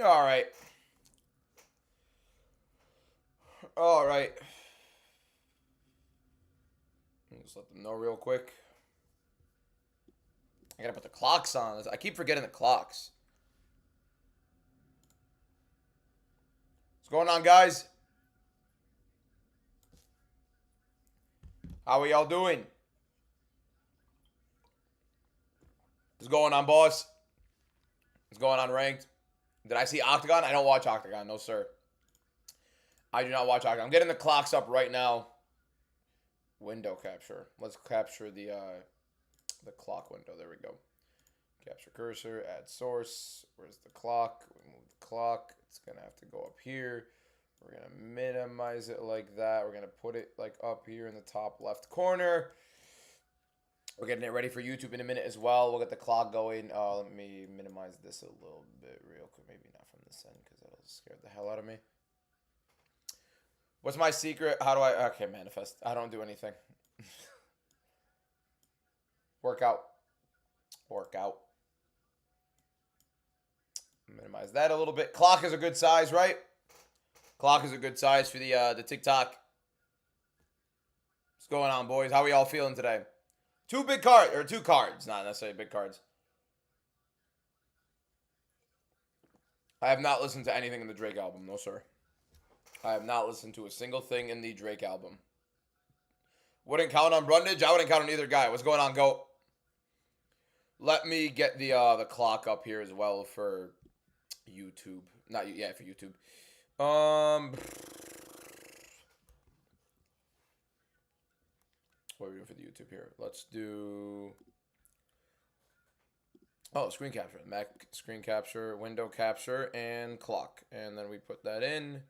All right. All right. Just let them know real quick. I gotta put the clocks on. I keep forgetting the clocks. What's going on, guys? How are y'all doing? What's going on, boss? What's going on, ranked? Did I see Octagon? I don't watch Octagon, no sir. I do not watch Octagon. I'm getting the clocks up right now. Window capture. Let's capture the clock window. There we go. Capture cursor, add source. Where's the clock? We move the clock. It's gonna have to go up here. We're gonna minimize it like that. We're gonna put it like up here in the top left corner. We're getting it ready for YouTube in a minute as well. We'll get the clock going. Let me minimize this a little bit real quick. Maybe not from this end because that'll scare the hell out of me. What's my secret? How do I... Okay, manifest. I don't do anything. Workout. Workout. Minimize that a little bit. Clock is a good size, right? Clock is a good size for the TikTok. What's going on, boys? How are y'all feeling today? Two cards. Not necessarily big cards. I have not listened to anything in the Drake album. No, sir. I have not listened to a single thing in the Drake album. Wouldn't count on Brundage. I wouldn't count on either guy. What's going on, Goat? Let me get the clock up here as well for YouTube. Not yeah, for YouTube. What are we doing for the YouTube here? Let's do... Oh, screen capture. Mac screen capture, window capture, and clock. And then we put that in.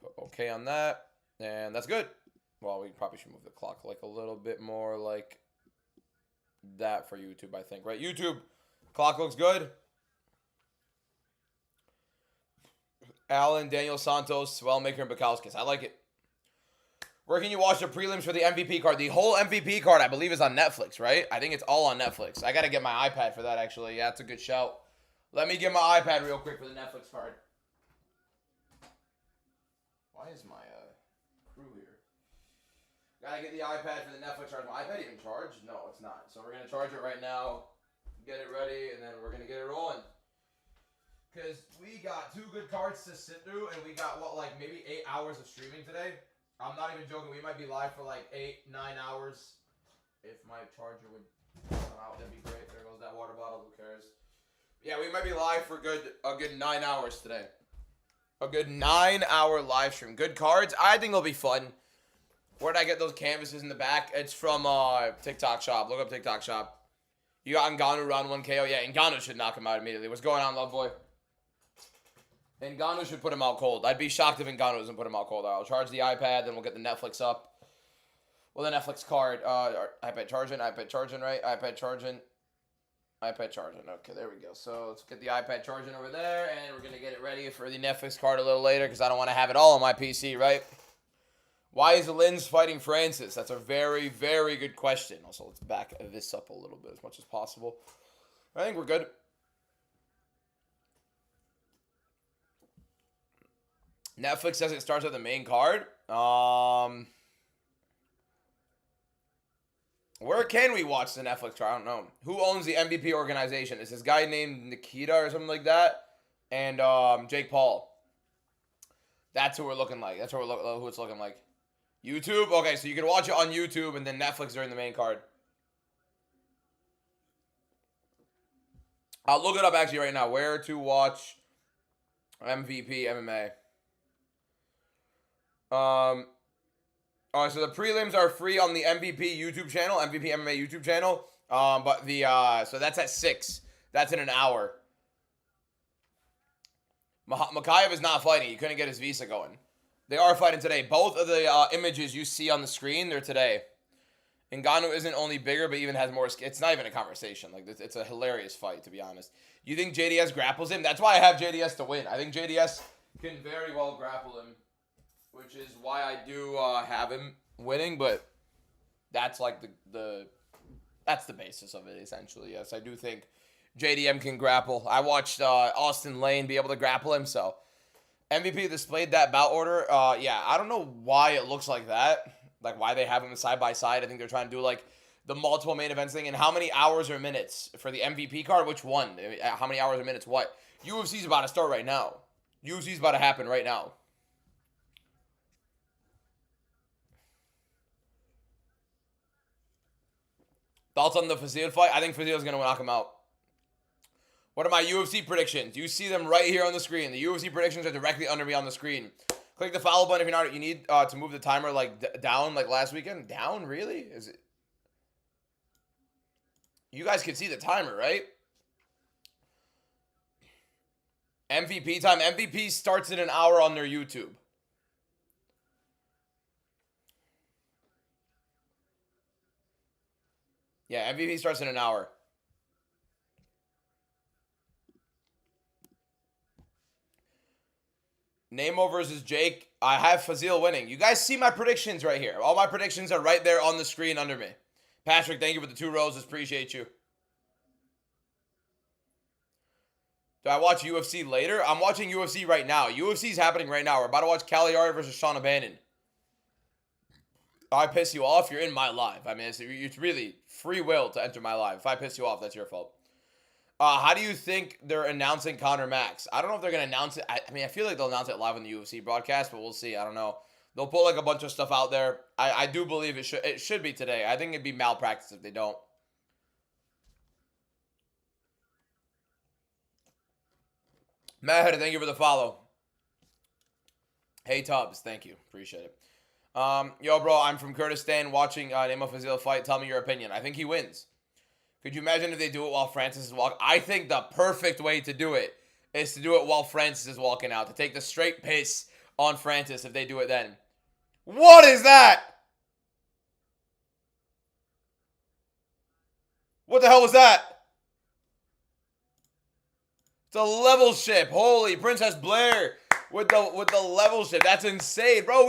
Put OK on that. And that's good. Well, we probably should move the clock like a little bit more like that for YouTube, I think. Right? YouTube, clock looks good. Allen, Daniel Santos, Swellmaker, and Bukowskis. I like it. Where can you watch the prelims for the MVP card? The whole MVP card, I believe, is on Netflix, right? I think it's all on Netflix. I got to get my iPad for that, actually. Yeah, that's a good shout. Let me get my iPad real quick for the Netflix card. Why is my crew here? Got to get the iPad for the Netflix card. Is my iPad even charged? No, it's not. So we're going to charge it right now, get it ready, and then we're going to get it rolling. Because we got two good cards to sit through, and we got, what, like maybe 8 hours of streaming today? I'm not even joking. We might be live for like 8-9 hours. If my charger would come out, that'd be great. There goes that water bottle. Who cares? Yeah, we might be live for a good 9 hours today. A good 9-hour live stream. Good cards. I think they'll be fun. Where'd I get those canvases in the back? It's from TikTok Shop. Look up TikTok Shop. You got Ngannou round 1 KO. Yeah, Ngannou should knock him out immediately. What's going on, love boy? Ngannou should put him out cold. I'd be shocked if Ngannou doesn't put him out cold. I'll charge the iPad, then we'll get the Netflix up. Well, the Netflix card. iPad charging, right? iPad charging. Okay, there we go. So let's get the iPad charging over there, and we're going to get it ready for the Netflix card a little later because I don't want to have it all on my PC, right? Why is Linz fighting Francis? That's a very, very good question. Also, let's back this up a little bit as much as possible. I think we're good. Netflix says it starts with the main card. Where can we watch the Netflix card? I don't know. Who owns the MVP organization? Is this guy named Nikita or something like that? And Jake Paul. That's who we're looking like. That's who it's looking like. YouTube? Okay, so you can watch it on YouTube and then Netflix during the main card. I'll look it up actually right now. Where to watch MVP MMA. Alright, so the prelims are free on the MVP YouTube channel, MVP MMA YouTube channel. But the so that's at 6. That's in an hour. Makayev is not fighting. He couldn't get his visa going. They are fighting today. Both of the images you see on the screen, they're today. Ngannou isn't only bigger, but even has more. It's not even a conversation. Like it's a hilarious fight, to be honest. You think JDS grapples him? That's why I have JDS to win. I think JDS can very well grapple him, which is why I do have him winning. But that's like that's the basis of it, essentially. Yes, I do think JDM can grapple. I watched Austin Lane be able to grapple him, so MVP displayed that bout order. Yeah, I don't know why it looks like that. Like, why they have them side by side. I think they're trying to do, like, the multiple main events thing. And how many hours or minutes for the MVP card? Which one? How many hours or minutes? What? UFC's about to start right now. UFC's about to happen right now. Thoughts on the Fazil fight? I think Fazil's going to knock him out. What are my UFC predictions? You see them right here on the screen. The UFC predictions are directly under me on the screen. Click the follow button if you're not. You need to move the timer like down like last weekend. Down? Really? Is it? You guys can see the timer, right? MVP time. MVP starts in an hour on their YouTube. Yeah, MVP starts in an hour. Nemo versus Jake. I have Fazil winning. You guys see my predictions right here. All my predictions are right there on the screen under me. Patrick, thank you for the 2 roses. Appreciate you. Do I watch UFC later? I'm watching UFC right now. UFC's happening right now. We're about to watch Cagliari versus Sean O'Bannon. If I piss you off, you're in my live. I mean, it's really free will to enter my live. If I piss you off, that's your fault. How do you think they're announcing Conor Max? I don't know if they're going to announce it. I mean, I feel like they'll announce it live on the UFC broadcast, but we'll see. I don't know. They'll put like a bunch of stuff out there. I do believe it should be today. I think it'd be malpractice if they don't. Matt, thank you for the follow. Hey, Tubbs. Thank you. Appreciate it. Yo, bro, I'm from Kurdistan watching Nemo Fazil fight. Tell me your opinion. I think he wins. Could you imagine if they do it while Francis is walking? I think the perfect way to do it is to do it while Francis is walking out. To take the straight piss on Francis if they do it then. What is that? What the hell was that? It's a level ship. Holy Princess Blair with the level ship. That's insane. Bro,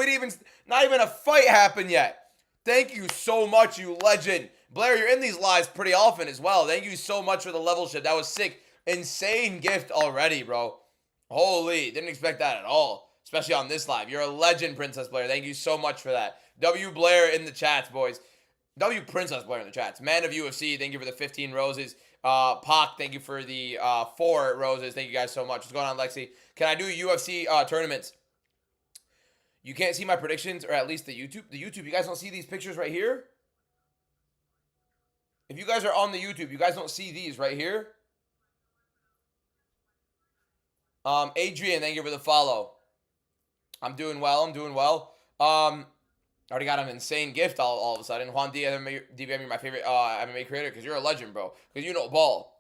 not even a fight happened yet. Thank you so much, you legend. Blair, you're in these lives pretty often as well. Thank you so much for the level ship. That was sick. Insane gift already, bro. Holy, didn't expect that at all. Especially on this live. You're a legend, Princess Blair. Thank you so much for that. W Blair in the chats, boys. W Princess Blair in the chats. Man of UFC, thank you for the 15 roses. Pac, thank you for the 4 roses. Thank you guys so much. What's going on, Lexi? Can I do UFC tournaments? You can't see my predictions, or at least the YouTube. The YouTube, you guys don't see these pictures right here? If you guys are on the YouTube, you guys don't see these right here? Adrian, thank you for the follow. I'm doing well. I already got an insane gift all of a sudden. Juan DBM, you're my favorite MMA creator because you're a legend, bro. Because you know ball.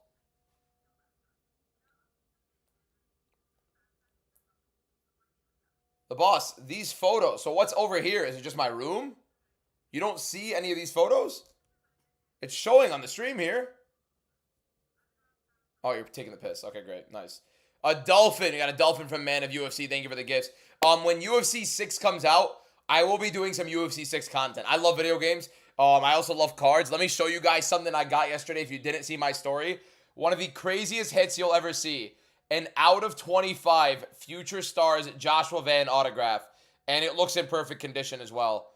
The boss, these photos. So what's over here? Is it just my room? You don't see any of these photos? It's showing on the stream here. Oh, you're taking the piss. Okay, great. Nice. A dolphin. You got a dolphin from Man of UFC. Thank you for the gifts. When UFC 6 comes out, I will be doing some UFC 6 content. I love video games. I also love cards. Let me show you guys something I got yesterday if you didn't see my story. One of the craziest hits you'll ever see. An out of 25 Future Stars Joshua Van autograph. And it looks in perfect condition as well.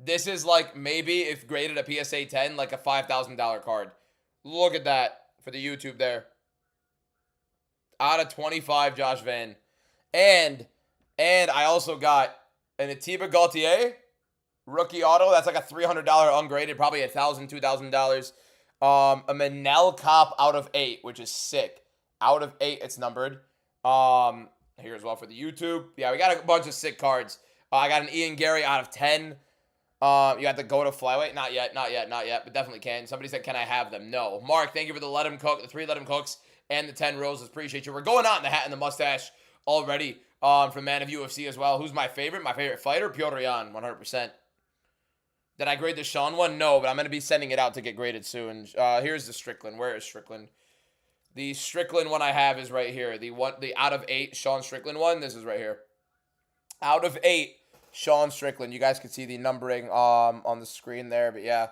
This is like maybe if graded a PSA 10, like a $5,000 card. Look at that for the YouTube there. Out of 25 Josh Van. And I also got an Atiba Gaultier rookie auto. That's like a $300 ungraded, probably $1,000, $2,000. A Manel Cop out of 8, which is sick. Out of 8, it's numbered. Here as well for the YouTube. Yeah, we got a bunch of sick cards. I got an Ian Gary out of 10. You got the Go to Flyweight. Not yet, but definitely can. Somebody said, can I have them? No. Mark, thank you for the Let 'Em Cook, the 3 Let 'Em Cooks, and the 10 roses. Appreciate you. We're going on the hat and the mustache already from Man of UFC as well. Who's my favorite? My favorite fighter? Piotr Jan, 100%. Did I grade the Sean one? No, but I'm going to be sending it out to get graded soon. Here's the Strickland. Where is Strickland? The Strickland one I have is right here. The out of 8 Sean Strickland one. This is right here. Out of 8 Sean Strickland. You guys can see the numbering on the screen there, but yeah.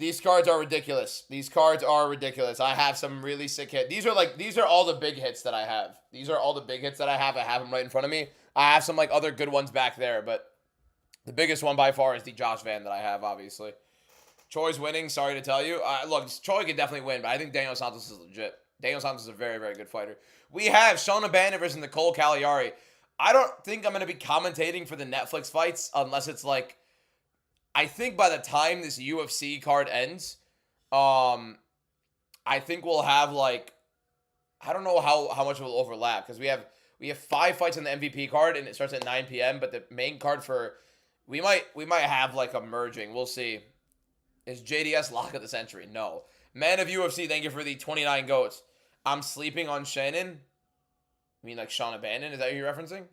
These cards are ridiculous. These cards are ridiculous. I have some really sick hits. These are all the big hits that I have. These are all the big hits that I have. I have them right in front of me. I have some like other good ones back there, but the biggest one by far is the Josh Van that I have, obviously. Choi's winning, sorry to tell you. Look, Choi could definitely win, but I think Daniel Santos is legit. Daniel Santos is a very, very good fighter. We have Sean O'Bannon versus Nicole Cagliari. I don't think I'm going to be commentating for the Netflix fights unless it's like, I think by the time this UFC card ends, I think we'll have like, I don't know how much it will overlap, because we have 5 fights on the MVP card and it starts at 9 p.m. But the main card for we might have like a merging. We'll see. Is JDS lock of the century? No. Man of UFC, thank you for the 29 goats. I'm sleeping on Shannon. You mean like Sean O'Bannon? Is that who you're referencing?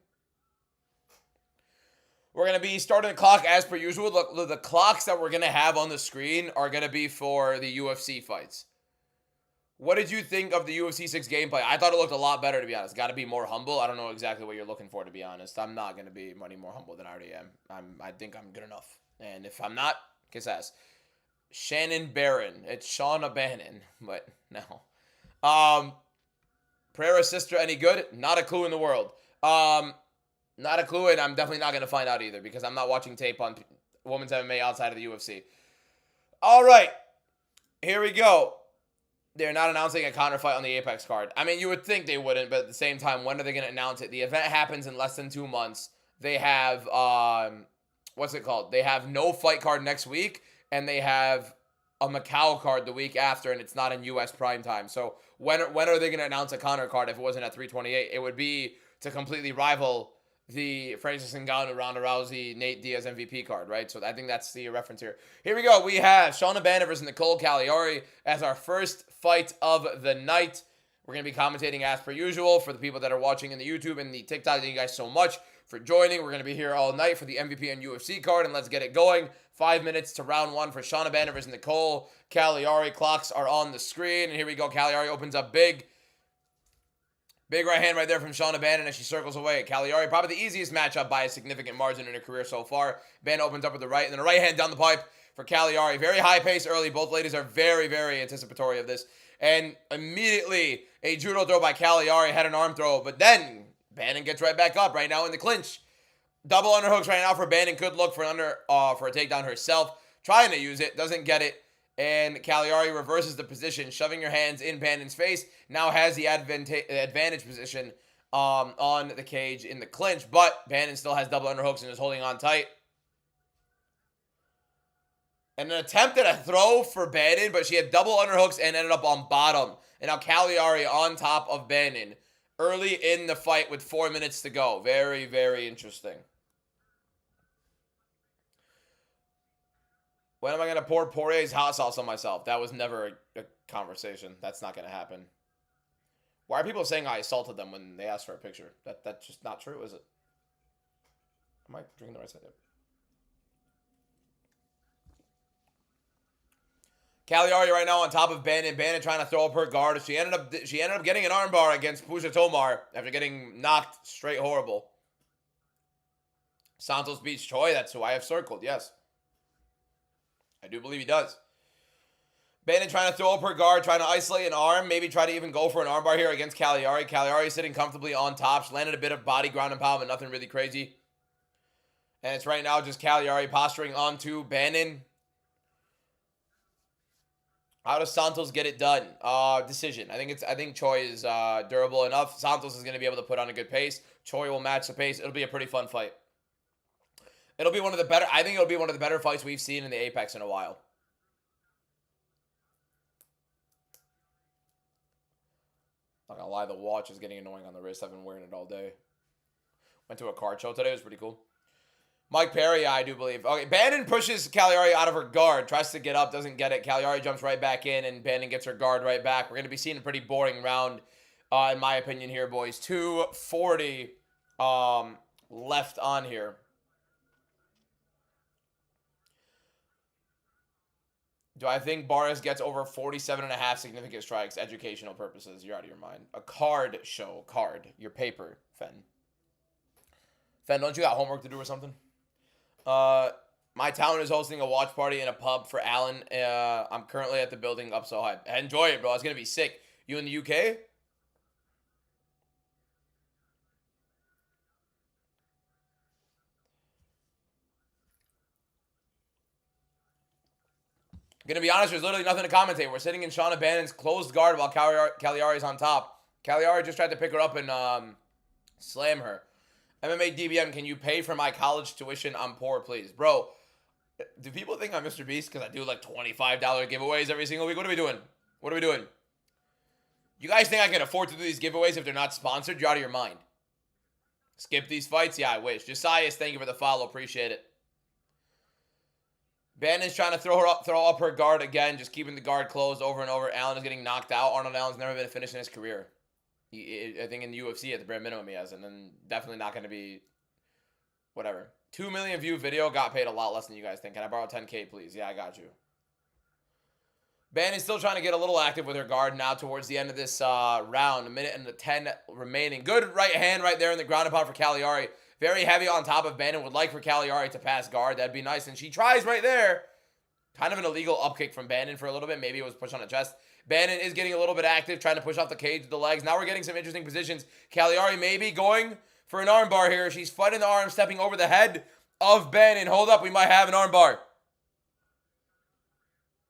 We're going to be starting the clock as per usual. The clocks that we're going to have on the screen are going to be for the UFC fights. What did you think of the UFC 6 gameplay? I thought it looked a lot better, to be honest. Got to be more humble. I don't know exactly what you're looking for, to be honest. I'm not going to be any more humble than I already am. I think I'm good enough. And if I'm not, kiss ass. Shannon Barron. It's Sean O'Bannon, but no. Pereira's sister, any good? Not a clue in the world. Not a clue, and I'm definitely not going to find out either, because I'm not watching tape on women's MMA outside of the UFC. All right. Here we go. They're not announcing a Conor fight on the Apex card. I mean, you would think they wouldn't, but at the same time, when are they going to announce it? The event happens in less than 2 months. They have, what's it called? They have no fight card next week, and they have a Macau card the week after, and it's not in U.S. prime time. So when are they going to announce a Conor card if it wasn't at 328? It would be to completely rival the Francis Ngannou, Ronda Rousey, Nate Diaz MVP card, right? So I think that's the reference here. Here we go. We have Sean O'Bannon versus Nicole Cagliari as our first fight of the night. We're going to be commentating as per usual. For the people that are watching in the YouTube and the TikTok, thank you guys so much for joining. We're going to be here all night for the MVP and UFC card, and let's get it going. 5 minutes to round 1 for Sean O'Bannon versus Nicole Cagliari. Clocks are on the screen, and here we go. Cagliari opens up big. Big right hand right there from Sean O'Bannon as she circles away. Cagliari, probably the easiest matchup by a significant margin in her career so far. Bannon opens up with the right, and then a right hand down the pipe for Cagliari. Very high pace early. Both ladies are very, very anticipatory of this. And immediately, a judo throw by Cagliari, had an arm throw, but then Bannon gets right back up right now in the clinch. Double underhooks right now for Bannon. Could look for for a takedown herself. Trying to use it, doesn't get it. And Cagliari reverses the position, shoving her hands in Bannon's face. Now has the advantage position on the cage in the clinch. But Bannon still has double underhooks and is holding on tight. And an attempt at a throw for Bannon, but she had double underhooks and ended up on bottom. And now Cagliari on top of Bannon early in the fight with 4 minutes to go. Very, very interesting. When am I going to pour Poirier's hot sauce on myself? That was never a conversation. That's not going to happen. Why are people saying I assaulted them when they asked for a picture? That's just not true, is it? Am I drinking the right side there? Cagliari right now on top of Bannon. Bannon trying to throw up her guard. She ended up getting an armbar against Puja Tomar after getting knocked straight horrible. Santos beats Choi. That's who I have circled. Yes. I do believe he does. Bannon trying to throw up her guard, trying to isolate an arm, maybe try to even go for an armbar here against Cagliari. Cagliari sitting comfortably on top. She landed a bit of body ground and pound, but nothing really crazy. And it's right now just Cagliari posturing onto Bannon. How does Santos get it done? Decision. I think Choi is durable enough. Santos is going to be able to put on a good pace. Choi will match the pace. It'll be a pretty fun fight. It'll be one of the better. I think it'll be one of the better fights we've seen in the Apex in a while. Not gonna lie, the watch is getting annoying on the wrist. I've been wearing it all day. Went to a card show today. It was pretty cool. Mike Perry, I do believe. Okay, Bannon pushes Cagliari out of her guard. Tries to get up, doesn't get it. Cagliari jumps right back in, and Bannon gets her guard right back. We're going to be seeing a pretty boring round, in my opinion here, boys. 2:40 left on here. Do I think Barras gets over 47.5 significant strikes? Educational purposes. You're out of your mind. A card show. Card. Your paper, Fen. Fen, don't you got homework to do or something? My My town is hosting a watch party in a pub for Alan. I'm currently at the building up so high. Enjoy it, bro. It's going to be sick. You in the UK? Gonna be honest, there's literally nothing to commentate. We're sitting in Sean O'Bannon's closed guard while Cagliari's on top. Cagliari just tried to pick her up and slam her. MMA DBM, can you pay for my college tuition? I'm poor, please. Bro, do people think I'm Mr. Beast because I do like $25 giveaways every single week? What are we doing? What are we doing? You guys think I can afford to do these giveaways if they're not sponsored? You're out of your mind. Skip these fights? Yeah, I wish. Josias, thank you for the follow. Appreciate it. Bannon's trying to throw up her guard again, just keeping the guard closed over and over. Allen is getting knocked out. Arnold Allen's never been a finish in his career. I think in the UFC at the bare minimum he hasn't, and definitely not going to be whatever. 2 million view video, got paid a lot less than you guys think. Can I borrow 10K, please? Yeah, I got you. Bannon's still trying to get a little active with her guard now towards the end of this round. 1 minute and 10 remaining. Good right hand right there in the ground and pound for Cagliari. Very heavy on top of Bannon. Would like for Cagliari to pass guard. That'd be nice. And she tries right there. Kind of an illegal upkick from Bannon for a little bit. Maybe it was push on the chest. Bannon is getting a little bit active, trying to push off the cage with the legs. Now we're getting some interesting positions. Cagliari maybe going for an armbar here. She's fighting the arm, stepping over the head of Bannon. Hold up, we might have an armbar.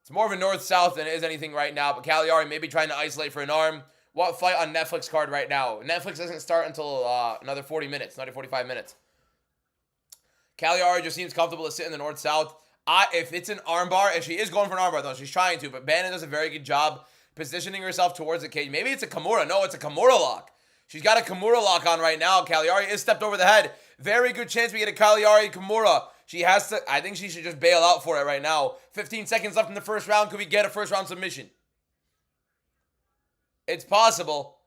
It's more of a north-south than it is anything right now, but Cagliari maybe trying to isolate for an arm. What fight on Netflix card right now? Netflix doesn't start until another 40 minutes, another 45 minutes. Cagliari just seems comfortable to sit in the north-south. If it's an armbar, if she is going for an armbar, though, she's trying to, but Bannon does a very good job positioning herself towards the cage. Maybe it's a Kimura. No, it's a Kimura lock. She's got a Kimura lock on right now. Cagliari is stepped over the head. Very good chance we get a Cagliari Kimura. She has to, I think she should just bail out for it right now. 15 seconds left in the first round. Could we get a first round submission? It's possible,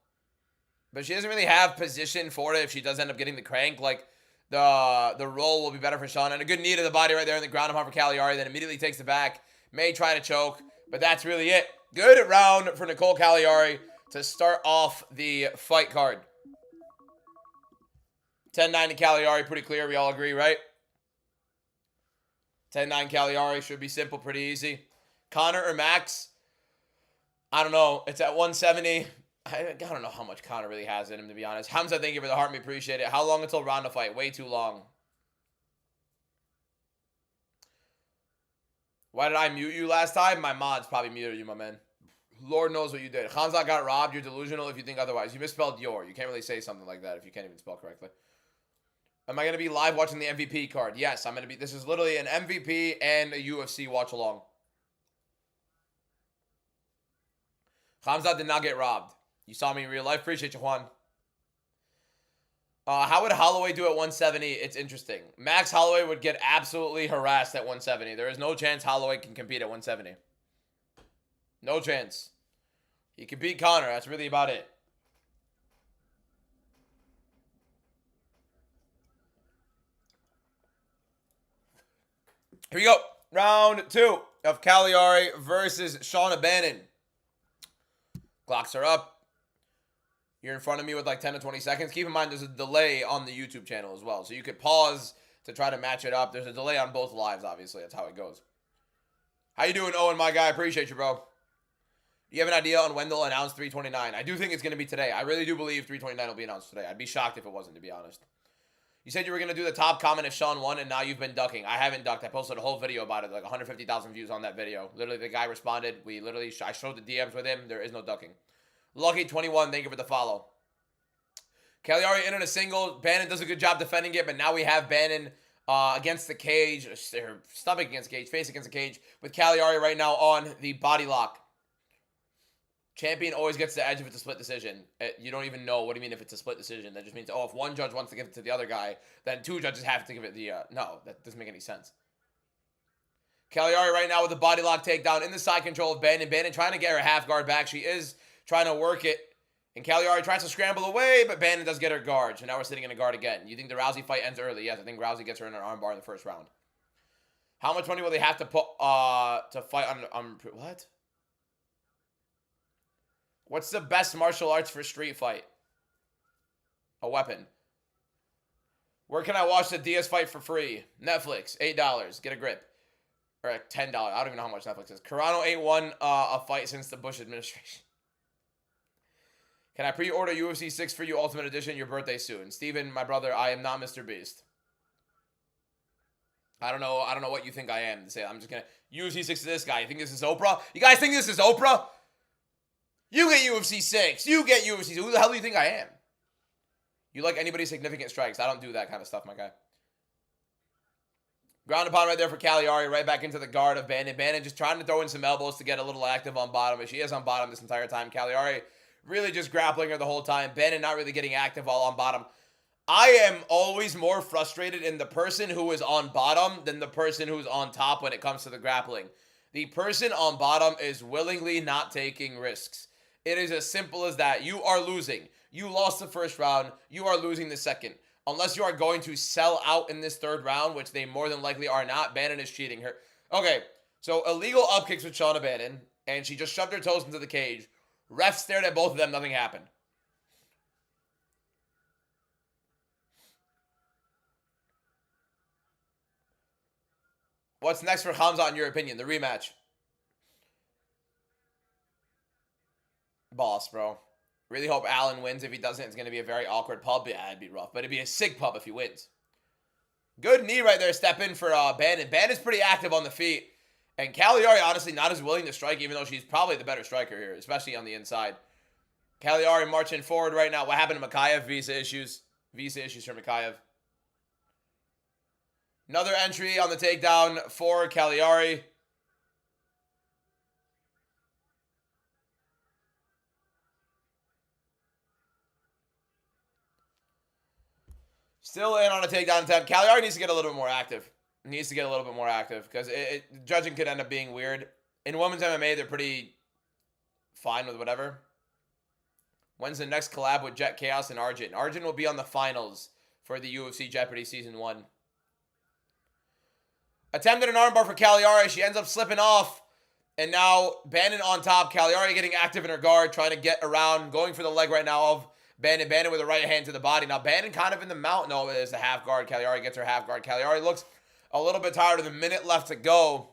but she doesn't really have position for it if she does end up getting the crank. Like, the roll will be better for Sean. And a good knee to the body right there in the ground for Cagliari. Then immediately takes the back. May try to choke, but that's really it. Good round for Nicole Cagliari to start off the fight card. 10-9 to Cagliari, pretty clear. We all agree, right? 10-9 Cagliari should be simple, pretty easy. Connor or Max? I don't know. It's at 170. I don't know how much Connor really has in him, to be honest. Hamza, thank you for the heart. We appreciate it. How long until round to fight? Way too long. Why did I mute you last time? My mods probably muted you, my man. Lord knows what you did. Hamza got robbed. You're delusional if you think otherwise. You misspelled your. You can't really say something like that if you can't even spell correctly. Am I going to be live watching the MVP card? Yes, I'm going to be. This is literally an MVP and a UFC watch along. Hamza did not get robbed. You saw me in real life. Appreciate you, Juan. How would Holloway do at 170? It's interesting. Max Holloway would get absolutely harassed at 170. There is no chance Holloway can compete at 170. No chance. He can beat Connor. That's really about it. Here we go. Round 2 of Cagliari versus Sean O'Bannon. Clocks are up. You're in front of me with like 10 to 20 seconds. Keep in mind there's a delay on the YouTube channel as well. So you could pause to try to match it up. There's a delay on both lives, obviously. That's how it goes. How you doing, Owen, my guy? Appreciate you, bro. Do you have an idea on when they'll announce 329? I do think it's going to be today. I really do believe 329 will be announced today. I'd be shocked if it wasn't, to be honest. You said you were going to do the top comment if Sean won, and now you've been ducking. I haven't ducked. I posted a whole video about it, like 150,000 views on that video. Literally, the guy responded. I showed the DMs with him. There is no ducking. Lucky21, thank you for the follow. Cagliari in on a single. Bannon does a good job defending it, but now we have Bannon against the cage, her stomach against the cage, face against the cage, with Cagliari right now on the body lock. Champion always gets the edge if it's a split decision. You don't even know what do you mean if it's a split decision. That just means, oh, if one judge wants to give it to the other guy, then two judges have to give it the, no, that doesn't make any sense. Cagliari right now with the body lock takedown in the side control of Bannon. Bannon trying to get her half guard back. She is trying to work it. And Cagliari tries to scramble away, but Bannon does get her guard. So now we're sitting in a guard again. You think the Rousey fight ends early? Yes, I think Rousey gets her in an armbar in the first round. How much money will they have to put to fight on what? What's the best martial arts for street fight? A weapon. Where can I watch the Diaz fight for free? Netflix, $8. Get a grip. Or like $10. I don't even know how much Netflix is. Carano ain't won a fight since the Bush administration. Can I pre-order UFC 6 for you Ultimate Edition? Your birthday soon. Steven, my brother, I am not Mr. Beast. I don't know what you think I am. I'm just gonna UFC 6 to this guy. You think this is Oprah? You guys think this is Oprah? You get UFC 6. You get UFC 6. Who the hell do you think I am? You like anybody's significant strikes? I don't do that kind of stuff, my guy. Ground upon right there for Cagliari. Right back into the guard of Bandit. Bandit just trying to throw in some elbows to get a little active on bottom. But she is on bottom this entire time. Cagliari really just grappling her the whole time. Bandit not really getting active while on bottom. I am always more frustrated in the person who is on bottom than the person who's on top when it comes to the grappling. The person on bottom is willingly not taking risks. It is as simple as that. You are losing. You lost the first round. You are losing the second. Unless you are going to sell out in this third round, which they more than likely are not. Bannon is cheating her. Okay, so illegal up kicks with Shauna Bannon, and she just shoved her toes into the cage. Ref stared at both of them. Nothing happened. What's next for Hamza, in your opinion? The rematch. Boss, bro. Really hope Allen wins. If he doesn't, it's going to be a very awkward pub. Yeah, it'd be rough. But it'd be a sick pub if he wins. Good knee right there. Step in for Bannon. Bannon's pretty active on the feet. And Cagliari, honestly, not as willing to strike, even though she's probably the better striker here, especially on the inside. Cagliari marching forward right now. What happened to Makayev? Visa issues. Visa issues for Makayev. Another entry on the takedown for Cagliari. Still in on a takedown attempt. Cagliari needs to get a little bit more active. Needs to get a little bit more active because judging could end up being weird. In women's MMA, they're pretty fine with whatever. When's the next collab with Jet Chaos and Arjun? Arjun will be on the finals for the UFC Jeopardy Season 1. Attempted an armbar for Cagliari. She ends up slipping off. And now Bannon on top. Cagliari getting active in her guard, trying to get around, going for the leg right now of Bannon. Bannon with the right hand to the body. Now Bannon kind of in the mount. No, it's a half guard. Cagliari gets her half guard. Cagliari looks a little bit tired with a minute left to go.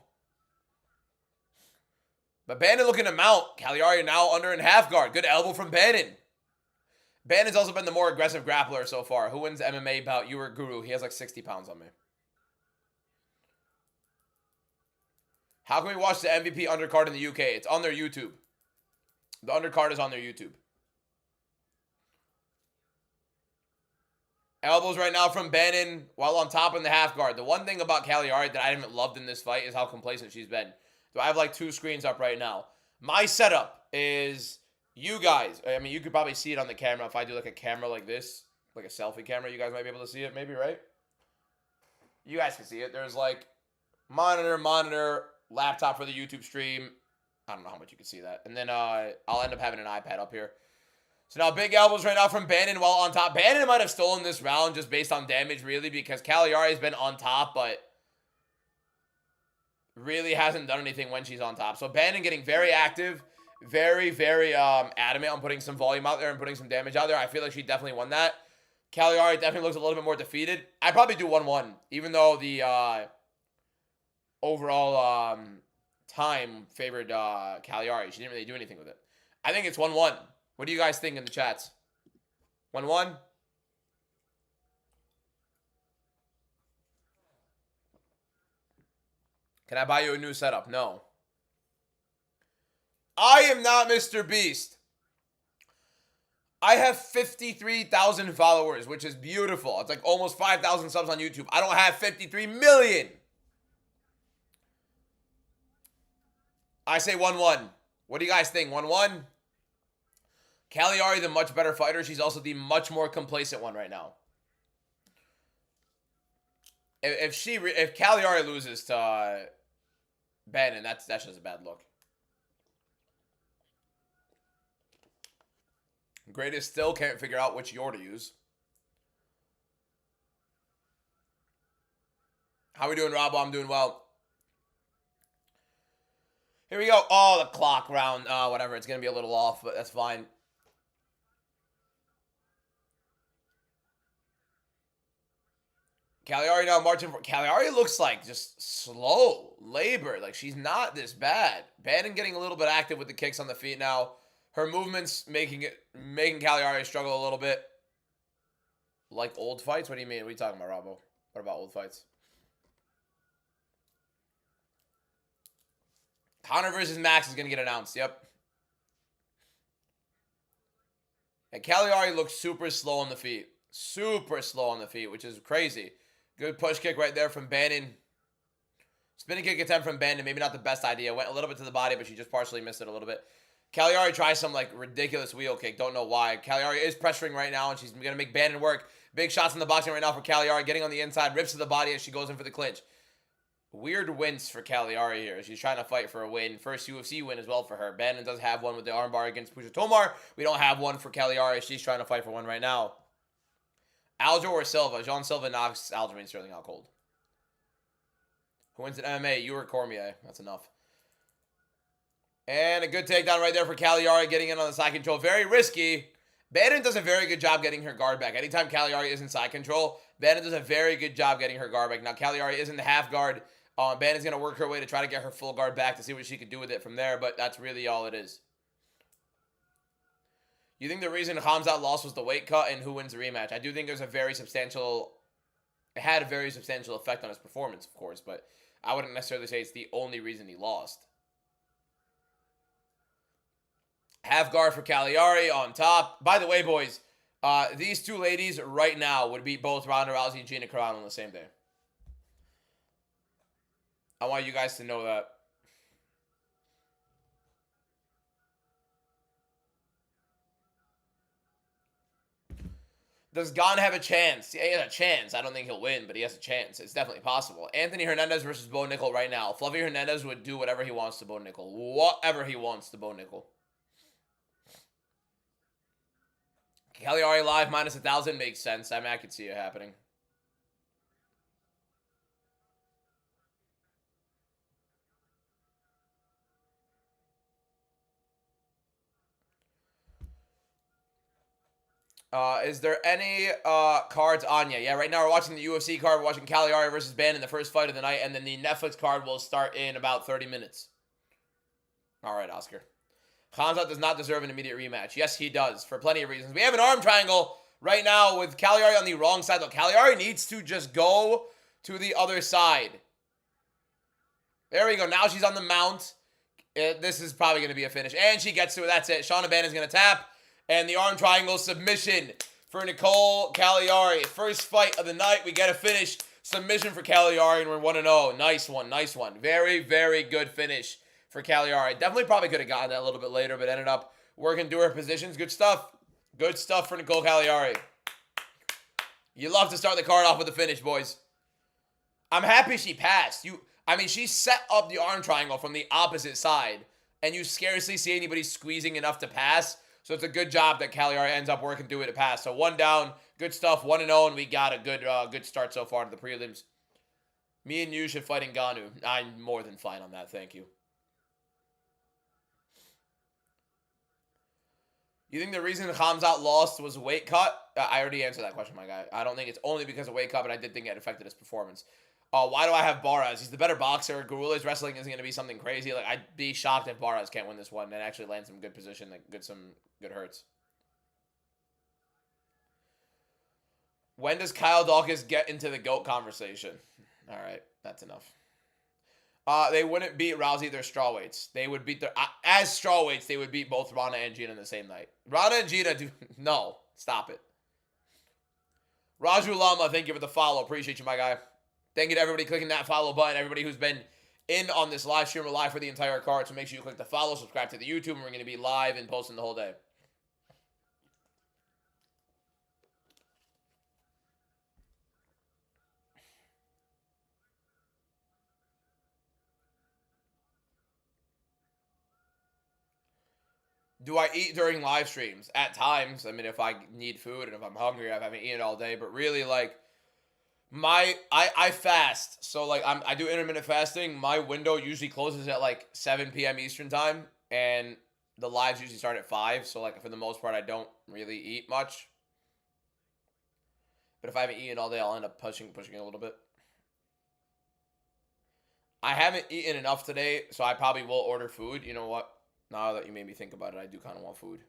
But Bannon looking to mount. Cagliari now under in half guard. Good elbow from Bannon. Bannon's also been the more aggressive grappler so far. Who wins the MMA bout? You or Guru? He has like 60 pounds on me. How can we watch the MVP undercard in the UK? It's on their YouTube. The undercard is on their YouTube. Elbows right now from Bannon while on top in the half guard. The one thing about Cagliari that I haven't loved in this fight is how complacent she's been. So I have like 2 screens up right now. My setup is you guys. I mean, you could probably see it on the camera. If I do like a camera like this, like a selfie camera, you guys might be able to see it maybe, right? You guys can see it. There's like monitor, laptop for the YouTube stream. I don't know how much you can see that. And then I'll end up having an iPad up here. So now big elbows right now from Bannon while on top. Bannon might have stolen this round just based on damage, really, because Cagliari's been on top, but really hasn't done anything when she's on top. So Bannon getting very active, very, very adamant on putting some volume out there and putting some damage out there. I feel like she definitely won that. Cagliari definitely looks a little bit more defeated. I probably do 1-1, even though the overall time favored Cagliari. She didn't really do anything with it. I think it's 1-1. What do you guys think in the chats? 1-1? Can I buy you a new setup? No. I am not Mr. Beast. I have 53,000 followers, which is beautiful. It's like almost 5,000 subs on YouTube. I don't have 53 million. I say 1-1. What do you guys think? 1-1? Cagliari, the much better fighter. She's also the much more complacent one right now. If Cagliari loses to Bannon, that's just a bad look. Greatest still can't figure out which Yor to use. How we doing, Rob? I'm doing well. Here we go. Oh, the clock round. Whatever. It's going to be a little off, but that's fine. Cagliari now marching for... Cagliari looks like just slow, labored. Like, she's not this bad. Bannon getting a little bit active with the kicks on the feet now. Her movements making Cagliari struggle a little bit. Like old fights? What do you mean? What are you talking about, Robbo? What about old fights? Connor versus Max is going to get announced. Yep. And Cagliari looks super slow on the feet. Super slow on the feet, which is crazy. Good push kick right there from Bannon. Spinning kick attempt from Bannon. Maybe not the best idea. Went a little bit to the body, but she just partially missed it a little bit. Cagliari tries some like ridiculous wheel kick. Don't know why. Cagliari is pressuring right now, and she's going to make Bannon work. Big shots in the boxing right now for Cagliari. Getting on the inside. Rips to the body as she goes in for the clinch. Weird wins for Cagliari here. She's trying to fight for a win. First UFC win as well for her. Bannon does have one with the armbar against Pusha Tomar. We don't have one for Cagliari. She's trying to fight for one right now. Aljo or Silva? Jean Silva knocks Aljamain Sterling out cold. Who wins in MMA? You or Cormier? That's enough. And a good takedown right there for Cagliari, getting in on the side control. Very risky. Bannon does a very good job getting her guard back. Anytime Cagliari is in side control, Bannon does a very good job getting her guard back. Now, Cagliari is in the half guard. Bannon's going to work her way to try to get her full guard back to see what she could do with it from there, but that's really all it is. You think the reason Khamzat lost was the weight cut and who wins the rematch? I do think there's a very substantial... It had a very substantial effect on his performance, of course, but I wouldn't necessarily say it's the only reason he lost. Half guard for Cagliari on top. By the way, boys, these two ladies right now would beat both Ronda Rousey and Gina Carano on the same day. I want you guys to know that. Does Gon have a chance? Yeah, he has a chance. I don't think he'll win, but he has a chance. It's definitely possible. Anthony Hernandez versus Bo Nickel right now. Fluffy Hernandez would do whatever he wants to Bo Nickel. Whatever he wants to Bo Nickel. Cagliari live minus 1,000 makes sense. I mean, I could see it happening. Is there any cards on yet? Yeah, right now we're watching the UFC card. We're watching Cagliari versus Bannon, the first fight of the night, and then the Netflix card will start in about 30 minutes. All right, Oscar. Khamzat does not deserve an immediate rematch. Yes, he does, for plenty of reasons. We have an arm triangle right now with Cagliari on the wrong side. Look, Cagliari needs to just go to the other side. There we go. Now she's on the mount. This is probably going to be a finish. And she gets to it. That's it. Shauna Bannon's going to tap. And the arm triangle submission for Nicole Cagliari. First fight of the night. We get a finish. Submission for Cagliari, and we're 1-0. Nice one. Nice one. Very, very good finish for Cagliari. Definitely probably could have gotten that a little bit later, but ended up working through her positions. Good stuff. Good stuff for Nicole Cagliari. You love to start the card off with a finish, boys. I'm happy she passed. She set up the arm triangle from the opposite side, and you scarcely see anybody squeezing enough to pass. So it's a good job that Cagliari ends up working through it to pass. So one down, good stuff, 1-0, and we got a good start so far to the prelims. Me and you should fight in Ngannou. I'm more than fine on that, thank you. You think the reason Khamzat lost was weight cut? I already answered that question, my guy. I don't think it's only because of weight cut, but I did think it affected his performance. Why do I have Barras? He's the better boxer. Guerrilla's wrestling isn't going to be something crazy. Like, I'd be shocked if Barras can't win this one and actually land some good position, some good hurts. When does Kyle Dawkins get into the GOAT conversation? All right, that's enough. They wouldn't beat Rousey. They're strawweights. They would beat their as strawweights. They would beat both Ronda and Gina in the same night. Ronda and Gina do no. Stop it. Raju Lama, thank you for the follow. Appreciate you, my guy. Thank you to everybody clicking that follow button. Everybody who's been in on this live stream. We're live for the entire card, so make sure you click the follow, subscribe to the YouTube, and we're going to be live and posting the whole day. Do I eat during live streams? At times. I mean, if I need food and if I'm hungry, I haven't eaten all day. But really, like, I fast. So, like, I do intermittent fasting. My window usually closes at, like, 7 p.m. Eastern time. And the lives usually start at 5. So, like, for the most part, I don't really eat much. But if I haven't eaten all day, I'll end up pushing a little bit. I haven't eaten enough today, so I probably will order food. You know what? Now that you made me think about it, I do kind of want food.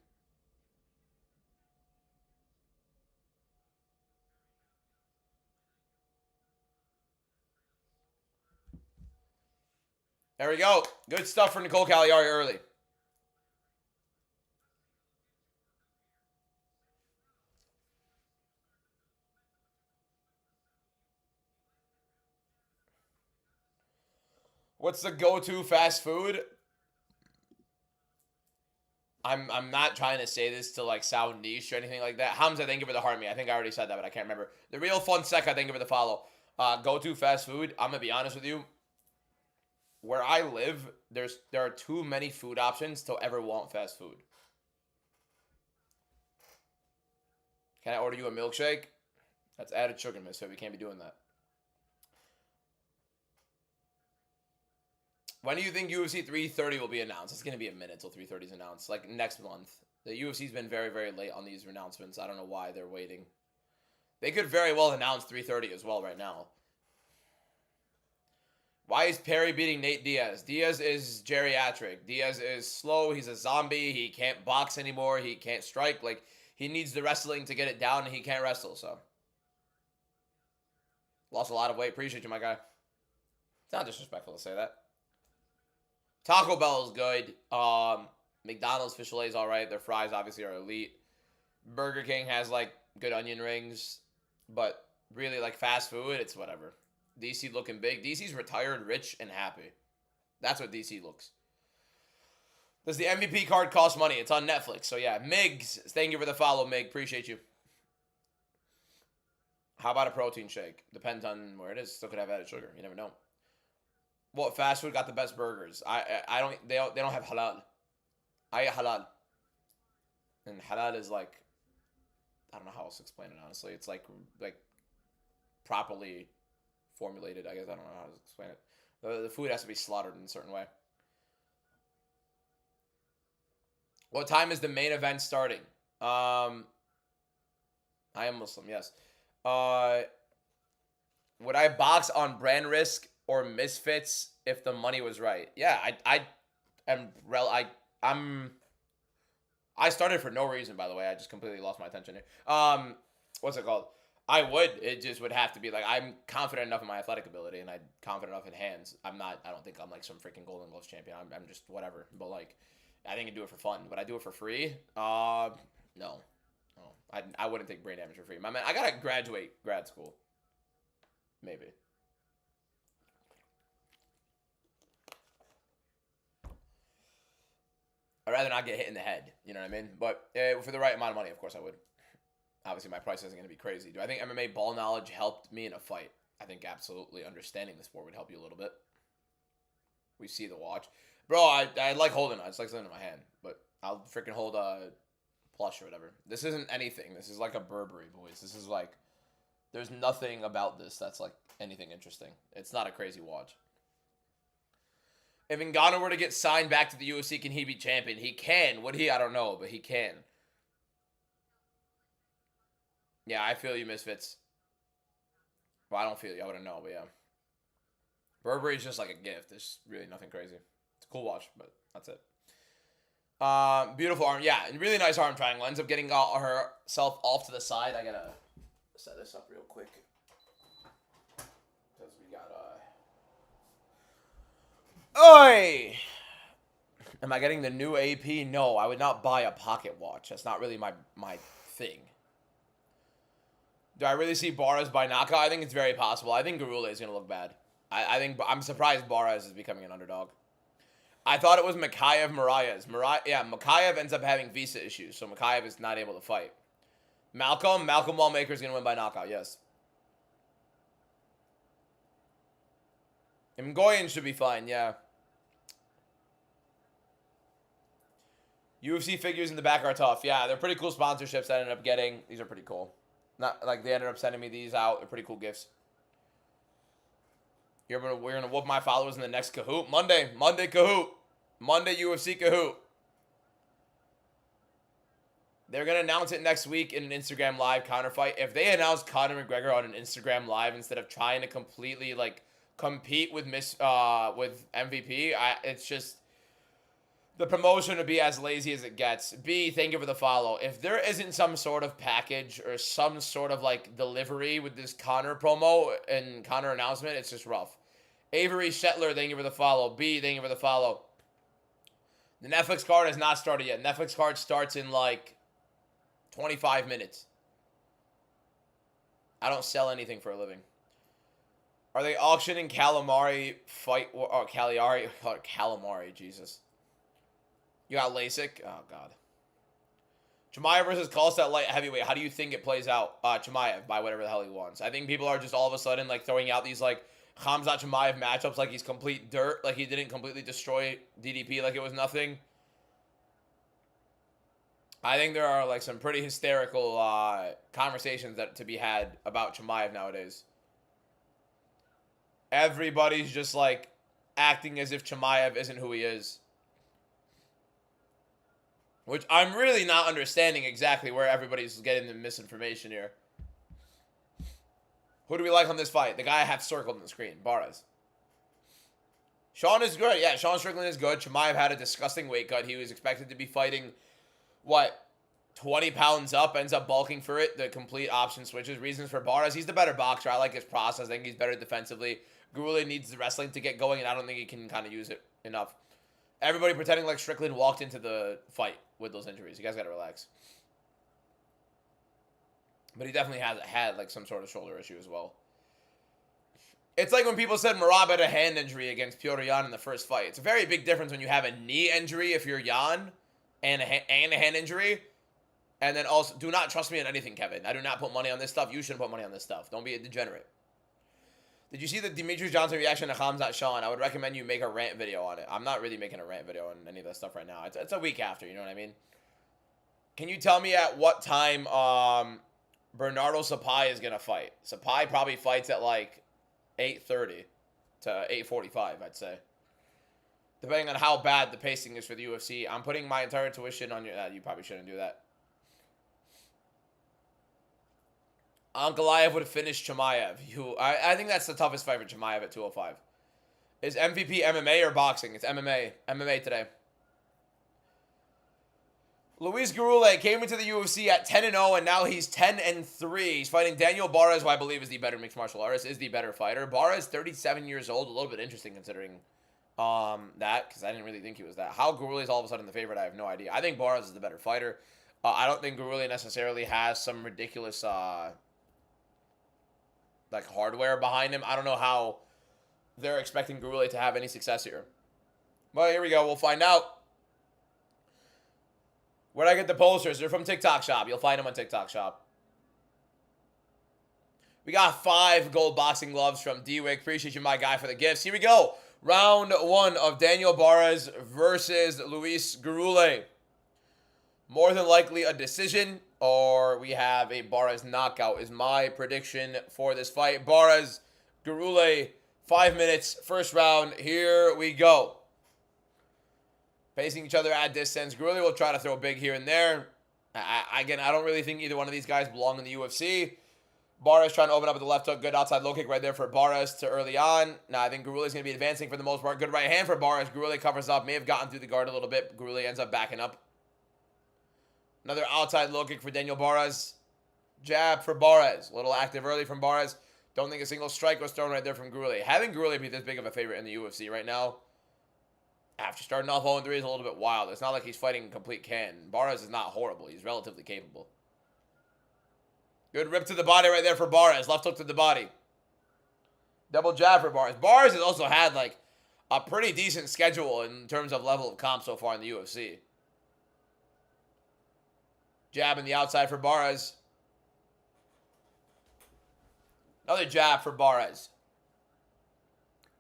There we go. Good stuff for Nicole Cagliari early. What's the go-to fast food? I'm not trying to say this to like sound niche or anything like that. Hamza, thank you for the heart me. I think I already said that, but I can't remember. The real fun sec, I thank you for the follow. Go-to fast food. I'm gonna be honest with you. Where I live, there are too many food options to ever want fast food. Can I order you a milkshake? That's added sugar, miss, so we can't be doing that. When do you think UFC 330 will be announced? It's going to be a minute till 330 is announced. Like next month. The UFC's been very, very late on these announcements. I don't know why they're waiting. They could very well announce 330 as well right now. Why is Perry beating Nate Diaz? Diaz is geriatric. Diaz is slow. He's a zombie. He can't box anymore. He can't strike. Like, he needs the wrestling to get it down, and he can't wrestle, so. Lost a lot of weight. Appreciate you, my guy. It's not disrespectful to say that. Taco Bell is good. McDonald's fish fillet is all right. Their fries obviously are elite. Burger King has like good onion rings, but really like fast food, it's whatever. DC looking big. DC's retired, rich, and happy. That's what DC looks. Does the MVP card cost money? It's on Netflix. So yeah, Migs, thank you for the follow, Mig. Appreciate you. How about a protein shake? Depends on where it is. Still could have added sugar. You never know. What fast food got the best burgers? They don't have halal. I eat halal. And halal is like, I don't know how else to explain it honestly. It's like properly formulated, I guess. I don't know how to explain it. The food has to be slaughtered in a certain way. What time is the main event starting? I am Muslim, yes. Would I box on brand risk or Misfits if the money was right? Yeah, I started for no reason, by the way. I just completely lost my attention here. What's it called? I would. It just would have to be like, I'm confident enough in my athletic ability, and I'm confident enough in hands. I don't think I'm like some freaking Golden Gloves champion. I'm just whatever. But like, I think I do it for fun. Would I do it for free? No. I wouldn't take brain damage for free. My man, I gotta graduate grad school. Maybe. I'd rather not get hit in the head. You know what I mean? But for the right amount of money, of course I would. Obviously, my price isn't going to be crazy. Do I think MMA ball knowledge helped me in a fight? I think absolutely understanding the sport would help you a little bit. We see the watch. Bro, I like holding it. I just like something in my hand. But I'll freaking hold a plush or whatever. This isn't anything. This is like a Burberry, boys. This is like, there's nothing about this that's like anything interesting. It's not a crazy watch. If Ngannou were to get signed back to the UFC, can he be champion? He can. Would he? I don't know, but he can. Yeah, I feel you, Misfits. Well, I don't feel you. I wouldn't know, but yeah. Burberry's just like a gift. There's really nothing crazy. It's a cool watch, but that's it. Beautiful arm. Yeah, really nice arm triangle. Ends up getting herself off to the side. I gotta set this up real quick. Because we got, Oi! Am I getting the new AP? No, I would not buy a pocket watch. That's not really my thing. Do I really see Barras by knockout? I think it's very possible. I think Garula is going to look bad. I'm surprised Barras is becoming an underdog. I thought it was Makayev Marias. Makayev ends up having visa issues, so Makayev is not able to fight. Malcolm Wallmaker is going to win by knockout, yes. Ngoyan should be fine, yeah. UFC figures in the back are tough. Yeah, they're pretty cool sponsorships I ended up getting. These are pretty cool. Not like they ended up sending me these out. They're pretty cool gifts. We're gonna whoop my followers in the next Kahoot. Monday Kahoot. Monday UFC Kahoot. They're going to announce it next week in an Instagram Live counter fight. If they announce Conor McGregor on an Instagram Live instead of trying to completely, like, compete with MVP, it's just... The promotion would be as lazy as it gets. B, thank you for the follow. If there isn't some sort of package or some sort of, like, delivery with this Conor promo and Conor announcement, it's just rough. Avery Shetler, thank you for the follow. B, thank you for the follow. The Netflix card has not started yet. Netflix card starts in, like, 25 minutes. I don't sell anything for a living. Are they auctioning Calamari fight... or Cagliari? Calamari, Jesus. You got LASIK? Oh, God. Chimaev versus Kolstad light heavyweight. How do you think it plays out? Chimaev, by whatever the hell he wants. I think people are just all of a sudden, like, throwing out these, like, Khamzat Chimaev matchups like he's complete dirt. Like, he didn't completely destroy DDP like it was nothing. I think there are, like, some pretty hysterical conversations that to be had about Chimaev nowadays. Everybody's just, like, acting as if Chimaev isn't who he is. Which I'm really not understanding exactly where everybody's getting the misinformation here. Who do we like on this fight? The guy I have circled on the screen. Barras. Sean is good. Yeah, Sean Strickland is good. Chimaev had a disgusting weight cut. He was expected to be fighting, what, 20 pounds up, ends up bulking for it. The complete option switches. Reasons for Barras. He's the better boxer. I like his process. I think he's better defensively. Gurule needs the wrestling to get going, and I don't think he can kind of use it enough. Everybody pretending like Strickland walked into the fight with those injuries. You guys got to relax. But he definitely has had like some sort of shoulder issue as well. It's like when people said Merab had a hand injury against Piotr Jan in the first fight. It's a very big difference when you have a knee injury if you're Jan and a hand injury. And then also, do not trust me on anything, Kevin. I do not put money on this stuff. You shouldn't put money on this stuff. Don't be a degenerate. Did you see the Demetrius Johnson reaction to Khamzat Sean? I would recommend you make a rant video on it. I'm not really making a rant video on any of that stuff right now. It's a week after, you know what I mean? Can you tell me at what time Bernardo Sapai is going to fight? Sapai probably fights at like 8:30 to 8:45, I'd say. Depending on how bad the pacing is for the UFC. I'm putting my entire tuition on your... you probably shouldn't do that. Ankalaev would finish Chimaev. I think that's the toughest fight for Chimaev at 205. Is MVP MMA or boxing? It's MMA. MMA today. Luis Gurule came into the UFC at 10-0, and now he's 10-3. He's fighting Daniel Barras, who I believe is the better mixed martial artist, is the better fighter. Barras, 37 years old. A little bit interesting considering that, because I didn't really think he was that. How Gurule is all of a sudden the favorite, I have no idea. I think Barras is the better fighter. I don't think Gurule necessarily has some ridiculous... like hardware behind him. I don't know how they're expecting Gurule to have any success here. But here we go. We'll find out. Where'd I get the posters? They're from TikTok Shop. You'll find them on TikTok Shop. We got 5 gold boxing gloves from D-Wick. Appreciate you, my guy, for the gifts. Here we go. Round 1 of Daniel Barras versus Luis Gurule. More than likely a decision, or we have a Barras knockout is my prediction for this fight. Barras, Gurule, 5 minutes, first round. Here we go. Facing each other at distance. Gurule will try to throw big here and there. Again, I don't really think either one of these guys belong in the UFC. Barras trying to open up with the left hook. Good outside low kick right there for Barras to early on. Now, I think Gurule's going to be advancing for the most part. Good right hand for Barras. Gurule covers up. May have gotten through the guard a little bit. Gurule ends up backing up. Another outside low kick for Daniel Barras. Jab for Barras. A little active early from Barras. Don't think a single strike was thrown right there from Gurule. Having Gurule be this big of a favorite in the UFC right now, after starting off 0-3, is a little bit wild. It's not like he's fighting complete can. Barras is not horrible. He's relatively capable. Good rip to the body right there for Barras. Left hook to the body. Double jab for Barras. Barras has also had like a pretty decent schedule in terms of level of comp so far in the UFC. Jab in the outside for Barras. Another jab for Barras.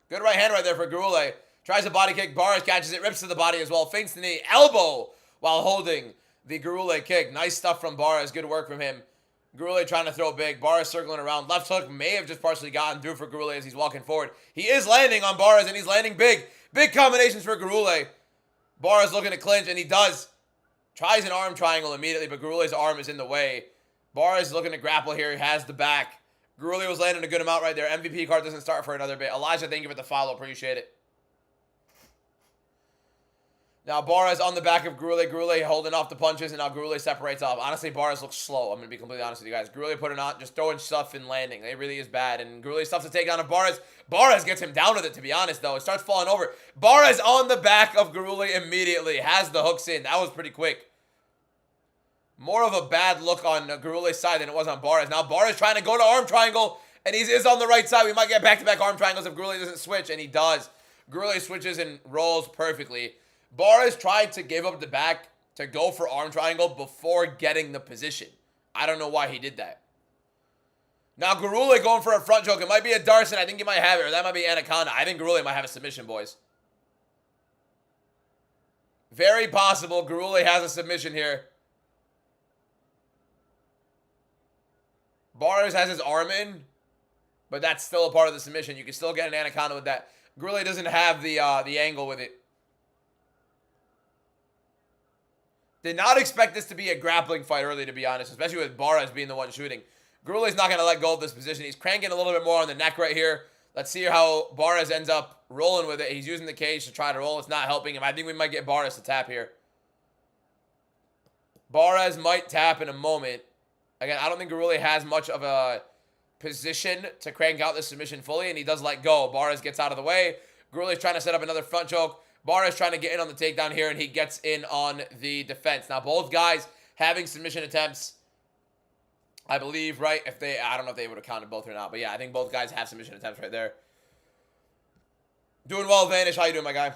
Good right hand right there for Gurule. Tries a body kick. Barras catches it. Rips to the body as well. Feints the knee. Elbow while holding the Gurule kick. Nice stuff from Barras. Good work from him. Gurule trying to throw big. Barras circling around. Left hook may have just partially gotten through for Gurule as he's walking forward. He is landing on Barras, and he's landing big. Big combinations for Gurule. Barras looking to clinch, and he does. Tries an arm triangle immediately, but Garule's arm is in the way. Barras is looking to grapple here. He has the back. Garule was landing a good amount right there. MVP card doesn't start for another bit. Elijah, thank you for the follow. Appreciate it. Now, Barras on the back of Garule. Garule holding off the punches, and now Garule separates off. Honestly, Barras looks slow. I'm going to be completely honest with you guys. Garule putting on, just throwing stuff and landing. It really is bad. And Garule's stuff to take down of Barras. Barras gets him down with it, to be honest, though. It starts falling over. Barras on the back of Garule immediately. Has the hooks in. That was pretty quick. More of a bad look on Garule's side than it was on Barras. Now, Barras trying to go to arm triangle, and he is on the right side. We might get back-to-back arm triangles if Garule doesn't switch, and he does. Garule switches and rolls perfectly. Barras tried to give up the back to go for arm triangle before getting the position. I don't know why he did that. Now, Garule going for a front choke. It might be a Darson. I think he might have it, or that might be Anaconda. I think Garule might have a submission, boys. Very possible Garule has a submission here. Barras has his arm in, but that's still a part of the submission. You can still get an Anaconda with that. Garule doesn't have the angle with it. Did not expect this to be a grappling fight early, to be honest, especially with Barras being the one shooting. Garule's not going to let go of this position. He's cranking a little bit more on the neck right here. Let's see how Barras ends up rolling with it. He's using the cage to try to roll. It's not helping him. I think we might get Barras to tap here. Barras might tap in a moment. Again, I don't think Garule has much of a position to crank out the submission fully, and he does let go. Barras gets out of the way. Garule's trying to set up another front choke. Barras trying to get in on the takedown here, and he gets in on the defense. Now, both guys having submission attempts, I believe, right? I don't know if they would have counted both or not, but yeah, I think both guys have submission attempts right there. Doing well, Vanish. How you doing, my guy?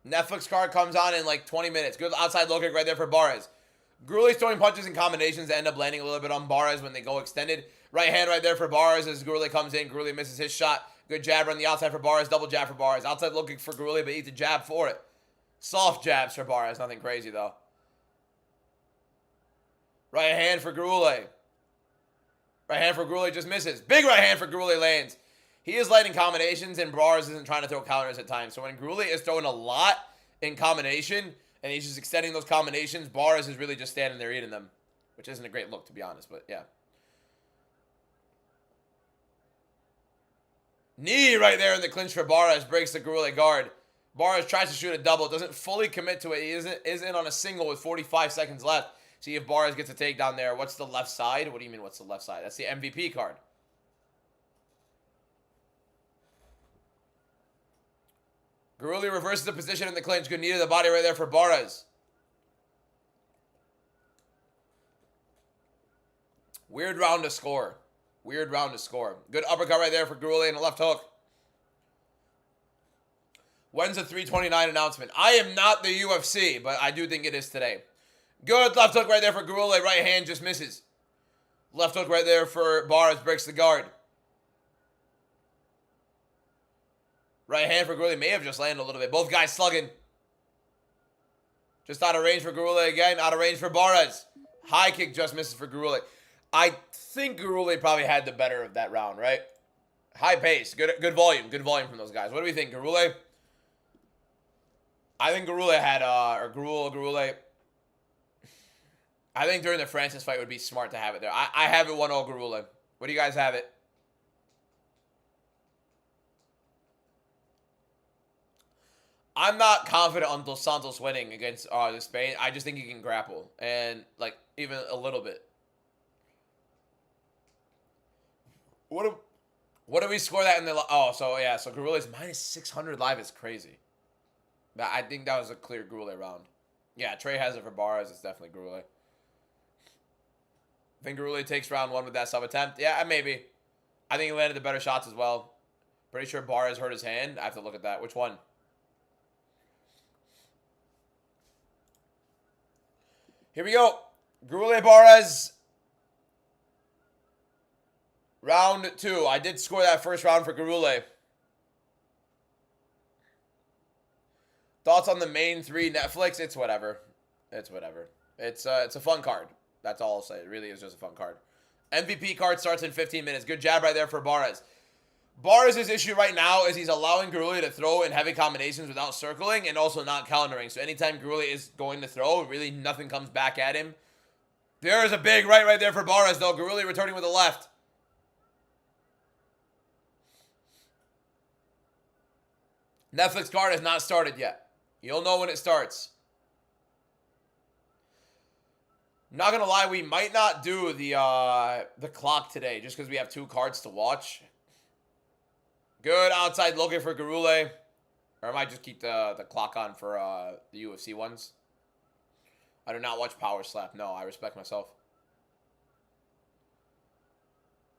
Netflix card comes on in like 20 minutes. Good outside low kick right there for Barras. Garule's throwing punches and combinations that end up landing a little bit on Barras when they go extended. Right hand right there for Barras as Garule comes in. Garule misses his shot. Good jab on the outside for Barras. Double jab for Barras. Outside low kick for Garule, but eats a jab for it. Soft jabs for Barras. Nothing crazy, though. Right hand for Garule. Right hand for Garule just misses. Big right hand for Garule lands. He is lighting combinations, and Barras isn't trying to throw counters at times. So when Garule is throwing a lot in combination, and he's just extending those combinations, Barras is really just standing there eating them, which isn't a great look, to be honest, but yeah. Knee right there in the clinch for Barras, breaks the Garule guard. Barras tries to shoot a double, doesn't fully commit to it. He is in on a single with 45 seconds left. See if Barras gets a takedown there. What's the left side? What do you mean, what's the left side? That's the MVP card. Garule reverses the position in the clinch. Good knee to the body right there for Barras. Weird round to score. Weird round to score. Good uppercut right there for Garule and a left hook. When's the 329 announcement? I am not the UFC, but I do think it is today. Good left hook right there for Garule. Right hand just misses. Left hook right there for Barras. Breaks the guard. Right hand for Garule may have just landed a little bit. Both guys slugging. Just out of range for Garule again. Out of range for Barras. High kick just misses for Garule. I think Garule probably had the better of that round, right? High pace. Good volume. Good volume from those guys. What do we think, Garule? I think Garule had, Garule. I think during the Francis fight it would be smart to have it there. I have it 1-0 Garule. What do you guys have it? I'm not confident on Dos Santos winning against the Spain. I just think he can grapple. And, like, even a little bit. What do we score that in the... Oh, so, yeah. So, Garule's minus 600 live is crazy. I think that was a clear Garule round. Yeah, Trey has it for Barras. It's definitely Garule. I think Garule takes round 1 with that sub attempt. Yeah, maybe. I think he landed the better shots as well. Pretty sure Barras hurt his hand. I have to look at that. Which one? Here we go. Garule Barras. Round 2. I did score that first round for Garule. Thoughts on the main 3 Netflix? It's whatever. It's whatever. It's a fun card. That's all I'll say. It really is just a fun card. MVP card starts in 15 minutes. Good jab right there for Barras. Boris' issue right now is he's allowing Garuli to throw in heavy combinations without circling and also not countering. So anytime Garuli is going to throw, really nothing comes back at him. There is a big right there for Boris, though. Garuli returning with the left. Netflix card has not started yet. You'll know when it starts. Not gonna lie, we might not do the clock today just because we have 2 cards to watch. Good outside looking for Garule. Or I might just keep the clock on for the UFC ones. I do not watch Power Slap. No, I respect myself.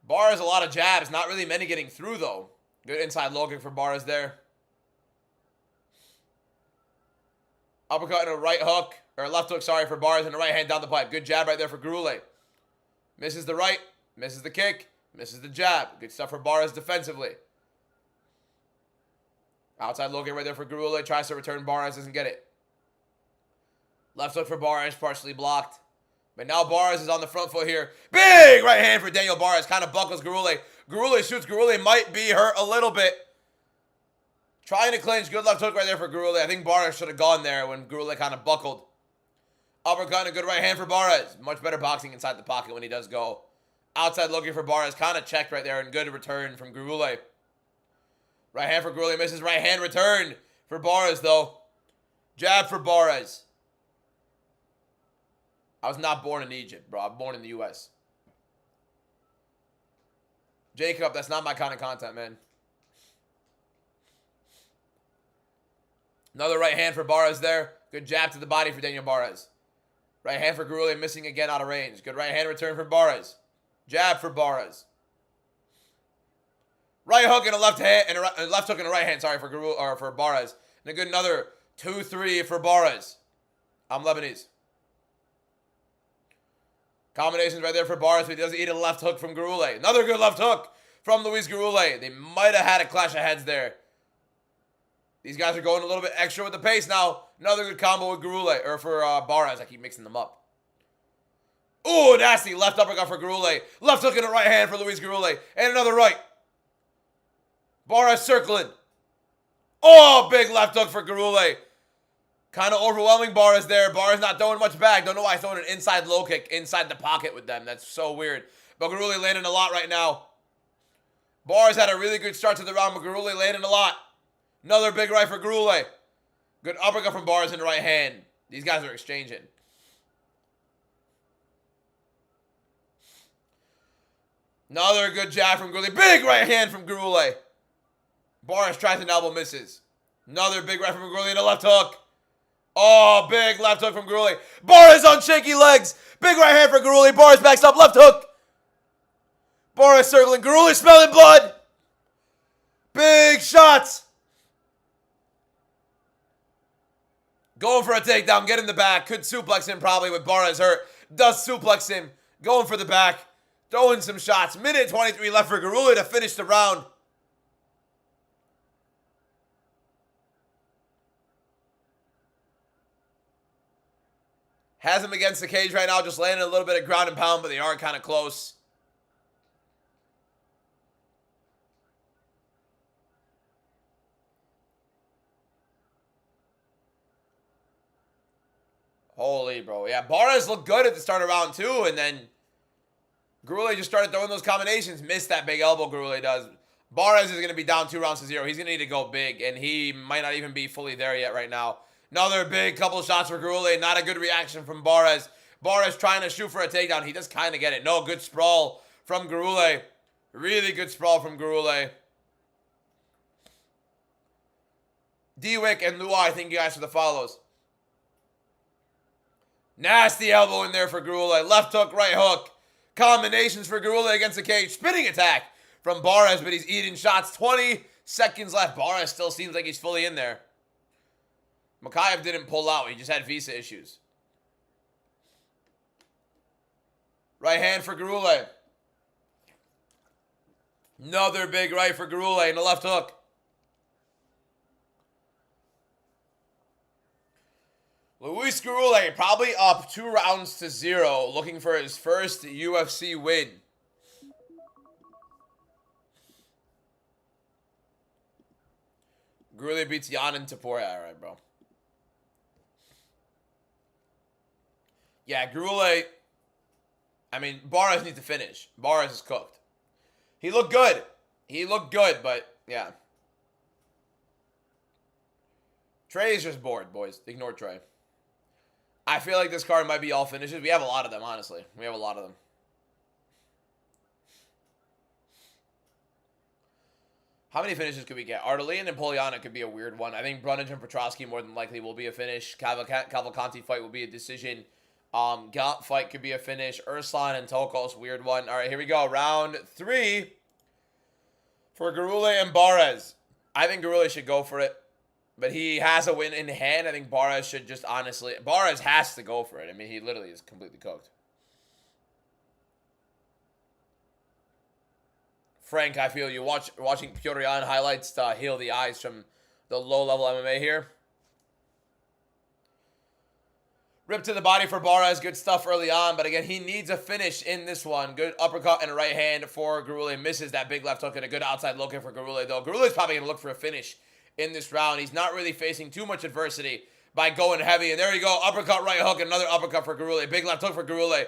Bar has a lot of jabs. Not really many getting through, though. Good inside looking for Bars there. Uppercut and a right hook. Or left hook, sorry, for Bars and a right hand down the pipe. Good jab right there for Garule. Misses the right. Misses the kick. Misses the jab. Good stuff for Bars defensively. Outside looking right there for Garule. Tries to return Bars. Doesn't get it. Left hook for Bars. Partially blocked. But now Bars is on the front foot here. Big right hand for Daniel Bars. Kind of buckles Garule. Garule shoots. Garule might be hurt a little bit. Trying to clinch. Good left hook right there for Garule. I think Bars should have gone there when Garule kind of buckled. Uppercut and a good right hand for Bars. Much better boxing inside the pocket when he does go. Outside looking for Bars. Kind of checked right there and good return from Garule. Right hand for Garule. Misses right hand return for Bars though. Jab for Bars. I was not born in Egypt, bro. I'm born in the U.S. Jacob, that's not my kind of content, man. Another right hand for Bars there. Good jab to the body for Daniel Bars. Right hand for Garule, missing again out of range. Good right hand return for Bars. Jab for Bars. Right hook and a left hand and a left hook and a right hand. Sorry for Garule or for Bars. And a good another 2-3 for Bars. I'm Lebanese. Combinations right there for Bars, but he doesn't eat a left hook from Garule. Another good left hook from Luis Garule. They might have had a clash of heads there. These guys are going a little bit extra with the pace now. Another good combo with Garule, or for Bars. I keep mixing them up. Ooh, nasty left uppercut for Garule. Left hook and a right hand for Luis Garule. And another right. Bars circling. Oh, big left hook for Garule. Kind of overwhelming Bars there. Bars not throwing much back. Don't know why he's throwing an inside low kick inside the pocket with them. That's so weird. But Garule landing a lot right now. Bars had a really good start to the round, but Garule landing a lot. Another big right for Garule. Good uppercut from Bars in the right hand. These guys are exchanging. Another good jab from Garule. Big right hand from Garule. Bars tries an elbow, misses. Another big right from Garule and a left hook. Oh, big left hook from Garule. Bars on shaky legs. Big right hand for Garule. Bars backs up, left hook. Bars circling. Garule smelling blood. Big shots. Going for a takedown. Get in the back. Could suplex him probably with Bars hurt. Does suplex him. Going for the back. Throwing some shots. Minute 23 left for Garule to finish the round. Has him against the cage right now, just landing a little bit of ground and pound, but they are kind of close. Holy, bro. Yeah, Bars looked good at the start of round 2, and then Garule just started throwing those combinations. Missed that big elbow, Garule does. Bars is going to be down 2-0. He's going to need to go big, and he might not even be fully there yet right now. Another big couple shots for Garule. Not a good reaction from Bars. Bars trying to shoot for a takedown. He does kind of get it. No, good sprawl from Garule. Really good sprawl from Garule. Dewick and Luai, thank you guys for the follows. Nasty elbow in there for Garule. Left hook, right hook. Combinations for Garule against the cage. Spinning attack from Bars, but he's eating shots. 20 seconds left. Bars still seems like he's fully in there. Makayev didn't pull out. He just had visa issues. Right hand for Garule. Another big right for Garule and a left hook. Luis Garule probably up 2-0, looking for his first UFC win. Gurule beats Yanin Taporia. All right, bro. Yeah, Gurule. I mean, Barras needs to finish. Barras is cooked. He looked good. He looked good, but yeah. Trey is just bored, boys. Ignore Trey. I feel like this card might be all finishes. We have a lot of them, honestly. We have a lot of them. How many finishes could we get? Ardalian and Poliana could be a weird one. I think Brundage and Petrosky more than likely will be a finish. Cavalcanti fight will be a decision. Gaunt fight could be a finish. Urslan and Tokos, weird one. All right, here we go. Round 3 for Gurule and Barras. I think Gurule should go for it, but he has a win in hand. I think Barras should just honestly... Barras has to go for it. I mean, he literally is completely cooked. Frank, I feel you watching Piotr Yan highlights to heal the eyes from the low-level MMA here. Rip to the body for Barras. Good stuff early on, but again, he needs a finish in this one. Good uppercut and a right hand for Gurule. Misses that big left hook and a good outside look in for Gurule, though. Gurule's probably going to look for a finish in this round. He's not really facing too much adversity by going heavy. And there you go. Uppercut, right hook, another uppercut for Gurule. Big left hook for Gurule.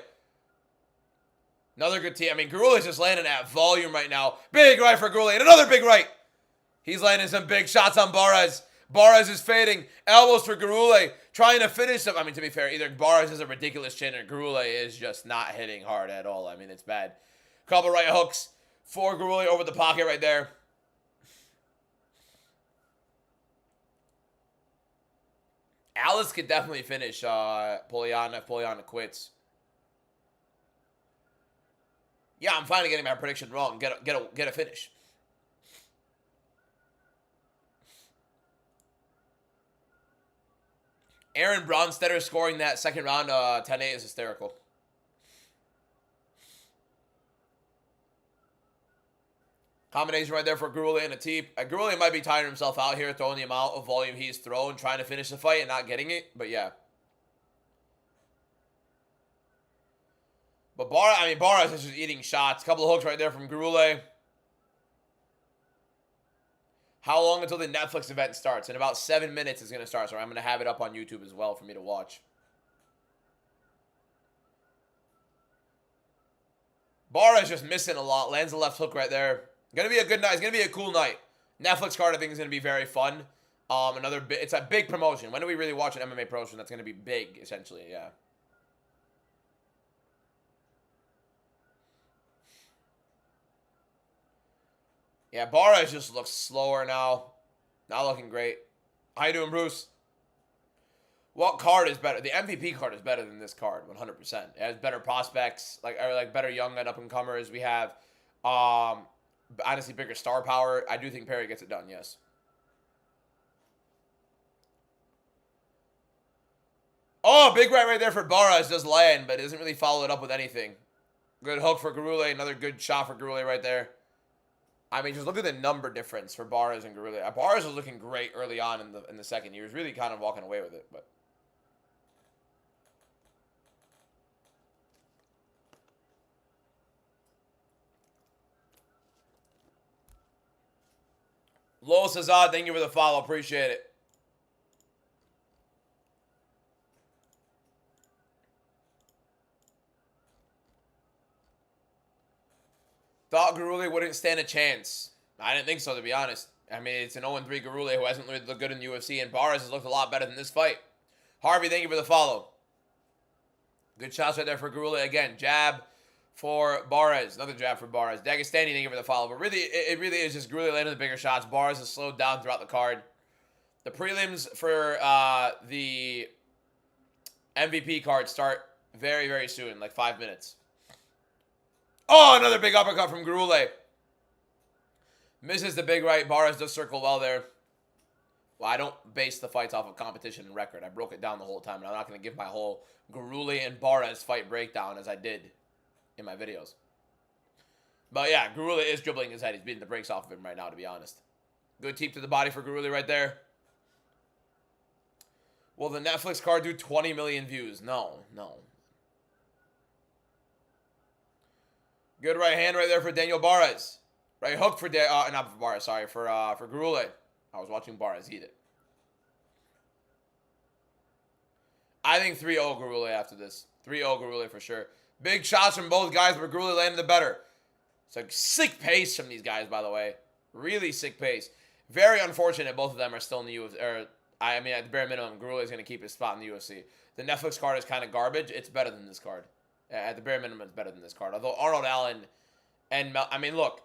Another good team. I mean, Gurule's just landing at volume right now. Big right for Gurule. And another big right. He's landing some big shots on Barras. Barras is fading. Elbows for Gurule. Trying to finish them. I mean, to be fair, either Barras has a ridiculous chin or Gurule is just not hitting hard at all. I mean, it's bad. Couple right hooks for Gurule over the pocket right there. Alice could definitely finish Poliana if Poliana quits. Yeah, I'm finally getting my prediction wrong. Get a finish. Aaron Bronstetter scoring that second round 10-8 is hysterical. Combination right there for Gurule and Atip. Gurule might be tiring himself out here, throwing the amount of volume he's thrown, trying to finish the fight and not getting it. But yeah. But Barras is just eating shots. Couple of hooks right there from Gurule. How long until the Netflix event starts? In about 7 minutes it's going to start, so I'm going to have it up on YouTube as well for me to watch. Barras just missing a lot. Lands the left hook right there. Going to be a good night. It's going to be a cool night. Netflix card I think is going to be very fun. It's a big promotion. When do we really watch an MMA promotion that's going to be big, essentially? Yeah. Yeah, Barras just looks slower now. Not looking great. How you doing, Bruce? What card is better? The MVP card is better than this card, 100%. It has better prospects, like better young and up-and-comers. We have, honestly, bigger star power. I do think Perry gets it done, yes. Oh, big right there for Barras does land, but it doesn't really follow it up with anything. Good hook for Gurule. Another good shot for Gurule right there. I mean, just look at the number difference for Barras and Gurule. Barras was looking great early on in the second. He was really kind of walking away with it, but. Los Azad, thank you for the follow. Appreciate it. Thought Gurule wouldn't stand a chance. I didn't think so, to be honest. I mean, it's an 0-3 Gurule who hasn't really looked good in the UFC, and Barras has looked a lot better than this fight. Harvey, thank you for the follow. Good shots right there for Gurule. Again, jab for Barras. Another jab for Barras. Dagestani, thank you for the follow. But really, it really is just Gurule landing the bigger shots. Barras has slowed down throughout the card. The prelims for the MVP card start very, very soon, like 5 minutes. Oh, another big uppercut from Gurule. Misses the big right. Barras does circle well there. Well, I don't base the fights off of competition and record. I broke it down the whole time, and I'm not going to give my whole Gurule and Barras fight breakdown as I did in my videos. But yeah, Gurule is dribbling his head. He's beating the brakes off of him right now, to be honest. Good teep to the body for Gurule right there. Will the Netflix card do 20 million views? No. Good right hand right there for Daniel Barras. Right hook for not for Barras, sorry, for Gurule. I was watching Barras eat it. I think 3-0 Gurule after this. 3-0 Gurule for sure. Big shots from both guys, but Gurule landed the better. It's like sick pace from these guys, by the way. Really sick pace. Very unfortunate both of them are still in the UFC. I mean, at the bare minimum, Gurule is going to keep his spot in the UFC. The Netflix card is kind of garbage. It's better than this card. At the bare minimum, it's better than this card. Although Arnold Allen and I mean, look,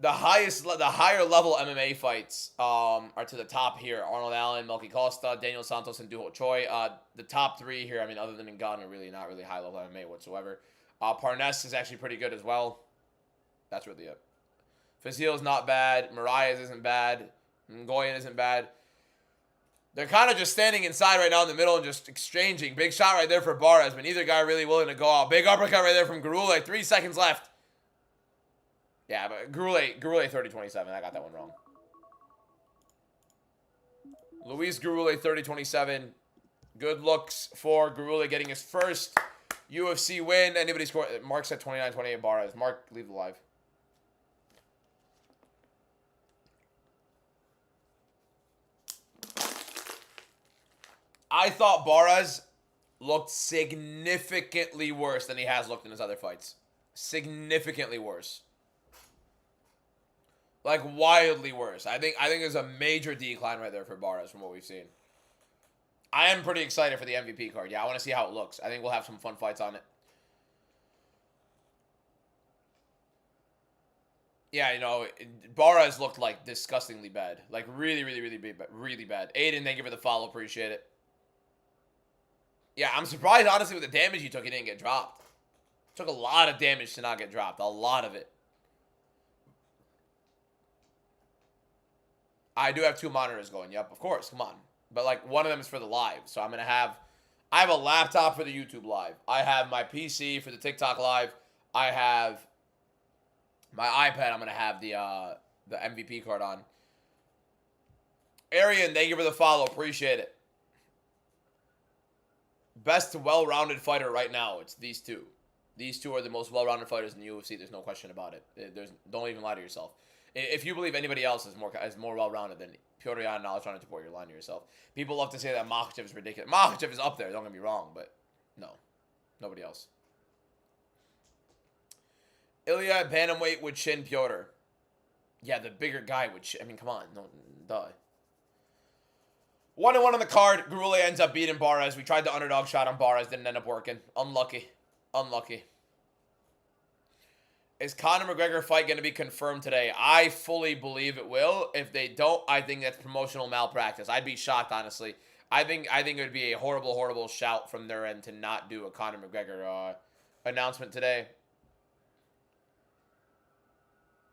the higher level MMA fights are to the top here. Arnold Allen, Melky Costa, Daniel Santos, and Duho Choi. The top three here, I mean, other than Ngannou, are really not really high level MMA whatsoever. Parnes is actually pretty good as well. That's really it. Fazil's not bad. Marias isn't bad. Ngoyan isn't bad. They're kind of just standing inside right now in the middle and just exchanging. Big shot right there for Barras, but neither guy really willing to go out. Big uppercut right there from Gurule. 3 seconds left. Yeah, but Gurule 30-27. I got that one wrong. Luis Gurule 30-27. Good looks for Gurule getting his first UFC win. Anybody score? Mark said 29-28 Barras. Mark, leave the live. I thought Barras looked significantly worse than he has looked in his other fights. Significantly worse. Like, wildly worse. I think there's a major decline right there for Barras from what we've seen. I am pretty excited for the MVP card. Yeah, I want to see how it looks. I think we'll have some fun fights on it. Yeah, you know, Barras looked, like, disgustingly bad. Like, really, really, really bad. Aiden, thank you for the follow. Appreciate it. Yeah, I'm surprised, honestly, with the damage he took, he didn't get dropped. Took a lot of damage to not get dropped. A lot of it. I do have 2 monitors going. Yep, of course. Come on. But, like, one of them is for the live. So I'm going to have... I have a laptop for the YouTube live. I have my PC for the TikTok live. I have my iPad. I'm going to have the MVP card on. Arian, thank you for the follow. Appreciate it. Best well-rounded fighter right now. It's these two. These two are the most well-rounded fighters in the UFC. There's no question about it. Don't even lie to yourself. If you believe anybody else is more well-rounded than Piotr Yan and Alexander Topor, you're lying to yourself. People love to say that Makhachev is ridiculous. Makhachev is up there. Don't get me wrong, but no, nobody else. Ilya bantamweight would chin Piotr. Yeah, the bigger guy would. I mean, come on, no, duh. 1-1 on the card. Gurule ends up beating Barras. We tried the underdog shot on Barras. Didn't end up working. Unlucky. Unlucky. Is Conor McGregor fight going to be confirmed today? I fully believe it will. If they don't, I think that's promotional malpractice. I'd be shocked, honestly. I think it would be a horrible, horrible shout from their end to not do a Conor McGregor announcement today.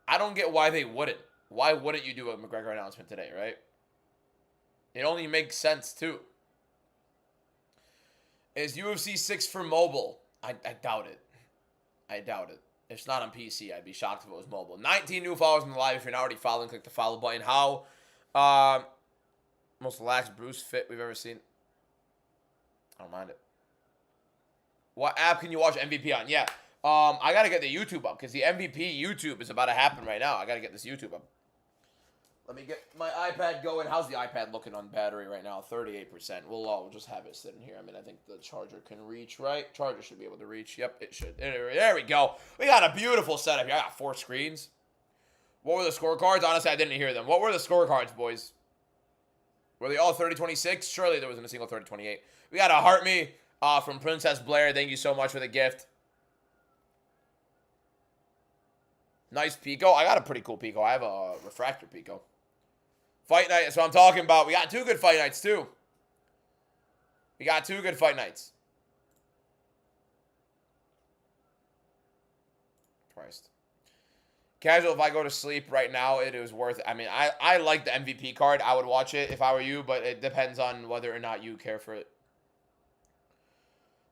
I don't get why they wouldn't. Why wouldn't you do a McGregor announcement today, right? It only makes sense, too. Is UFC 6 for mobile? I doubt it. I doubt it. If it's not on PC, I'd be shocked if it was mobile. 19 new followers in the live. If you're not already following, click the follow button. How most relaxed Bruce fit we've ever seen. I don't mind it. What app can you watch MVP on? Yeah. I got to get the YouTube up because the MVP YouTube is about to happen right now. I got to get this YouTube up. Let me get my iPad going. How's the iPad looking on battery right now? 38%. We'll just have it sitting here. I mean, I think the charger can reach, right? Charger should be able to reach. Yep, it should. There we go. We got a beautiful setup here. I got 4 screens. What were the scorecards? Honestly, I didn't hear them. What were the scorecards, boys? Were they all 30-26? Surely there wasn't a single 30-28. We got a Heart Me from Princess Blair. Thank you so much for the gift. Nice Pico. I got a pretty cool Pico. I have a refractor Pico. Fight night, that's what I'm talking about. We got 2 good fight nights, too. We got 2 good fight nights. Christ. Casual, if I go to sleep right now, it is worth it. I mean, I like the MVP card. I would watch it if I were you, but it depends on whether or not you care for it.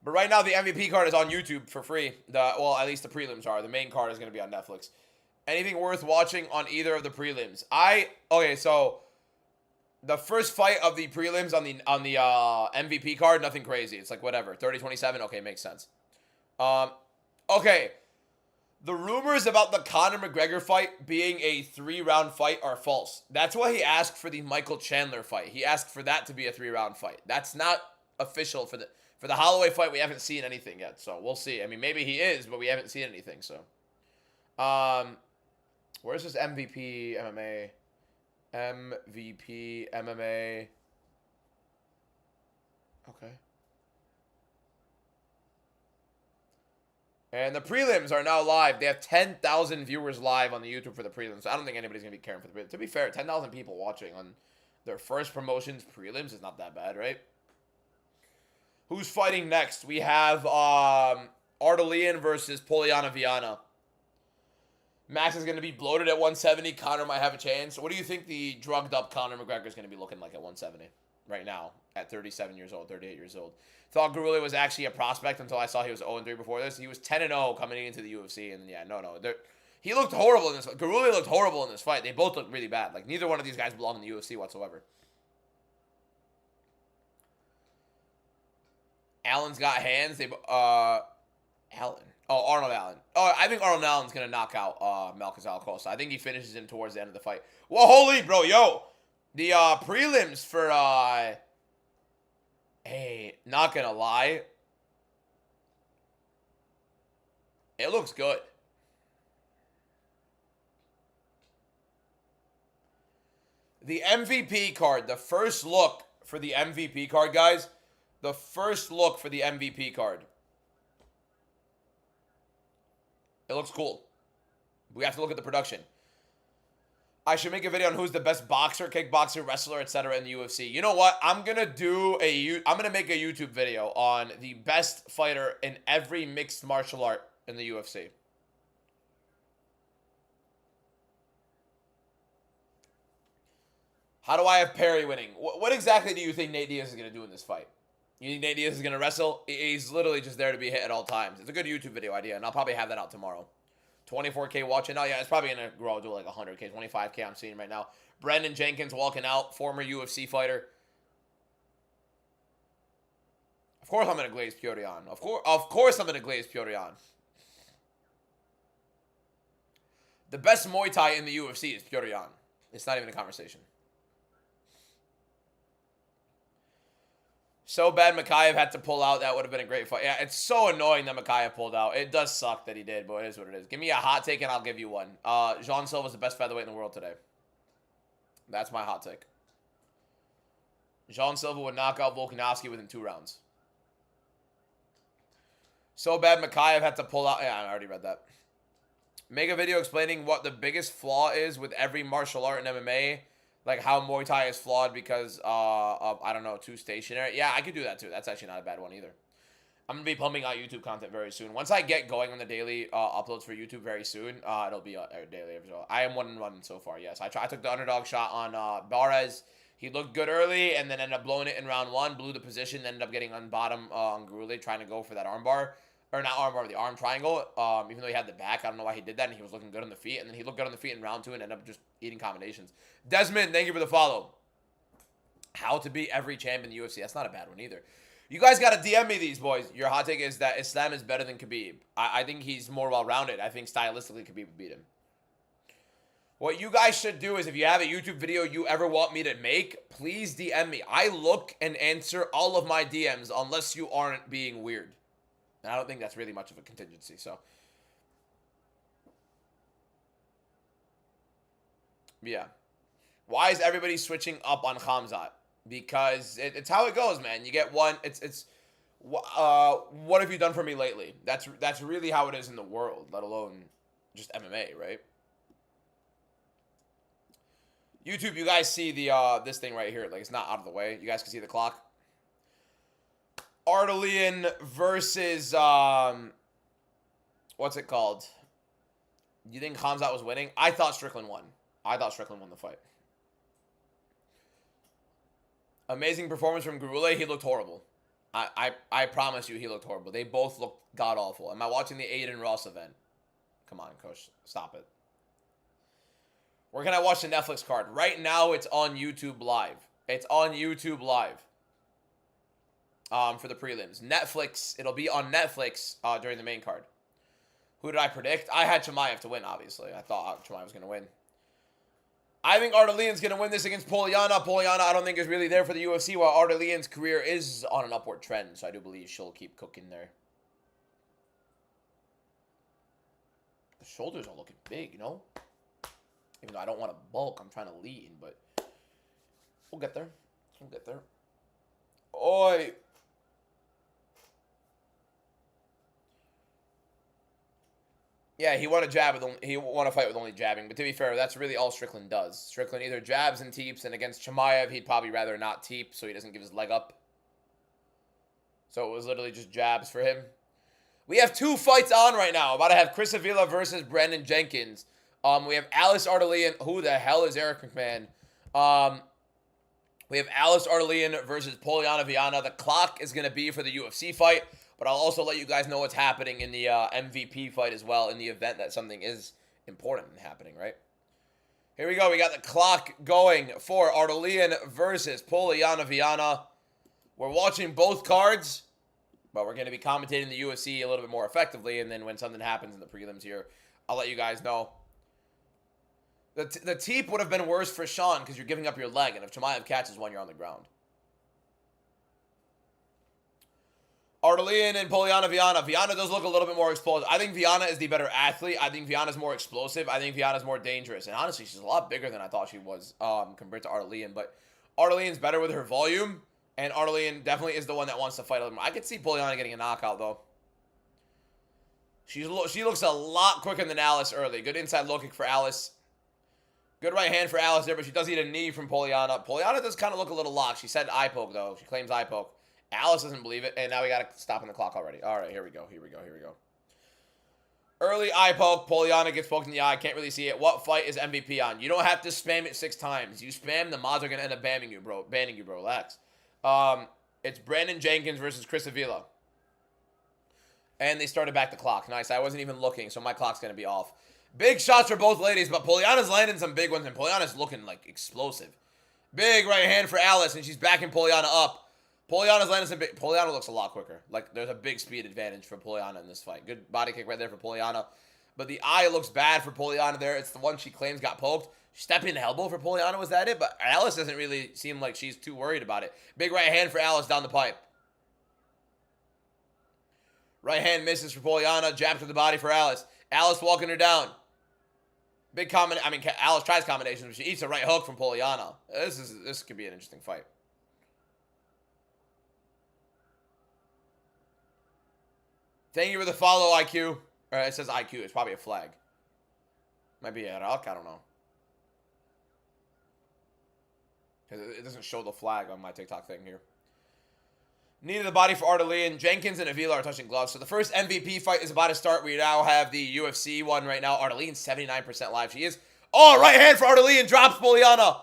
But right now, the MVP card is on YouTube for free. Well, at least the prelims are. The main card is going to be on Netflix. Anything worth watching on either of the prelims? Okay, so the first fight of the prelims on the MVP card, nothing crazy. It's like whatever. 30-27, okay, makes sense. Okay. The rumors about the Conor McGregor fight being a 3-round fight are false. That's why he asked for the Michael Chandler fight. He asked for that to be a 3-round fight. That's not official for the Holloway fight. We haven't seen anything yet, so we'll see. I mean, maybe he is, but we haven't seen anything. So, where's this MVP MMA? MVP MMA. Okay. And the prelims are now live. They have 10,000 viewers live on the YouTube for the prelims. So I don't think anybody's going to be caring for the prelims. To be fair, 10,000 people watching on their first promotions prelims is not that bad, right? Who's fighting next? We have Ardalian versus Poliana Viana. Max is going to be bloated at 170. Conor might have a chance. What do you think the drugged up Conor McGregor is going to be looking like at 170 right now at 37 years old, 38 years old? Thought Garula was actually a prospect until I saw he was 0-3 before this. He was 10-0 coming into the UFC, and yeah, no. He looked horrible in this fight. Garula looked horrible in this fight. They both looked really bad. Like, neither one of these guys belong in the UFC whatsoever. Allen's got hands. Allen. Oh, Arnold Allen. Oh, I think Arnold Allen's going to knock out Malcus Alacosta. I think he finishes him towards the end of the fight. Whoa, holy, bro, yo. The prelims for, hey, not going to lie. It looks good. The MVP card, the first look for the MVP card, guys. The first look for the MVP card. It looks cool. We have to look at the production. I should make a video on who's the best boxer, kickboxer, wrestler, etc. in the UFC. You know what? I'm gonna make a YouTube video on the best fighter in every mixed martial art in the UFC. How do I have Perry winning? What exactly do you think Nate Diaz is gonna do in this fight? You think Nate Diaz is going to wrestle? He's literally just there to be hit at all times. It's a good YouTube video idea, and I'll probably have that out tomorrow. 24K watching. Oh, yeah, it's probably going to grow to like 100K, 25K I'm seeing right now. Brendan Jenkins walking out, former UFC fighter. Of course I'm going to glaze Piorian. Of course I'm going to glaze Piorian. The best Muay Thai in the UFC is Piorian. It's not even a conversation. So bad Mikhaev had to pull out. That would have been a great fight. Yeah, it's so annoying that Mikhaev pulled out. It does suck that he did, but it is what it is. Give me a hot take and I'll give you one. Jean Silva's the best featherweight in the world today. That's my hot take. Jean Silva would knock out Volkanovski within 2 rounds. So bad Mikhaev had to pull out. Yeah, I already read that. Make a video explaining what the biggest flaw is with every martial art in MMA. Like how Muay Thai is flawed because of, I don't know, too stationary. Yeah, I could do that too. That's actually not a bad one either. I'm going to be pumping out YouTube content very soon. Once I get going on the daily uploads for YouTube very soon, it'll be daily as well. I am 1-1 so far, yes. I took the underdog shot on Barres. He looked good early and then ended up blowing it in round 1. Blew the position, ended up getting on bottom on Garule, trying to go for that armbar. Or not armbar, the arm triangle. Even though he had the back, I don't know why he did that. And he was looking good on the feet. And then he looked good on the feet in round 2 and ended up just eating combinations. Desmond, thank you for the follow. How to beat every champ in the UFC. That's not a bad one either. You guys got to DM me these, boys. Your hot take is that Islam is better than Khabib. I think he's more well-rounded. I think stylistically Khabib would beat him. What you guys should do is if you have a YouTube video you ever want me to make, please DM me. I look and answer all of my DMs unless you aren't being weird. And I don't think that's really much of a contingency, so. Yeah. Why is everybody switching up on Khamzat? Because it's how it goes, man. You get one. What have you done for me lately? That's really how it is in the world, let alone just MMA, right? YouTube, you guys see the this thing right here. Like, it's not out of the way. You guys can see the clock. Ardalian versus, what's it called? You think Khamzat was winning? I thought Strickland won. I thought Strickland won the fight. Amazing performance from Garule. He looked horrible. I promise you he looked horrible. They both looked god-awful. Am I watching the Aiden Ross event? Come on, coach. Stop it. Where can I watch the Netflix card? Right now, it's on YouTube Live. It's on YouTube Live. For the prelims. Netflix, it'll be on Netflix during the main card. Who did I predict? I had Chimaev to win, obviously. I thought Chimaev was going to win. I think Ardalian's going to win this against Poliana. Poliana, I don't think, is really there for the UFC, while Ardalian's career is on an upward trend, so I do believe she'll keep cooking there. The shoulders are looking big, you know? Even though I don't want to bulk, I'm trying to lean, but we'll get there. We'll get there. Oi! Yeah, he won a jab with he won a fight with only jabbing. But to be fair, that's really all Strickland does. Strickland either jabs and teeps, and against Chimaev, he'd probably rather not teep so he doesn't give his leg up. So it was literally just jabs for him. We have 2 fights on right now. About to have Chris Avila versus Brandon Jenkins. We have Alice Ardalian. Who the hell is Eric McMahon? We have Alice Ardalian versus Poliana Viana. The clock is going to be for the UFC fight. But I'll also let you guys know what's happening in the MVP fight as well in the event that something is important happening, right? Here we go. We got the clock going for Ardalian versus Poliana Viana. We're watching both cards, but we're going to be commentating the UFC a little bit more effectively. And then when something happens in the prelims here, I'll let you guys know. The teep would have been worse for Sean because you're giving up your leg. And if Chimaev catches one, you're on the ground. Ardalian and Poliana Viana. Viana does look a little bit more explosive. I think Viana is the better athlete. I think Viana's more explosive. I think Viana's more dangerous. And honestly, she's a lot bigger than I thought she was compared to Ardalian. But Ardalian's better with her volume. And Ardalian definitely is the one that wants to fight a little more. I could see Poliana getting a knockout, though. She looks a lot quicker than Alice early. Good inside low kick for Alice. Good right hand for Alice there, but she does need a knee from Poliana. Poliana does kind of look a little locked. She said eye poke, though. She claims eye poke. Alice doesn't believe it, and now we got to stop on the clock already. All right, here we go. Early eye poke. Poliana gets poked in the eye. Can't really see it. What fight is MVP on? You don't have to spam it 6 times. You spam, the mods are going to end up banning you, bro. Relax. It's Brandon Jenkins versus Chris Avila. And they started back the clock. Nice. I wasn't even looking, so my clock's going to be off. Big shots for both ladies, but Poliana's landing some big ones, and Poliana's looking, like, explosive. Big right hand for Alice, and she's backing Poliana up. Poliana's landing some big... Poliana looks a lot quicker. Like, there's a big speed advantage for Poliana in this fight. Good body kick right there for Poliana. But the eye looks bad for Poliana there. It's the one she claims got poked. Stepping elbow for Poliana, was that it? But Alice doesn't really seem like she's too worried about it. Big right hand for Alice down the pipe. Right hand misses for Poliana. Jab to the body for Alice. Alice walking her down. Big combination. I mean, Alice tries combinations, but she eats a right hook from Poliana. This could be an interesting fight. Thank you for the follow, IQ. Or it says IQ. It's probably a flag. Might be a rock. I don't know. Because it doesn't show the flag on my TikTok thing here. Knee to the body for Ardalian. Jenkins and Avila are touching gloves. So the first MVP fight is about to start. We now have the UFC one right now. Ardalian's 79% live. She is. Oh, right hand for Ardalian. Drops Poliana.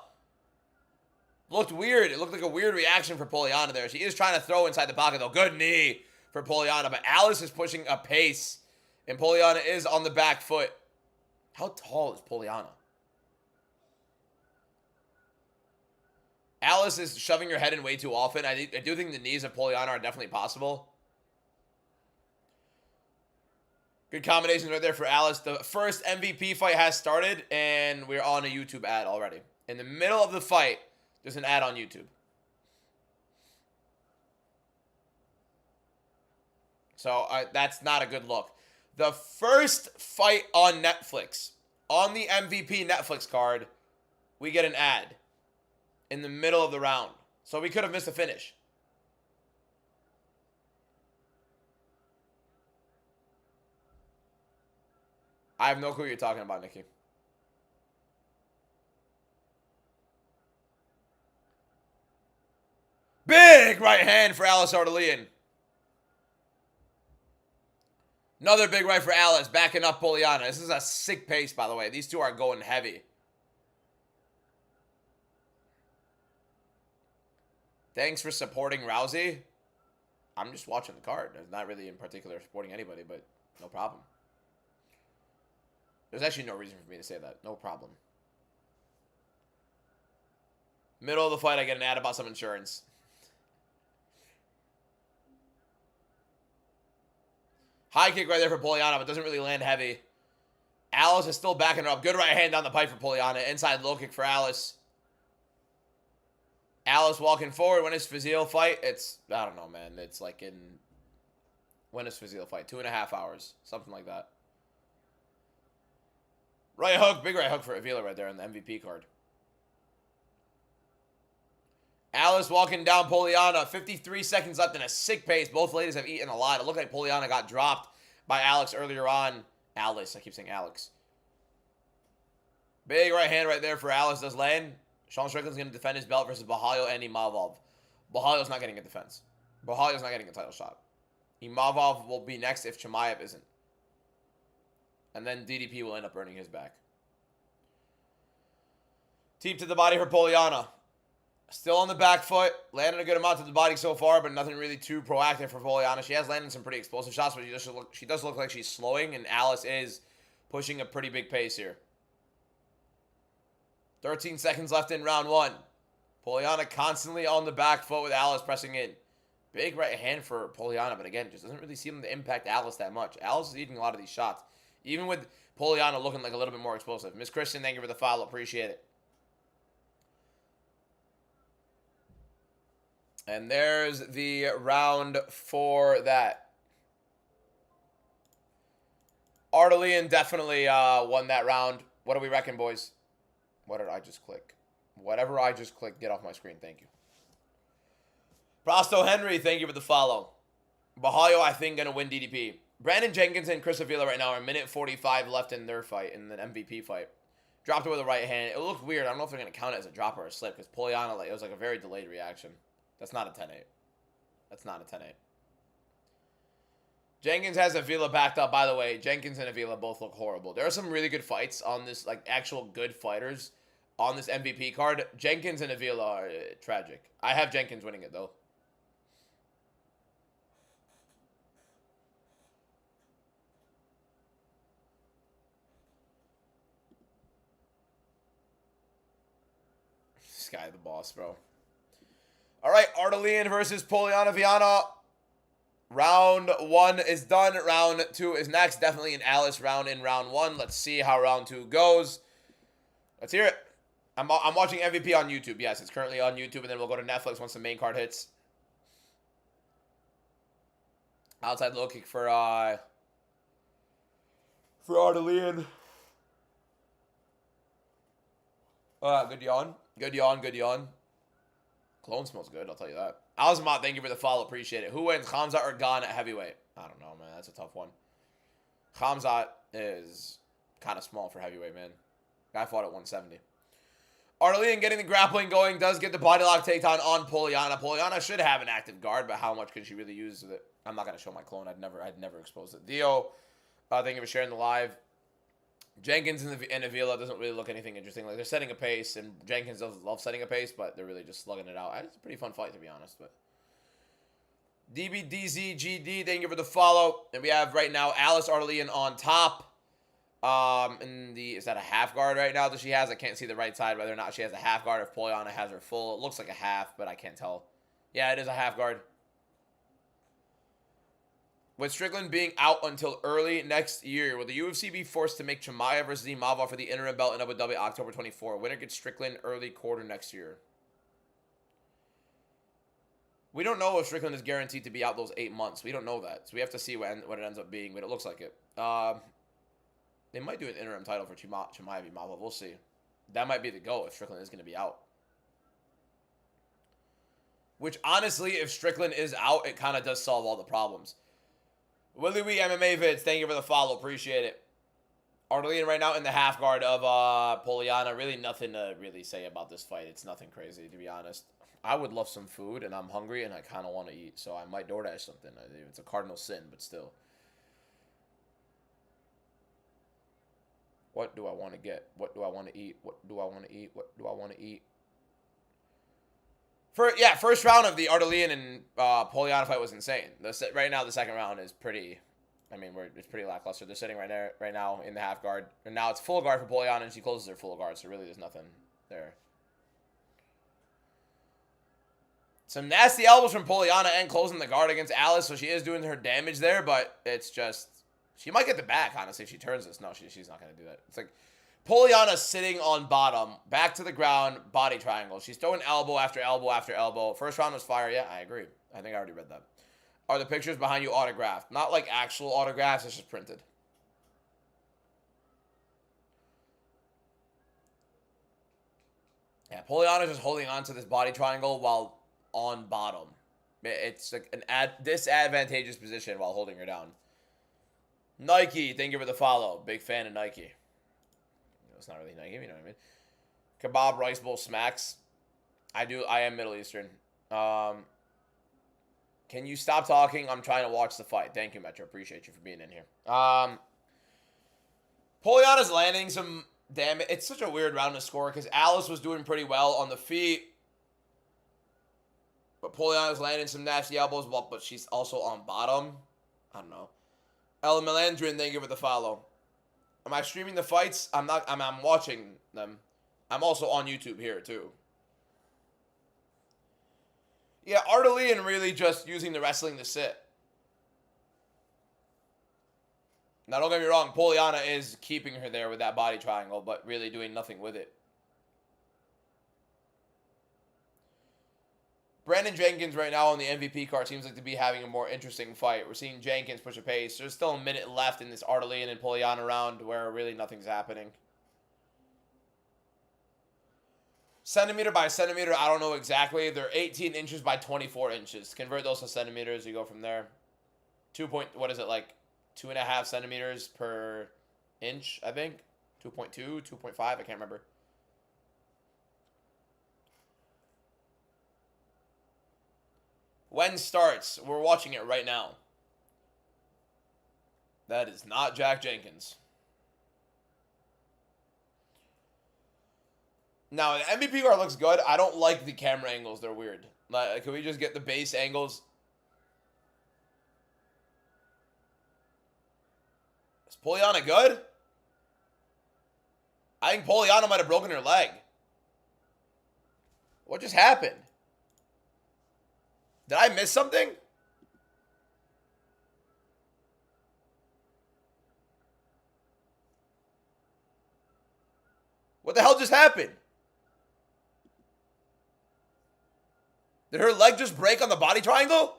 Looked weird. It looked like a weird reaction for Poliana there. She is trying to throw inside the pocket, though. Good knee for Poliana. But Alice is pushing a pace. And Poliana is on the back foot. How tall is Poliana? Alice is shoving her head in way too often. I do think the knees of Poliana are definitely possible. Good combinations right there for Alice. The first MVP fight has started, and we're on a YouTube ad already. In the middle of the fight, there's an ad on YouTube. So that's not a good look. The first fight on Netflix, on the MVP Netflix card, we get an ad in the middle of the round. So we could have missed a finish. I have no clue what you're talking about, Nikki. Big right hand for Alice Ardalian. Another big right for Alice, backing up Poliana. This is a sick pace, by the way. These two are going heavy. Thanks for supporting Rousey. I'm just watching the card. There's not really in particular supporting anybody, but no problem. There's actually no reason for me to say that. No problem. Middle of the fight, I get an ad about some insurance. High kick right there for Poliana, but doesn't really land heavy. Alice is still backing her up. Good right hand down the pipe for Poliana. Inside low kick for Alice. Alice walking forward. When is Fazil fight? It's, I don't know, man. It's like in, when is Fazil fight? 2.5 hours. Something like that. Right hook. Big right hook for Avila right there on the MVP card. Alice walking down Poliana. 53 seconds left in a sick pace. Both ladies have eaten a lot. It looked like Poliana got dropped by Alex earlier on. Alice. I keep saying Alex. Big right hand right there for Alice. Does land. Sean Strickland's going to defend his belt versus Bahalyo and Imavov. Bahalyo's not getting a defense. Bahalyo's not getting a title shot. Imavov will be next if Chimaev isn't. And then DDP will end up earning his back. Teep to the body for Poliana. Still on the back foot. Landed a good amount to the body so far, but nothing really too proactive for Poliana. She has landed some pretty explosive shots, but she does look like she's slowing, and Alice is pushing a pretty big pace here. 13 seconds left in round one. Poliana constantly on the back foot with Alice pressing in. Big right hand for Poliana, but again, just doesn't really seem to impact Alice that much. Alice is eating a lot of these shots, even with Poliana looking like a little bit more explosive. Miss Christian, thank you for the follow. Appreciate it. And there's the round for that. Ardalian definitely won that round. What do we reckon, boys? What did I just click? Whatever I just clicked, get off my screen. Thank you. Prosto Henry, thank you for the follow. Bahalyo, I think, going to win DDP. Brandon Jenkins and Chris Avila right now are a minute 45 left in their fight, in the MVP fight. Dropped it with a right hand. It looked weird. I don't know if they're going to count it as a drop or a slip, because Poliana, like, it was like a very delayed reaction. That's not a 10-8. That's not a 10-8. Jenkins has Avila backed up. By the way, Jenkins and Avila both look horrible. There are some really good fights on this, like, actual good fighters on this MVP card. Jenkins and Avila are tragic. I have Jenkins winning it, though. This guy, the boss, bro. All right, Ardalian versus Poliana Viana. Round one is done. Round two is next. Definitely an Alice round in round one. Let's see how round two goes. Let's hear it. I'm watching MVP on YouTube. Yes, it's currently on YouTube, and then we'll go to Netflix once the main card hits. Outside low kick for Ardalian. Good yawn. Good yawn. Good yawn. Cologne smells good, I'll tell you that. Alzamat, thank you for the follow. Appreciate it. Who wins, Khamzat or Gane at heavyweight? I don't know, man. That's a tough one. Khamzat is kind of small for heavyweight, man. Guy fought at 170. Ardalian getting the grappling going. Does get the body lock takedown on Poliana. Poliana should have an active guard, but how much can she really use with it? I'm not going to show my clone. I'd never exposed it. Dio, thank you for sharing the live. Jenkins and Avila doesn't really look anything interesting. Like, they're setting a pace, and Jenkins does love setting a pace, but they're really just slugging it out. It's a pretty fun fight, to be honest. But DBDZGD, thank you for the follow. And we have right now Alice Ardalian on top. Is that a half guard right now that she has? I can't see the right side whether or not she has a half guard. If Poliana has her full, it looks like a half, but I can't tell. Yeah, it is a half guard. With Strickland being out until early next year, will the UFC be forced to make Chimaev versus Imavov for the interim belt in Abu Dhabi October 24? Winner gets Strickland early quarter next year. We don't know if Strickland is guaranteed to be out those 8 months. We don't know that. So we have to see what it ends up being, but it looks like it. They might do an interim title for Chimaev Imavov. We'll see. That might be the go if Strickland is going to be out. Which, honestly, if Strickland is out, it kind of does solve all the problems. Willie Wee MMA Vids, thank you for the follow. Appreciate it. Ardalian right now in the half guard of Poliana. Really nothing to really say about this fight. It's nothing crazy, to be honest. I would love some food, and I'm hungry, and I kind of want to eat. So I might DoorDash something. It's a cardinal sin, but still. What do I want to get? What do I want to eat? What do I want to eat? What do I want to eat? First round of the Ardalian and Poliana fight was insane. Right now, the second round is pretty. I mean, it's pretty lackluster. They're sitting right now in the half guard, and now it's full guard for Poliana, and she closes her full guard. So really, there's nothing there. Some nasty elbows from Poliana and closing the guard against Alice, so she is doing her damage there, but it's just... She might get the back, honestly, if she turns this. No, she's not going to do that. It's like Poliana sitting on bottom, back to the ground, body triangle. She's throwing elbow after elbow after elbow. First round was fire. Yeah, I agree. I think I already read that. Are the pictures behind you autographed? Not like actual autographs, it's just printed. Yeah, Poliana's just holding on to this body triangle while on bottom. It's like an disadvantageous position while holding her down. Nike, thank you for the follow. Big fan of Nike. It's not really Nike, you know what I mean? Kebab rice bowl smacks. I am Middle Eastern. Can you stop talking? I'm trying to watch the fight. Thank you, Metro. Appreciate you for being in here. Poliana's landing some damage. It's such a weird round to score because Alice was doing pretty well on the feet. But Poliana's landing some nasty elbows, but she's also on bottom. I don't know. El Melandrin, thank you for the follow. Am I streaming the fights? I'm not. I'm watching them. I'm also on YouTube here, too. Yeah, Artelian really just using the wrestling to sit. Now, don't get me wrong. Poliana is keeping her there with that body triangle, but really doing nothing with it. Brandon Jenkins right now on the MVP card seems like to be having a more interesting fight. We're seeing Jenkins push a pace. There's still a minute left in this Artelian and Poliana round where really nothing's happening. Centimeter by centimeter, I don't know exactly. They're 18 inches by 24 inches. Convert those to centimeters, you go from there. 2.5 centimeters per inch, I think. 2.2, 2.5, I can't remember. When starts? We're watching it right now. That is not Jack Jenkins. Now, the MVP card looks good. I don't like the camera angles. They're weird. Like, can we just get the base angles? Is Poliana good? I think Poliana might have broken her leg. What just happened? Did I miss something? What the hell just happened? Did her leg just break on the body triangle?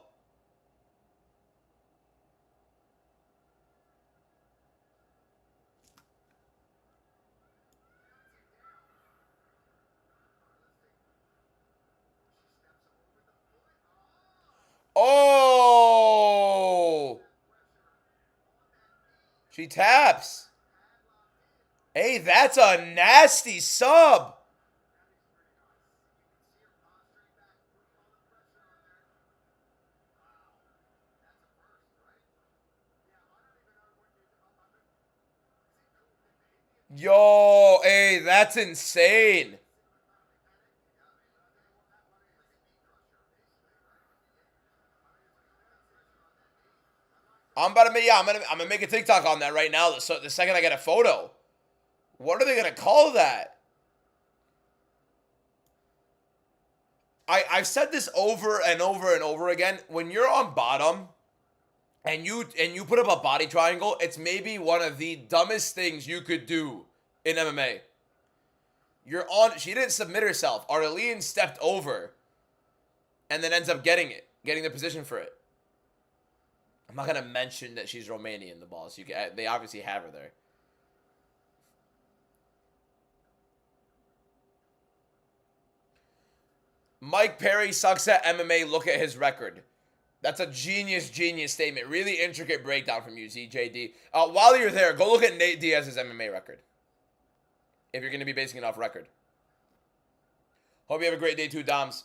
Oh! She taps. Hey, that's a nasty sub. Yo, hey, that's insane. I'm gonna make a TikTok on that right now. So the second I get a photo, what are they gonna call that? I've said this over and over and over again. When you're on bottom, and you put up a body triangle, it's maybe one of the dumbest things you could do in MMA. She didn't submit herself. Artelian stepped over, and then ends up getting the position for it. I'm not gonna mention that she's Romanian, the boss. They obviously have her there. Mike Perry sucks at MMA. Look at his record. That's a genius statement. Really intricate breakdown from you, ZJD. While you're there, go look at Nate Diaz's MMA record. If you're going to be basing it off record. Hope you have a great day too, Doms.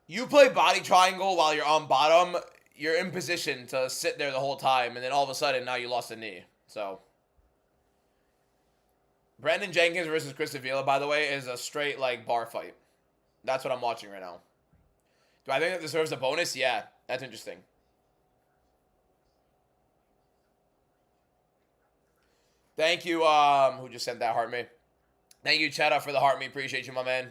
You play body triangle while you're on bottom, you're in position to sit there the whole time, and then all of a sudden, now you lost a knee. So, Brandon Jenkins versus Chris Avila, by the way, is a straight, bar fight. That's what I'm watching right now. Do I think that deserves a bonus? Yeah, that's interesting. Thank you, who just sent that heart me. Thank you, Cheddar, for the heart me. Appreciate you, my man.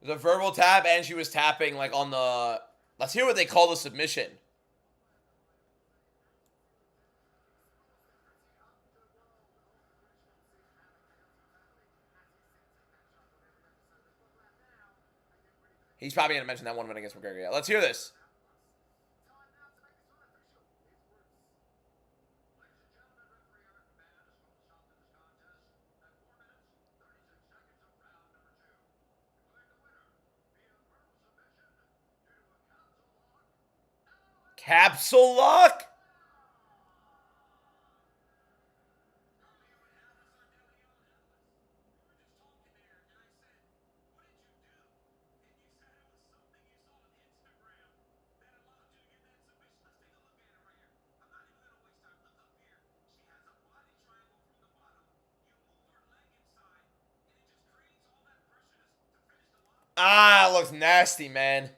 It was a verbal tap, and she was tapping, like, on the... Let's hear what they call the submission. He's probably going to mention that one win against McGregor. Yeah, let's hear this. Capsule lock? Ah, it looks nasty, man.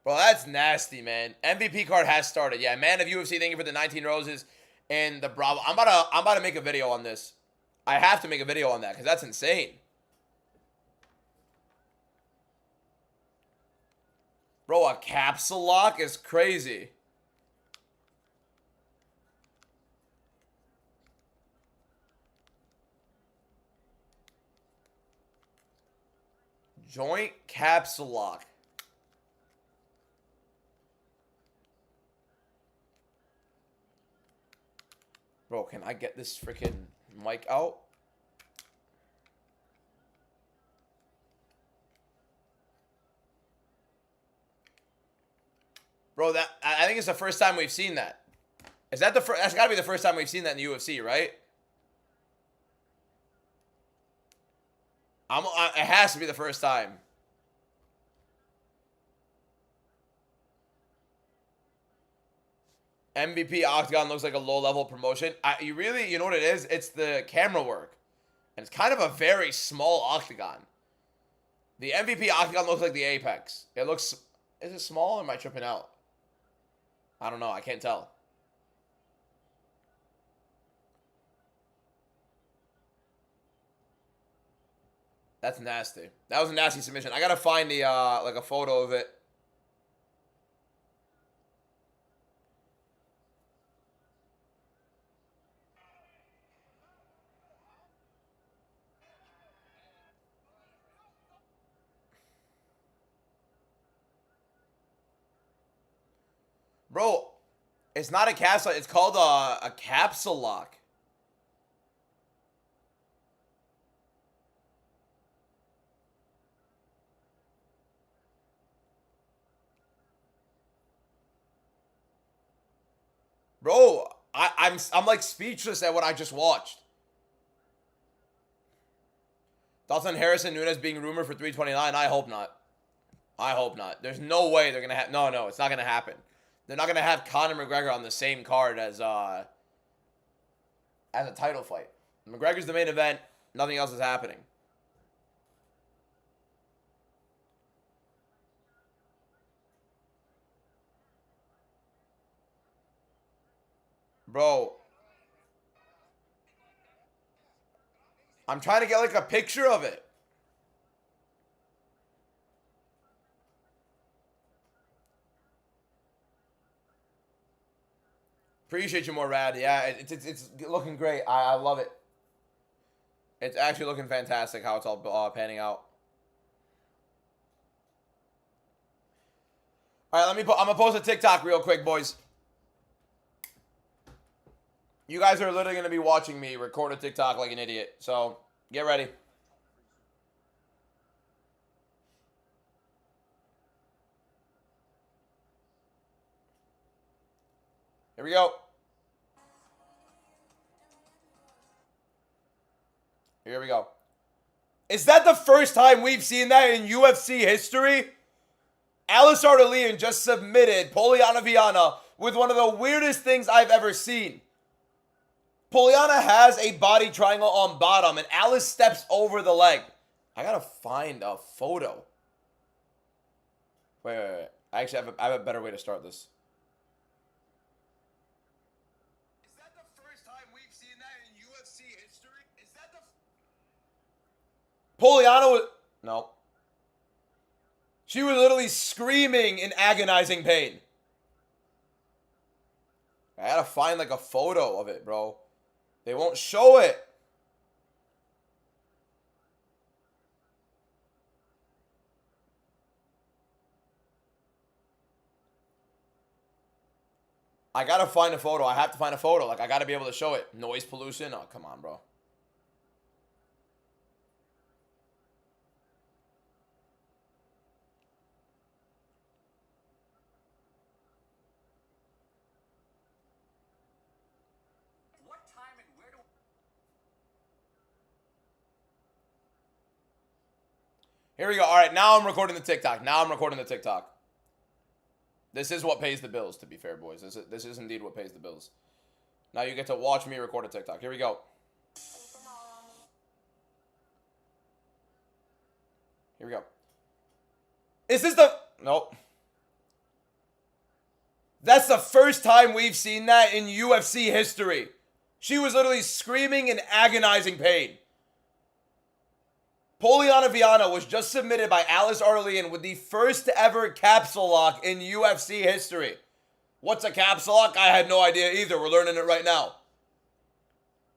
Bro, that's nasty, man. MVP card has started. Yeah, man of UFC, thank you for the 19 roses and the Bravo. I'm about to make a video on this. I have to make a video on that because that's insane. Bro, a capsule lock is crazy. Joint capsule lock. Bro, can I get this freaking mic out? Bro, I think it's the first time we've seen that. Is that the first? That's got to be the first time we've seen that in the UFC, right? It has to be the first time. MVP Octagon looks like a low-level promotion. You know what it is? It's the camera work. And it's kind of a very small Octagon. The MVP Octagon looks like the Apex. It looks... Is it small or am I tripping out? I don't know. I can't tell. That's nasty. That was a nasty submission. I gotta find the, like a photo of it. Bro, it's not a capsule. It's called a capsule lock. Bro, I'm like speechless at what I just watched. Dalton Harrison Nunes being rumored for 329. I hope not. I hope not. There's no way they're gonna have. No, it's not gonna happen. They're not gonna have Conor McGregor on the same card as a title fight. McGregor's the main event. Nothing else is happening. Bro, I'm trying to get like a picture of it. Appreciate you more, Rad. Yeah, it's looking great. I love it. It's actually looking fantastic how it's all panning out. All right, I'm gonna post a TikTok real quick, boys. You guys are literally gonna be watching me record a TikTok like an idiot. So get ready. Here we go. Here we go. Is that the first time we've seen that in UFC history? Alice Ardalian just submitted Poliana Viana with one of the weirdest things I've ever seen. Poliana has a body triangle on bottom, and Alice steps over the leg. I gotta find a photo. Wait. I actually have a better way to start this. Is that the first time we've seen that in UFC history? Is that the... Poliana was... No. She was literally screaming in agonizing pain. I gotta find like a photo of it, bro. They won't show it. I gotta find a photo. I have to find a photo. Like, I gotta be able to show it. Noise pollution? Oh, come on, bro. What time and where do... Here we go. All right, now I'm recording the TikTok. This is what pays the bills, to be fair, boys. This is indeed what pays the bills. Now you get to watch me record a TikTok. Here we go. Here we go. Is this the... Nope. That's the first time we've seen that in UFC history. She was literally screaming in agonizing pain. Poliana Viana was just submitted by Alice Arlene with the first ever capsule lock in UFC history. What's a capsule lock? I had no idea either. We're learning it right now.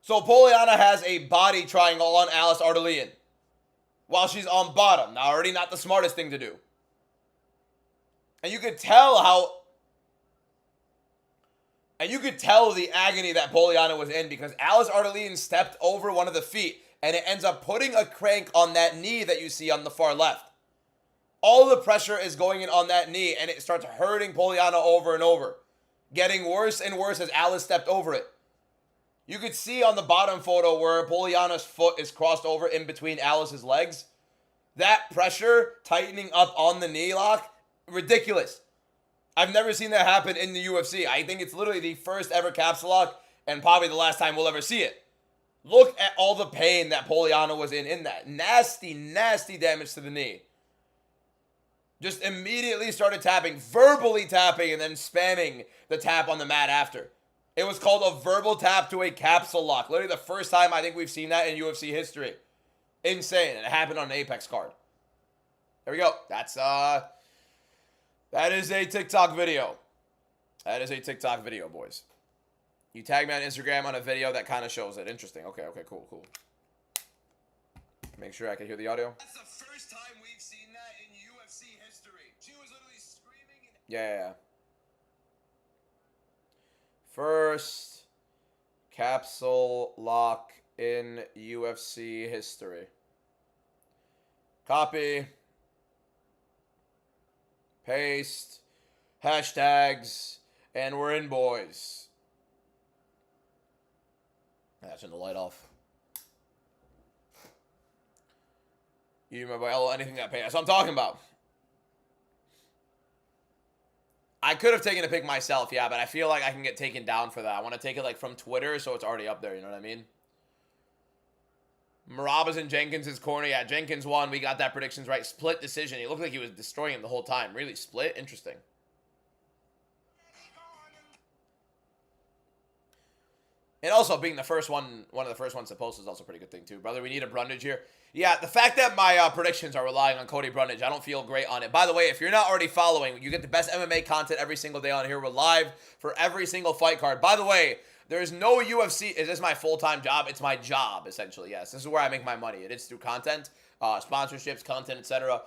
So Poliana has a body triangle on Alice Arlene while she's on bottom. Now, already not the smartest thing to do. And you could tell how... And you could tell the agony that Poliana was in because Alice Arlene stepped over one of the feet and it ends up putting a crank on that knee that you see on the far left. All the pressure is going in on that knee, and it starts hurting Poliana over and over. Getting worse and worse as Alice stepped over it. You could see on the bottom photo where Poliana's foot is crossed over in between Alice's legs. That pressure tightening up on the knee lock, ridiculous. I've never seen that happen in the UFC. I think it's literally the first ever capsule lock, and probably the last time we'll ever see it. Look at all the pain that Poliana was in that. Nasty, nasty damage to the knee. Just immediately started tapping, verbally tapping, and then spamming the tap on the mat after. It was called a verbal tap to a capsule lock. Literally the first time I think we've seen that in UFC history. Insane. And it happened on an Apex card. There we go. That is a TikTok video. That is a TikTok video, boys. You tag me on Instagram on a video that kind of shows it. Interesting. Okay, cool. Make sure I can hear the audio. That's the first time we've seen that in UFC history. She was literally screaming. Yeah. First capsule lock in UFC history. Copy. Paste. Hashtags. And we're in, boys. That's in the light off. You remember anything that paid? That's what I'm talking about. I could have taken a pic myself, yeah, but I feel like I can get taken down for that. I want to take it like from Twitter, so it's already up there. You know what I mean? Maraba's in Jenkins' corner. Yeah, Jenkins won. We got that predictions right. Split decision. He looked like he was destroying him the whole time. Really split? Interesting. And also being the first one of the first ones to post is also a pretty good thing too. Brother, we need a Brundage here. Yeah, the fact that my predictions are relying on Cody Brundage, I don't feel great on it. By the way, if you're not already following, you get the best MMA content every single day on here. We're live for every single fight card. By the way, there's no UFC. Is this my full-time job? It's my job, essentially, yes. This is where I make my money. It is through content, sponsorships, content, etc.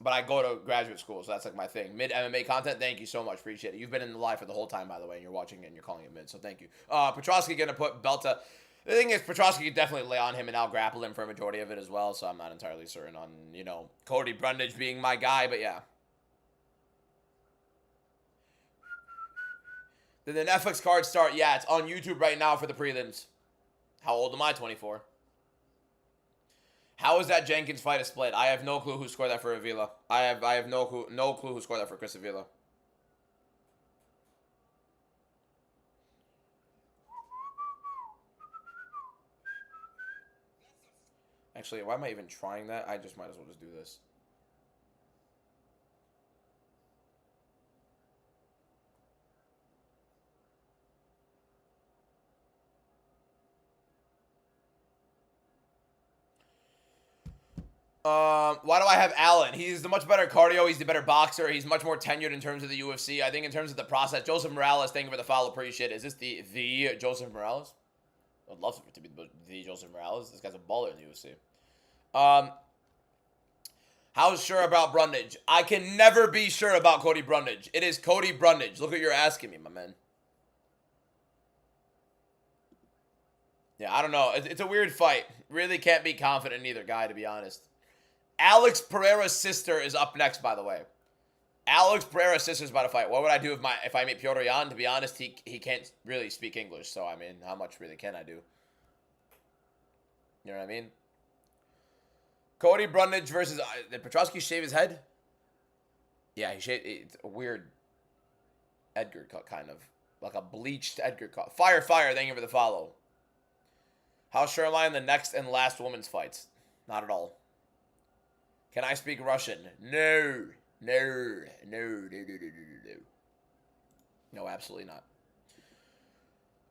But I go to graduate school, so that's like my thing. Mid MMA content, thank you so much. Appreciate it. You've been in the live for the whole time, by the way, and you're watching it and you're calling it mid, so thank you. Petrosky going to put Belta. The thing is, Petrosky could definitely lay on him and out-grapple him for a majority of it as well, so I'm not entirely certain on, you know, Cody Brundage being my guy, but yeah. Did the Netflix card start? Yeah, it's on YouTube right now for the prelims. How old am I? 24. How is that Jenkins fight a split? I have no clue who scored that for Avila. I have no clue who scored that for Chris Avila. Actually, why am I even trying that? I just might as well just do this. Why do I have Allen? He's the much better cardio. He's the better boxer. He's much more tenured in terms of the UFC. I think in terms of the process, Joseph Morales, thank you for the follow. Appreciate it. Is this the Joseph Morales? I'd love for it to be the Joseph Morales. This guy's a baller in the UFC. How's sure about Brundage? I can never be sure about Cody Brundage. It is Cody Brundage. Look what you're asking me, my man. Yeah, I don't know. It's a weird fight. Really can't be confident in either guy, to be honest. Alex Pereira's sister is up next, by the way. Alex Pereira's sister's about to fight. What would I do if I meet Piotr Jan? To be honest, he can't really speak English, so I mean, how much really can I do? You know what I mean? Cody Brundage versus... did Petrosky shave his head? Yeah, he shaved... It's a weird Edgar cut, kind of. Like a bleached Edgar cut. Fire, thank you for the follow. How sure am I in the next and last women's fights? Not at all. Can I speak Russian? No. No, absolutely not.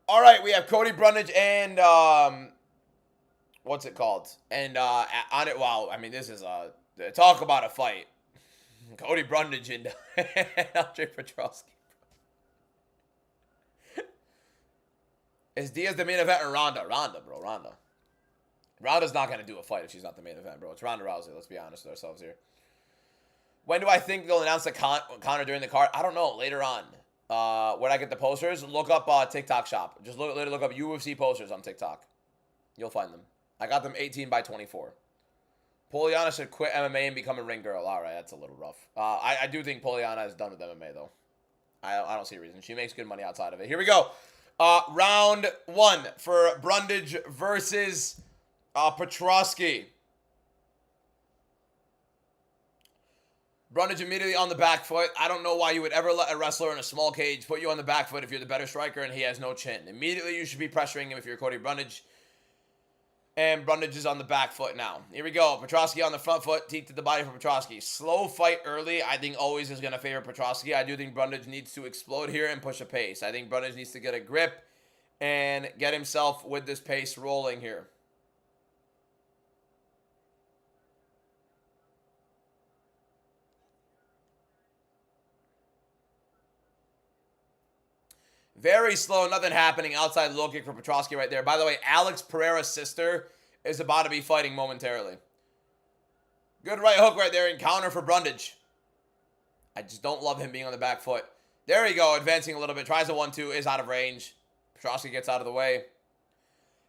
All right, we have Cody Brundage and what's it called? And on it, wow, I mean, this is talk about a fight. Cody Brundage and Andre Petrosky. Is Diaz the main event or Ronda? Ronda, bro, Ronda. Ronda's not going to do a fight if she's not the main event, bro. It's Ronda Rousey. Let's be honest with ourselves here. When do I think they'll announce the Conor during the card? I don't know. Later on. When I get the posters, look up TikTok shop. Just look up UFC posters on TikTok. You'll find them. I got them 18 by 24. Poliana should quit MMA and become a ring girl. All right, that's a little rough. I do think Poliana is done with MMA, though. I don't see a reason. She makes good money outside of it. Here we go. Round 1 for Brundage versus Petrosky. Brundage immediately on the back foot. I don't know why you would ever let a wrestler in a small cage put you on the back foot if you're the better striker and he has no chin. Immediately you should be pressuring him if you're Cody Brundage. And Brundage is on the back foot now. Here we go. Petrosky on the front foot. Teeth to the body for Petrosky. Slow fight early, I think always is going to favor Petrosky. I do think Brundage needs to explode here and push a pace. I think Brundage needs to get a grip and get himself with this pace rolling here. Very slow, nothing happening. Outside low kick for Petrosky right there. By the way, Alex Pereira's sister is about to be fighting momentarily. Good right hook right there and counter for Brundage. I just don't love him being on the back foot. There you go, advancing a little bit. Tries a 1-2, is out of range. Petrosky gets out of the way.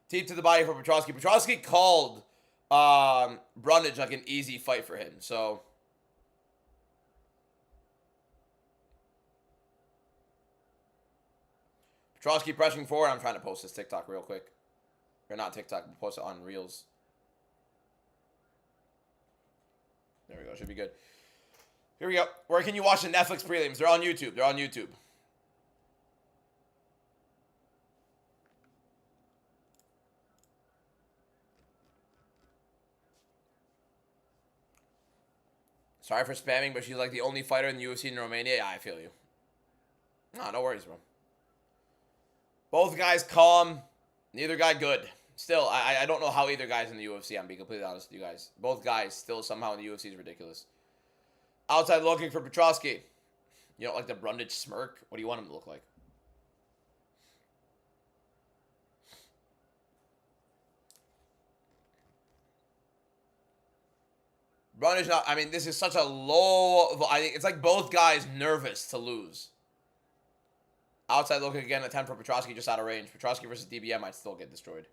Teep to the body for Petrosky. Petrosky called Brundage like an easy fight for him, so... Petrosky pressing forward. I'm trying to post this TikTok real quick. Or not TikTok, but post it on Reels. There we go. Should be good. Here we go. Where can you watch the Netflix prelims? They're on YouTube. They're on YouTube. Sorry for spamming, but she's like the only fighter in the UFC in Romania. Yeah, I feel you. No worries, bro. Both guys calm. Neither guy good. Still, I don't know how either guy's in the UFC. I'm being completely honest with you guys. Both guys still somehow in the UFC is ridiculous. Outside looking for Petrosky. You don't like the Brundage smirk? What do you want him to look like? Brundage not... I mean, this is such a low... I think it's like both guys nervous to lose. Outside looking again, attempt for Petrosky just out of range. Petrosky versus DBM might still get destroyed.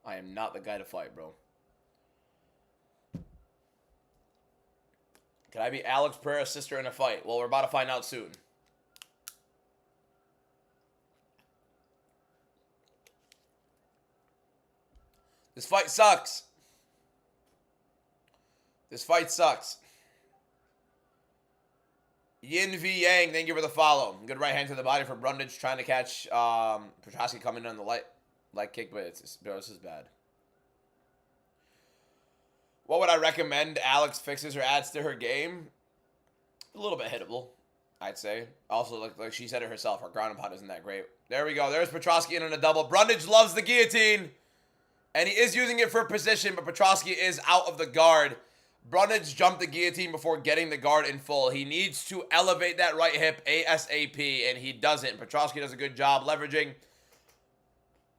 I am not the guy to fight, bro. Could I be Alex Pereira's sister in a fight? Well, we're about to find out soon. This fight sucks. This fight sucks. Yin V Yang, thank you for the follow. Good right hand to the body for Brundage, trying to catch Petrosky coming in on the light kick, but this is bad. What would I recommend Alex fixes or adds to her game? A little bit hittable, I'd say. Also, like she said it herself, her ground and pound isn't that great. There we go. There's Petrosky in on a double. Brundage loves the guillotine. And he is using it for position, but Petrosky is out of the guard. Brundage jumped the guillotine before getting the guard in full. He needs to elevate that right hip ASAP, and he doesn't. Petrosky does a good job leveraging.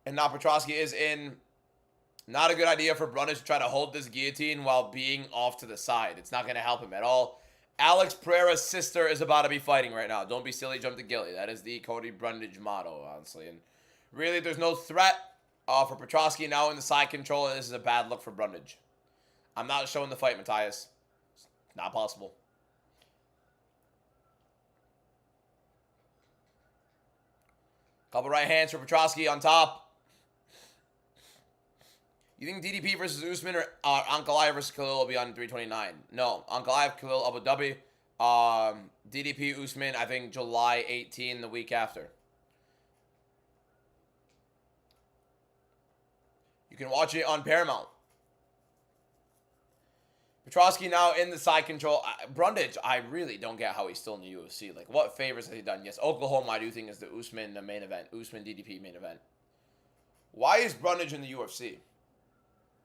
And now Petrosky is in. Not a good idea for Brundage to try to hold this guillotine while being off to the side. It's not going to help him at all. Alex Pereira's sister is about to be fighting right now. Don't be silly, jump the gilly. That is the Cody Brundage motto, honestly. And really, there's no threat for Petrosky now in the side control, and this is a bad look for Brundage. I'm not showing the fight, Matthias. It's not possible. Couple right hands for Petrosky on top. You think DDP versus Usman or Ankalaev versus Khalil will be on 329? No. Ankalaev, Khalil, Abu Dhabi. DDP, Usman, I think July 18, the week after. You can watch it on Paramount. Petrosky now in the side control. Brundage, I really don't get how he's still in the UFC. Like, what favors has he done? Yes, Oklahoma, I do think, is the Usman the main event. Usman DDP main event. Why is Brundage in the UFC?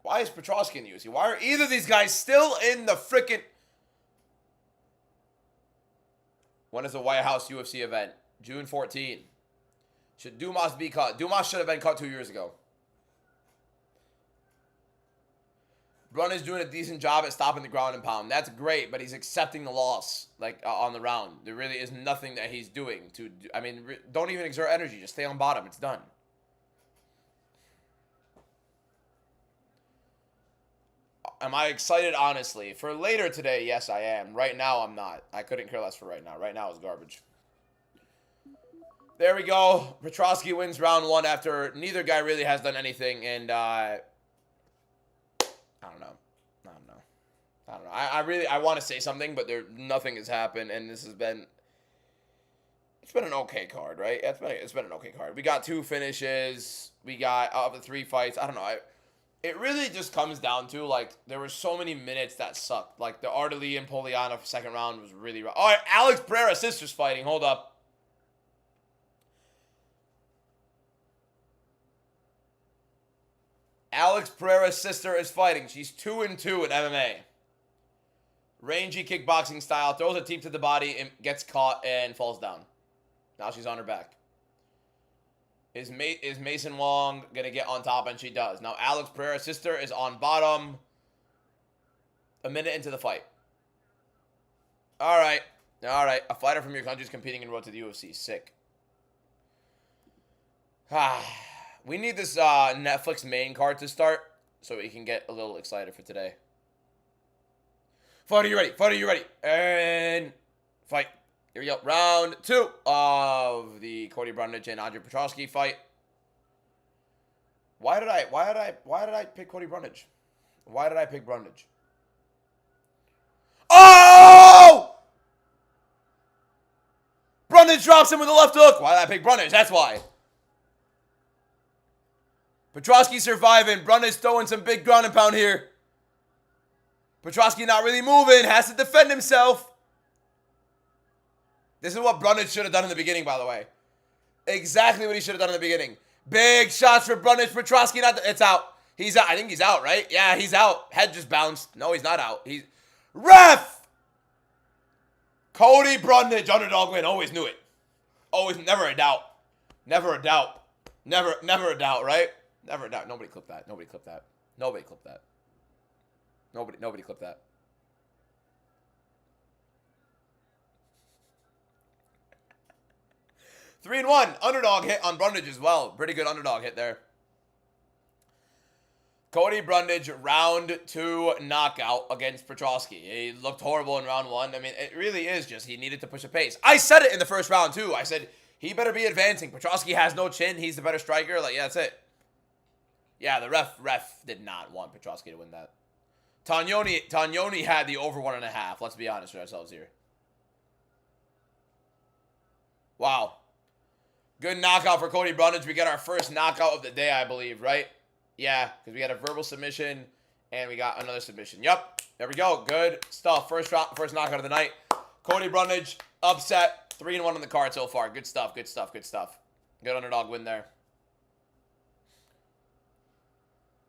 Why is Petrosky in the UFC? Why are either of these guys still in the frickin'... When is the White House UFC event? June 14. Should Dumas be cut? Dumas should have been cut 2 years ago. Brundage doing a decent job at stopping the ground and pound. That's great, but he's accepting the loss, like, on the round. There really is nothing that he's doing to... I mean, don't even exert energy. Just stay on bottom. It's done. Am I excited? Honestly, for later today, yes, I am. Right now, I'm not. I couldn't care less for right now. Right now is garbage. There we go. Petrosky wins round 1 after neither guy really has done anything, and I don't know. I want to say something, but nothing has happened, and this has been. It's been an okay card, right? It's been an okay card. We got 2 finishes. We got of the 3 fights. I don't know. It really just comes down to, like, there were so many minutes that sucked. Like, the Ardali and Poliana second round was really rough. All right, Alex Pereira's sister's fighting. Hold up. Alex Pereira's sister is fighting. She's 2-2 in MMA. Rangy kickboxing style. Throws a teep to the body and gets caught and falls down. Now she's on her back. Is Mason Wong going to get on top? And she does. Now, Alex Pereira's sister is on bottom. A minute into the fight. All right. A fighter from your country is competing in road to the UFC. Sick. We need this Netflix main card to start so we can get a little excited for today. Fighter, you ready? And fight. Here we go. Round 2 of the Cody Brundage and Andre Petrosky fight. Why did I pick Cody Brundage? Why did I pick Brundage? Oh! Brundage drops him with a left hook. Why did I pick Brundage? That's why. Petrosky surviving. Brundage throwing some big ground and pound here. Petrosky not really moving. Has to defend himself. This is what Brundage should have done in the beginning, by the way. Exactly what he should have done in the beginning. Big shots for Brundage. Petrosky, it's out. He's out. I think he's out, right? Yeah, he's out. Head just bounced. No, he's not out. Ref! Cody Brundage, underdog win. Always knew it. Always, never a doubt. Never a doubt. Never a doubt, right? Never a doubt. Nobody clipped that. Nobody clipped that. 3-1. Underdog hit on Brundage as well. Pretty good underdog hit there. Cody Brundage, round 2 knockout against Petrosky. He looked horrible in round 1. I mean, it really is just he needed to push a pace. I said it in the first round, too. I said, he better be advancing. Petrosky has no chin. He's the better striker. Like, yeah, that's it. Yeah, the ref did not want Petrosky to win that. Tognoni had the over 1.5. Let's be honest with ourselves here. Wow. Good knockout for Cody Brundage. We got our first knockout of the day, I believe, right? Yeah, because we had a verbal submission And we got another submission. Yep. There we go. Good stuff. First knockout of the night. Cody Brundage, upset. 3-1 on the card so far. Good stuff. Good stuff. Good stuff. Good underdog win there.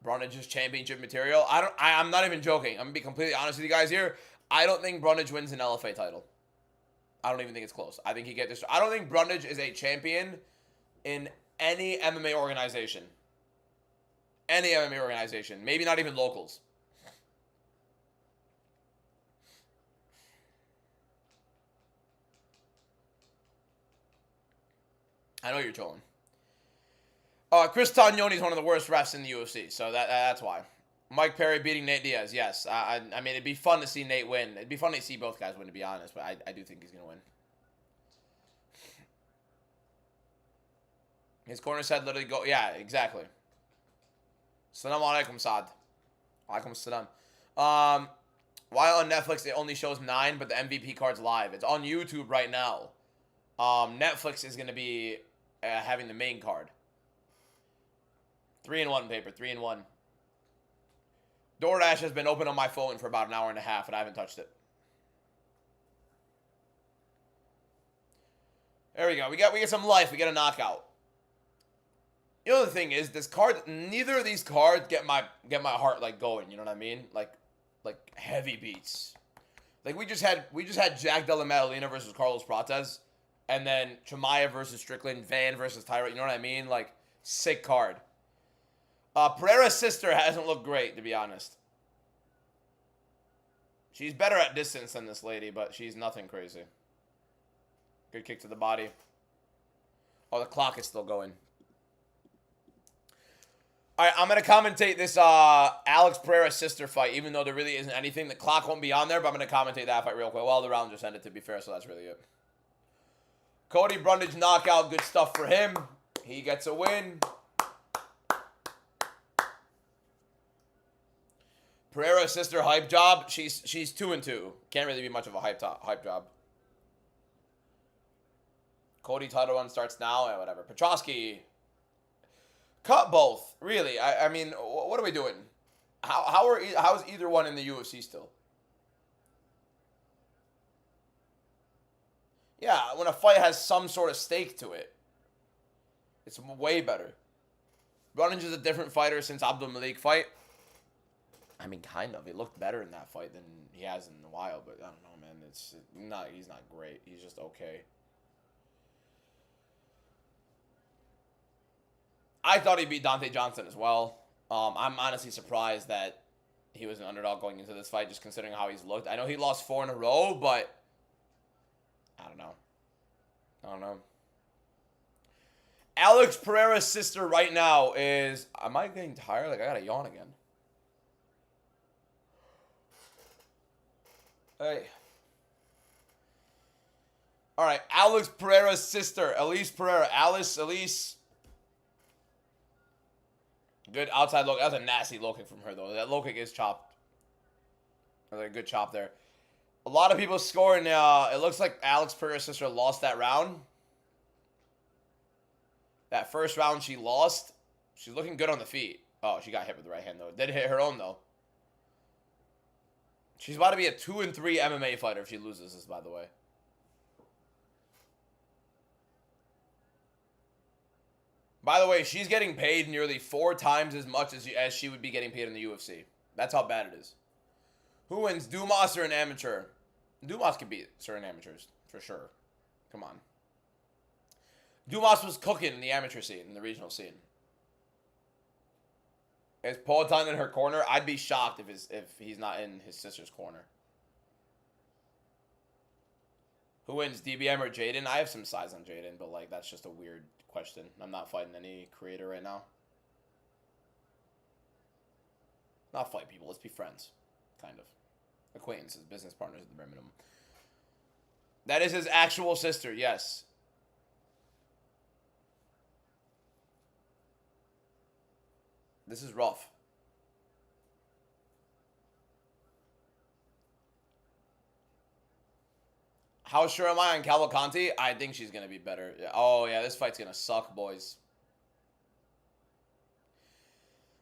Brundage is championship material. I'm not even joking. I'm going to be completely honest with you guys here. I don't think Brundage wins an LFA title. I don't even think it's close. I think he gets this. I don't think Brundage is a champion in any MMA organization. Any MMA organization. Maybe not even locals. I know you're trolling. Chris Tognoni is one of the worst refs in the UFC, so that's why. Mike Perry beating Nate Diaz, yes. I mean, it'd be fun to see Nate win. It'd be fun to see both guys win, to be honest, but I do think he's going to win. His corner said literally go... Yeah, exactly. Salam alaikum, Saad. Alaikum salam. While on Netflix, it only shows 9, but the MVP card's live. It's on YouTube right now. Netflix is going to be having the main card. 3-1 paper, 3-1. DoorDash has been open on my phone for about an hour and a half, and I haven't touched it. There we go. We get some life. We get a knockout. The other thing is, this card, neither of these cards get my heart like going. You know what I mean? Like heavy beats. Like we just had Jack Della Maddalena versus Carlos Prates, and then Chimaev versus Strickland, Van versus Tyra. You know what I mean? Like sick card. Pereira's sister hasn't looked great, to be honest. She's better at distance than this lady, but she's nothing crazy. Good kick to the body. Oh, the clock is still going. All right, I'm going to commentate this Alex Pereira's sister fight, even though there really isn't anything. The clock won't be on there, but I'm going to commentate that fight real quick. Well, the round just ended, to be fair, so that's really it. Cody Brundage knockout. Good stuff for him. He gets a win. Pereira's sister hype job. She's 2-2. Can't really be much of a hype job. Cody title run starts now. Yeah, whatever. Petrosky. Cut both. Really. I mean, what are we doing? How is either one in the UFC still? Yeah, when a fight has some sort of stake to it, it's way better. Brundage is a different fighter since Abdul Malik fight. I mean, kind of. He looked better in that fight than he has in a while, but I don't know, man. He's not great. He's just okay. I thought he beat Dante Johnson as well. I'm honestly surprised that he was an underdog going into this fight, just considering how he's looked. I know he lost 4 in a row, but I don't know. Alex Pereira's sister right now is... Am I getting tired? Like, I gotta yawn again. Hey. All right, Alex Pereira's sister, Elise Pereira. Elise. Good outside look. That was a nasty low kick from her, though. That low kick is chopped. That was a good chop there. A lot of people scoring. It looks like Alex Pereira's sister lost that round. That first round she lost. She's looking good on the feet. Oh, she got hit with the right hand, though. Did hit her own, though. She's about to be a 2-3 MMA fighter if she loses this, by the way. By the way, she's getting paid nearly 4 times as much as she would be getting paid in the UFC. That's how bad it is. Who wins, Dumas or an amateur? Dumas could beat certain amateurs, for sure. Come on. Dumas was cooking in the amateur scene, in the regional scene. Is Poatan in her corner? I'd be shocked if he's not in his sister's corner. Who wins, DBM or Jaden? I have some size on Jaden, but like that's just a weird question. I'm not fighting any creator right now. Not fight people. Let's be friends, kind of. Acquaintances, business partners at the bare minimum. That is his actual sister. Yes. This is rough. How sure am I on Cavalcanti? I think she's going to be better. Oh, yeah, this fight's going to suck, boys.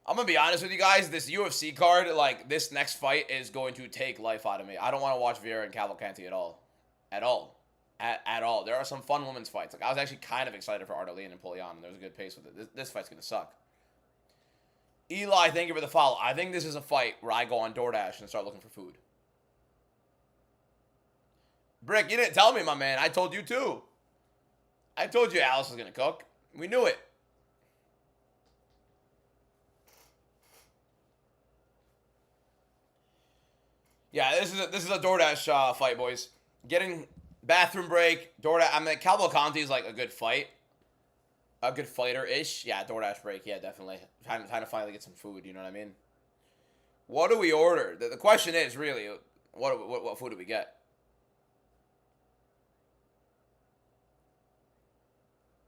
I'm gonna be honest with you guys. This UFC card, like this next fight, is going to take life out of me. I don't want to watch Vera and Cavalcanti at all, at all, at all. There are some fun women's fights. Like I was actually kind of excited for Artelene and Polion, and there was a good pace with it. This fight's gonna suck. Eli, thank you for the follow. I think this is a fight where I go on DoorDash and start looking for food. Brick, you didn't tell me, my man. I told you too. I told you Alice was gonna cook. We knew it. Yeah, this is a DoorDash fight, boys. Getting bathroom break, DoorDash. I mean, Cavalcanti is like a good fight. A good fighter-ish. Yeah, DoorDash break. Yeah, definitely. Trying to finally get some food, you know what I mean? What do we order? The question is, really, what food do we get?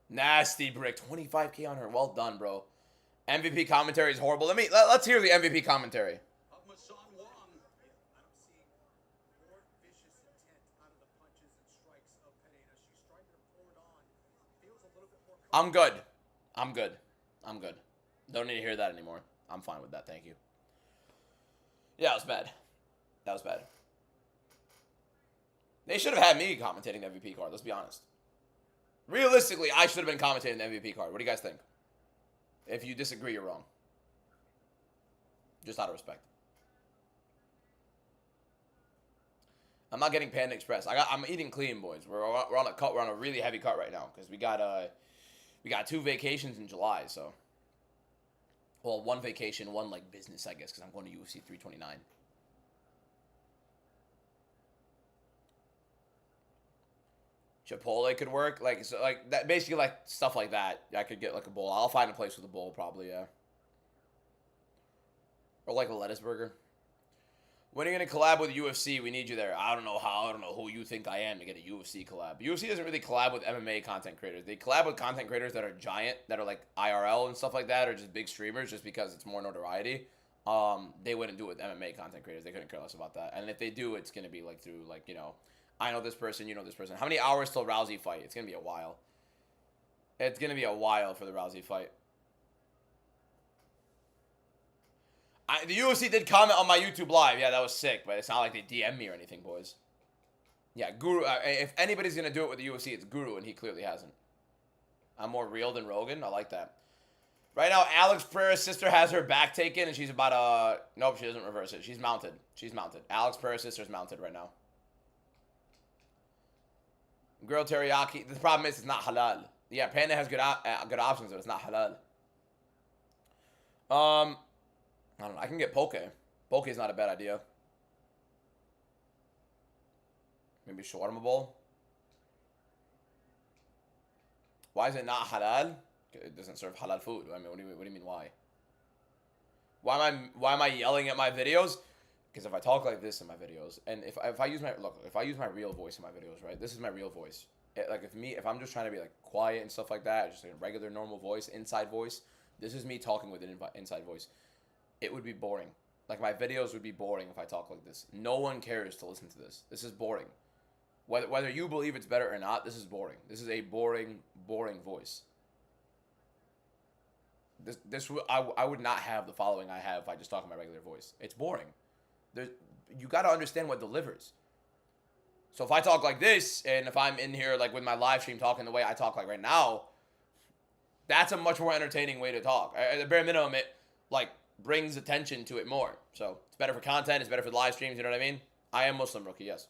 Nasty Brick. 25K on her. Well done, bro. MVP commentary is horrible. Let's hear the MVP commentary. I'm good. I'm good. I'm good. Don't need to hear that anymore. I'm fine with that. Thank you. Yeah, that was bad. That was bad. They should have had me commentating the MVP card. Let's be honest. Realistically, I should have been commentating the MVP card. What do you guys think? If you disagree, you're wrong. Just out of respect. I'm not getting Panda Express. I'm eating clean, boys. We're on a cut. We're on a really heavy cut right now because we got 2 vacations in July. So, well, 1 vacation, 1 like business, I guess, because I'm going to UFC 329. Chipotle could work, like so, like that. Basically, like stuff like that. I could get like a bowl. I'll find a place with a bowl, probably, yeah. Or like a lettuce burger. When are you gonna collab with UFC? We need you there. I don't know how. I don't know who you think I am to get a UFC collab. UFC doesn't really collab with MMA content creators. They collab with content creators that are giant, that are like IRL and stuff like that, or just big streamers, just because it's more notoriety. They wouldn't do it with MMA content creators. They couldn't care less about that. And if they do, it's gonna be like through like, you know, I know this person, you know this person. How many hours till Rousey fight? It's gonna be a while. It's gonna be a while for the Rousey fight. The UFC did comment on my YouTube live. Yeah, that was sick, but it's not like they DM me or anything, boys. Yeah, Guru. If anybody's gonna do it with the UFC, it's Guru, and he clearly hasn't. I'm more real than Rogan. I like that. Right now, Alex Pereira's sister has her back taken, and she's about nope, she doesn't reverse it. She's mounted. She's mounted. Alex Pereira's sister's mounted right now. Grilled teriyaki. The problem is it's not halal. Yeah, Panda has good options, but it's not halal. I don't know. I can get poke. Poke is not a bad idea. Maybe shawarma bowl. Why is it not halal? It doesn't serve halal food. I mean, what do you mean why? Why am I yelling at my videos? Because if I talk like this in my videos, and if I use my real voice in my videos, right? This is my real voice. If I'm just trying to be like quiet and stuff like that, just like a regular normal voice, inside voice. This is me talking with an inside voice. It would be boring. Like my videos would be boring if I talk like this. No one cares to listen to this. This is boring. Whether you believe it's better or not, this is boring. This is a boring voice. I would not have the following I have if I just talk in my regular voice. It's boring. You got to understand what delivers. So if I talk like this, and if I'm in here like with my live stream talking the way I talk like right now, that's a much more entertaining way to talk. At the bare minimum, it like brings attention to it more. So it's better for content. It's better for the live streams. You know what I mean? I am Muslim, rookie. Yes.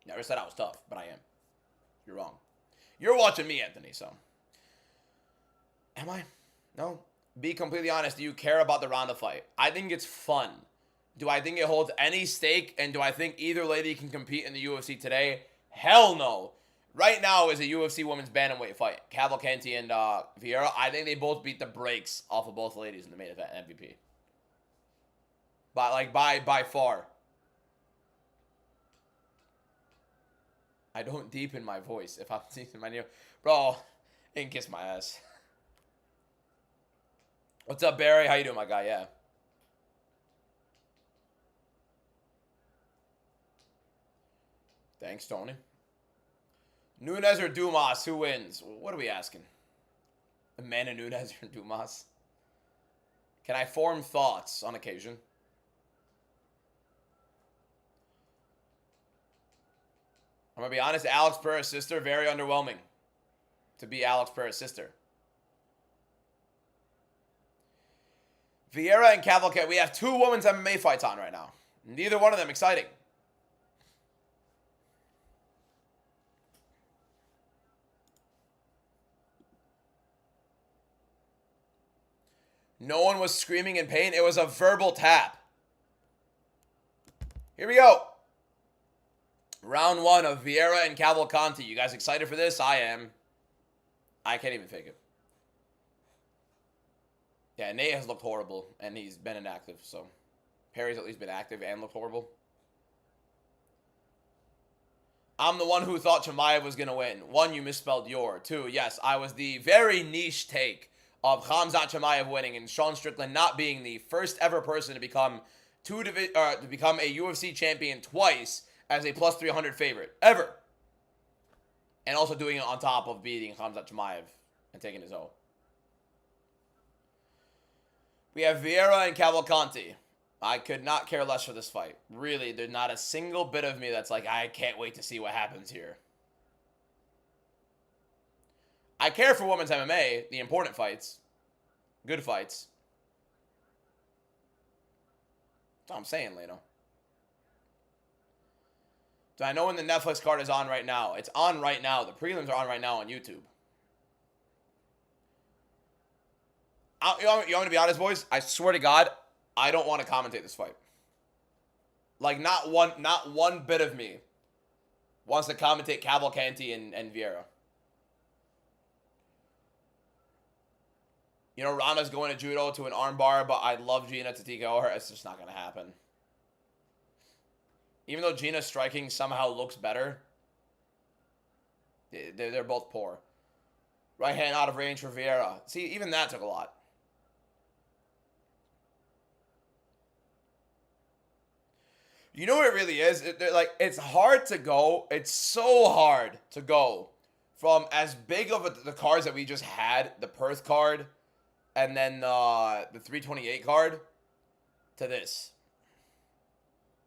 Never said I was tough, but I am. You're wrong. You're watching me, Anthony. So am I? No. Be completely honest. Do you care about the Ronda fight? I think it's fun. Do I think it holds any stake? And do I think either lady can compete in the UFC today? Hell no. Right now is a UFC women's bantamweight fight. Cavalcanti and Vieira. I think they both beat the brakes off of both ladies in the main event MVP. By far. I don't deepen my voice if I'm deepening my name. Bro, you can kiss my ass. What's up, Barry? How you doing, my guy? Yeah. Thanks, Tony. Nunes or Dumas? Who wins? What are we asking? Amanda Nunes or Dumas? Can I form thoughts on occasion? I'm going to be honest, Alex Pereira's sister, very underwhelming to be Alex Pereira's sister. Vieira and Cavalcante. We have 2 women's MMA fights on right now. Neither one of them exciting. No one was screaming in pain. It was a verbal tap. Here we go. Round 1 of Vieira and Cavalcante. You guys excited for this? I am. I can't even fake it. Yeah, Nate has looked horrible, and he's been inactive, so Perry's at least been active and looked horrible. I'm the one who thought Chimaev was going to win. 1, you misspelled your. 2, yes, I was the very niche take of Khamzat Chimaev winning and Sean Strickland not being the first ever person to become a UFC champion twice as a plus 300 favorite, ever. And also doing it on top of beating Khamzat Chimaev and taking his O. We have Vieira and Cavalcante. I could not care less for this fight. Really, there's not a single bit of me that's like, I can't wait to see what happens here. I care for women's MMA, the important fights. Good fights. That's all I'm saying, Leno. So I know when the Netflix card is on right now. It's on right now. The prelims are on right now on YouTube. You want me to be honest, boys? I swear to God, I don't want to commentate this fight. Like, not one bit of me wants to commentate Cavalcante and Vieira. You know, Rana's going to judo to an armbar, but I'd love Gina to TKO her. It's just not going to happen. Even though Gina's striking somehow looks better, they're both poor. Right hand out of range for Vieira. See, even that took a lot. You know what it really is? It's hard to go. It's so hard to go from as big of the cards that we just had, the Perth card, and then the 328 card, to this.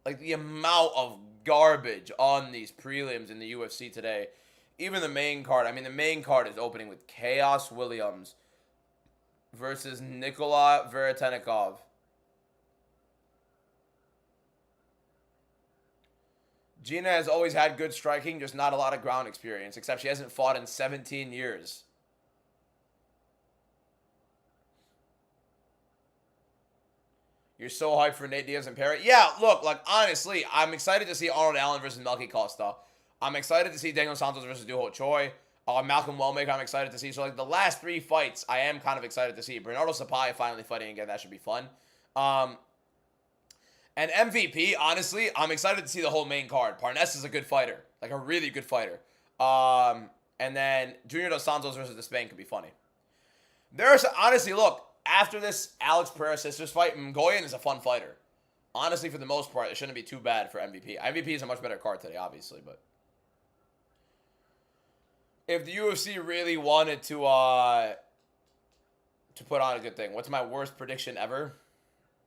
Like, the amount of garbage on these prelims in the UFC today. Even the main card. I mean, the main card is opening with Chaos Williams versus Nikola Veretennikov. Gina has always had good striking, just not a lot of ground experience, except she hasn't fought in 17 years. You're so hyped for Nate Diaz and Perry. Yeah, look, like, honestly, I'm excited to see Arnold Allen versus Melky Costa. I'm excited to see Daniel Santos versus Duho Choi. Malcolm Wellmaker, I'm excited to see. So, like, the last 3 fights, I am kind of excited to see. Bernardo Sapai finally fighting again. That should be fun. And MVP, honestly, I'm excited to see the whole main card. Parnes is a good fighter. Like, a really good fighter. And then Junior Dos Santos versus Despain could be funny. There's, honestly, look, after this Alex Pereira sisters fight, Ngoyan is a fun fighter. Honestly, for the most part, it shouldn't be too bad for MVP. MVP is a much better card today, obviously, but if the UFC really wanted to put on a good thing, what's my worst prediction ever?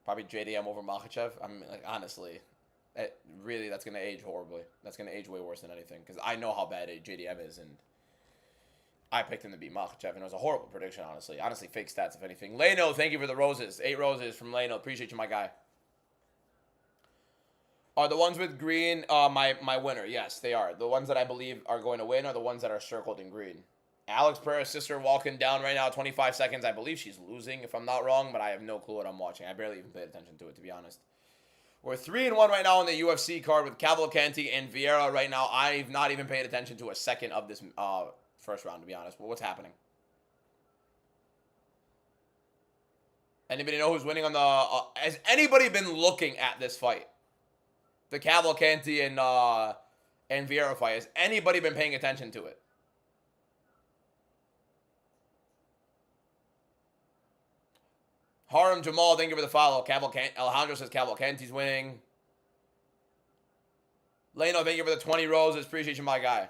Probably JDM over Makhachev. I mean, like, honestly, really, that's going to age horribly. That's going to age way worse than anything, because I know how bad JDM is, and I picked him to beat Makhachev, and it was a horrible prediction, honestly. Honestly, fake stats, if anything. Leno, thank you for the roses. 8 roses from Leno. Appreciate you, my guy. Are the ones with green my winner? Yes, they are. The ones that I believe are going to win are the ones that are circled in green. Alex Pereira's sister walking down right now, 25 seconds. I believe she's losing, if I'm not wrong, but I have no clue what I'm watching. I barely even paid attention to it, to be honest. We're 3-1 right now on the UFC card with Cavalcante and Vieira right now. I've not even paid attention to a second of this first round, to be honest. Well, what's happening? Anybody know who's winning on the... has anybody been looking at this fight? The Cavalcante and Vieira fight. Has anybody been paying attention to it? Haram Jamal, thank you for the follow. Alejandro says Cavalcante's winning. Leno, thank you for the 20 roses. Appreciate you, my guy.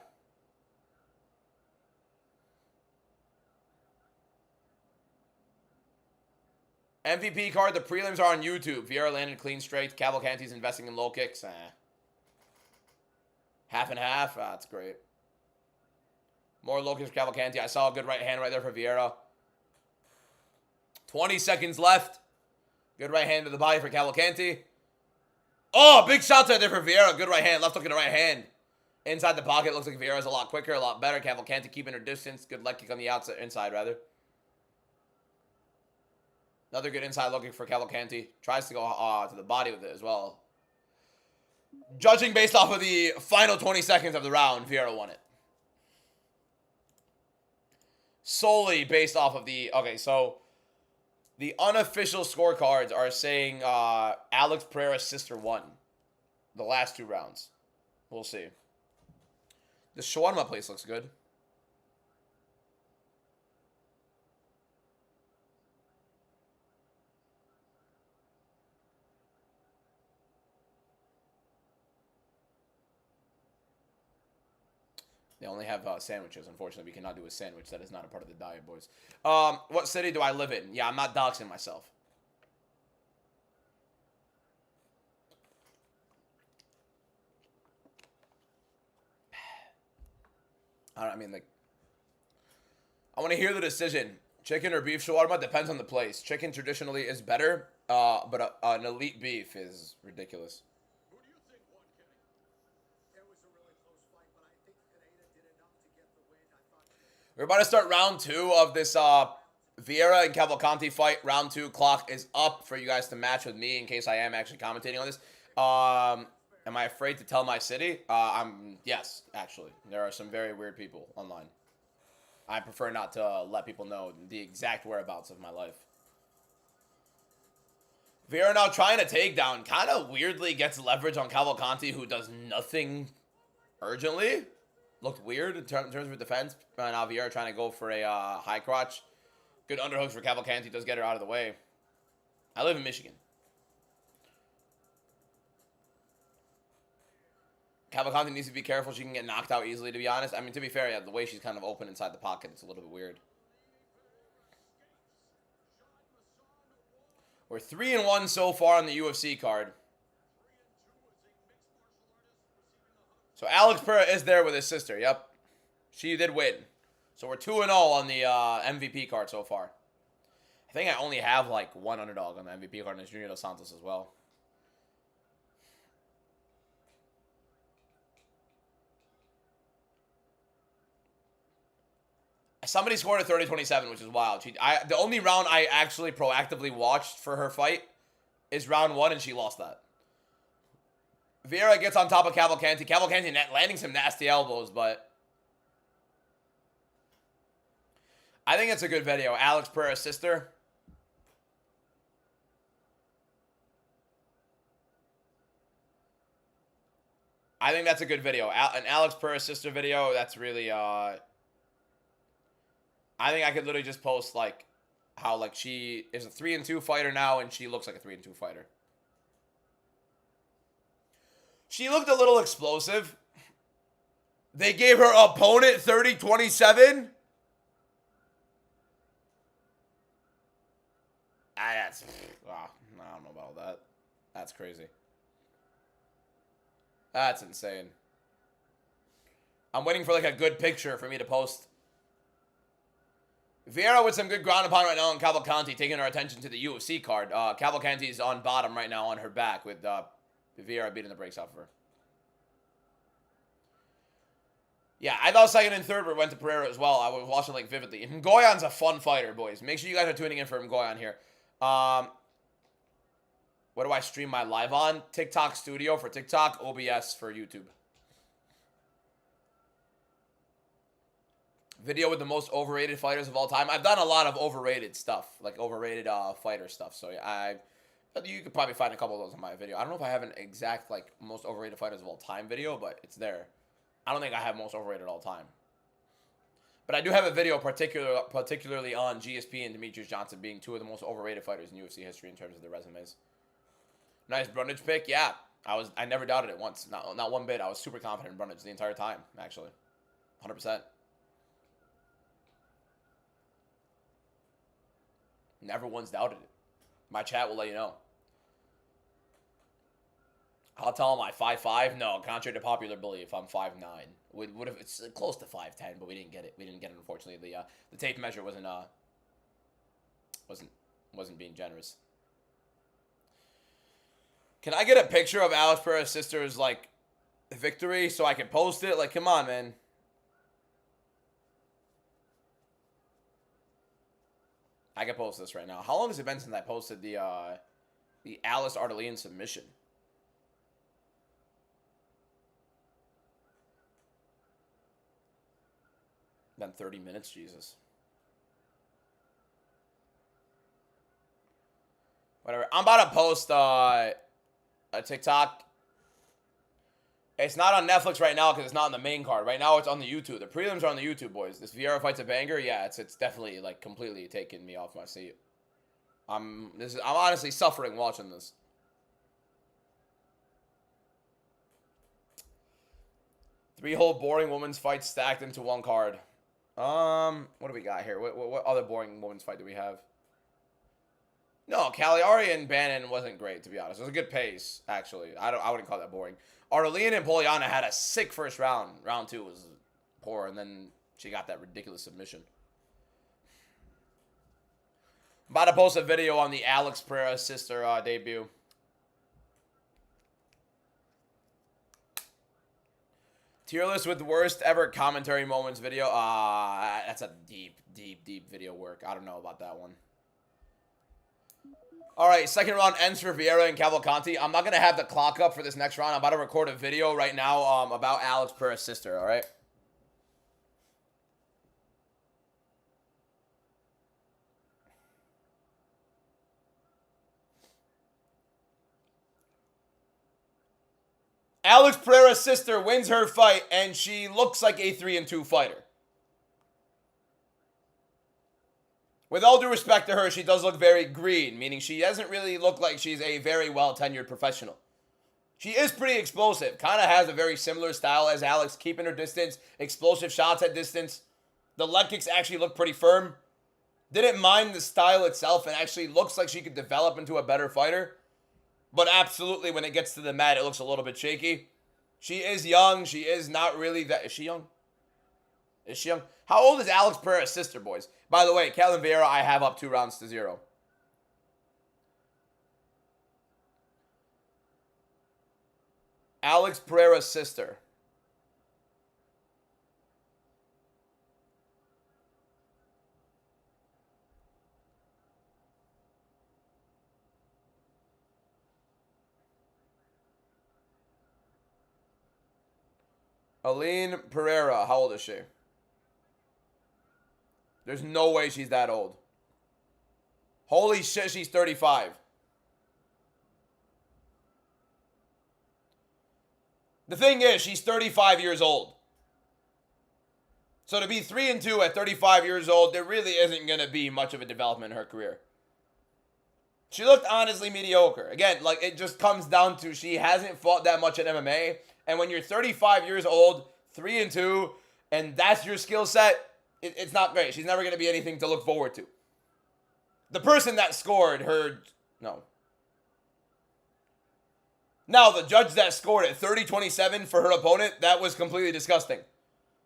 MVP card, the prelims are on YouTube. Vieira landed clean straight. Cavalcanti's investing in low kicks. Half and half. That's great. More low kicks for Cavalcanti. I saw a good right hand right there for Vieira. 20 seconds left. Good right hand to the body for Cavalcanti. Oh, big shots right there for Vieira. Good right hand. Left hook in the right hand. Inside the pocket. Looks like Vieira's a lot quicker, a lot better. Cavalcanti keeping her distance. Good leg kick on the outside, inside rather. Another good inside looking for Cavalcanti. Tries to go to the body with it as well. Judging based off of the final 20 seconds of the round, Vieira won it. Solely based off of the... Okay, so... The unofficial scorecards are saying Alex Pereira's sister won the last 2 rounds. We'll see. The shawarma place looks good. They only have sandwiches. Unfortunately, we cannot do a sandwich. That is not a part of the diet, boys. What city do I live in? Yeah, I'm not doxing myself. I mean, like, I want to hear the decision. Chicken or beef shawarma depends on the place. Chicken traditionally is better, but an elite beef is ridiculous. We're about to start round 2 of this Vieira and Cavalcanti fight. Round 2 clock is up for you guys to match with me in case I am actually commentating on this. Am I afraid to tell my city? Yes, actually. There are some very weird people online. I prefer not to let people know the exact whereabouts of my life. Vieira now trying a takedown. Kind of weirdly gets leverage on Cavalcanti, who does nothing urgently. Looked weird in terms of defense. Now Vieira trying to go for a high crotch. Good underhooks for Cavalcanti. Does get her out of the way. I live in Michigan. Cavalcanti needs to be careful. She can get knocked out easily, to be honest. I mean, to be fair, yeah, the way she's kind of open inside the pocket, it's a little bit weird. We're 3-1 so far on the UFC card. So Alex Pereira is there with his sister. Yep. She did win. So we're 2-0 on the MVP card so far. I think I only have like one underdog on the MVP card, and it's Junior Dos Santos as well. Somebody scored a 30-27, which is wild. The only round I actually proactively watched for her fight is round 1, and she lost that. Vieira gets on top of Cavalcanti. Cavalcanti landing some nasty elbows, but I think it's a good video. Alex Pereira's sister. I think that's a good video. An Alex Pereira's sister video, that's really, I think I could literally just post, like, how, like, she is a 3-2 fighter now, and she looks like a 3-2 fighter. She looked a little explosive. They gave her opponent 30-27. I don't know about that. That's crazy. That's insane. I'm waiting for, like, a good picture for me to post. Vieira with some good ground and pound right now on Cavalcanti, taking our attention to the UFC card. Cavalcanti's on bottom right now on her back with Vieira beating the brakes off of her. Yeah, I thought second and third went to Pereira as well. I was watching like vividly. Ngoyan's a fun fighter, boys. Make sure you guys are tuning in for Ngoyan here. What do I stream my live on? TikTok Studio for TikTok, OBS for YouTube. Video with the most overrated fighters of all time. I've done a lot of overrated stuff, like overrated fighter stuff. So yeah, you could probably find a couple of those in my video. I don't know if I have an exact like most overrated fighters of all time video, but it's there. I don't think I have most overrated all time. But I do have a video particularly on GSP and Demetrius Johnson being two of the most overrated fighters in UFC history in terms of their resumes. Nice Brundage pick. Yeah, I never doubted it once. Not one bit. I was super confident in Brundage the entire time, actually. 100%. Never once doubted it. My chat will let you know. I'll tell them I 5'5". No, contrary to popular belief, I'm 5'9". Would have it's close to 5'10", but we didn't get it. We didn't get it, unfortunately. The tape measure wasn't being generous. Can I get a picture of Alex Pereira's sister's like victory so I can post it? Like, come on, man. I can post this right now. How long has it been since I posted the Alice Ardalian submission? Been 30 minutes, Jesus. Whatever. I'm about to post a TikTok. It's not on Netflix right now because it's not on the main card. Right now it's on the YouTube. The prelims are on the YouTube, boys. This Vieira fight's a banger. Yeah, it's definitely like completely taking me off my seat. I'm honestly suffering watching this. Three-hole boring women's fight stacked into one card. What do we got here? What other boring women's fight do we have? No, Cagliari and Bannon wasn't great, to be honest. It was a good pace, actually. I wouldn't call that boring. Ardalian and Poliana had a sick first round. Round 2 was poor, and then she got that ridiculous submission. I'm about to post a video on the Alex Pereira sister debut. Tier list with worst ever commentary moments video. That's a deep video work. I don't know about that one. All right, second round ends for Vieira and Cavalcanti. I'm not going to have the clock up for this next round. I'm about to record a video right now about Alex Pereira's sister, all right? Alex Pereira's sister wins her fight, and she looks like a 3-2 fighter. With all due respect to her, she does look very green, meaning she doesn't really look like she's a very well-tenured professional. She is pretty explosive. Kind of has a very similar style as Alex, keeping her distance, explosive shots at distance. The leg kicks actually look pretty firm. Didn't mind the style itself and actually looks like she could develop into a better fighter. But absolutely, when it gets to the mat, it looks a little bit shaky. She is young. She is not really that... Is she young? Is she young? How old is Alex Pereira's sister, boys? By the way, Caitlin Vieira, I have up 2-0. Alex Pereira's sister. Aline Pereira, how old is she? There's no way she's that old. Holy shit, she's 35. The thing is, she's 35 years old. So to be 3-2 at 35 years old, there really isn't going to be much of a development in her career. She looked honestly mediocre. Again, like it just comes down to she hasn't fought that much at MMA. And when you're 35 years old, 3-2, and that's your skill set, it's not great. She's never going to be anything to look forward to. The person that scored her... No. Now, the judge that scored at 30-27 for her opponent, that was completely disgusting.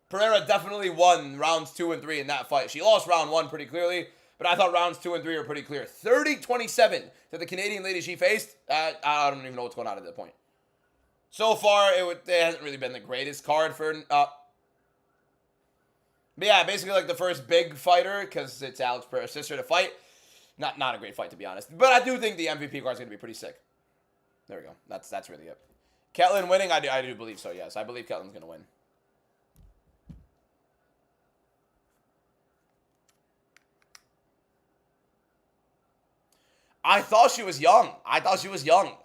Pereira definitely won rounds 2 and 3 in that fight. She lost round 1 pretty clearly, but I thought rounds 2 and 3 were pretty clear. 30-27 to the Canadian lady she faced. I don't even know what's going on at that point. So far, it hasn't really been the greatest card for... But yeah, basically like the first big fighter, because it's Alex Pereira's sister to fight. Not a great fight, to be honest. But I do think the MVP card is going to be pretty sick. There we go. That's really it. Ketlin winning? I do believe so, yes. I believe Ketlin's going to win. I thought she was young.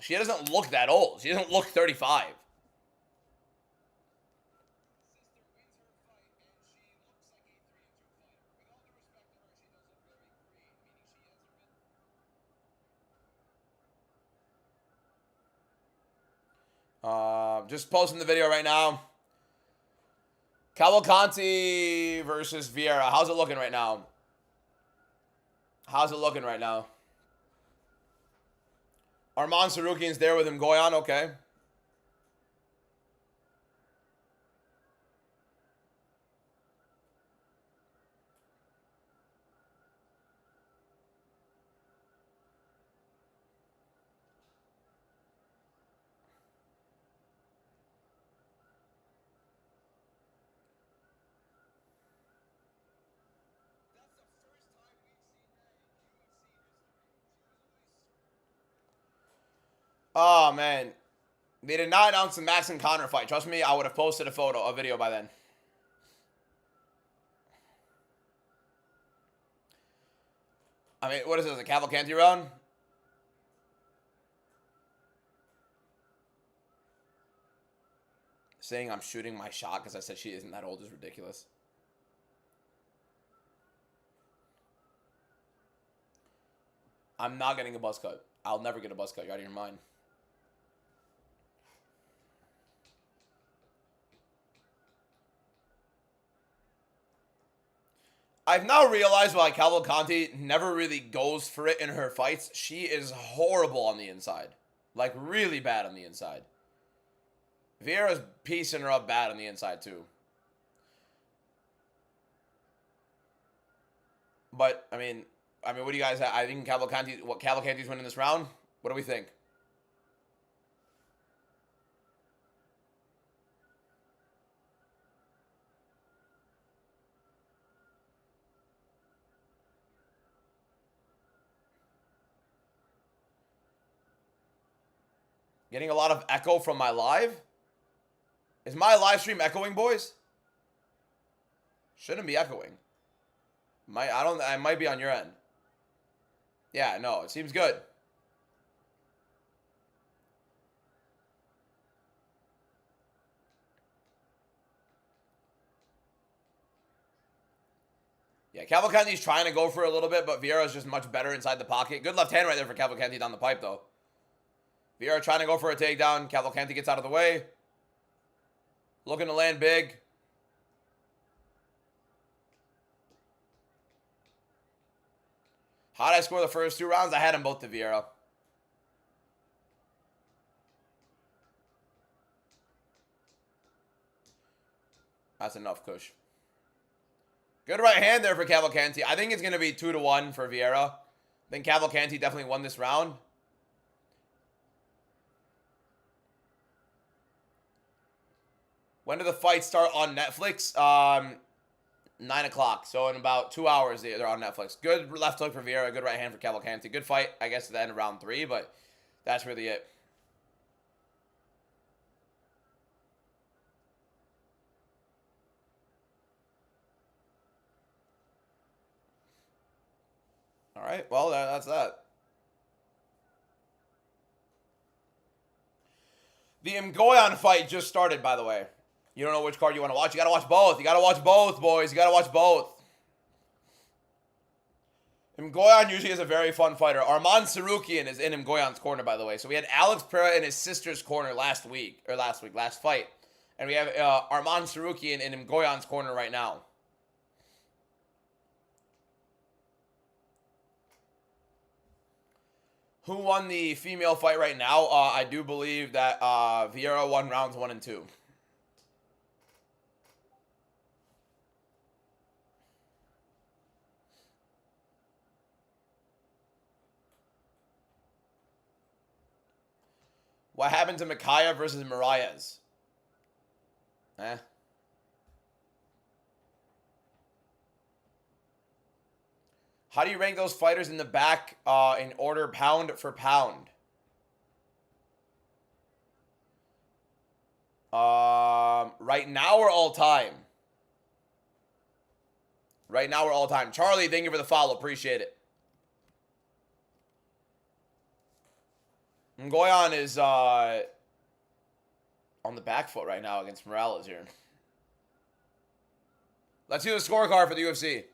She doesn't look that old. She doesn't look 35. Just posting the video right now. Cavalcanti versus Vieira. How's it looking right now? Arman Sarukian's there with him. Goyan, okay. Oh, man. They did not announce the Max and Connor fight. Trust me, I would have posted a video by then. I mean, what is this, a Cavalcanti round? Saying I'm shooting my shot because I said she isn't that old is ridiculous. I'm not getting a buzz cut. I'll never get a buzz cut. You're out of your mind. I've now realized why Cavalcanti never really goes for it in her fights. She is horrible on the inside. Like, really bad on the inside. Vieira's piecing her up bad on the inside, too. But, I mean, what do you guys have? I think Cavalcanti's winning this round? What do we think? Getting a lot of echo from my live? Is my live stream echoing, boys? Shouldn't be echoing. I might be on your end. Yeah, no, it seems good. Yeah, Cavalcanti's trying to go for it a little bit, but Vieira's just much better inside the pocket. Good left hand right there for Cavalcanti down the pipe, though. Vieira trying to go for a takedown. Cavalcanti gets out of the way. Looking to land big. How did I score the first 2 rounds? I had them both to Vieira. That's enough, Kush. Good right hand there for Cavalcanti. I think it's going to be 2-1 for Vieira. I think Cavalcanti definitely won this round. When do the fights start on Netflix? 9 o'clock. So in about 2 hours, they're on Netflix. Good left hook for Vieira. Good right hand for Cavalcanti. Good fight, I guess, at the end of round 3, but that's really it. All right, well, that's that. The Mgoyan fight just started, by the way. You don't know which card you want to watch. You got to watch both. You got to watch both, boys. You got to watch both. Mgoyan usually is a very fun fighter. Arman Sarukian is in Mgoyan's corner, by the way. So we had Alex Pereira in his sister's corner last fight. And we have Arman Sarukian in Mgoyan's corner right now. Who won the female fight right now? I do believe that Vieira won rounds 1 and 2. What happened to Mikaya versus Marias? How do you rank those fighters in the back in order pound for pound? Right now or all time? Right now or all time. Charlie, thank you for the follow. Appreciate it. Ngoyan is on the back foot right now against Morales here. Let's see the scorecard for the UFC.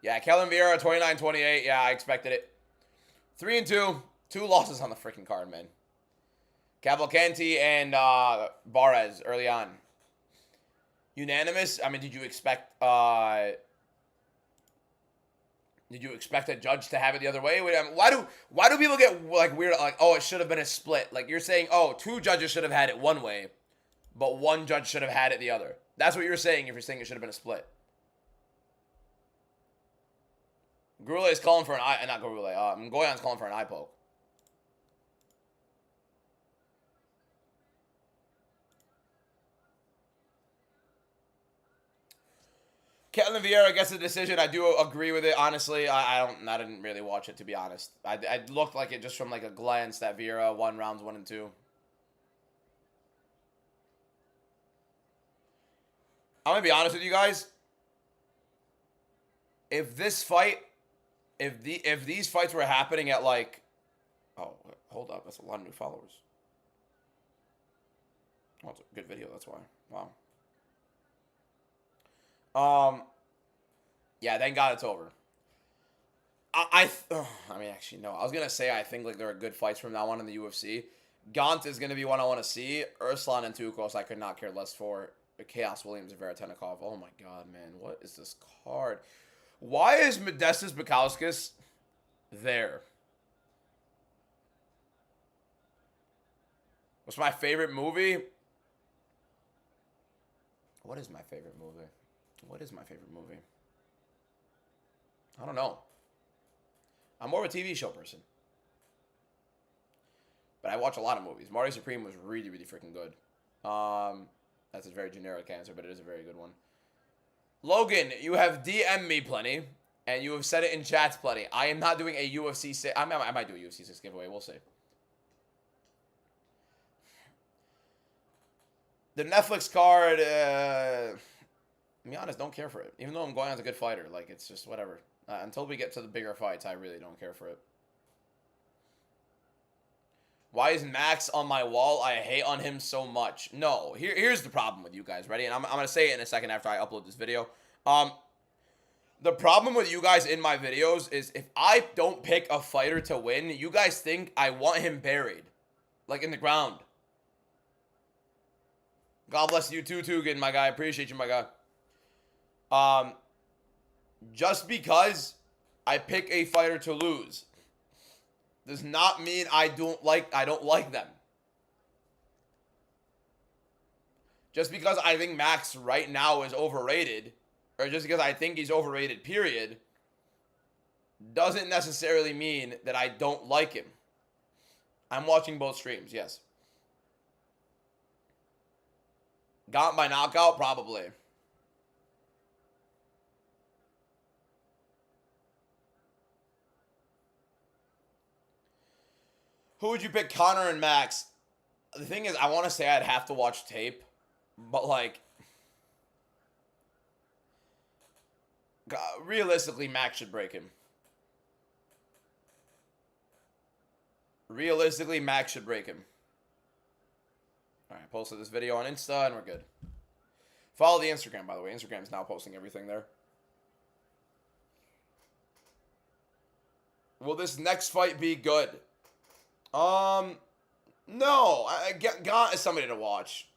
Yeah, Kellen Vieira, 29-28. Yeah, I expected it. 3-2. 2 losses on the freaking card, man. Cavalcanti and Barres early on. Unanimous? I mean, did you expect a judge to have it the other way? Why do people get like weird, like, oh, it should have been a split? Like, you're saying, oh, 2 judges should have had it one way, but 1 judge should have had it the other. That's what you're saying if you're saying it should have been a split. Gurule is calling for an eye, not Gurule, Ngoyan's calling for an eye poke. Ketlin Vieira gets the decision. I do agree with it. Honestly, I didn't really watch it, to be honest. I looked like it just from like a glance that Vieira won rounds 1 and 2. I'm gonna be honest with you guys. If this fight, if these fights were happening at like, oh, hold up, that's a lot of new followers. Oh, it's a good video. That's why. Wow. Yeah, thank God it's over. I mean, actually, no. I was going to say I think like there are good fights from now on in the UFC. Gaunt is going to be one I want to see. Urslan and Tukos I could not care less for. Chaos Williams and Veratenikov. Oh my God, man. What is this card? Why is Modestas Bukauskas there? What's my favorite movie? What is my favorite movie? I don't know. I'm more of a TV show person. But I watch a lot of movies. Marty Supreme was really, really freaking good. That's a very generic answer, but it is a very good one. Logan, you have DM'd me plenty, and you have said it in chats plenty. I am not doing a UFC 6. I might do a UFC 6 giveaway. We'll see. The Netflix card, to be honest, don't care for it. Even though I'm going as a good fighter. Like, it's just whatever. Until we get to the bigger fights, I really don't care for it. Why is Max on my wall? I hate on him so much. No, here's the problem with you guys. Ready? And I'm going to say it in a second after I upload this video. The problem with you guys in my videos is if I don't pick a fighter to win, you guys think I want him buried. Like in the ground. God bless you too, Tugan, my guy. Appreciate you, my guy. Just because I pick a fighter to lose does not mean I don't like them. Just because I think Max right now is overrated, or just because I think he's overrated, period, doesn't necessarily mean that I don't like him. I'm watching both streams, yes. Got by knockout? Probably. Who would you pick, Connor and Max? The thing is, I want to say I'd have to watch tape, but like, realistically, Max should break him. Realistically, Max should break him. Alright, posted this video on Insta, and we're good. Follow the Instagram, by the way. Instagram's now posting everything there. Will this next fight be good? No. Gaunt is somebody to watch.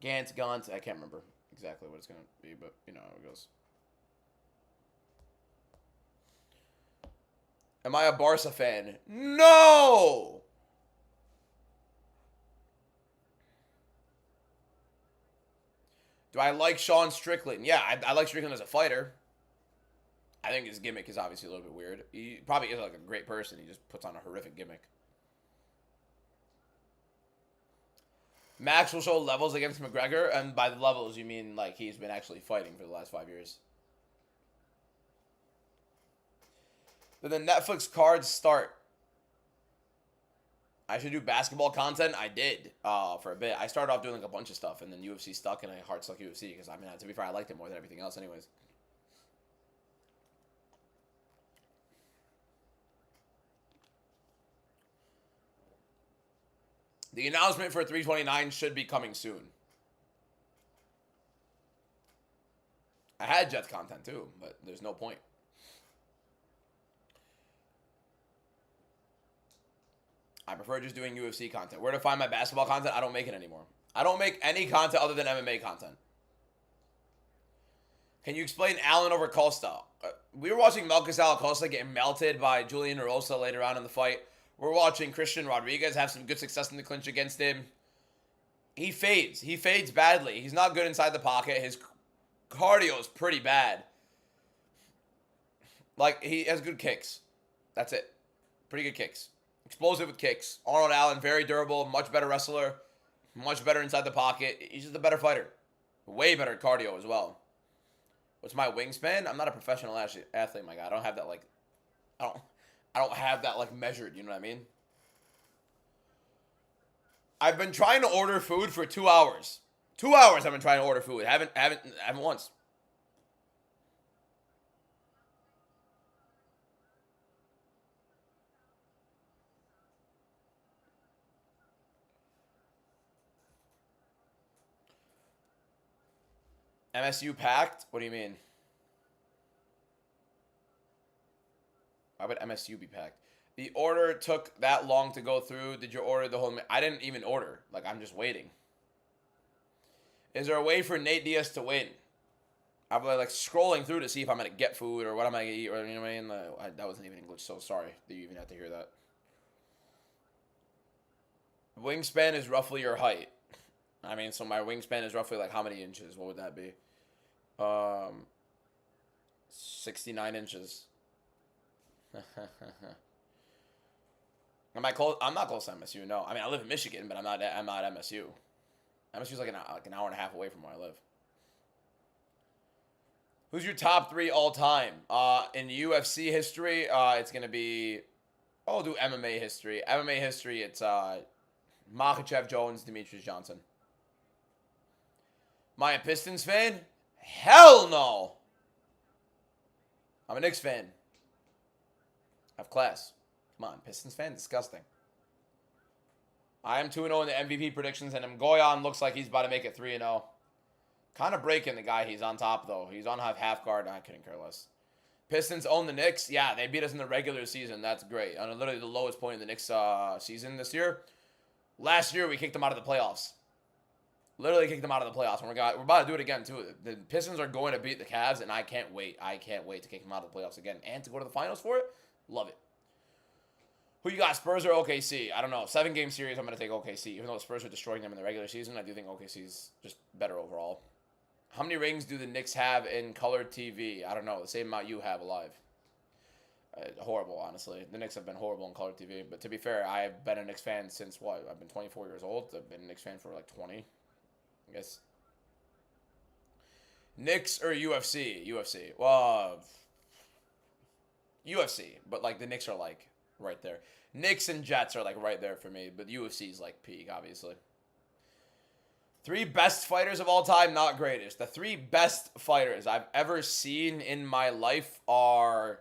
Gaunt. I can't remember exactly what it's going to be, but you know how it goes. Am I a Barca fan? No! Do I like Sean Strickland? Yeah, I like Strickland as a fighter. I think his gimmick is obviously a little bit weird. He probably is like a great person. He just puts on a horrific gimmick. Max will show levels against McGregor, and by the levels, you mean like he's been actually fighting for the last 5 years. Did the Netflix cards start? I should do basketball content. I did for a bit. I started off doing like a bunch of stuff, and then UFC stuck, and I hard stuck UFC because I mean, to be fair, I liked it more than everything else, anyways. The announcement for 329 should be coming soon. I had Jets content too, but there's no point. I prefer just doing UFC content. Where to find my basketball content? I don't make it anymore. I don't make any content other than MMA content. Can you explain Allen over Costa? We were watching Melchus Costa get melted by Julian Erosa later on in the fight. We're watching Christian Rodriguez have some good success in the clinch against him. He fades. He fades badly. He's not good inside the pocket. His cardio is pretty bad. Like, he has good kicks. That's it. Pretty good kicks. Explosive with kicks. Arnold Allen, very durable, much better wrestler. Much better inside the pocket. He's just a better fighter. Way better cardio as well. What's my wingspan? I'm not a professional athlete, my guy. I don't have that, like... I don't have that, like, measured. You know what I mean? I've been trying to order food for 2 hours. 2 hours I've been trying to order food. Haven't once. MSU packed? What do you mean? Why would MSU be packed? The order took that long to go through. Did you order the whole... I didn't even order. Like, I'm just waiting. Is there a way for Nate Diaz to win? I'm like scrolling through to see if I'm going to get food or what I'm going to eat. Or, you know what I mean? That wasn't even English, so sorry that you even had to hear that. Wingspan is roughly your height. I mean, so my wingspan is roughly like how many inches? What would that be? 69 inches. Am I close? I'm not close to MSU. No, I mean I live in Michigan, but I'm not MSU. MSU's like an hour and a half away from where I live. Who's your top 3 all time? In UFC history, it's gonna be. I'll do MMA history. MMA history, it's Makhachev, Jones, Demetrius Johnson. Am I a Pistons fan? Hell no. I'm a Knicks fan. I have class. Come on, Pistons fan? Disgusting. I am 2-0 in the MVP predictions, and Ngoyan looks like he's about to make it 3-0. Kind of breaking the guy. He's on top, though. He's on half guard. I couldn't care less. Pistons own the Knicks. Yeah, they beat us in the regular season. That's great. On literally the lowest point in the Knicks season this year. Last year, we kicked them out of the playoffs. Literally kicked them out of the playoffs. And we're about to do it again, too. The Pistons are going to beat the Cavs, and I can't wait. I can't wait to kick them out of the playoffs again. And to go to the finals for it. Love it. Who you got, Spurs or OKC? I don't know. 7-game series, I'm going to take OKC. Even though the Spurs are destroying them in the regular season, I do think OKC's just better overall. How many rings do the Knicks have in color TV? I don't know. The same amount you have alive. Horrible, honestly. The Knicks have been horrible in color TV. But to be fair, I've been a Knicks fan since, what? I've been 24 years old. I've been a Knicks fan for like 20. I guess. Knicks or UFC? UFC. Well, UFC. But like the Knicks are like right there. Knicks and Jets are like right there for me. But UFC is like peak, obviously. 3 best fighters of all time, not greatest. The 3 best fighters I've ever seen in my life are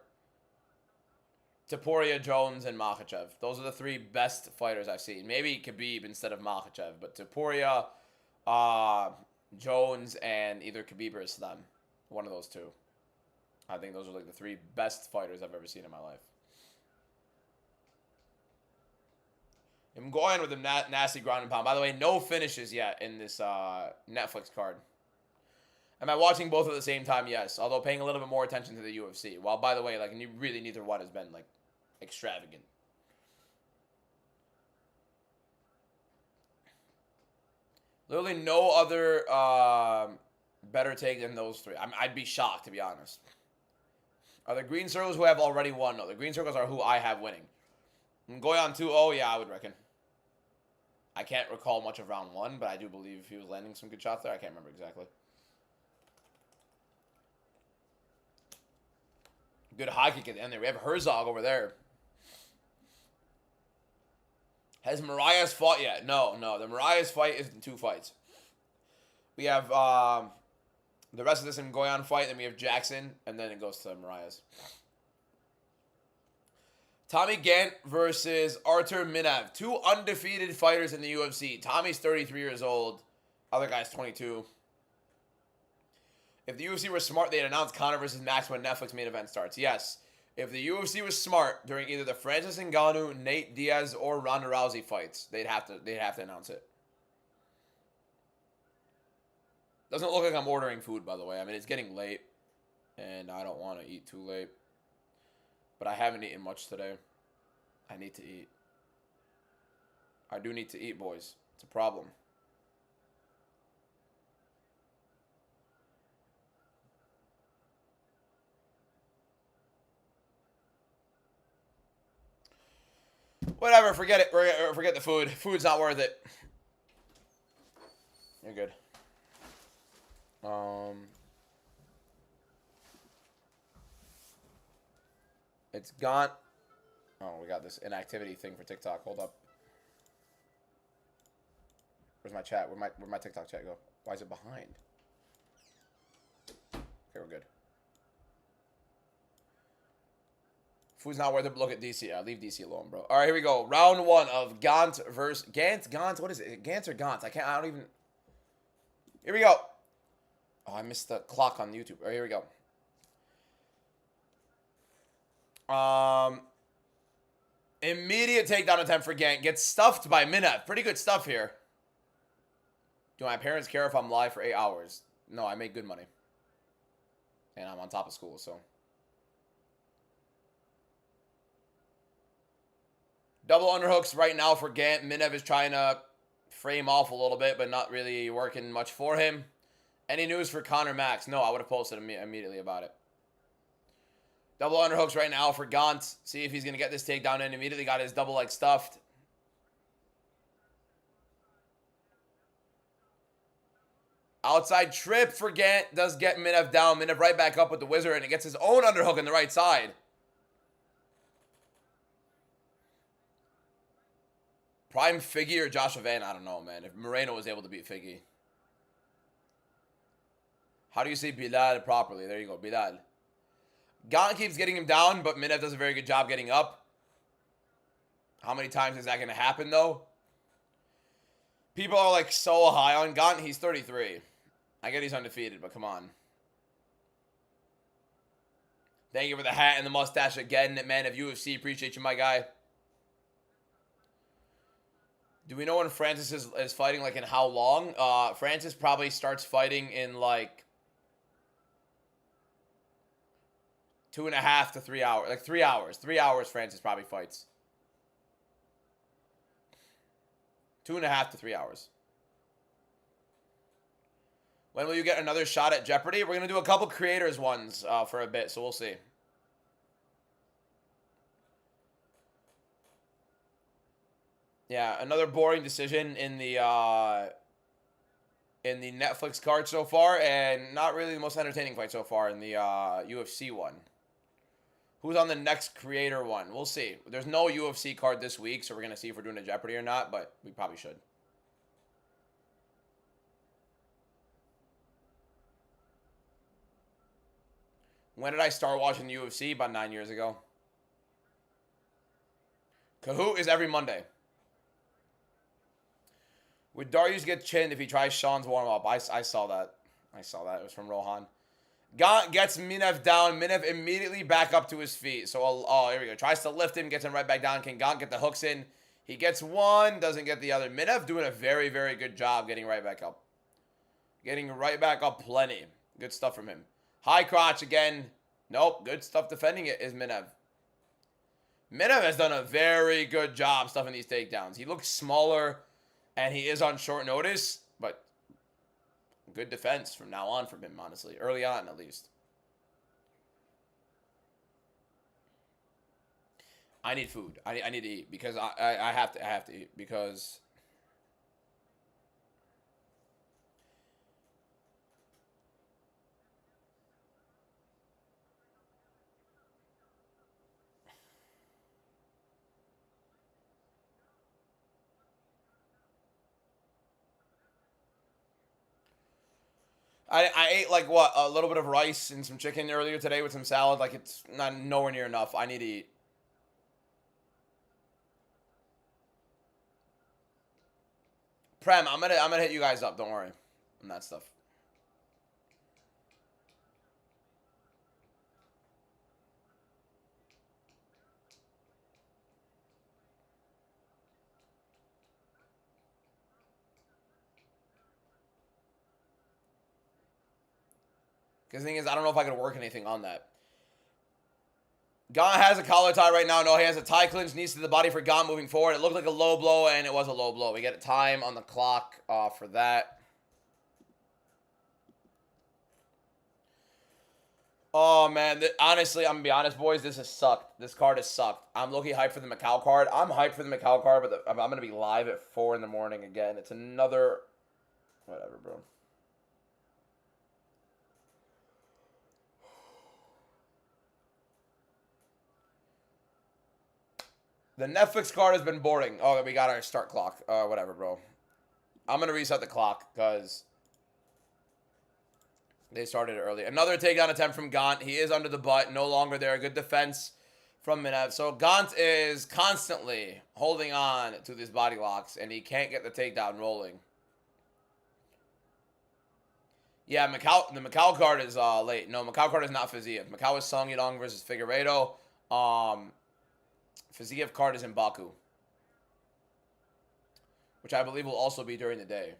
Topuria, Jones, and Makhachev. Those are the 3 best fighters I've seen. Maybe Khabib instead of Makhachev, but Topuria, Jones, and either Khabib or Islam. One of those 2. I think those are like the 3 best fighters I've ever seen in my life. I'm going with the nasty ground and pound. By the way, no finishes yet in this Netflix card. Am I watching both at the same time? Yes. Although paying a little bit more attention to the UFC. Well, by the way, like really neither one has been like extravagant. Literally no other better take than those 3. I'd be shocked, to be honest. Are the green circles who have already won? No, the green circles are who I have winning. Ngoyan 2-0, yeah, I would reckon. I can't recall much of round 1, but I do believe he was landing some good shots there. I can't remember exactly. Good high kick at the end there. We have Herzog over there. Has Marias fought yet? No. The Marias fight is in 2 fights. We have the rest of this in Ngoyan fight, then we have Jackson, and then it goes to Marias. Tommy Gant versus Artur Minav. 2 undefeated fighters in the UFC. Tommy's 33 years old. Other guy's 22. If the UFC were smart, they'd announce Conor versus Max when Netflix main event starts. Yes. If the UFC was smart during either the Francis Ngannou, Nate Diaz, or Ronda Rousey fights, they'd have to announce it. Doesn't look like I'm ordering food, by the way. I mean, it's getting late, and I don't want to eat too late. But I haven't eaten much today. I need to eat. I do need to eat, boys. It's a problem. Whatever, forget it. Forget the food. Food's not worth it. You're good. It's gone. Oh, we got this inactivity thing for TikTok. Hold up. Where's my chat? Where'd my TikTok chat go? Why is it behind? Okay, we're good. Food's not worth it, but look at DC. Yeah, leave DC alone, bro. All right, here we go. Round one of Gant versus Gant. Gant, what is it? Gant or Gant? I don't even. Here we go. Oh, I missed the clock on YouTube. All right, here we go. Immediate takedown attempt for Gant. Gets stuffed by Minav. Pretty good stuff here. Do my parents care if I'm live for 8 hours? No, I make good money. And I'm on top of school, so. Double underhooks right now for Gant. Minav is trying to frame off a little bit, but not really working much for him. Any news for Connor Max? No, I would have posted immediately about it. Double underhooks right now for Gant. See if he's going to get this takedown in. Immediately got his double leg stuffed. Outside trip for Gant. Does get Minav down. Minav right back up with the wizard, and it gets his own underhook on the right side. Prime Figgy or Joshua Van? I don't know, man. If Moreno was able to beat Figgy. How do you say Bilal properly? There you go, Bilal. Gant keeps getting him down, but Minav does a very good job getting up. How many times is that going to happen, though? People are, like, so high on Gant. He's 33. I get he's undefeated, but come on. Thank you for the hat and the mustache again, man of UFC. Appreciate you, my guy. Do we know when Francis is fighting, like, in how long? Francis probably starts fighting in, like, 2.5 to 3 hours. Like, 3 hours. 3 hours Francis probably fights. 2.5 to 3 hours. When will you get another shot at Jeopardy? We're going to do a couple creators ones for a bit, so we'll see. Yeah, another boring decision in the Netflix card so far, and not really the most entertaining fight so far in the UFC one. Who's on the next creator one? We'll see. There's no UFC card this week, so we're going to see if we're doing a Jeopardy or not, but we probably should. When did I start watching the UFC? About 9 years ago. Kahoot is every Monday. Would Darius get chinned if he tries Sean's warm-up? I saw that. I saw that. It was from Rohan. Gant gets Minav down. Minav immediately back up to his feet. So, oh, here we go. Tries to lift him, gets him right back down. Can Gant get the hooks in? He gets one, doesn't get the other. Minav doing a very, very good job getting right back up. Getting right back up plenty. Good stuff from him. High crotch again. Nope. Good stuff defending it is Minav. Minav has done a very good job stuffing these takedowns. He looks smaller, and he is on short notice, but good defense from now on from him, honestly. Early on, at least. I need food. I need to eat because I have to eat because I ate like what, a little bit of rice and some chicken earlier today with some salad. Like it's not nowhere near enough. I need to eat. Prem, I'm gonna hit you guys up. Don't worry on that stuff. Because the thing is, I don't know if I could work anything on that. Gaunt has a collar tie right now. No, he has a tie clinch, knees to the body for Gaunt moving forward. It looked like a low blow, and it was a low blow. We get a time on the clock for that. Oh, man. Honestly, I'm going to be honest, boys. This has sucked. This card has sucked. I'm looking hyped for the Macau card. I'm hyped for the Macau card, but I'm going to be live at 4 in the morning again. It's another... Whatever, bro. The Netflix card has been boring. Oh, we got our start clock. Whatever, bro. I'm going to reset the clock because they started early. Another takedown attempt from Gaunt. He is under the butt. No longer there. Good defense from Minev. So Gaunt is constantly holding on to these body locks, and he can't get the takedown rolling. Yeah, the Macau card is late. No, Macau card is not Fiziev. Macau is Song Yadong versus Figueiredo. Fiziev card is in Baku, which I believe will also be during the day.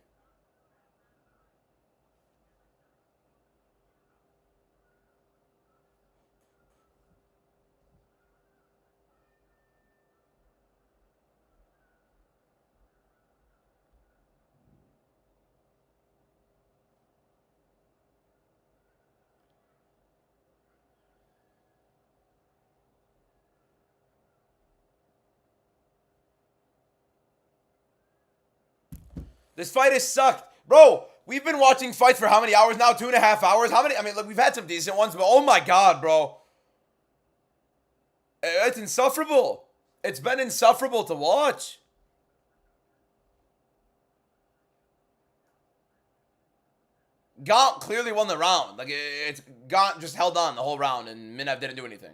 This fight has sucked. Bro, we've been watching fights for how many hours now? 2.5 hours? How many? I mean, look, we've had some decent ones, but oh my god, bro. It's insufferable. It's been insufferable to watch. Gaunt clearly won the round. Like, Gaunt just held on the whole round, and Minev didn't do anything.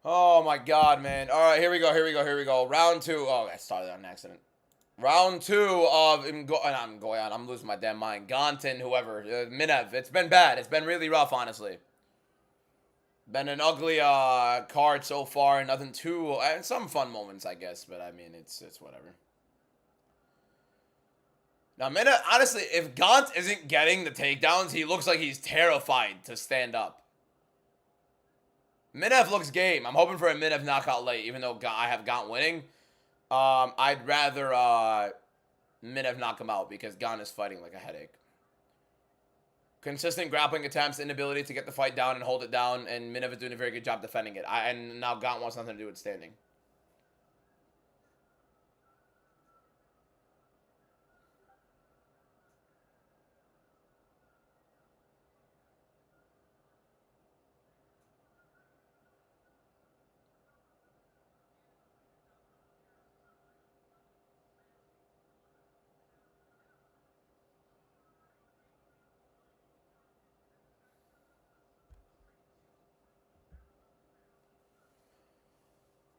Oh my god, man. All right, here we go. Round 2. Oh, I started on an accident. Round 2 of I'm losing my damn mind. Gontin, whoever, Minev. It's been bad. It's been really rough, honestly. Been an ugly card so far. Nothing too, and some fun moments, I guess. But I mean, it's whatever. Now, Minev, honestly, if Gaunt isn't getting the takedowns, he looks like he's terrified to stand up. Minev looks game. I'm hoping for a Minev knockout late, even though I have Gaunt winning. I'd rather Minev knock him out because Gaunt is fighting like a headache. Consistent grappling attempts, inability to get the fight down and hold it down, and Minev is doing a very good job defending it. And now Gaunt wants nothing to do with standing.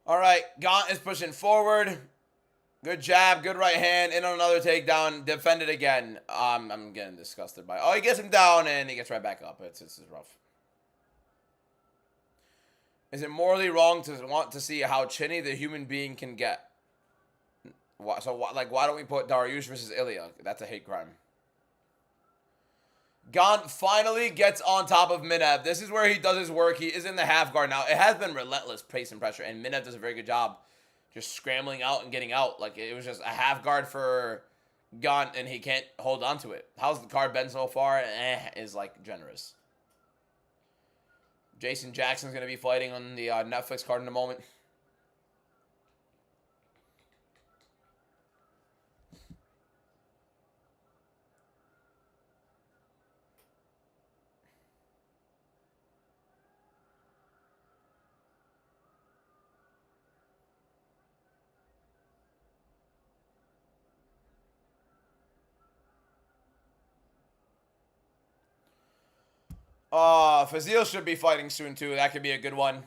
All right, Gaunt is pushing forward. Good jab, good right hand, in on another takedown, defended again. I'm getting disgusted by it. Oh, he gets him down, and he gets right back up. It's rough. Is it morally wrong to want to see how chinny the human being can get? Why don't we put Dariush versus Ilya? That's a hate crime. Gaunt finally gets on top of Minev. This is where he does his work. He is in the half guard now. It has been relentless pace and pressure, and Minev does a very good job just scrambling out and getting out. Like, it was just a half guard for Gaunt, and he can't hold on to it. How's the card been so far? Is, like, generous. Jason Jackson's going to be fighting on the Netflix card in a moment. Fazil should be fighting soon, too. That could be a good one.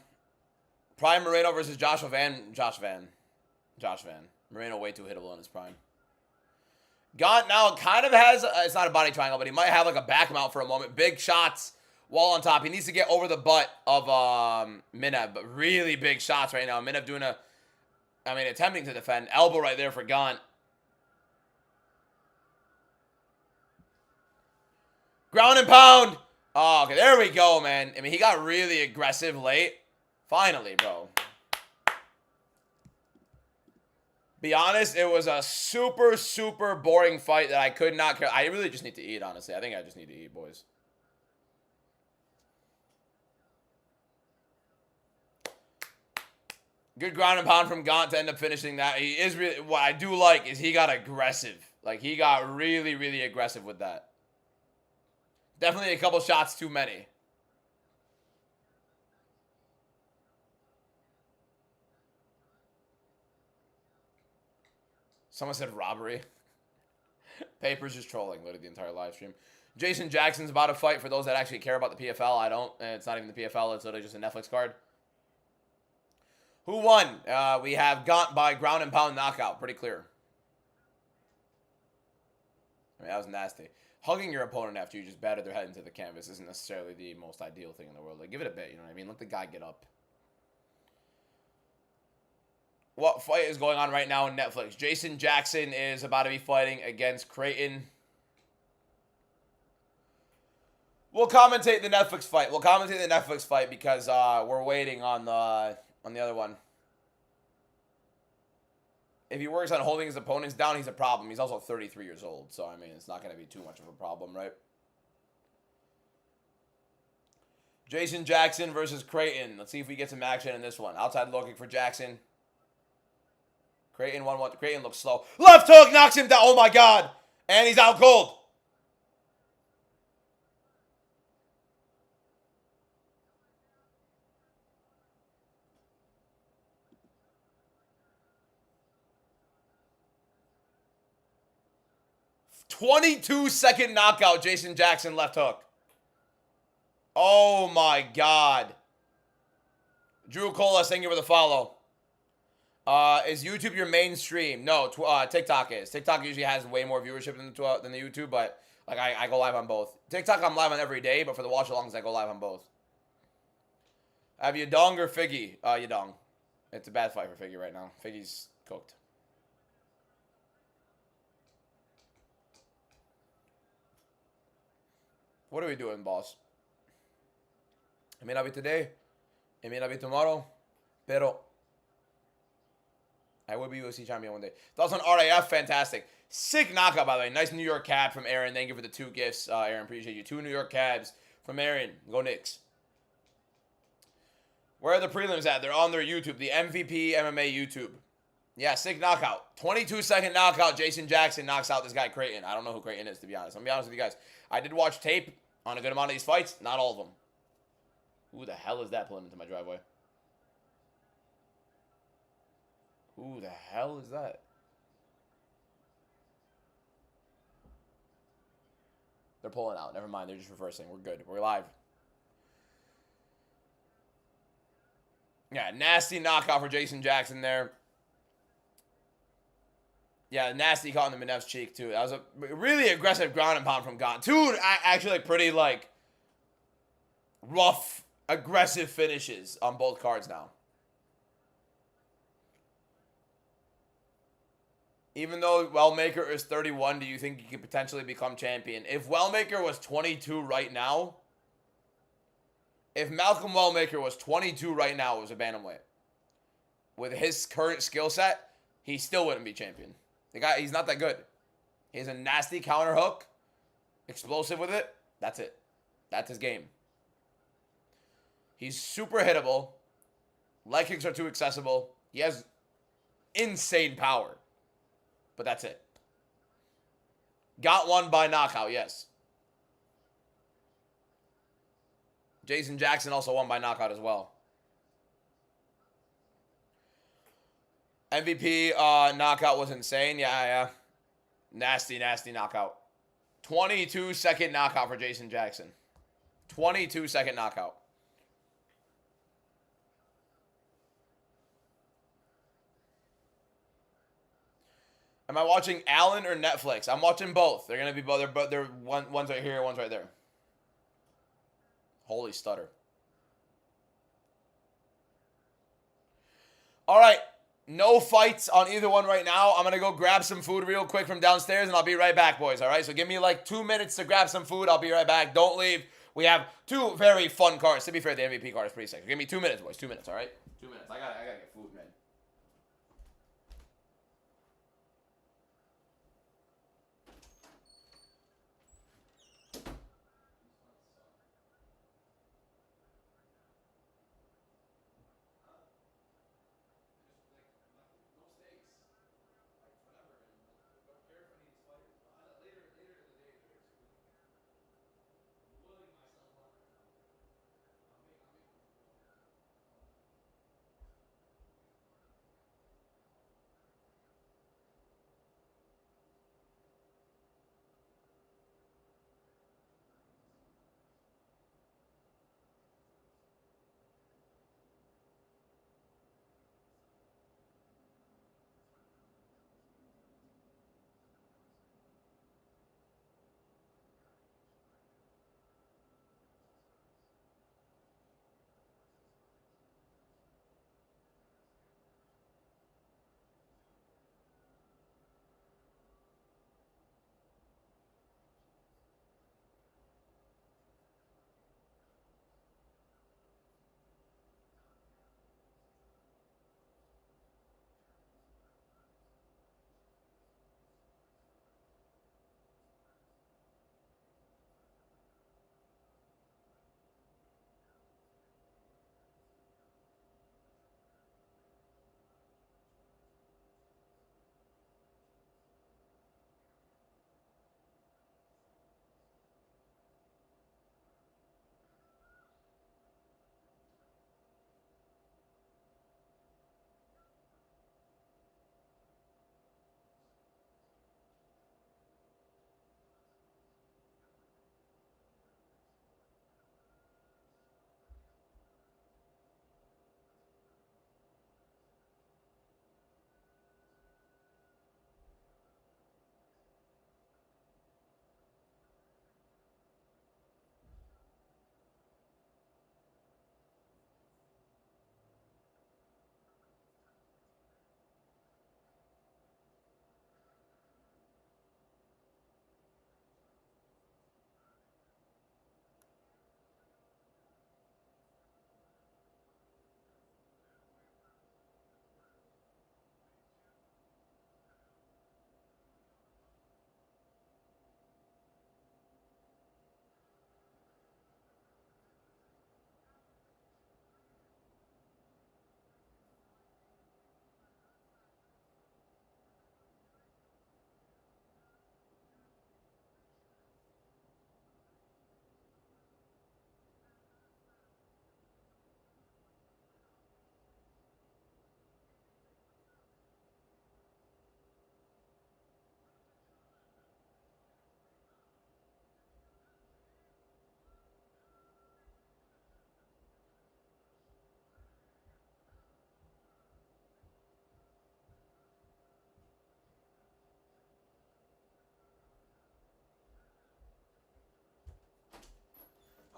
Prime Moreno versus Josh Van. Moreno way too hittable in his prime. Gaunt now kind of has, it's not a body triangle, but he might have like a back mount for a moment. Big shots, wall on top. He needs to get over the butt of Minev, but really big shots right now. Minev doing attempting to defend. Elbow right there for Gaunt. Ground and pound. Oh, okay, there we go, man. I mean, he got really aggressive late. Finally, bro. Be honest, it was a super, super boring fight that I could not care. I really just need to eat, honestly. I think I just need to eat, boys. Good ground and pound from Gaunt to end up finishing that. He is really, what I do like is he got aggressive. Like, he got really, really aggressive with that. Definitely a couple shots too many. Someone said robbery. Papers just trolling literally the entire live stream. Jason Jackson's about to fight. For those that actually care about the PFL, I don't. It's not even the PFL. It's literally just a Netflix card. Who won? We have Gaunt by ground and pound knockout. Pretty clear. I mean, that was nasty. Hugging your opponent after you just battered their head into the canvas isn't necessarily the most ideal thing in the world. Like, give it a bit, you know what I mean? Let the guy get up. What fight is going on right now in Netflix? Jason Jackson is about to be fighting against Creighton. We'll commentate the Netflix fight. We'll commentate the Netflix fight because we're waiting on the other one. If he works on holding his opponents down, he's a problem. He's also 33 years old, so I mean, it's not going to be too much of a problem, right? Jason Jackson versus Creighton. Let's see if we get some action in this one. Outside looking for Jackson. Creighton 1-1. Creighton looks slow. Left hook knocks him down. Oh my God. And he's out cold. "22-second knockout, Jason Jackson left hook. Oh my God. Drew Colas, thank you for the follow. Is YouTube your mainstream? No, TikTok is. TikTok usually has way more viewership than the YouTube, but like I go live on both. TikTok I'm live on every day, but for the watch-alongs I go live on both. Have Yadong or Figgy? Yadong. It's a bad fight for Figgy right now. Figgy's cooked. What are we doing, boss? It may not be today. It may not be tomorrow. Pero I will be UFC champion one day. Thoughts on RAF? Fantastic. Sick knockout, by the way. Nice New York cab from Aaron. Thank you for the 2 gifts, Aaron. Appreciate you. 2 New York cabs from Aaron. Go Knicks. Where are the prelims at? They're on their YouTube. The MVP MMA YouTube. Yeah, sick knockout. 22-second knockout. Jason Jackson knocks out this guy, Creighton. I don't know who Creighton is, to be honest. I'm going to be honest with you guys. I did watch tape on a good amount of these fights. Not all of them. Who the hell is that pulling into my driveway? Who the hell is that? They're pulling out. Never mind. They're just reversing. We're good. We're live. Yeah, nasty knockout for Jason Jackson there. Yeah, nasty caught in the Minev's cheek, too. That was a really aggressive ground and pound from Gaunt. 2 actually pretty, like, rough, aggressive finishes on both cards now. Even though Wellmaker is 31, do you think he could potentially become champion? If Wellmaker was 22 right now, if Malcolm Wellmaker was 22 right now as a bantamweight, with his current skill set, he still wouldn't be champion. The guy, he's not that good. He has a nasty counter hook, explosive with it. That's it. That's his game. He's super hittable. Leg kicks are too accessible. He has insane power. But that's it. Got one by knockout, yes. Jason Jackson also won by knockout as well. MVP knockout was insane. Yeah. Nasty, nasty knockout. 22-second knockout for Jason Jackson. 22-second knockout. Am I watching Allen or Netflix? I'm watching both. They're gonna be both. They're one's right here, one's right there. Holy stutter. All right. No fights on either one right now. I'm going to go grab some food real quick from downstairs, and I'll be right back, boys. All right? So give me like 2 minutes to grab some food. I'll be right back. Don't leave. We have 2 very fun cards. To be fair, the MVP card is pretty sick. Give me 2 minutes, boys. 2 minutes, all right? 2 minutes. I gotta get food, man.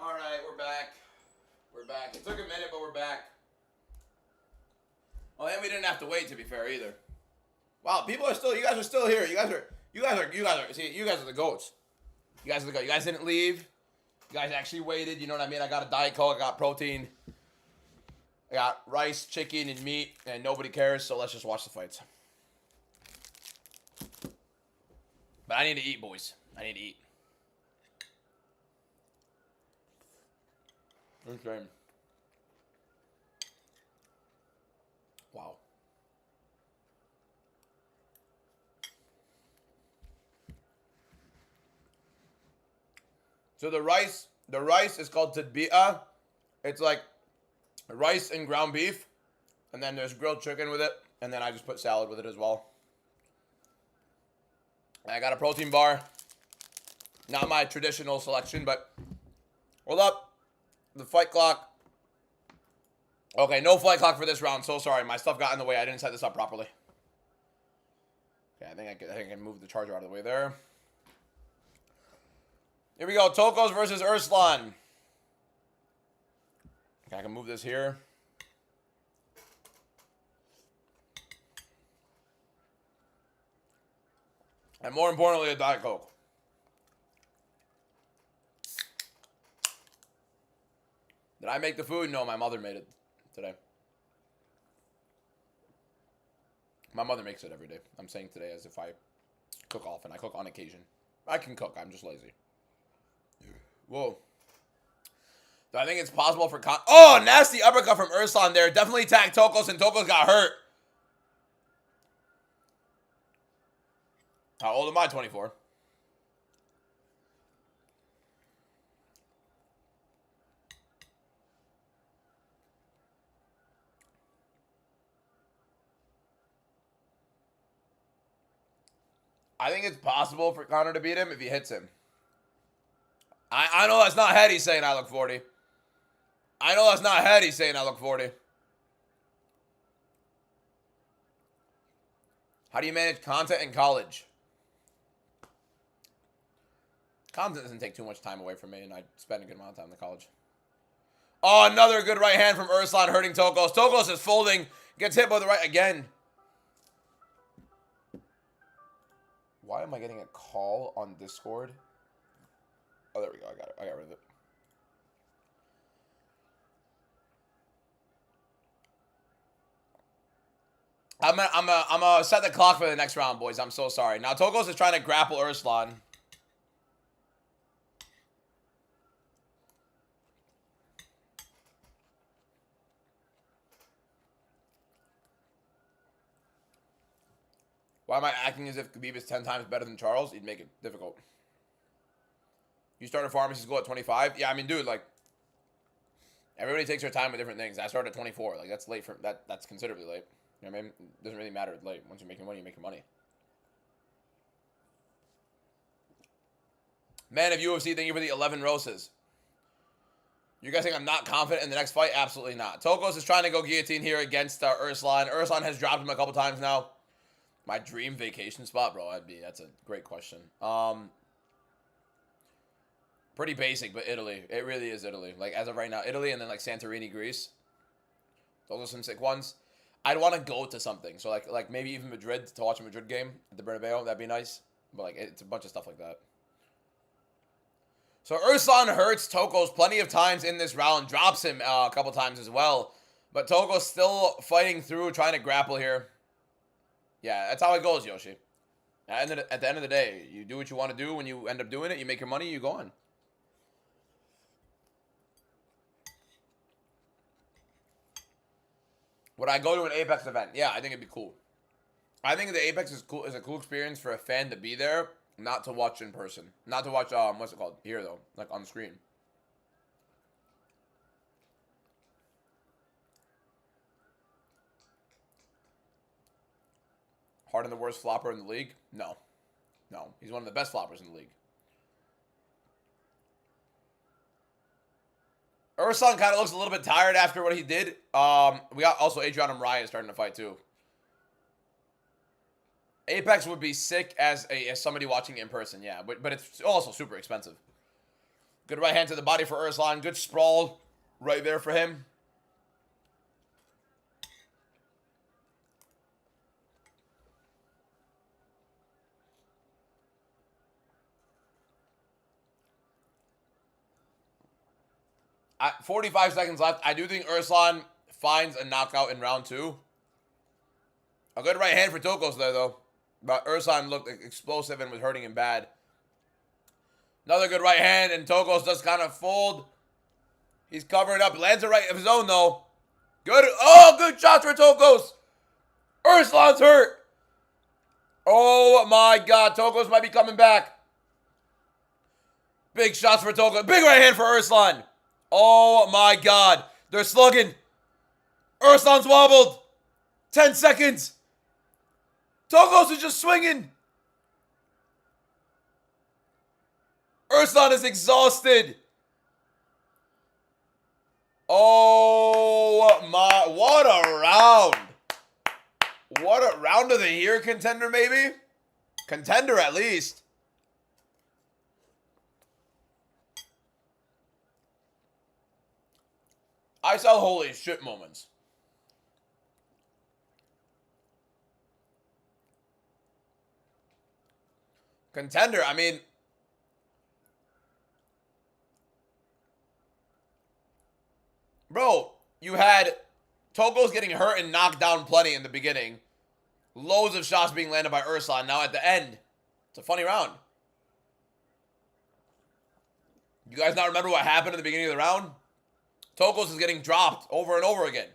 All right, we're back. We're back. It took a minute, but we're back. Oh, and we didn't have to wait, to be fair, either. Wow, people are still. You guys are still here. You guys are. See, you guys are the goats. You guys are the goats. You guys didn't leave. You guys actually waited. You know what I mean? I got a Diet Coke. I got protein. I got rice, chicken, and meat, and nobody cares. So let's just watch the fights. But I need to eat, boys. I need to eat. Okay. Wow. So the rice is called tadbi'a. It's like rice and ground beef, and then there's grilled chicken with it, and then I just put salad with it as well. And I got a protein bar. Not my traditional selection, but hold up. The fight clock. Okay, no fight clock for this round. So sorry, my stuff got in the way. I didn't set this up properly. Okay, I think I can move the charger out of the way there. Here we go. Tokos versus Urslan. Okay, I can move this here. And more importantly, a Diet Coke. Did I make the food? No, my mother made it today. My mother makes it every day. I'm saying today as if I cook often. I cook on occasion. I can cook. I'm just lazy. Whoa. Do I think it's possible for... Oh, nasty uppercut from Urslan there. Definitely tagged Tokos, and Tokos got hurt. How old am I? 24. I think it's possible for Conor to beat him if he hits him. I know that's not Hetty saying I look 40. I know that's not Hetty saying I look 40. How do you manage content in college? Content doesn't take too much time away from me, and I spend a good amount of time in college. Oh, another good right hand from Urslan hurting Tokos. Tokos is folding. Gets hit by the right again. Why am I getting a call on Discord? Oh, there we go. I got it. I got rid of it. I'm gonna set the clock for the next round, boys. I'm so sorry. Now Tokos is trying to grapple Urslan. Why am I acting as if Khabib is 10 times better than Charles? He'd make it difficult. You started pharmacy school at 25? Yeah, I mean, dude, like, everybody takes their time with different things. I started at 24. Like, that's late for that's considerably late. You know what I mean? It doesn't really matter late. Once you're making money, you make your money. Man of UFC, thank you for the 11 roses. You guys think I'm not confident in the next fight? Absolutely not. Tokos is trying to go guillotine here against Urslan. Urslan has dropped him a couple times now. My dream vacation spot, bro, that's a great question. Pretty basic, but Italy. It really is Italy. Like, as of right now, Italy and then, like, Santorini, Greece. Those are some sick ones. I'd want to go to something. So, like maybe even Madrid, to watch a Madrid game at the Bernabeu. That'd be nice. But, like, it's a bunch of stuff like that. So, Urslan hurts Tokos plenty of times in this round. Drops him a couple times as well. But Tokos still fighting through, trying to grapple here. Yeah, that's how it goes, Yoshi. At the end of the day, you do what you want to do. When you end up doing it, you make your money, you go on. Would I go to an Apex event? Yeah, I think it'd be cool. I think the Apex is cool. Is a cool experience for a fan to be there, not to watch in person. Not to watch, what's it called? Here, though. Like, on screen. Harden the worst flopper in the league? No. No. He's one of the best floppers in the league. Urslan kind of looks a little bit tired after what he did. We got also Adriano Moraes starting to fight too. Apex would be sick as somebody watching it in person, yeah. But it's also super expensive. Good right hand to the body for Urslan. Good sprawl right there for him. At 45 seconds left. I do think Urslan finds a knockout in round 2. A good right hand for Tokos there, though. But Urslan looked explosive and was hurting him bad. Another good right hand, and Tokos does kind of fold. He's covering up. Lands a right of his own, though. Good. Oh, good shots for Tokos. Urslan's hurt. Oh, my God. Tokos might be coming back. Big shots for Tokos. Big right hand for Urslan. Oh, my God. They're slugging. Urslan's wobbled. 10 seconds. Tokos is just swinging. Urslan is exhausted. Oh, my. What a round. What a round of the year contender, maybe. Contender at least. I sell holy shit moments. Contender, I mean, bro, you had Togo's getting hurt and knocked down plenty in the beginning. Loads of shots being landed by Ursulon. Now at the end, it's a funny round. You guys not remember what happened at the beginning of the round? Tokos is getting dropped over and over again.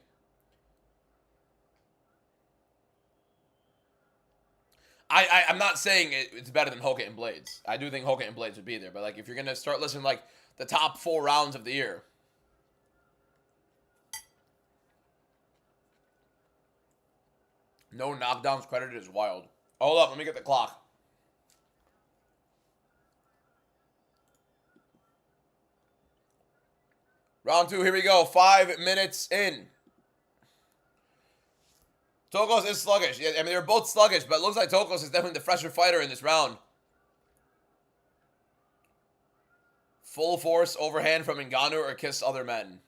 I'm not saying it's better than Hoka and Blades. I do think Hoka and Blades would be there. But, like, if you're going to start listening, like, the top 4 rounds of the year. No knockdowns credited is wild. Hold up, let me get the clock. Round 2, here we go. 5 minutes in. Tokos is sluggish. Yeah, I mean, they're both sluggish, but it looks like Tokos is definitely the fresher fighter in this round. Full force overhand from Ngannou or kiss other men.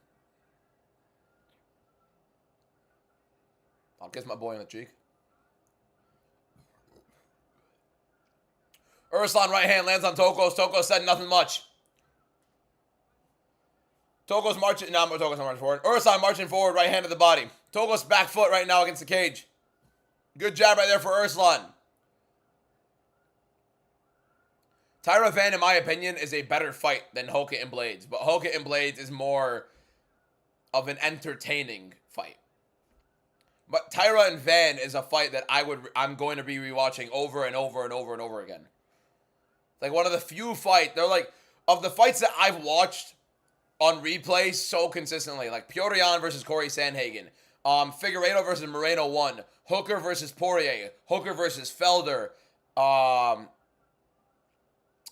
I'll kiss my boy on the cheek. Ursulon right hand lands on Tokos. Tokos said nothing much. Tokos marching. No, Tokos not marching forward. Ursulon marching forward, right hand to the body. Tokos back foot right now against the cage. Good jab right there for Ursulon. Tyra Van, in my opinion, is a better fight than Hoka and Blades. But Hoka and Blades is more of an entertaining fight. But Tyra and Van is a fight that I'm going to be rewatching over and over and over and over again. Like, one of the few fights, they're like, of the fights that I've watched on replay so consistently, like Petr Yan versus Corey Sandhagen, Figueiredo versus Moreno 1, Hooker versus Poirier, Hooker versus Felder,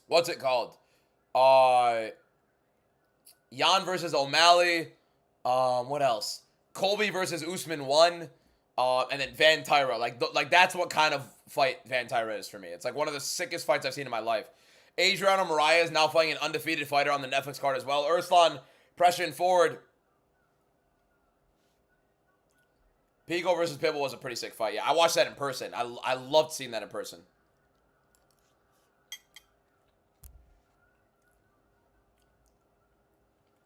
what's it called? Yan versus O'Malley, what else? Colby versus Usman 1, and then Van Tyra. Like that's what kind of fight Van Tyra is for me. It's like one of the sickest fights I've seen in my life. Adriano Moraes is now fighting an undefeated fighter on the Netflix card as well. Ursulon pressing forward. Pico versus Pitbull was a pretty sick fight. Yeah, I watched that in person. I loved seeing that in person.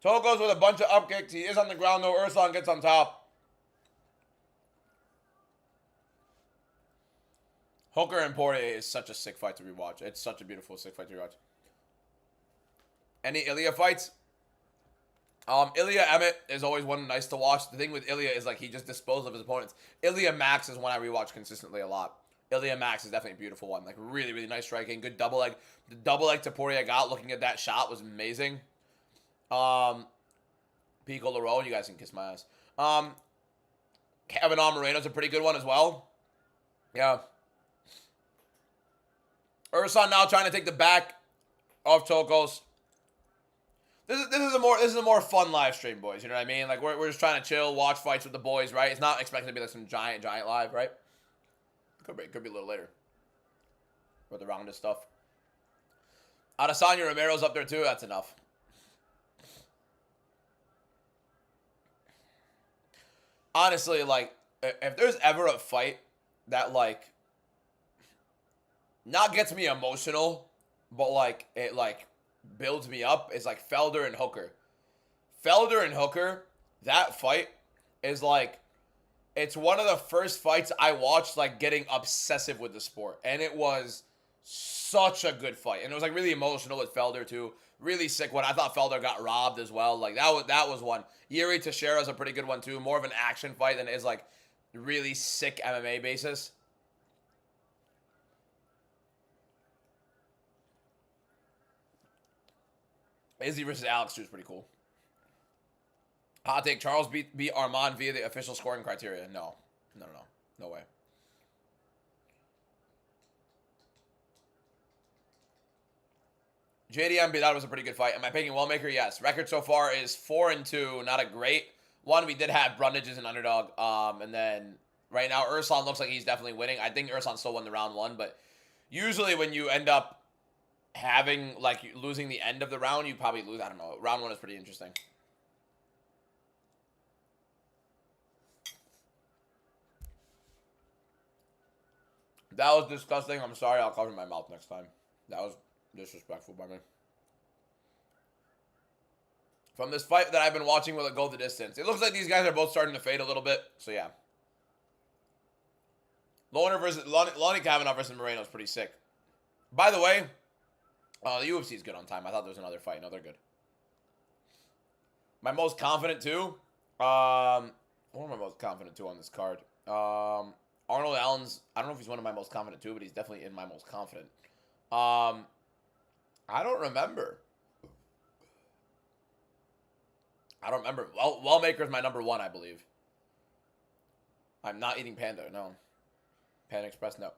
Tokos with a bunch of up kicks. He is on the ground though. Ursulon gets on top. Hooker and Poirier is such a sick fight to rewatch. It's such a beautiful, sick fight to rewatch. Any Ilya fights? Ilya Emmett is always one nice to watch. The thing with Ilya is, like, he just disposed of his opponents. Ilya Max is one I rewatch consistently a lot. Ilya Max is definitely a beautiful one. Like, really, really nice striking. Good double leg. The double leg to Poirier got, looking at that shot, was amazing. Pico Larose, you guys can kiss my ass. Kevin Moreno's a pretty good one as well. Yeah. Ursulon now trying to take the back of Tokos. This is a more fun live stream, boys. You know what I mean? Like, we're just trying to chill, watch fights with the boys, right? It's not expected to be like some giant live, right? Could be a little later. With the round of stuff. Adesanya Romero's up there too. That's enough. Honestly, like, if there's ever a fight that, like, not gets me emotional, but, like, it, like, builds me up, is, like, Felder and Hooker. Felder and Hooker, that fight is, like, it's one of the first fights I watched, like, getting obsessive with the sport. And it was such a good fight. And it was, like, really emotional with Felder, too. Really sick one. I thought Felder got robbed as well. Like, that was one. Yuri Teixeira's a pretty good one, too. More of an action fight than it is, like, really sick MMA basis. Izzy versus Alex too is pretty cool. Hot take: Charles beat Armand via the official scoring criteria. No way. JDM beat out was a pretty good fight. Am I picking Wellmaker? Yes. Record so far is 4-2. Not a great one. We did have Brundage as an underdog. And then right now Ursulon looks like he's definitely winning. I think Ursulon still won the round 1, but Usually when you end up having, like, losing the end of the round, you probably lose. I don't know. Round 1 is pretty interesting. That was disgusting. I'm sorry. I'll cover my mouth next time. That was disrespectful by me. From this fight that I've been watching, will it go the distance? It looks like these guys are both starting to fade a little bit. So, yeah. Lonnie Kavanaugh versus Moreno is pretty sick. By the way, the UFC is good on time. I thought there was another fight. No, they're good. My most confident two. What am I most confident two on this card? Arnold Allen's. I don't know if he's one of my most confident two, but he's definitely in my most confident. I don't remember. Wellmaker's my number 1, I believe. I'm not eating Panda. No. Panda Express. No.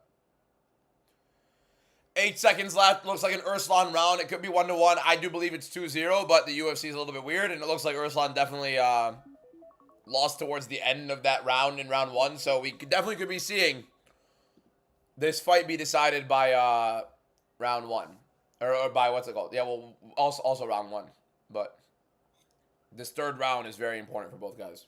8 seconds left. Looks like an Urslan round. It could be 1-1. I do believe it's 2-0, but the UFC is a little bit weird, and it looks like Urslan definitely lost towards the end of that round in round 1. So we definitely could be seeing this fight be decided by round 1, or by what's it called? Yeah, well, also round 1, but this third round is very important for both guys.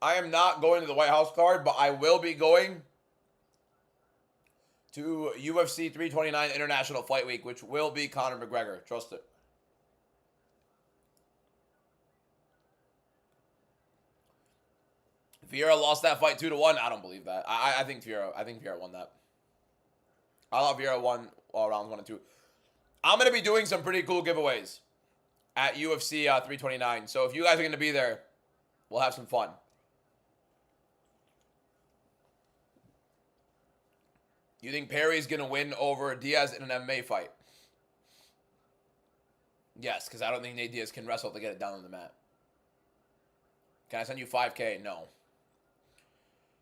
I am not going to the White House card, but I will be going to UFC 329 International Fight Week, which will be Conor McGregor. Trust it. Vieira lost that fight 2-1. I don't believe that. I think Vieira won that. I thought Vieira won all rounds 1 and 2. I'm gonna be doing some pretty cool giveaways at UFC 329. So if you guys are gonna be there, we'll have some fun. You think Perry's gonna win over Diaz in an MMA fight? Yes, because I don't think Nate Diaz can wrestle to get it down on the mat. Can I send you 5K? No.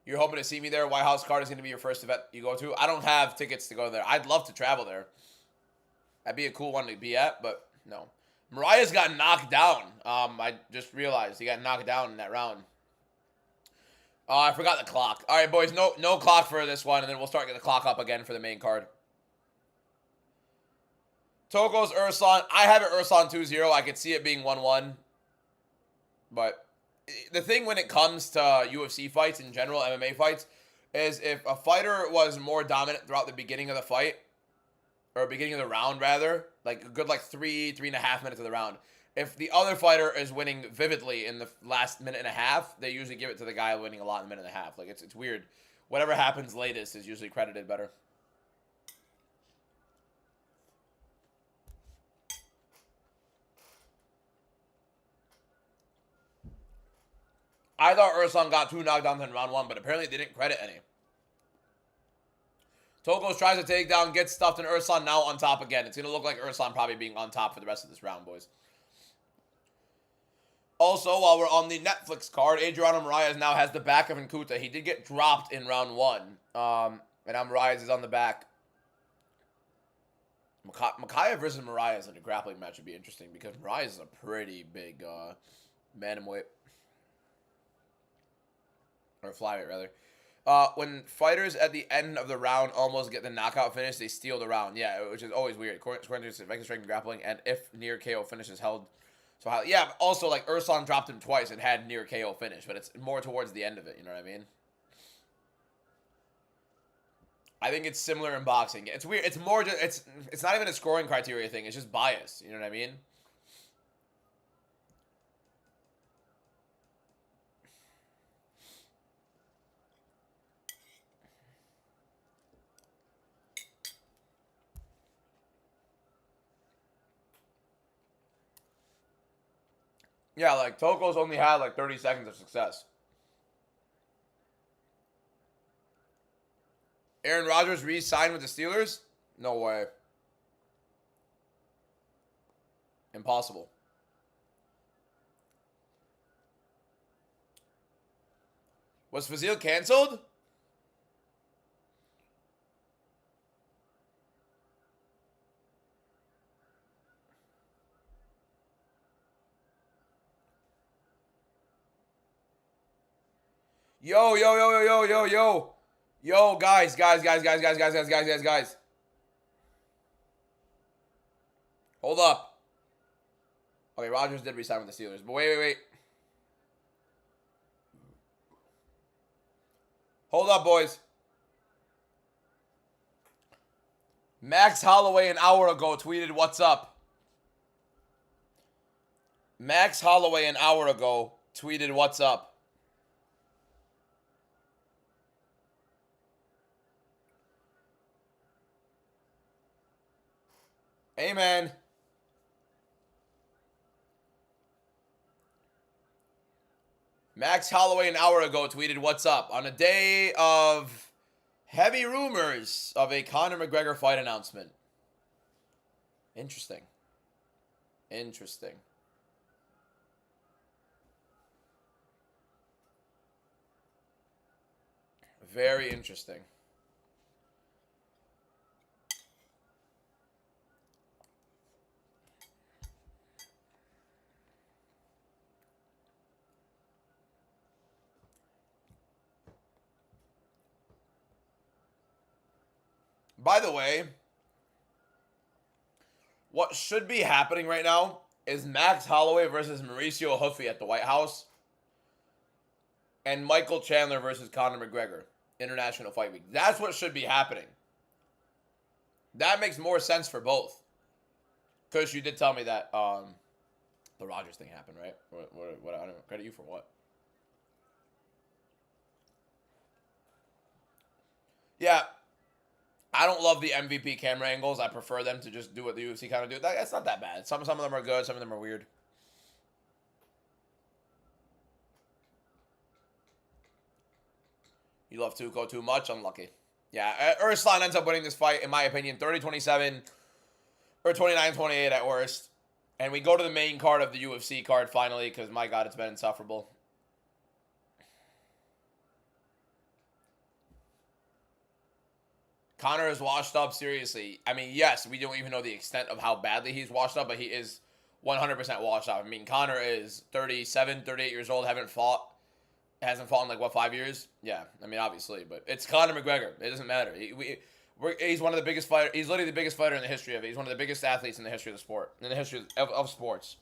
You're hoping to see me there? White House card is going to be your first event you go to? I don't have tickets to go there. I'd love to travel there. That'd be a cool one to be at, but no. Mariah's got knocked down. I just realized he got knocked down in that round. Oh, I forgot the clock. All right, boys, no clock for this one, and then we'll start getting the clock up again for the main card. Togo's Urslan. I have it Urslan 2-0. I could see it being 1-1. But the thing when it comes to UFC fights in general, MMA fights, is if a fighter was more dominant throughout the beginning of the fight, or beginning of the round rather, like a good 3.5 minutes of the round, if the other fighter is winning vividly in the last minute and a half, they usually give it to the guy winning a lot in a minute and a half. Like it's weird. Whatever happens latest is usually credited better. I thought Urslan got 2 knockdowns in round 1, but apparently they didn't credit any. Tokos tries to take down, gets stuffed, and Urslan now on top again. It's going to look like Urslan probably being on top for the rest of this round, boys. Also, while we're on the Netflix card, Adriano Moraes now has the back of Nkuta. He did get dropped in round 1. And now Moraes is on the back. Makhachev versus Moraes in a grappling match would be interesting because Moraes is a pretty big bantamweight. Or flyweight, rather. When fighters at the end of the round almost get the knockout finish, they steal the round. Yeah, which is always weird. According to Vegas Strength Grappling, and if near KO finish is held. So, yeah, but also, Urslan dropped him twice and had near KO finish, but it's more towards the end of it, you know what I mean? I think it's similar in boxing. It's weird. It's more just, it's not even a scoring criteria thing. It's just bias, you know what I mean? Yeah, Tokos only had 30 seconds of success. Aaron Rodgers re-signed with the Steelers? No way. Impossible. Was Fazil canceled? Yo, yo, yo, yo, yo, yo, yo. Yo, guys. Hold up. Okay, Rodgers did resign with the Steelers, but wait. Hold up, boys. Max Holloway an hour ago tweeted, "What's up?" Max Holloway an hour ago tweeted, "What's up?" Amen. Max Holloway an hour ago tweeted, "What's up?" on a day of heavy rumors of a Conor McGregor fight announcement. Interesting. Very interesting. By the way, what should be happening right now is Max Holloway versus Mauricio Huffy at the White House and Michael Chandler versus Conor McGregor, International Fight Week. That's what should be happening. That makes more sense for both. Because you did tell me that the Rodgers thing happened, right? What I don't credit you for what? Yeah, I don't love the MVP camera angles. I prefer them to just do what the UFC kind of do. That's not that bad. Some of them are good. Some of them are weird. You love Tuco too much? Unlucky. Yeah, Urslan ends up winning this fight, in my opinion, 30-27 or 29-28 at worst. And we go to the main card of the UFC card finally because, my God, it's been insufferable. Conor is washed up, seriously. I mean, yes, we don't even know the extent of how badly he's washed up, but he is 100% washed up. I mean, Conor is 37, 38 years old, hasn't fought in like, what, 5 years? Yeah, I mean, obviously, but it's Conor McGregor. It doesn't matter. He's one of the biggest fighters. He's literally the biggest fighter in the history of it. He's one of the biggest athletes in the history of the sport, in the history of sports.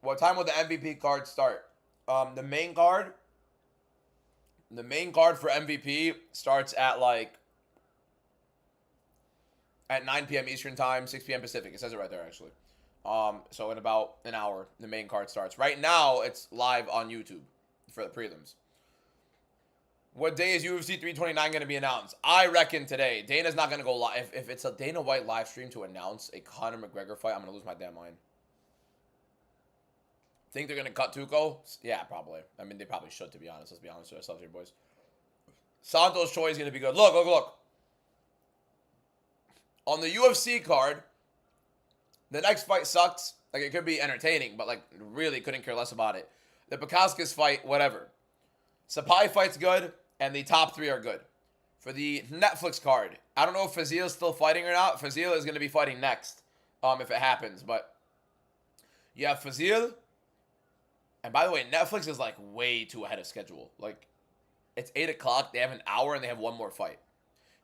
What time will the MVP card start? The main card for MVP starts at like at 9 p.m. Eastern time, 6 p.m. Pacific. It says it right there, actually. So in about an hour, the main card starts. Right now, it's live on YouTube for the prelims. What day is UFC 329 going to be announced? I reckon today. Dana's not going to go live. If it's a Dana White live stream to announce a Conor McGregor fight, I'm going to lose my damn mind. Think they're going to cut Tuco? Yeah, probably. I mean, they probably should, to be honest. Let's be honest with ourselves here, boys. Santos Choi is going to be good. Look. On the UFC card, the next fight sucks. Like, it could be entertaining, but, like, really couldn't care less about it. The Bukauskas fight, whatever. Sapai fight's good, and the top three are good. For the Netflix card, I don't know if Fazil's still fighting or not. Fazil is going to be fighting next, if it happens. But you have Fazil. And by the way, Netflix is, like, way too ahead of schedule. Like, it's 8 o'clock. They have an hour, and they have one more fight.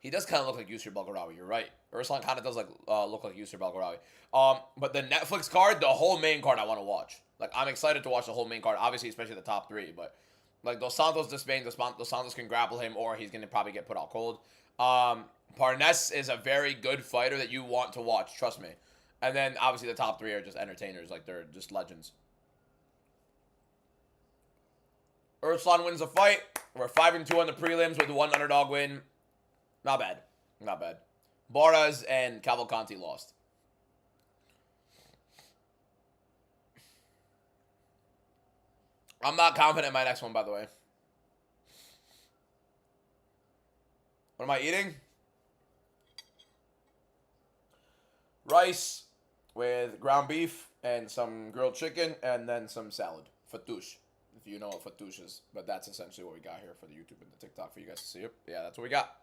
He does kind of look like Yusuf Belgarawi. You're right. Urslan kind of does look like Yusuf Belgarawi. But the Netflix card, the whole main card, I want to watch. Like, I'm excited to watch the whole main card. Obviously, especially the top three. But, like, Dos Santos Despain, Dos Santos can grapple him, or he's going to probably get put out cold. Parnes is a very good fighter that you want to watch. Trust me. And then, obviously, the top three are just entertainers. Like, they're just legends. Urslan wins a fight. We're 5-2 on the prelims with one underdog win. Not bad. Boras and Cavalcanti lost. I'm not confident in my next one, by the way. What am I eating? Rice with ground beef and some grilled chicken and then some salad. Fattoush. If you know what fattoush is. But that's essentially what we got here for the YouTube and the TikTok for you guys to see it. Yeah, that's what we got.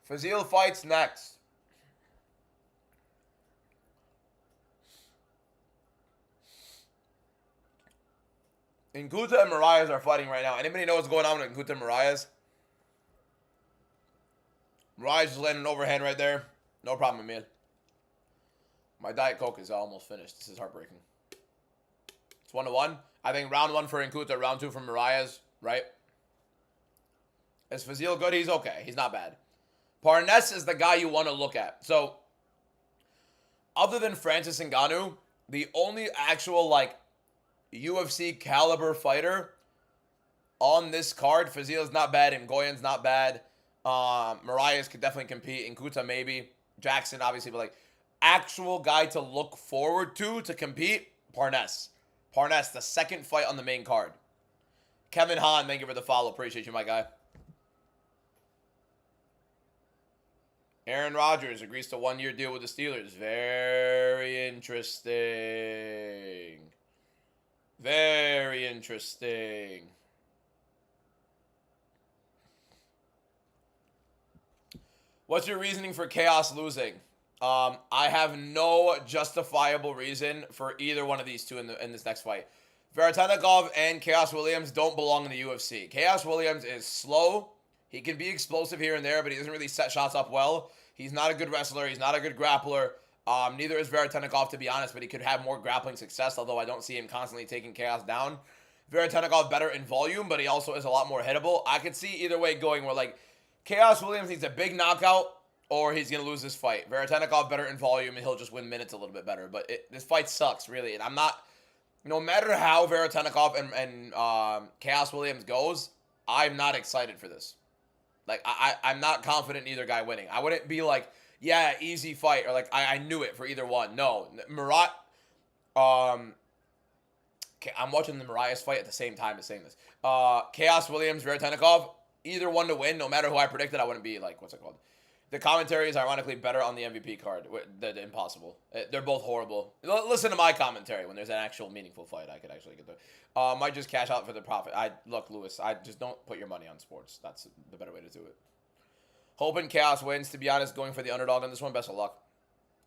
Fazil fights next. Nkuta and Marias are fighting right now. Anybody know what's going on with Nkuta and Marias? Marias just landing an overhand right there. No problem, man. My Diet Coke is almost finished. This is heartbreaking. It's 1-1. I think round 1 for Nkuta, round 2 for Marias, right? Is Fazil good? He's okay. He's not bad. Parnes is the guy you want to look at. So, other than Francis Ngannou, the only actual, like, UFC caliber fighter on this card, Fazil's not bad, Ngoyan's not bad, Marias could definitely compete, Nkuta maybe, Jackson obviously, but like actual guy to look forward to compete, Parnes. Parnes, the second fight on the main card. Kevin Hahn, thank you for the follow, appreciate you, my guy. Aaron Rodgers agrees to 1-year deal with the Steelers. Very interesting. Very interesting. What's your reasoning for Chaos losing? I have no justifiable reason for either one of these two in this next fight. Veretennikov and Chaos Williams don't belong in the UFC. Chaos Williams is slow. He can be explosive here and there, but he doesn't really set shots up well. He's not a good wrestler. He's not a good grappler. Neither is Veretennikov, to be honest, but he could have more grappling success, although I don't see him constantly taking Chaos down. Veretennikov better in volume, but he also is a lot more hittable. I could see either way going where, like, Chaos Williams needs a big knockout or he's going to lose this fight. Veretennikov better in volume and he'll just win minutes a little bit better. But this fight sucks, really. And I'm not, no matter how Veretennikov and Chaos Williams goes, I'm not excited for this. Like, I'm not confident in either guy winning. I wouldn't be like, yeah, easy fight, or like, I knew it for either one. No. Murat, I'm watching the Marias fight at the same time as saying this. Chaos Williams, Veretennikov, either one to win, no matter who I predicted, I wouldn't be like, what's it called? The commentary is ironically better on the MVP card. The Impossible. They're both horrible. Listen to my commentary when there's an actual meaningful fight. I could actually get there. Might just cash out for the profit. Look, Lewis, I just don't put your money on sports. That's the better way to do it. Hoping Chaos wins. To be honest, going for the underdog on this one. Best of luck.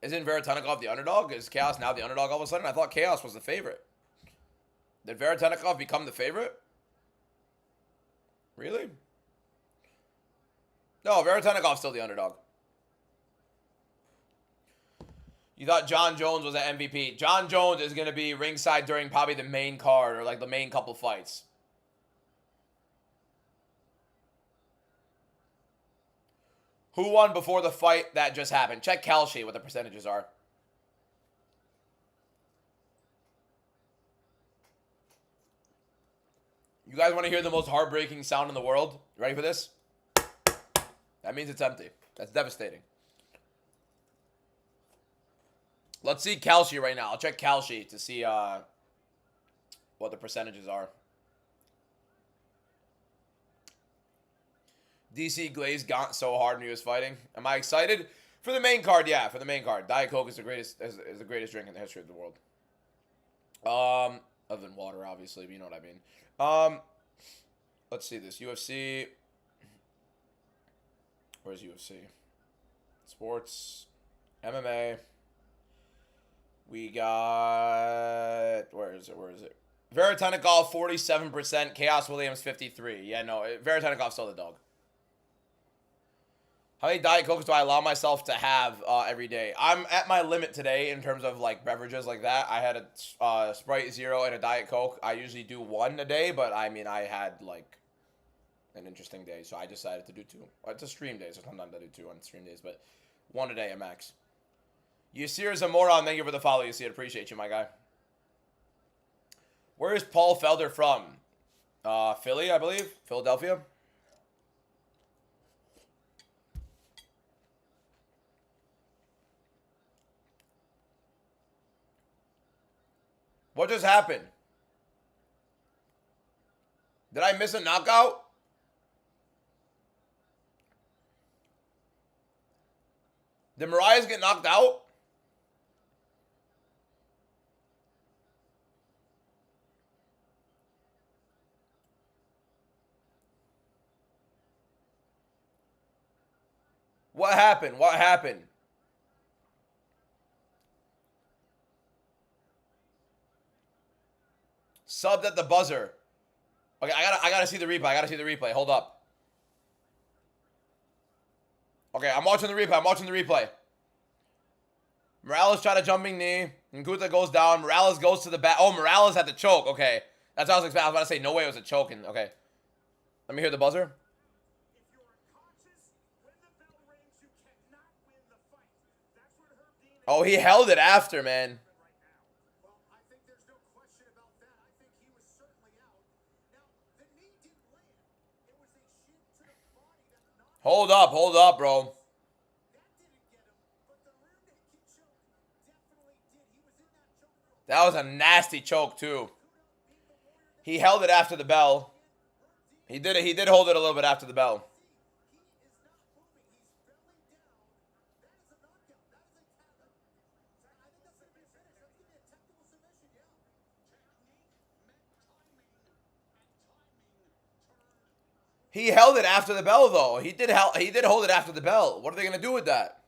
Isn't Veretennikov the underdog? Is Chaos now the underdog all of a sudden? I thought Chaos was the favorite. Did Veretennikov become the favorite? Really? No, Veretennikov's still the underdog. You thought John Jones was an MVP. John Jones is going to be ringside during probably the main card or like the main couple fights. Who won before the fight that just happened? Check Kalshi what the percentages are. You guys want to hear the most heartbreaking sound in the world? Ready for this? That means it's empty. That's devastating. Let's see Kalshi right now. I'll check Kalshi to see what the percentages are. DC Glaze got so hard when he was fighting. Am I excited? For the main card, yeah. For the main card. Diet Coke is the greatest drink in the history of the world. Other than water, obviously, but you know what I mean. Let's see this. UFC. Where's UFC? Sports. MMA. We got... Where is it? Veretennikov, 47%. Chaos Williams, 53%. Yeah, no. Veretennikov's still the dog. How many Diet Cokes do I allow myself to have every day? I'm at my limit today in terms of, like, beverages like that. I had a Sprite Zero and a Diet Coke. I usually do one a day, but, I mean, I had, like, an interesting day, so I decided to do two. It's a stream day, so sometimes I do two on stream days, but one a day at max. Yasir is a moron. Thank you for the follow, Yasir. Appreciate you, my guy. Where is Paul Felder from? Philly, I believe. Philadelphia. What just happened? Did I miss a knockout? Did Marias get knocked out? What happened? What happened? Subbed at the buzzer. Okay, I gotta see the replay. I gotta see the replay. Hold up. Okay, I'm watching the replay. I'm watching the replay. Morales tried a jumping knee. Nkuta goes down. Morales goes to the back. Oh, Morales had the choke. Okay. That's what I was expecting. I was about to say, no way it was a choking. Okay. Let me hear the buzzer. Oh, he held it after, man. Hold up, bro. That was a nasty choke, too. He held it after the bell. He did hold it a little bit after the bell. He held it after the bell, though. He did hold it after the bell. What are they going to do with that?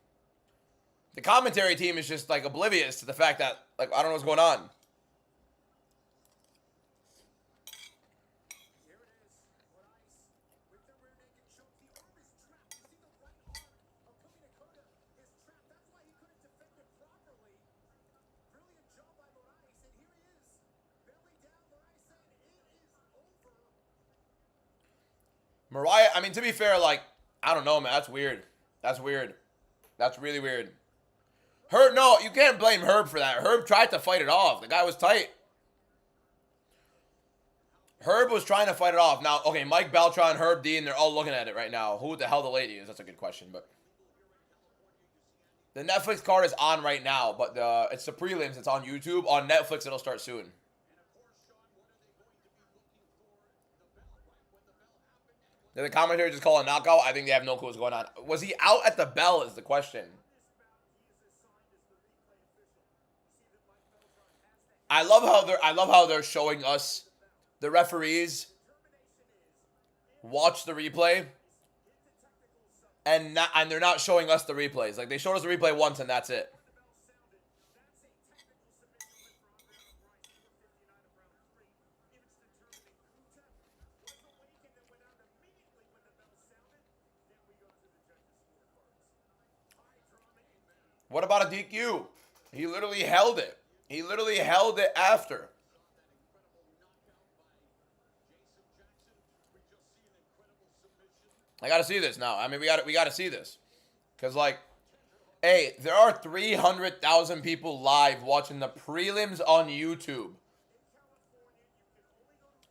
The commentary team is just, like, oblivious to the fact that, like, I don't know what's going on. Mariah, I mean, to be fair, like, I don't know, man. That's weird. That's weird. That's really weird. Herb, no, you can't blame Herb for that. Herb tried to fight it off. The guy was tight. Herb was trying to fight it off. Now, okay, Mike Beltran, Herb Dean, they're all looking at it right now. Who the hell the lady is? That's a good question, but... The Netflix card is on right now, but it's the prelims. It's on YouTube. On Netflix, it'll start soon. Did the commentary just call a knockout? I think they have no clue what's going on. Was he out at the bell is the question. I love how they're showing us the referees watch the replay and they're not showing us the replays. Like, they showed us the replay once and that's it. What about a DQ? He literally held it. He literally held it after. I gotta see this now. I mean, we gotta see this, cause like, hey, there are 300,000 people live watching the prelims on YouTube.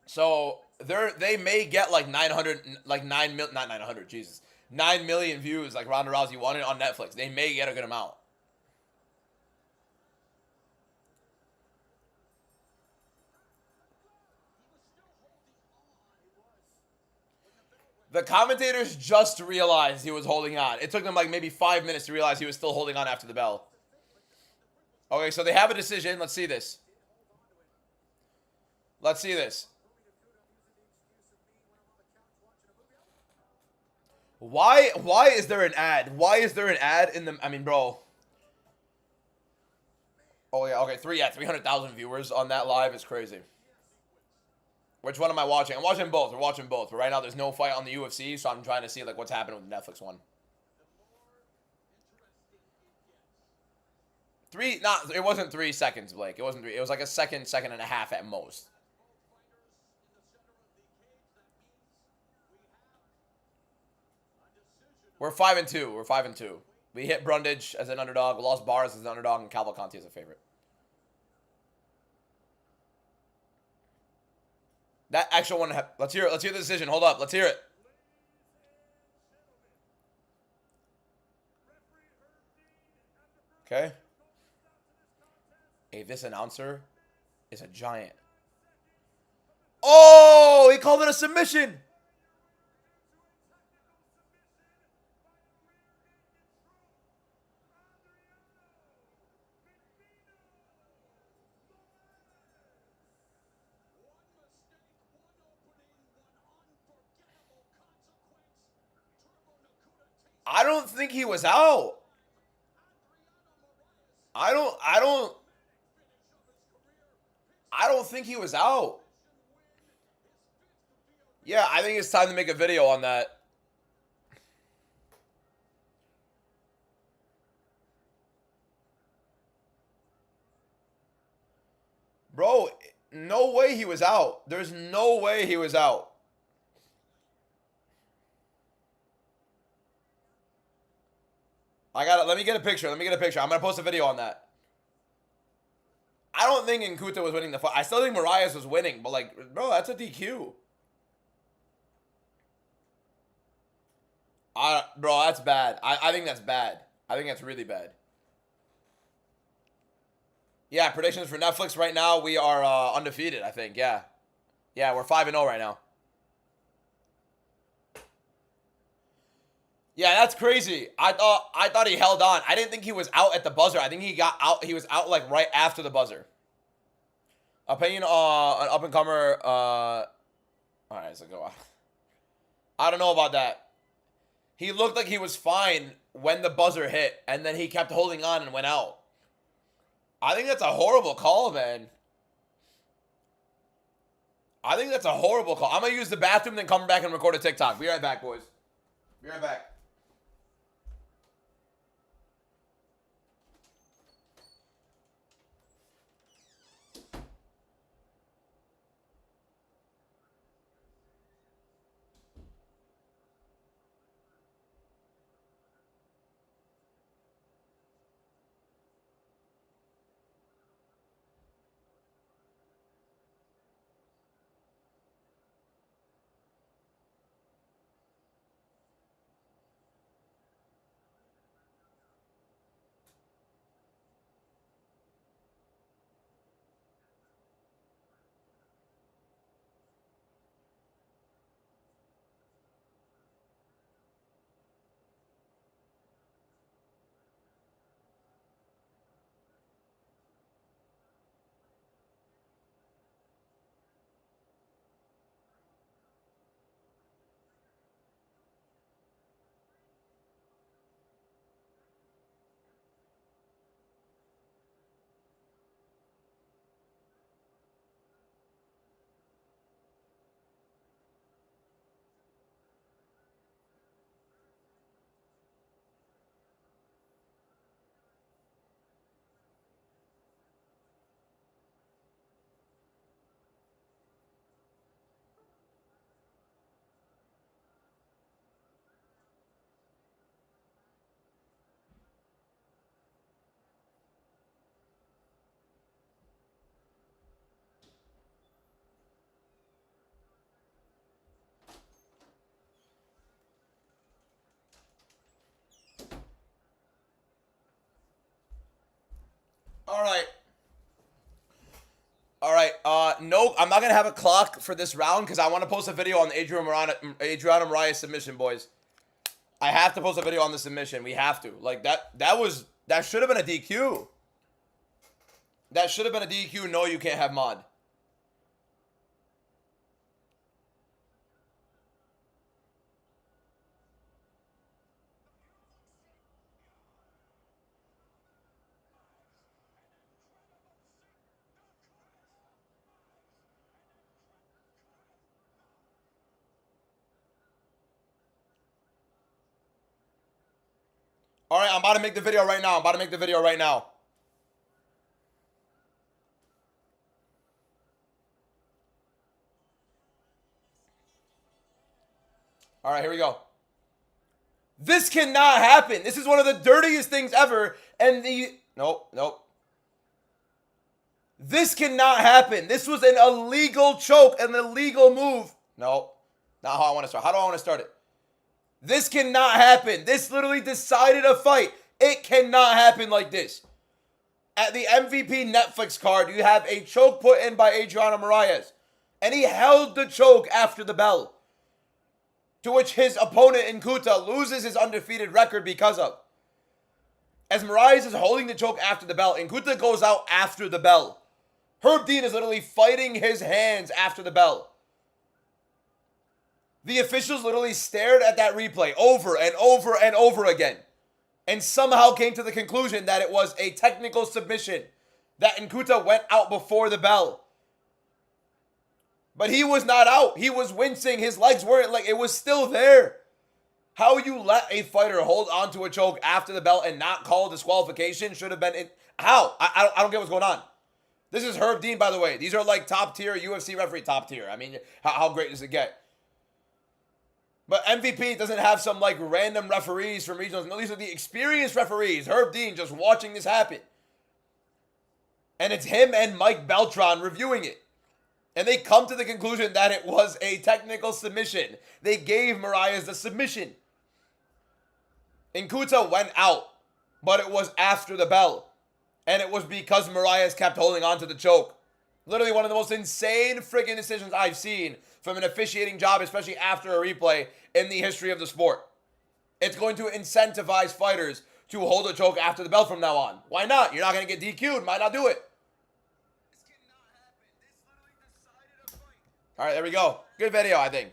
So they may get like 900, like 9 mil, not 900, Jesus, 9 million views like Ronda Rousey wanted on Netflix. They may get a good amount. The commentators just realized he was holding on. It took them like maybe 5 minutes to realize he was still holding on after the bell. Okay, so they have a decision. Let's see this. Let's see this. Why is there an ad? Why is there an ad in the... I mean, bro. Oh, yeah, okay. 300,000 viewers on that live is crazy. Which one am I watching? I'm watching both. We're watching both. But right now, there's no fight on the UFC, so I'm trying to see like what's happening with the Netflix one. It wasn't 3 seconds, Blake. It wasn't 3. It was like a second and a half at most. We're 5-2. We're 5-2. We hit Brundage as an underdog. We lost Bars as an underdog, and Cavalcanti as a favorite. That actual one. Let's hear it. Let's hear the decision. Hold up. Let's hear it. Okay. Hey, this announcer is a giant. Oh, he called it a submission. I don't think he was out. I don't think he was out. Yeah, I think it's time to make a video on that. Bro, no way he was out. There's no way he was out. Let me get a picture. I'm gonna post a video on that. I don't think Nkuta was winning the fight. I still think Marias was winning, but like, bro, that's a DQ. Bro, that's bad. I think that's bad. I think that's really bad. Yeah, predictions for Netflix right now. We are undefeated, I think. Yeah. Yeah, we're 5-0 right now. Yeah, that's crazy. I thought he held on. I didn't think he was out at the buzzer. I think he got out. He was out like right after the buzzer. Opinion on an up-and-comer. All right, so go on. I don't know about that. He looked like he was fine when the buzzer hit, and then he kept holding on and went out. I think that's a horrible call, man. I think that's a horrible call. I'm going to use the bathroom, then come back and record a TikTok. Be right back, boys. Be right back. All right. All right. No, I'm not going to have a clock for this round because I want to post a video on the Adriano Moraes submission, boys. I have to post a video on the submission. We have to. Like, that should have been a DQ. That should have been a DQ. No, you can't have mod. All right, I'm about to make the video right now. All right, here we go. This cannot happen. This is one of the dirtiest things ever. And nope. This cannot happen. This was an illegal choke, an illegal move. No, not how I want to start. How do I want to start it? This cannot happen. This literally decided a fight. It cannot happen like this. At the MVP Netflix card, you have a choke put in by Adriano Moraes. And he held the choke after the bell. To which his opponent, Nkuta, loses his undefeated record because of. As Moraes is holding the choke after the bell, Nkuta goes out after the bell. Herb Dean is literally fighting his hands after the bell. The officials literally stared at that replay over and over and over again and somehow came to the conclusion that it was a technical submission, that Nkuta went out before the bell. But he was not out. He was wincing. His legs weren't, like, it was still there. How you let a fighter hold on to a choke after the bell and not call disqualification should have been in. How? I don't get what's going on. This is Herb Dean, by the way. These are like top tier UFC referee, top tier. I mean, how great does it get? But MVP doesn't have some like random referees from regionals. No, these are the experienced referees. Herb Dean just watching this happen. And it's him and Mike Beltran reviewing it. And they come to the conclusion that it was a technical submission. They gave Moraes the submission. Nkuta went out, but it was after the bell. And it was because Moraes kept holding on to the choke. Literally one of the most insane freaking decisions I've seen from an officiating job, especially after a replay, in the history of the sport. It's going to incentivize fighters to hold a choke after the bell from now on. Why not? You're not going to get DQ'd. Might not do it. All right, there we go. Good video, I think.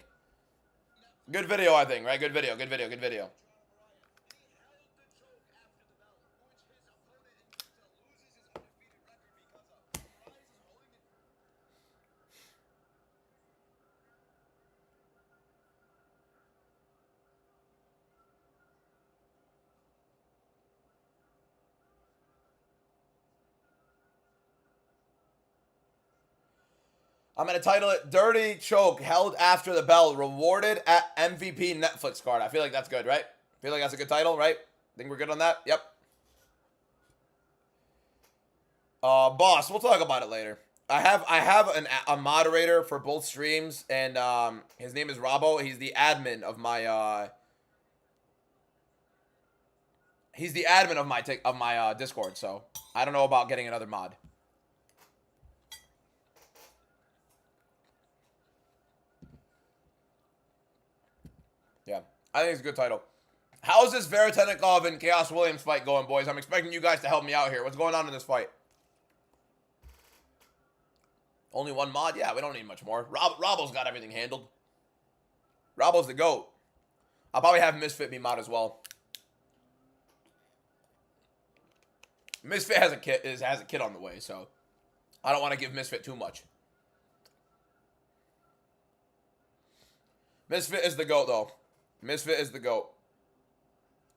Good video, I think, right? Good video, good video, good video. I'm going to title it Dirty Choke Held After the Bell Rewarded at MVP Netflix Card. I feel like that's good, right? I feel like that's a good title, right? Think we're good on that? Yep. Boss, we'll talk about it later. I have a moderator for both streams, and his name is Robbo. He's the admin of my Discord, so I don't know about getting another mod. Yeah, I think it's a good title. How's this Veretennikov and Chaos Williams fight going, boys? I'm expecting you guys to help me out here. What's going on in this fight? Only one mod? Yeah, we don't need much more. Robbo's got everything handled. Robbo's the GOAT. I'll probably have Misfit be mod as well. Misfit has a kid on the way, so I don't want to give Misfit too much. Misfit is the GOAT, though. Misfit is the GOAT.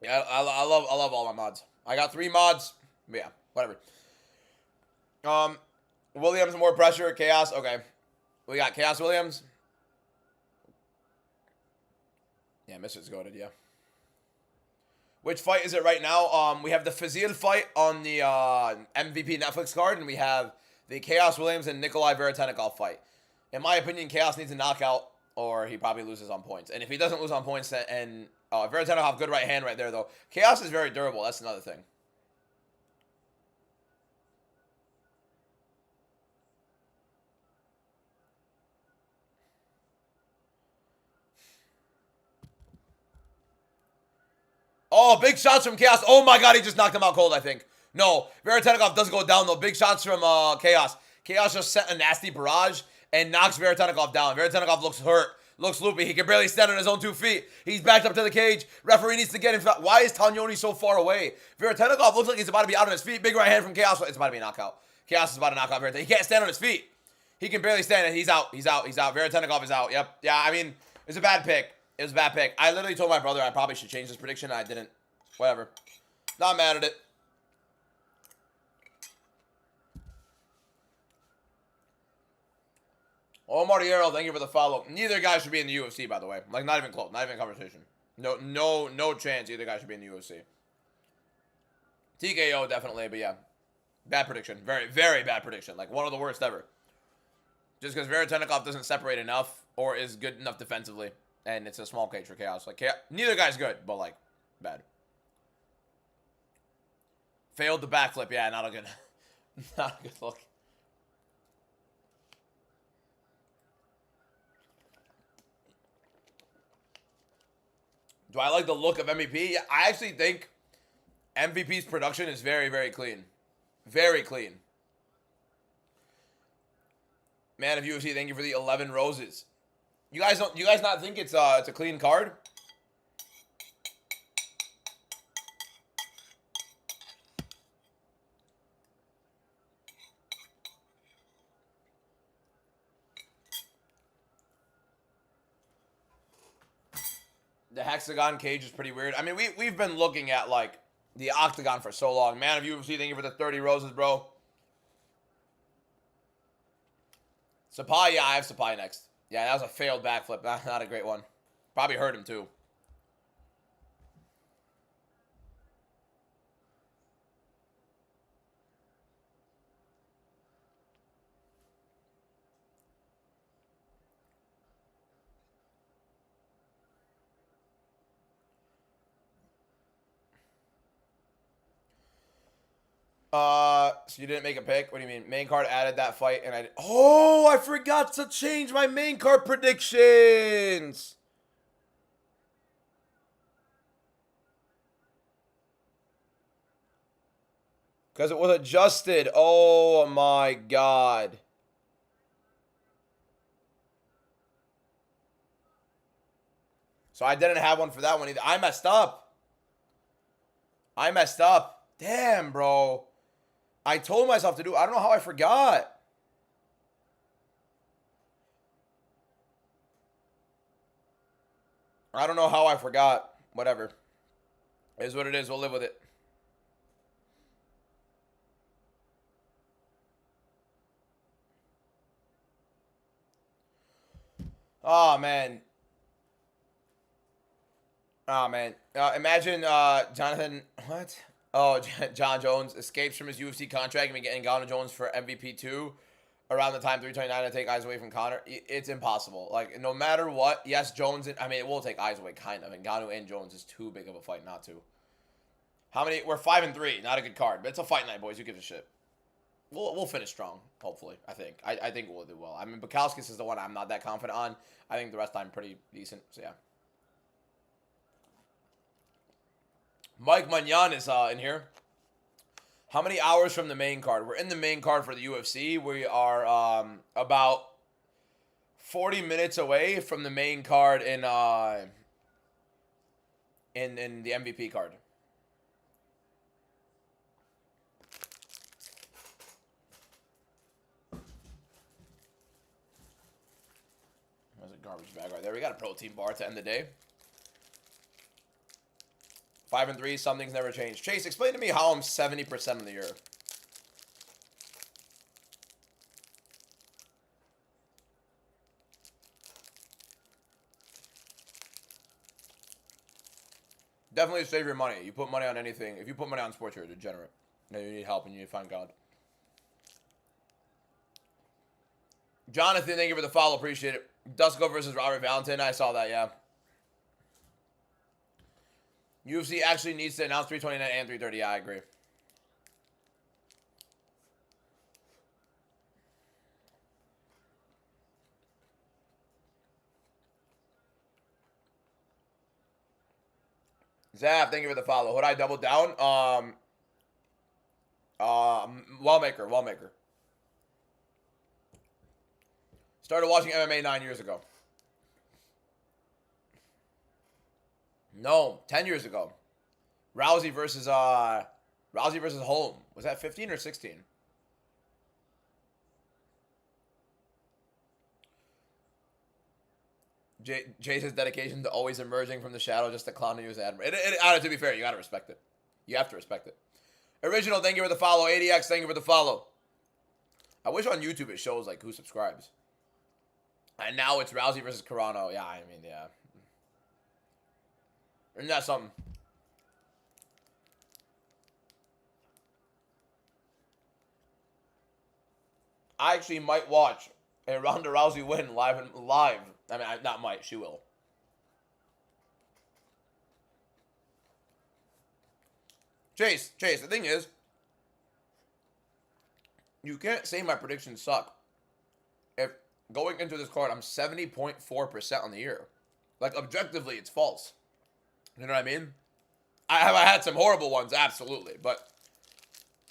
Yeah, I love all my mods. I got 3 mods. But yeah, whatever. Williams more pressure. Chaos. Okay. We got Chaos Williams. Yeah, Misfit's goated, yeah. Which fight is it right now? We have the Fazil fight on the MVP Netflix card, and we have the Chaos Williams and Nikolai Veretennikov fight. In my opinion, Chaos needs a knockout, or he probably loses on points. And if he doesn't lose on points, and Veretennikov, good right hand right there, though. Chaos is very durable. That's another thing. Oh, big shots from Chaos. Oh my god, he just knocked him out cold, I think. No, Veretennikov doesn't go down, though. Big shots from Chaos. Chaos just sent a nasty barrage and knocks Veretennikov down. Veretennikov looks hurt. Looks loopy. He can barely stand on his own 2 feet. He's backed up to the cage. Referee needs to get in. Why is Tagnoni so far away? Veretennikov looks like he's about to be out on his feet. Big right hand from Chaos. It's about to be a knockout. Chaos is about to knock out Veretennikov. He can't stand on his feet. He can barely stand, and he's out. He's out. He's out. Veretennikov is out. Yep. Yeah, I mean, it's a bad pick. It was a bad pick. I literally told my brother I probably should change this prediction. I didn't. Whatever. Not mad at it. Omar Hierro, thank you for the follow. Neither guy should be in the UFC, by the way. Like, not even close. Not even conversation. No chance either guy should be in the UFC. TKO, definitely, but yeah. Bad prediction. Very, very bad prediction. Like, one of the worst ever. Just because Veretennikov doesn't separate enough or is good enough defensively. And it's a small cage for Chaos. Like, neither guy's good, but, like, bad. Failed the backflip. Yeah, not a good look. Do I like the look of MVP? Yeah, I actually think MVP's production is very, very clean. Very clean. Man of UFC, thank you for the 11 roses. You guys don't? You guys not think it's a clean card? The hexagon cage is pretty weird. I mean, we've been looking at like the octagon for so long. Man of UFC, thank you for the 30 roses, bro. Sapai, yeah, I have Sapai next. Yeah, that was a failed backflip. Not a great one. Probably hurt him too. So you didn't make a pick? What do you mean? Main card added that fight and I forgot to change my main card predictions. Because it was adjusted. Oh my god. So I didn't have one for that one either. I messed up. Damn, bro. I told myself to do. I don't know how I forgot. I don't know how I forgot. Whatever. It is what it is. We'll live with it. Oh, man. Oh, man. Imagine Jonathan... What? Oh, John Jones escapes from his UFC contract and be getting Ngannou Jones for MVP 2 around the time 329 to take eyes away from Conor. It's impossible. Like, no matter what, yes, Jones... I mean, it will take eyes away, kind of. Ngannou and Jones is too big of a fight not to. How many? We're 5-3. Not a good card. But it's a fight night, boys. Who gives a shit? We'll finish strong, hopefully. I think. I think we'll do well. I mean, Bukowskis is the one I'm not that confident on. I think the rest I'm pretty decent. So, yeah. Mike Magnan is in here. How many hours from the main card? We're in the main card for the UFC. We are about 40 minutes away from the main card in the MVP card. There's a garbage bag right there. We got a protein bar to end the day. 5-3, something's never changed. Chase, explain to me how I'm 70% of the year. Definitely save your money. You put money on anything. If you put money on sports, you're a degenerate. No, you need help and you need to find God. Jonathan, thank you for the follow. Appreciate it. Dusko versus Robert Valentin. I saw that, yeah. UFC actually needs to announce 329 and 330. Yeah, I agree. Zap, thank you for the follow. Would I double down? Wellmaker. Started watching MMA 9 years ago. No, 10 years ago. Rousey versus Holm. Was that 15 or 16? Jason's dedication to always emerging from the shadow just to clown and use admiral. To be fair, you gotta respect it. You have to respect it. Original, thank you for the follow. ADX, thank you for the follow. I wish on YouTube it shows like who subscribes. And now it's Rousey versus Carano. Yeah, I mean, yeah. Isn't that something? I actually might watch a Ronda Rousey win live. I mean, not might. She will. Chase. The thing is, you can't say my predictions suck. If going into this card, I'm 70.4% on the year. Like, objectively, it's false. You know what I mean? I had some horrible ones, absolutely. But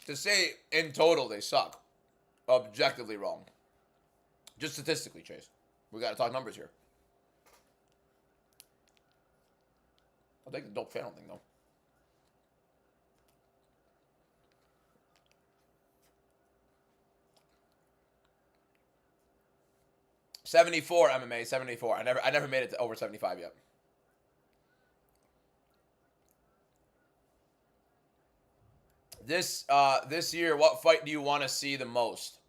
to say in total they suck, objectively wrong. Just statistically, Chase. We got to talk numbers here. I'll take the dope channel thing, though. $74 MMA, 74. I never made it to over 75 yet. This year, what fight do you want to see the most?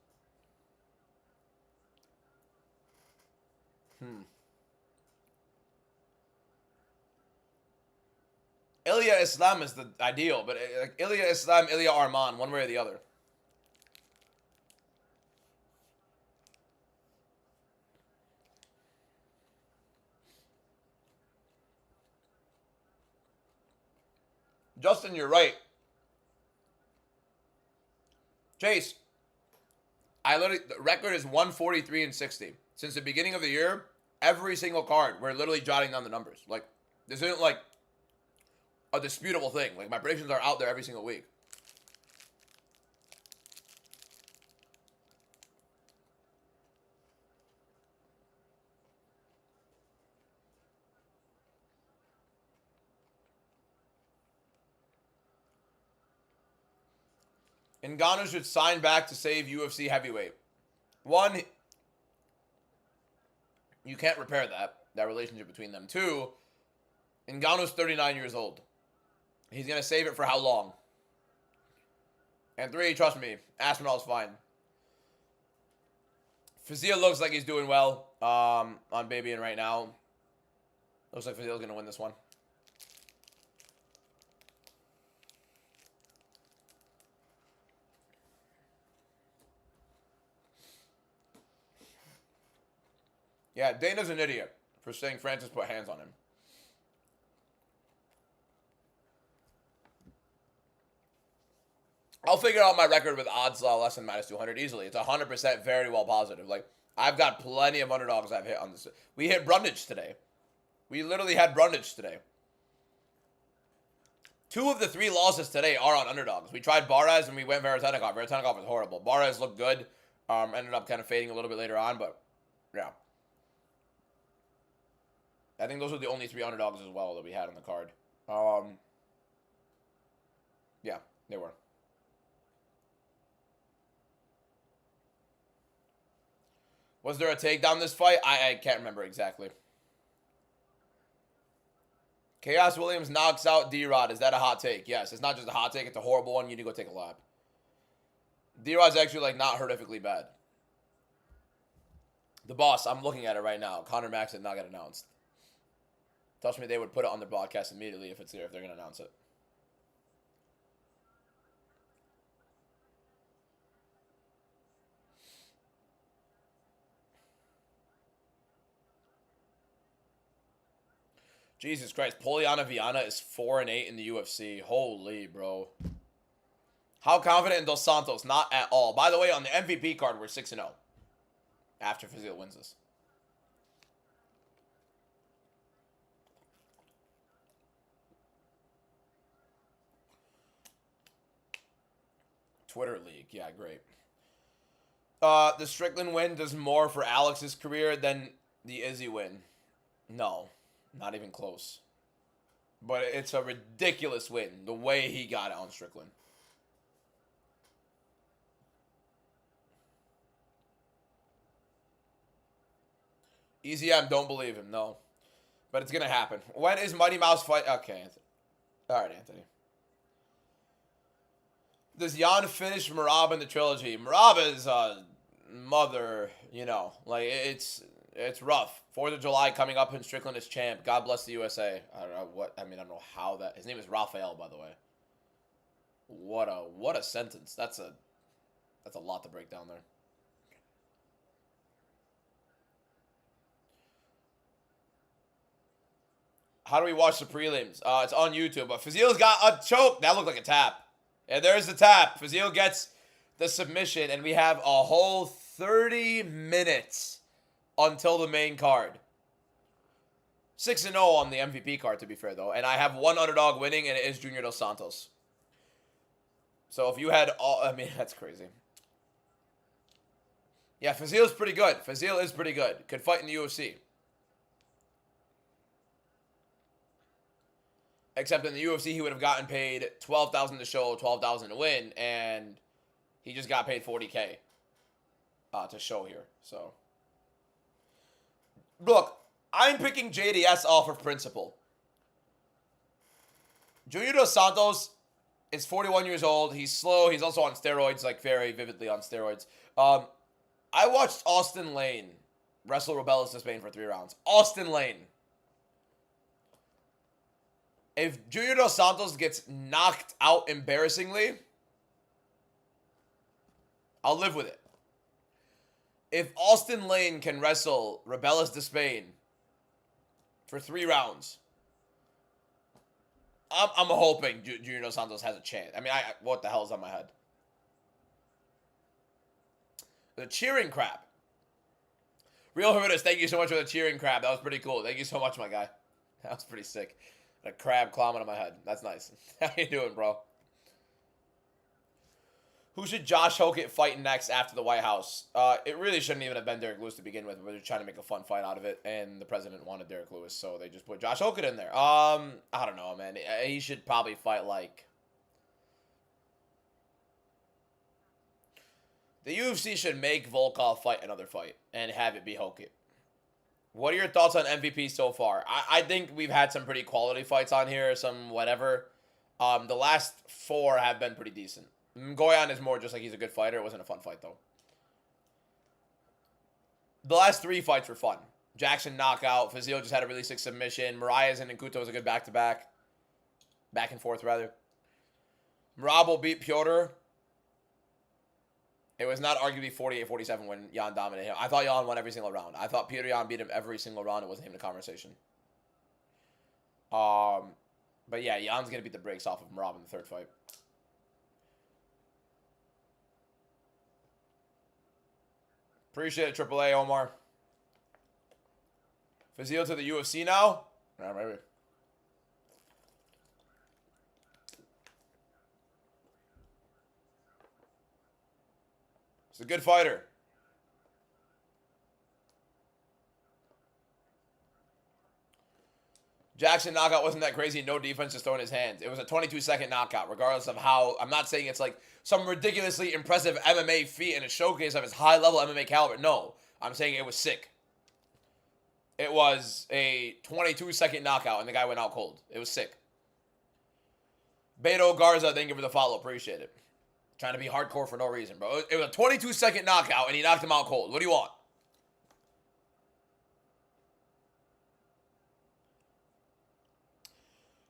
Ilya Islam is the ideal, but like Ilya Islam, Ilya Arman, one way or the other. Justin, you're right. Chase, the record is 143-60. Since the beginning of the year, every single card, we're literally jotting down the numbers. Like, this isn't like a disputable thing. Like, my predictions are out there every single week. Ngannou should sign back to save UFC heavyweight. One, you can't repair that relationship between them. Two, Ngannou's 39 years old. He's going to save it for how long? And three, trust me, Aspinall's fine. Fazil looks like he's doing well on Baby right now. Looks like Fazil's going to win this one. Yeah, Dana's an idiot for saying Francis put hands on him. I'll figure out my record with odds less than -200 easily. It's 100% very well positive. Like, I've got plenty of underdogs I've hit on this. We hit Brundage today. We literally had Brundage today. 2 of the 3 losses today are on underdogs. We tried Barres and we went Veretennikov. Veretennikov was horrible. Barres looked good. Ended up kind of fading a little bit later on, but yeah. I think those were the only 3 underdogs as well that we had on the card. Yeah, they were. Was there a takedown this fight? I can't remember exactly. Chaos Williams knocks out D-Rod. Is that a hot take? Yes, it's not just a hot take. It's a horrible one. You need to go take a lap. D-Rod's actually, like, not horrifically bad. The boss, I'm looking at it right now. Conor Max did not get announced. Trust me, they would put it on their broadcast immediately if it's there, if they're going to announce it. Jesus Christ, Poliana Viana is 4-8 in the UFC. Holy, bro. How confident in Dos Santos? Not at all. By the way, on the MVP card, we're 6-0. After Fazil wins this. Twitter League. Yeah, great. The Strickland win does more for Alex's career than the Izzy win. No, not even close. But it's a ridiculous win, the way he got it on Strickland. EZM, don't believe him, no. But it's going to happen. When is Mighty Mouse fight? Okay, Anthony. All right, Anthony. Does Jan finish Marab in the trilogy? Marab is mother, you know, like it's rough. 4th of July coming up in Strickland as champ. God bless the USA. I don't know what, I don't know how that, his name is Raphael, by the way. What a sentence. That's a lot to break down there. How do we watch the prelims? It's on YouTube, but Fazil's got a choke. That looked like a tap. And there's the tap. Fazil gets the submission, and we have a whole 30 minutes until the main card. 6-0 on the MVP card, to be fair, though. And I have one underdog winning, and it is Junior Dos Santos. So if you had all... I mean, that's crazy. Yeah, Fazil's pretty good. Fazil is pretty good. Could fight in the UFC. Except in the UFC, he would have gotten paid $12,000 to show, $12,000 to win, and he just got paid $40K to show here. So, look, I'm picking JDS off of principle. Junior Dos Santos is 41 years old. He's slow. He's also on steroids, like very vividly on steroids. I watched Austin Lane wrestle Rebellis Despain for 3 rounds. Austin Lane. If Junior Dos Santos gets knocked out embarrassingly, I'll live with it. If Austin Lane can wrestle Rebellis Despain for 3 rounds, I'm hoping Junior Dos Santos has a chance. I mean, what the hell is on my head? The cheering crap. Real Horritus, thank you so much for the cheering crab. That was pretty cool. Thank you so much, my guy. That was pretty sick. A crab climbing on my head. That's nice. How you doing, bro? Who should Josh Hokett fight next after the White House? It really shouldn't even have been Derek Lewis to begin with. We're just trying to make a fun fight out of it, and the president wanted Derek Lewis, so they just put Josh Hokett in there. I don't know, man. He should probably fight like... The UFC should make Volkov fight another fight and have it be Hokett. What are your thoughts on MVP so far? I think we've had some pretty quality fights on here, some whatever. The last 4 have been pretty decent. Goyan is more just like he's a good fighter. It wasn't a fun fight, though. The last 3 fights were fun. Jackson knockout. Fazil just had a really sick submission. Marias and Nkuto was a good back-to-back. Back and forth, rather. Marabo beat Piotr. It was not arguably 48-47 when Jan dominated him. I thought Jan won every single round. I thought Petr Yan beat him every single round. It wasn't even a conversation. But yeah, Jan's going to beat the brakes off of Marab in the 3rd fight. Appreciate it, AAA, Omar. Fazil to the UFC now? Yeah, maybe. He's a good fighter. Jackson knockout wasn't that crazy. No defense, just throwing his hands. It was a 22-second knockout, regardless of how... I'm not saying it's like some ridiculously impressive MMA feat and a showcase of his high-level MMA caliber. No. I'm saying it was sick. It was a 22-second knockout, and the guy went out cold. It was sick. Beto Garza, thank you for the follow. Appreciate it. Trying to be hardcore for no reason, bro. It was a 22-second knockout, and he knocked him out cold. What do you want?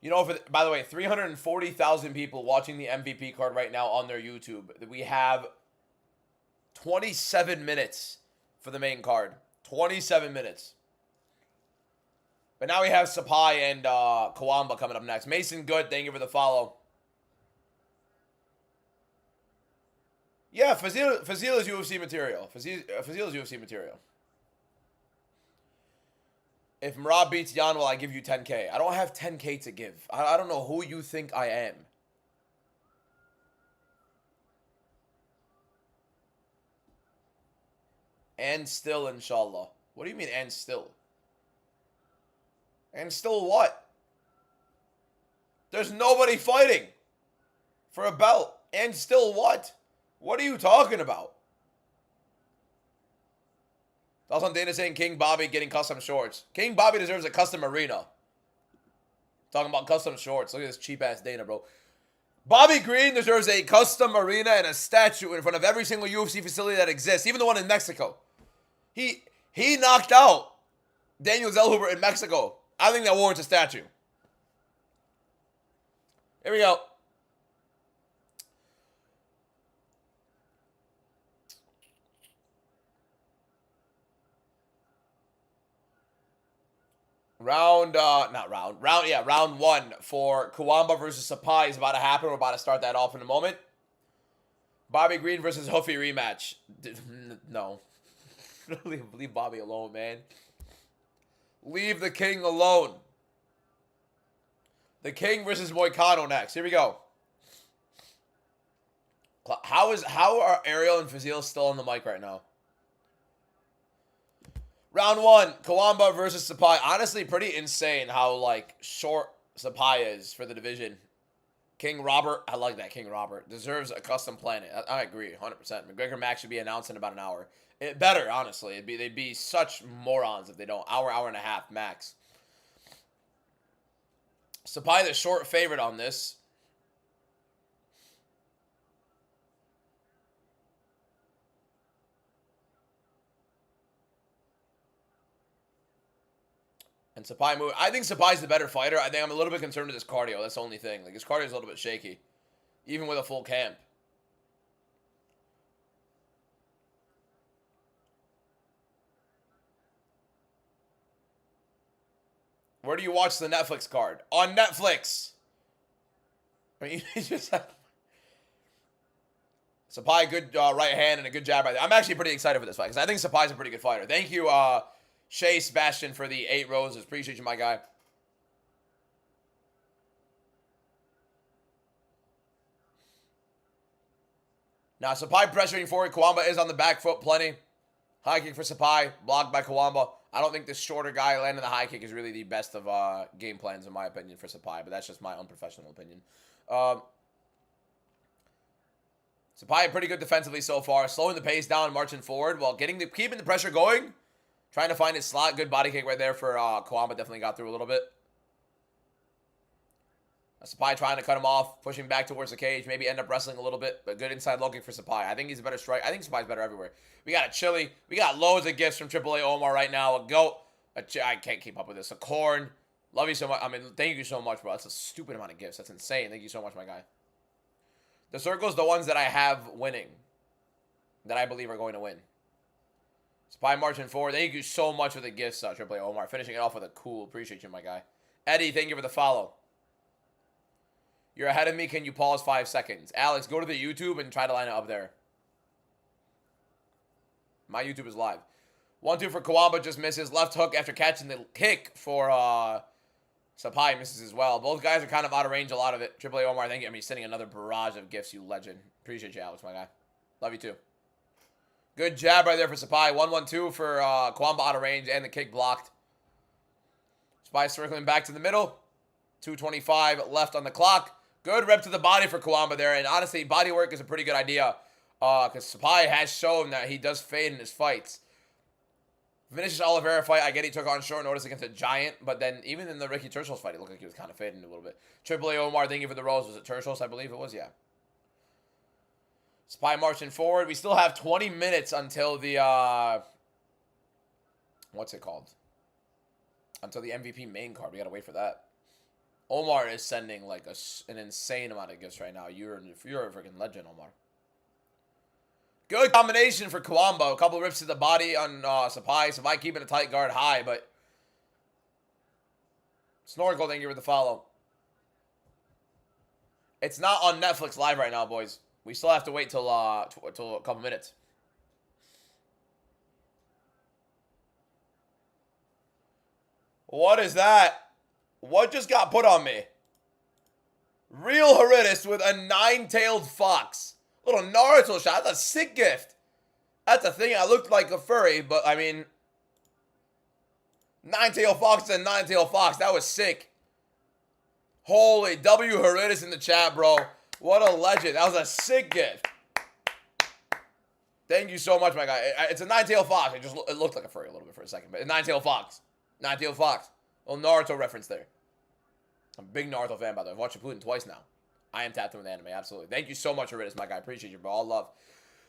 You know, by the way, 340,000 people watching the MVP card right now on their YouTube. We have 27 minutes for the main card. 27 minutes. But now we have Sapai and Kawamba coming up next. Mason Good, thank you for the follow. Yeah, Fazil is UFC material. Fazil is UFC material. If Marab beats Jan, will I give you 10K? I don't have 10K to give. I don't know who you think I am. And still, inshallah. What do you mean, and still? And still what? There's nobody fighting for a belt. And still what? What are you talking about? Also, Dana saying King Bobby getting custom shorts. King Bobby deserves a custom arena. Talking about custom shorts. Look at this cheap-ass Dana, bro. Bobby Green deserves a custom arena and a statue in front of every single UFC facility that exists. Even the one in Mexico. He knocked out Daniel Zellhuber in Mexico. I think that warrants a statue. Here we go. Round one for Kawamba versus Sapai is about to happen. We're about to start that off in a moment. Bobby Green versus Huffy rematch. No. Leave Bobby alone, man. Leave the King alone. The King versus Moicano next. Here we go. How are Ariel and Fazil still on the mic right now? Round one, Kawamba versus Sapai. Honestly, pretty insane how, like, short Sapayas for the division. King Robert, I like that. King Robert deserves a custom planet. I agree, 100%. McGregor Max should be announced in about an hour. It better, honestly. They'd be such morons if they don't. Hour and a half max. Sapai the short favorite on this. And Sapai move. I think Sapai's the better fighter. I think I'm a little bit concerned with his cardio. That's the only thing. Like his cardio is a little bit shaky, even with a full camp. Where do you watch the Netflix card? On Netflix. I mean, you just have... Sapai, good right hand and a good jab right there. I'm actually pretty excited for this fight because I think Sapai's a pretty good fighter. Thank you, Shay Sebastian, for the 8 roses. Appreciate you, my guy. Now, Sapai pressuring forward. Kawamba is on the back foot plenty. High kick for Sapai. Blocked by Kawamba. I don't think this shorter guy landing the high kick is really the best of game plans, in my opinion, for Sapai. But that's just my unprofessional opinion. Sapai pretty good defensively so far. Slowing the pace down, marching forward while keeping the pressure going. Trying to find his slot. Good body kick right there for Kawamba. Definitely got through a little bit. Sapai trying to cut him off. Pushing back towards the cage. Maybe end up wrestling a little bit. But good inside looking for Sapai. I think he's a better strike. I think Sapai's better everywhere. We got a chili. We got loads of gifts from AAA Omar right now. A goat. I can't keep up with this. A corn. Love you so much. I mean, thank you so much, bro. That's a stupid amount of gifts. That's insane. Thank you so much, my guy. The circle's the ones that I have winning. That I believe are going to win. Spy marching forward. Thank you so much for the gifts, AAA Omar. Finishing it off with a cool. Appreciate you, my guy. Eddie, thank you for the follow. You're ahead of me. Can you pause 5 seconds? Alex, go to the YouTube and try to line it up there. My YouTube is live. 1-2 for Kawamba. Just misses. Left hook after catching the kick for Sapai. Misses as well. Both guys are kind of out of range. A lot of it. AAA Omar, thank you. I mean, sending another barrage of gifts, you legend. Appreciate you, Alex, my guy. Love you too. Good jab right there for Sapai. 1-1-2 for Kawamba out of range and the kick blocked. Sapai circling back to the middle. 2:25 left on the clock. Good rep to the body for Kawamba there. And honestly, body work is a pretty good idea. Because Sapai has shown that he does fade in his fights. Vinicius Oliveira fight, I get he took on short notice against a giant. But then even in the Ricky Tershos fight, it looked like he was kind of fading a little bit. AAA Omar, thank you for the rose. Was it Tershos? I believe it was, yeah. Sapai marching forward. We still have 20 minutes until the, what's it called? Until the MVP main card. We got to wait for that. Omar is sending like an insane amount of gifts right now. You're a freaking legend, Omar. Good combination for Kawamba. A couple rips to the body on Sapai. Sapai keeping a tight guard high, but Snorkel, thank you for the follow. It's not on Netflix live right now, boys. We still have to wait till a couple minutes. What is that? What just got put on me? Real Heredis with a 9-tailed fox. Little Naruto shot. That's a sick gift. That's a thing. I looked like a furry, but I mean, 9-tailed fox and 9-tailed fox. That was sick. Holy W Heredis in the chat, bro. What a legend. That was a sick gift. Thank you so much, my guy. It's a 9-tailed fox. It looked like a furry a little bit for a second, but a 9-tailed fox. 9-tailed fox. Little Naruto reference there. I'm a big Naruto fan, by the way. I've watched Shippuden twice now. I am tapped into the anime, absolutely. Thank you so much, Heredis, my guy. Appreciate you, bro. All love.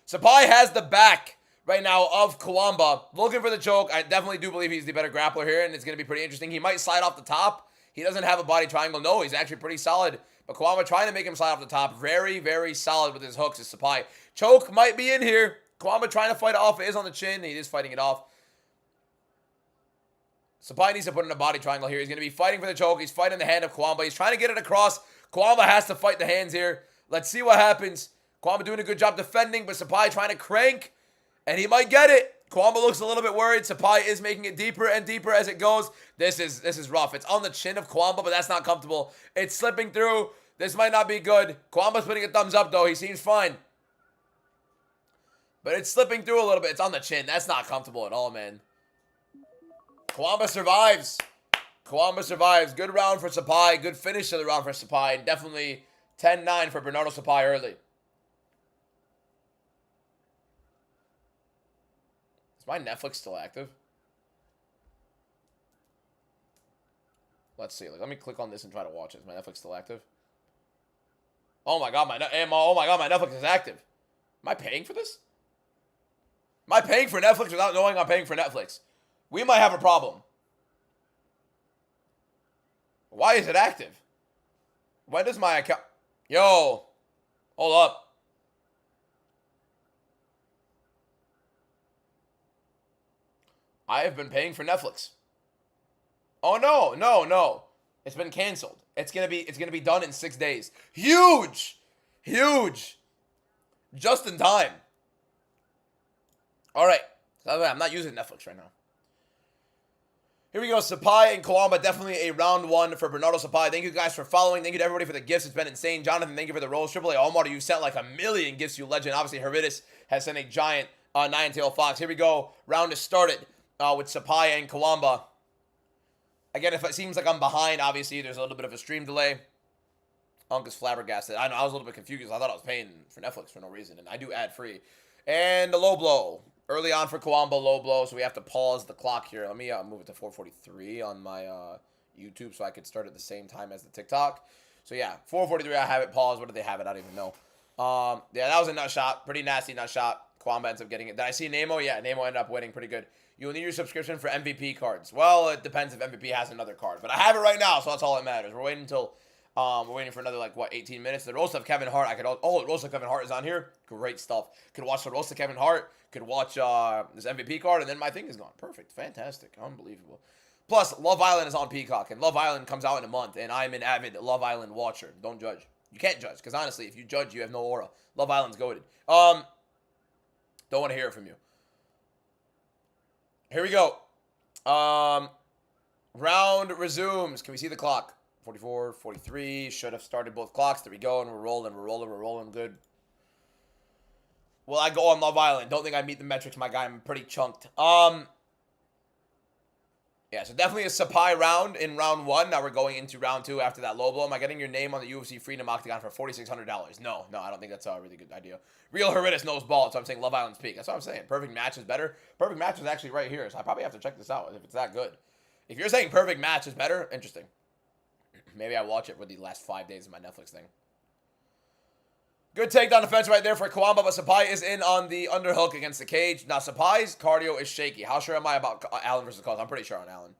Sapai has the back right now of Kawamba. Looking for the choke. I definitely do believe he's the better grappler here, and it's going to be pretty interesting. He might slide off the top. He doesn't have a body triangle. No, he's actually pretty solid. But Kawamba trying to make him slide off the top. Very, very solid with his hooks is Sapai. Choke might be in here. Kawamba trying to fight it off. It is on the chin. He is fighting it off. Sapai needs to put in a body triangle here. He's going to be fighting for the choke. He's fighting the hand of Kawamba. He's trying to get it across. Kawamba has to fight the hands here. Let's see what happens. Kawamba doing a good job defending, but Sapai trying to crank, and he might get it. Kawamba looks a little bit worried. Sapai is making it deeper and deeper as it goes. This is rough. It's on the chin of Kawamba, but that's not comfortable. It's slipping through. This might not be good. Kawamba's putting a thumbs up, though. He seems fine. But it's slipping through a little bit. It's on the chin. That's not comfortable at all, man. Kawamba survives. Kalamba survives. Good round for Sapai. Good finish to the round for Sapai. And definitely 10-9 for Bernardo Sapai early. Is my Netflix still active? Let's see. Like, let me click on this and try to watch it. Is my Netflix still active? Oh my god, my Netflix is active. Am I paying for this? Am I paying for Netflix without knowing I'm paying for Netflix? We might have a problem. Why is it active? Why does my account... Yo. Hold up. I have been paying for Netflix. Oh no. It's been canceled. It's gonna be done in 6 days. Huge! Just in time. Alright. I'm not using Netflix right now. Here we go. Sapai and Kalamba, definitely a round one for Bernardo Sapai. Thank you guys for following. Thank you to everybody for the gifts. It's been insane. Jonathan, thank you for the rolls. Triple A Omar, you sent like 1 million gifts, you legend. Obviously, Heridis has sent a giant nine-tailed fox. Here we go. Round is started with Sapai and Kalamba. Again, if it seems like I'm behind, obviously, there's a little bit of a stream delay. Unk is flabbergasted. I know, I was a little bit confused. I thought I was paying for Netflix for no reason, and I do ad-free. And the low blow. Early on for Kalamba, low blow, so we have to pause the clock here. Let me move it to 4:43 on my YouTube so I could start at the same time as the TikTok. So, yeah, 4:43, I have it paused. What did they have it? I don't even know. Yeah, that was a nut shot. Pretty nasty nut shot. Kalamba ends up getting it. Did I see Nemo? Yeah, Nemo ended up winning pretty good. You will need your subscription for MVP cards. Well, it depends if MVP has another card. But I have it right now, so that's all that matters. We're waiting until... we're waiting for another, 18 minutes. The roast of Kevin Hart. The roast of Kevin Hart is on here. Great stuff. Could watch the roast of Kevin Hart. Could watch this MVP card, and then my thing is gone. Perfect. Fantastic. Unbelievable. Plus, Love Island is on Peacock, and Love Island comes out in a month, and I'm an avid Love Island watcher. Don't judge. You can't judge, because honestly, if you judge, you have no aura. Love Island's goated. Don't want to hear it from you. Here we go. Round resumes. Can we see the clock? 44, 43. Should have started both clocks. There we go. And we're rolling good. Will I go on Love Island? Don't think I meet the metrics, my guy. I'm pretty chunked. Yeah, so definitely a Sapai round in round one. Now we're going into round two after that low blow. Am I getting your name on the UFC Freedom Octagon for $4,600? No, I don't think that's a really good idea. Real Heridis knows ball, so I'm saying Love Island's peak. That's what I'm saying. Perfect match is better. Perfect match is actually right here, so I probably have to check this out if it's that good. If you're saying perfect match is better, interesting. Maybe I watch it for the last 5 days of my Netflix thing. Good takedown defense right there for Kalamba, but Sapai is in on the underhook against the cage. Now, Sapai's cardio is shaky. How sure am I about Allen versus Cause? I'm pretty sure on Allen.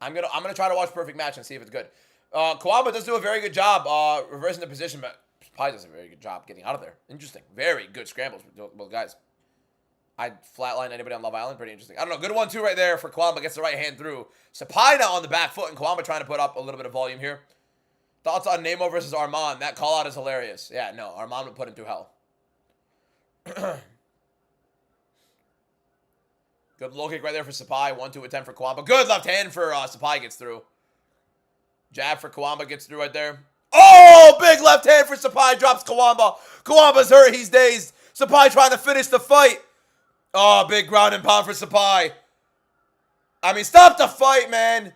I'm gonna try to watch perfect match and see if it's good. Kalamba does do a very good job reversing the position, but Sapai does a very good job getting out of there. Interesting. Very good scrambles, both guys. I'd flatline anybody on Love Island. Pretty interesting. I don't know. Good 1-2 right there for Kalamba. Gets the right hand through. Sapai now on the back foot, and Kalamba trying to put up a little bit of volume here. Thoughts on Nemo versus Arman? That call out is hilarious. Yeah, no. Arman would put him through hell. Good low kick right there for Sapai. 1-2 attempt for Kalamba. Good left hand for Sapai gets through. Jab for Kalamba gets through right there. Oh, big left hand for Sapai. Drops Kalamba. Kalamba's hurt. He's dazed. Sapai trying to finish the fight. Oh, big ground and pound for Sapai. I mean, stop the fight, man.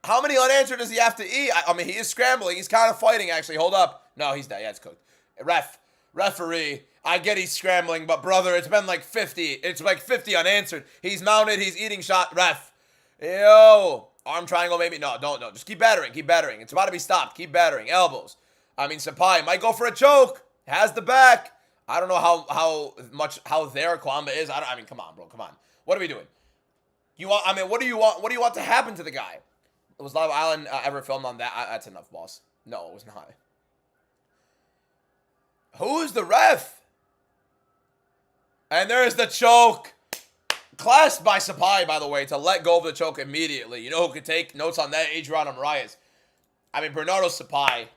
How many unanswered does he have to eat? I mean, he is scrambling. He's kind of fighting, actually. Hold up. No, he's dead. Yeah, it's cooked. Referee. I get he's scrambling, but brother, it's been like 50. It's like 50 unanswered. He's mounted. He's eating shot. Ref. Yo. Arm triangle, maybe. No, don't. Just keep battering. Keep battering. It's about to be stopped. Keep battering. Elbows. I mean, Sapai might go for a choke. Has the back. I don't know how their Kalamba is. I mean, come on, bro. Come on. What are we doing? What do you want? What do you want to happen to the guy? Was Love Island ever filmed on that? That's enough, boss. No, it was not. Who's the ref? And there's the choke. Classed by Sapai, by the way, to let go of the choke immediately. You know who could take notes on that? Adriano Moraes. I mean, Bernardo Sapai.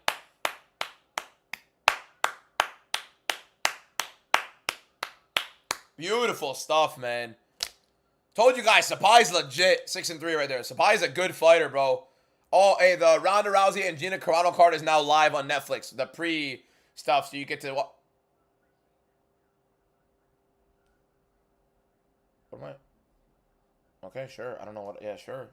Beautiful stuff, man. Told you guys, Sapai's legit. 6-3 right there. Sapai's a good fighter, bro. Oh, hey, the Ronda Rousey and Gina Carano card is now live on Netflix. The pre-stuff, so you get to... What am I... Okay, sure. I don't know what... Yeah, sure.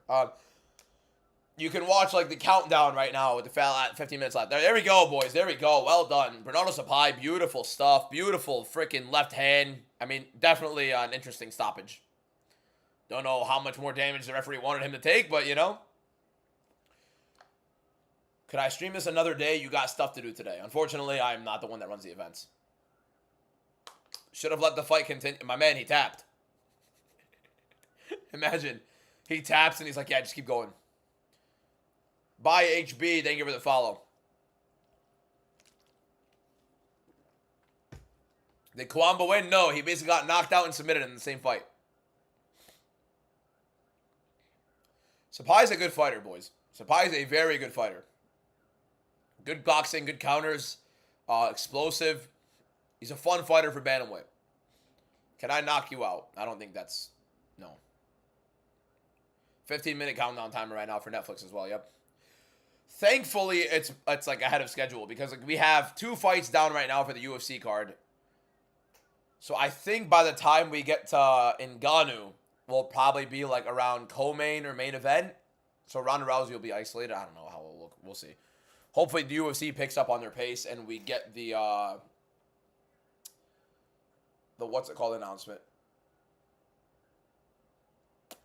You can watch, like, the countdown right now with the 15 minutes left. There we go, boys. There we go. Well done. Bernardo Sapai, beautiful stuff. Beautiful freaking left hand. I mean, definitely an interesting stoppage. Don't know how much more damage the referee wanted him to take, but, you know. Could I stream this another day? You got stuff to do today. Unfortunately, I'm not the one that runs the events. Should have let the fight continue. My man, he tapped. Imagine. He taps and he's like, yeah, just keep going. Bye, HB. Thank you for the follow. Did Kwamba win? No, he basically got knocked out and submitted in the same fight. Sapai's a good fighter, boys. Sapai's a very good fighter. Good boxing, good counters, explosive. He's a fun fighter for bantamweight. Can I knock you out? I don't think that's... No. 15-minute countdown timer right now for Netflix as well, yep. Thankfully, it's like ahead of schedule because like, we have 2 fights down right now for the UFC card. So I think by the time we get to Ngannou, we'll probably be like around co-main or main event. So Ronda Rousey will be isolated. I don't know how it'll look. We'll see. Hopefully the UFC picks up on their pace and we get the what's it called announcement.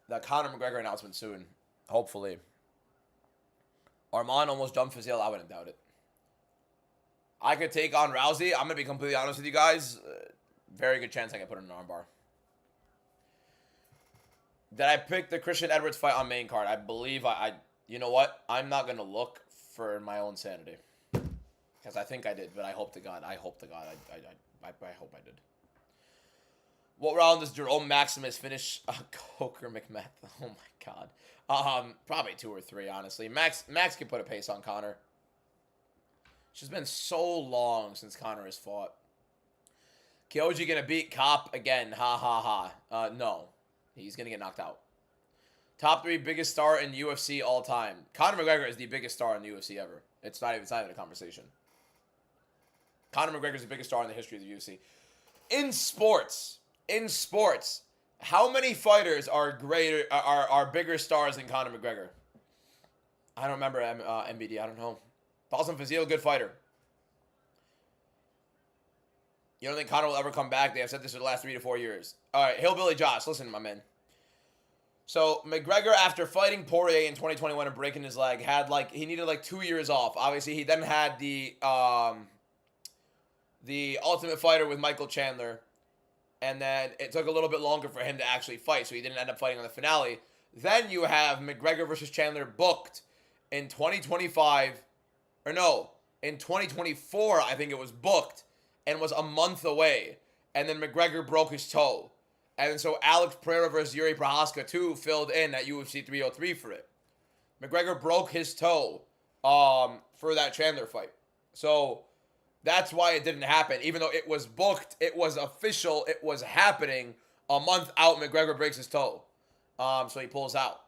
The Conor McGregor announcement soon. Hopefully. Arman almost jumped Fazil. I wouldn't doubt it. I could take on Rousey. I'm going to be completely honest with you guys. Very good chance I can put in an armbar. Did I pick the Christian Edwards fight on main card? I believe I you know what? I'm not going to look for my own sanity. Because I think I did, but I hope to God. I hope to God. I hope I did. What round does Jerome Maximus finish Coker McMeth? Oh my God. Probably 2 or 3, honestly. Max can put a pace on Conor. It's just been so long since Conor has fought. Kyoji gonna beat Cop again. Ha ha ha. No. He's gonna get knocked out. Top 3 biggest star in UFC all time. Conor McGregor is the biggest star in the UFC ever. It's not even a conversation. Conor McGregor is the biggest star in the history of the UFC. In sports, how many fighters are bigger stars than Conor McGregor? I don't remember MBD. I don't know. Dawson Fazil, good fighter. You don't think Conor will ever come back? They have said this for the last 3 to 4 years. All right, Hillbilly Josh, listen, my man. So McGregor, after fighting Poirier in 2021 and breaking his leg, he needed 2 years off. Obviously, he then had the Ultimate Fighter with Michael Chandler. And then it took a little bit longer for him to actually fight, so he didn't end up fighting on the finale. Then you have McGregor versus Chandler booked in 2025, or no, in 2024, I think it was booked, and was a month away. And then McGregor broke his toe. And so Alex Pereira versus Yuri Prohaska, too, filled in at UFC 303 for it. McGregor broke his toe for that Chandler fight. So... that's why it didn't happen. Even though it was booked, it was official, it was happening. A month out, McGregor breaks his toe. So he pulls out.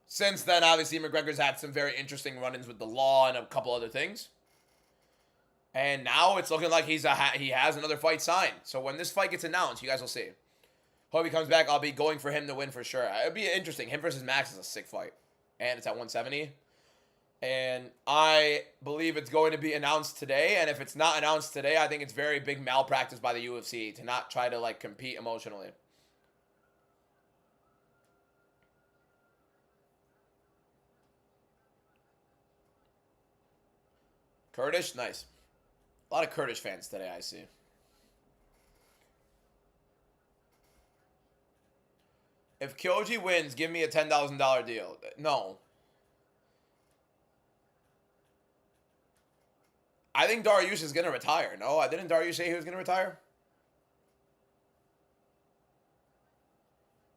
Since then, obviously, McGregor's had some very interesting run-ins with the law and a couple other things. And now it's looking like he has another fight signed. So when this fight gets announced, you guys will see. Hope he comes back. I'll be going for him to win for sure. It'll be interesting. Him versus Max is a sick fight. And it's at 170. And I believe it's going to be announced today. And if it's not announced today, I think it's very big malpractice by the UFC to not try to, compete emotionally. Kurdish? Nice. A lot of Kurdish fans today, I see. If Kyoji wins, give me a $10,000 deal. No. I think Dariush is going to retire. No, didn't Dariush say he was going to retire?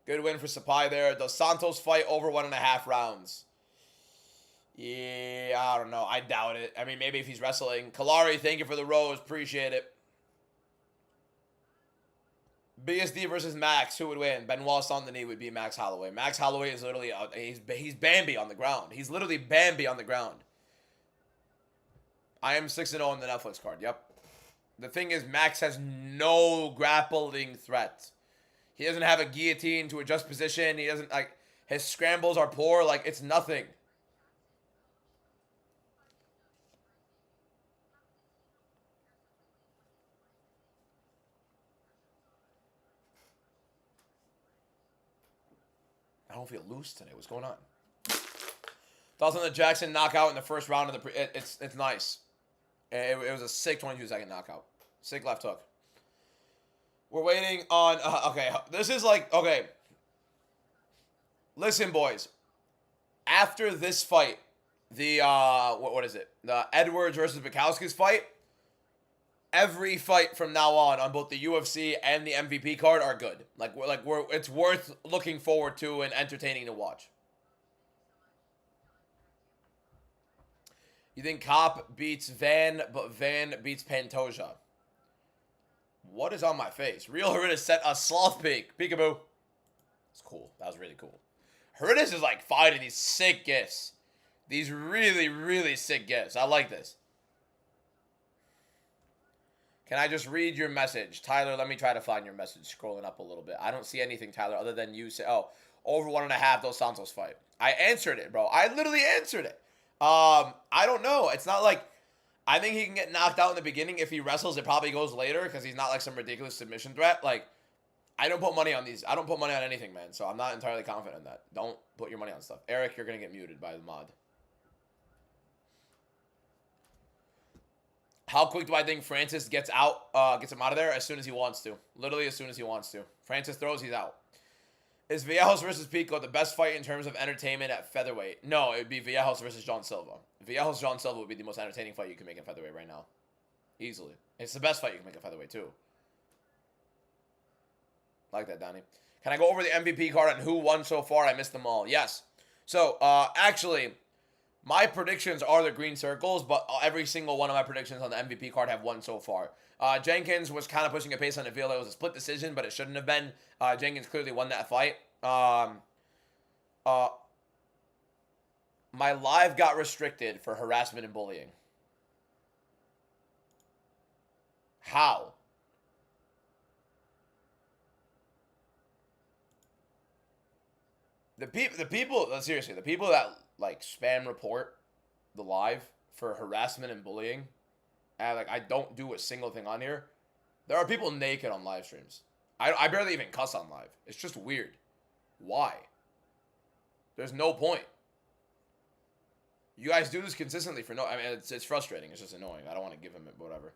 Good win for Sapai there. Dos Santos fight over 1.5 rounds. Yeah, I don't know. I doubt it. I mean, maybe if he's wrestling. Kalari, thank you for the rose. Appreciate it. BSD versus Max. Who would win? Benoit Saint-Denis would be Max Holloway. Max Holloway is literally... he's Bambi on the ground. He's literally Bambi on the ground. I am 6-0 in the Netflix card. Yep. The thing is, Max has no grappling threat. He doesn't have a guillotine to adjust position. He doesn't, his scrambles are poor. It's nothing. I don't feel loose today. What's going on? Thoughts on the Jackson knockout in the first round of the it's nice. It was a sick 22-second knockout. Sick left hook. We're waiting on okay, this is like okay. Listen, boys. After this fight, the what is it? The Edwards versus Bukowski's fight. Every fight from now on both the UFC and the MVP card are good. It's worth looking forward to and entertaining to watch. You think Cop beats Van, but Van beats Pantoja? What is on my face? Real Heridas set a sloth peek. Peekaboo. It's cool. That was really cool. Heridas is like fighting these sick gifts. These really, really sick gifts. I like this. Can I just read your message? Tyler, let me try to find your message. Scrolling up a little bit. I don't see anything, Tyler, other than you say, oh, over 1.5 Dos Santos fight. I answered it, bro. I literally answered it. I don't know. It's not like, I think he can get knocked out in the beginning. If he wrestles, it probably goes later because he's not like some ridiculous submission threat. Like, I don't put money on these. I don't put money on anything, man. So I'm not entirely confident in that. Don't put your money on stuff. Eric, you're going to get muted by the mod. How quick do I think Francis gets him out of there? As soon as he wants to. Literally as soon as he wants to. Francis throws, he's out. Is Villajos versus Pico the best fight in terms of entertainment at featherweight? No, it would be Villajos versus John Silva. Villajos-John Silva would be the most entertaining fight you can make in featherweight right now. Easily. It's the best fight you can make in featherweight, too. Like that, Donnie. Can I go over the MVP card and who won so far? I missed them all. Yes. So, actually, my predictions are the green circles, but every single one of my predictions on the MVP card have won so far. Jenkins was kind of pushing a pace on the field. It was a split decision, but it shouldn't have been. Jenkins clearly won that fight. My live got restricted for harassment and bullying. How? The people, seriously, the people that like spam report the live for harassment and bullying, and like I don't do a single thing on here. There are people naked on live streams. I barely even cuss on live. It's just weird. Why? There's no point. You guys do this consistently for no. I mean, it's frustrating. It's just annoying. I don't want to give him it, but whatever.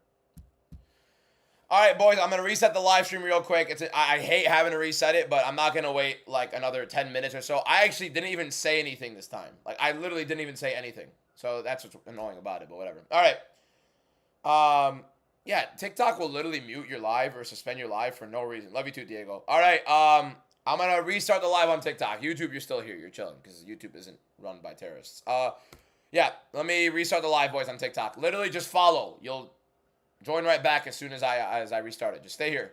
All right, boys, I'm going to reset the live stream real quick. I hate having to reset it, but I'm not going to wait like another 10 minutes or so. I actually didn't even say anything this time. Like, I literally didn't even say anything. So that's what's annoying about it, but whatever. All right. Yeah, TikTok will literally mute your live or suspend your live for no reason. Love you too, Diego. All right, I'm going to restart the live on TikTok. YouTube, you're still here. You're chilling because YouTube isn't run by terrorists. Yeah, let me restart the live, boys, on TikTok. Literally just follow. You'll join right back as soon as I restart it. Just stay here.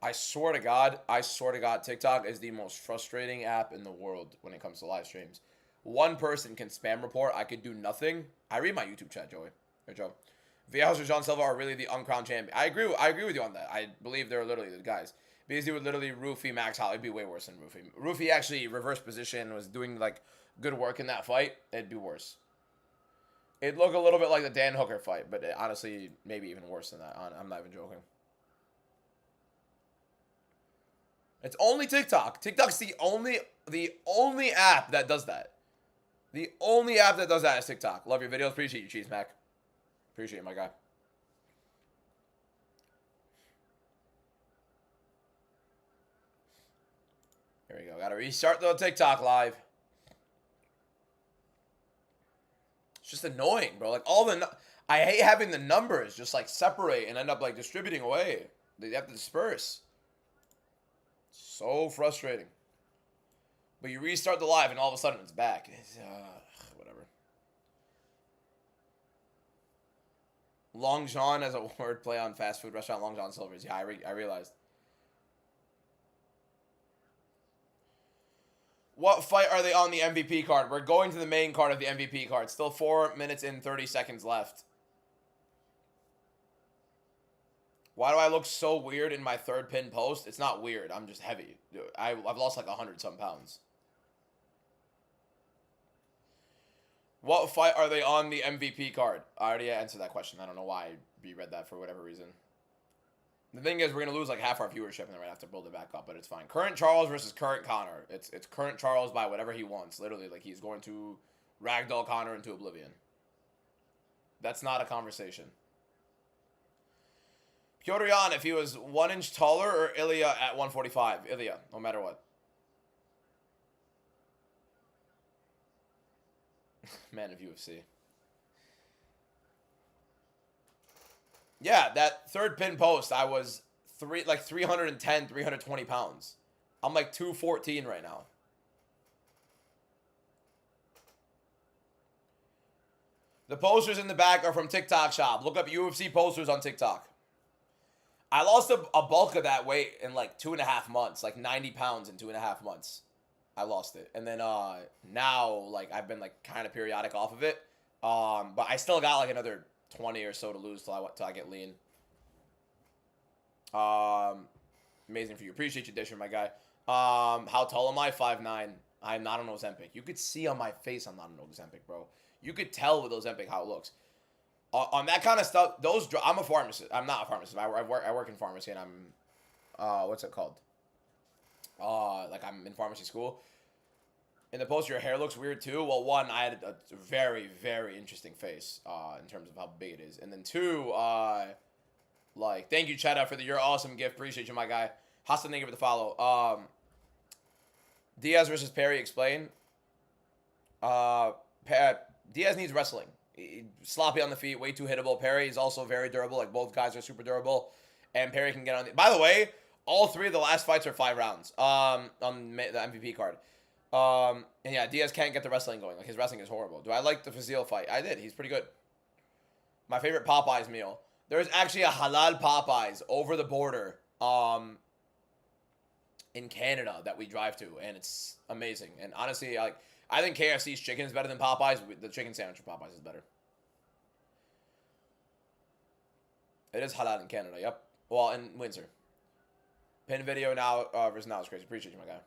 I swear to God, TikTok is the most frustrating app in the world when it comes to live streams. One person can spam report. I could do nothing. I read my YouTube chat, Joey. Or Joe. Villajos or John Silva are really the uncrowned champion. I agree with you on that. I believe they're literally the guys. Because he would literally roofie Max Holloway. It'd be way worse than roofie. Roofie actually reversed position, was doing like good work in that fight. It'd be worse. It'd look a little bit like the Dan Hooker fight, but honestly, maybe even worse than that. I'm not even joking. It's only TikTok. TikTok's the only app that does that. The only app that does that is TikTok. Love your videos. Appreciate you, Cheese Mac. Appreciate you, my guy. Here we go. Gotta restart the TikTok live. It's just annoying, bro. Like I hate having the numbers just like separate and end up like distributing away. They have to disperse. So frustrating. But you restart the live and all of a sudden it's back. It's, whatever. Long John as a word play on fast food restaurant. Long John Silver's. Yeah, I realized. What fight are they on the MVP card? We're going to the main card of the MVP card. Still 4 minutes and 30 seconds left. Why do I look so weird in my third pin post? It's not weird. I'm just heavy. Dude, I've lost like 100-some pounds. What fight are they on the MVP card? I already answered that question. I don't know why I reread that for whatever reason. The thing is, we're going to lose like half our viewership and then we're going to have to build it back up, but it's fine. Current Charles versus current Connor. It's current Charles by whatever he wants. Literally, like he's going to ragdoll Connor into oblivion. That's not a conversation. Piotr Jan, if he was 1 inch taller, or Ilya at 145? Ilya, no matter what. Man of UFC. Yeah, that third pin post, I was 310, 320 pounds. I'm like 214 right now. The posters in the back are from TikTok shop. Look up UFC posters on TikTok. I lost a bulk of that weight in like 2.5 months, like 90 pounds in 2.5 months. I lost it. And then now, like, I've been like kind of periodic off of it. But I still got like another 20 or so to lose till I get lean. Amazing for you. Appreciate you, Disher, my guy. How tall am I? 5'9". I'm not on Ozempic. You could see on my face I'm not on Ozempic, bro. You could tell with Ozempic how it looks. On that kind of stuff, I'm a pharmacist. I'm not a pharmacist. I work in pharmacy, and I'm, what's it called? Like I'm in pharmacy school. In the poster, your hair looks weird too. Well, one, I had a very, very interesting face, in terms of how big it is. And then two, like, thank you, Cheddar, for your awesome gift. Appreciate you, my guy. Hassan, thank you for the follow. Diaz versus Perry, explain. Diaz needs wrestling. Sloppy on the feet, way too hittable. Perry is also very durable. Like, both guys are super durable. And Perry can get on the... By the way, all 3 of the last fights are 5 rounds on the MVP card. And yeah, Diaz can't get the wrestling going. Like, his wrestling is horrible. Do I like the Fazil fight? I did. He's pretty good. My favorite Popeyes meal. There's actually a halal Popeyes over the border in Canada that we drive to, and it's amazing. And honestly, I think KFC's chicken is better than Popeyes. The chicken sandwich from Popeyes is better. It is halal in Canada, yep. Well, in Windsor. Pin video now versus now is crazy. Appreciate you, my guy.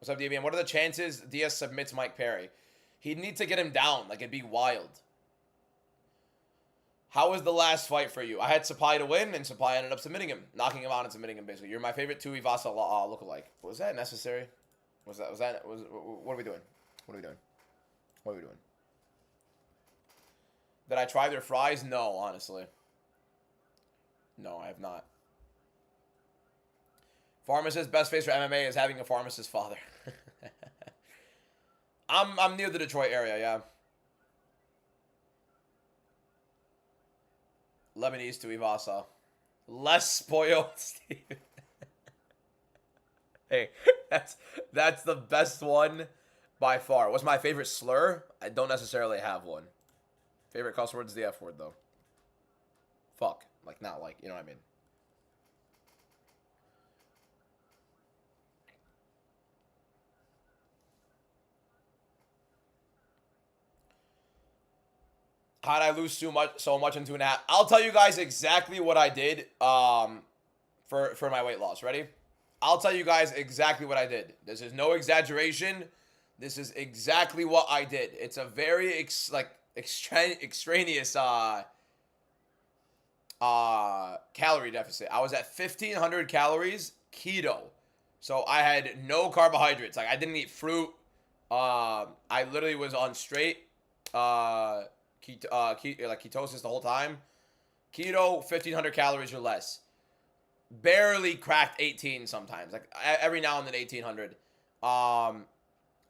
What's up, DBM? What are the chances Diaz submits Mike Perry? He'd need to get him down. Like, it'd be wild. How was the last fight for you? I had Sapai to win, and Sapai ended up submitting him. Knocking him out and submitting him, basically. You're my favorite Tuivasa lookalike. Was that necessary? What are we doing? What are we doing? What are we doing? Did I try their fries? No, honestly. No, I have not. Pharmacist, best face for MMA is having a pharmacist father. I'm near the Detroit area, yeah. Lebanese to Ivasa. Less spoiled, Steve. Hey, that's the best one by far. What's my favorite slur? I don't necessarily have one. Favorite cuss word is the F word, though. Fuck. Like, not like, you know what I mean? How'd I lose so much in 2.5? I'll tell you guys exactly what I did for my weight loss. Ready? I'll tell you guys exactly what I did. This is no exaggeration. This is exactly what I did. It's a very extraneous calorie deficit. I was at 1,500 calories keto. So I had no carbohydrates. Like, I didn't eat fruit. I literally was on straight ketosis the whole time. Keto, 1,500 calories or less. Barely cracked 18 sometimes. Like, every now and then 1,800.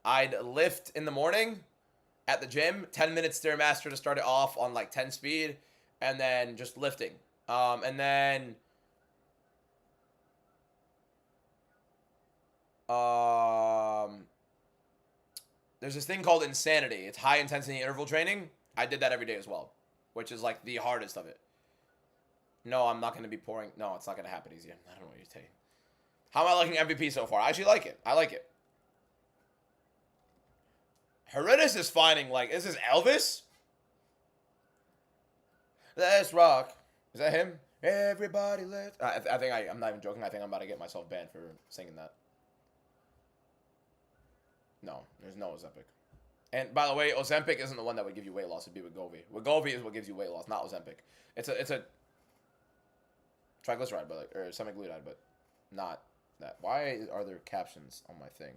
I'd lift in the morning at the gym. 10 minutes Stairmaster to start it off on like 10 speed. And then just lifting. And then... there's this thing called Insanity. It's high intensity interval training. I did that every day as well, which is like the hardest of it. No, I'm not going to be pouring. No, it's not going to happen easy. I don't know what you're saying. How am I liking MVP so far? I actually like it. I like it. Heredis is finding, like, is this Elvis? Let's rock. Is that him? Everybody let's... I think I'm not even joking. I think I'm about to get myself banned for singing that. No, there's no Ozempic. And by the way, Ozempic isn't the one that would give you weight loss. It'd be Wegovy. Wegovy is what gives you weight loss, not Ozempic. It's a Triglyceride, but or semaglutide, but not that. Why are there captions on my thing?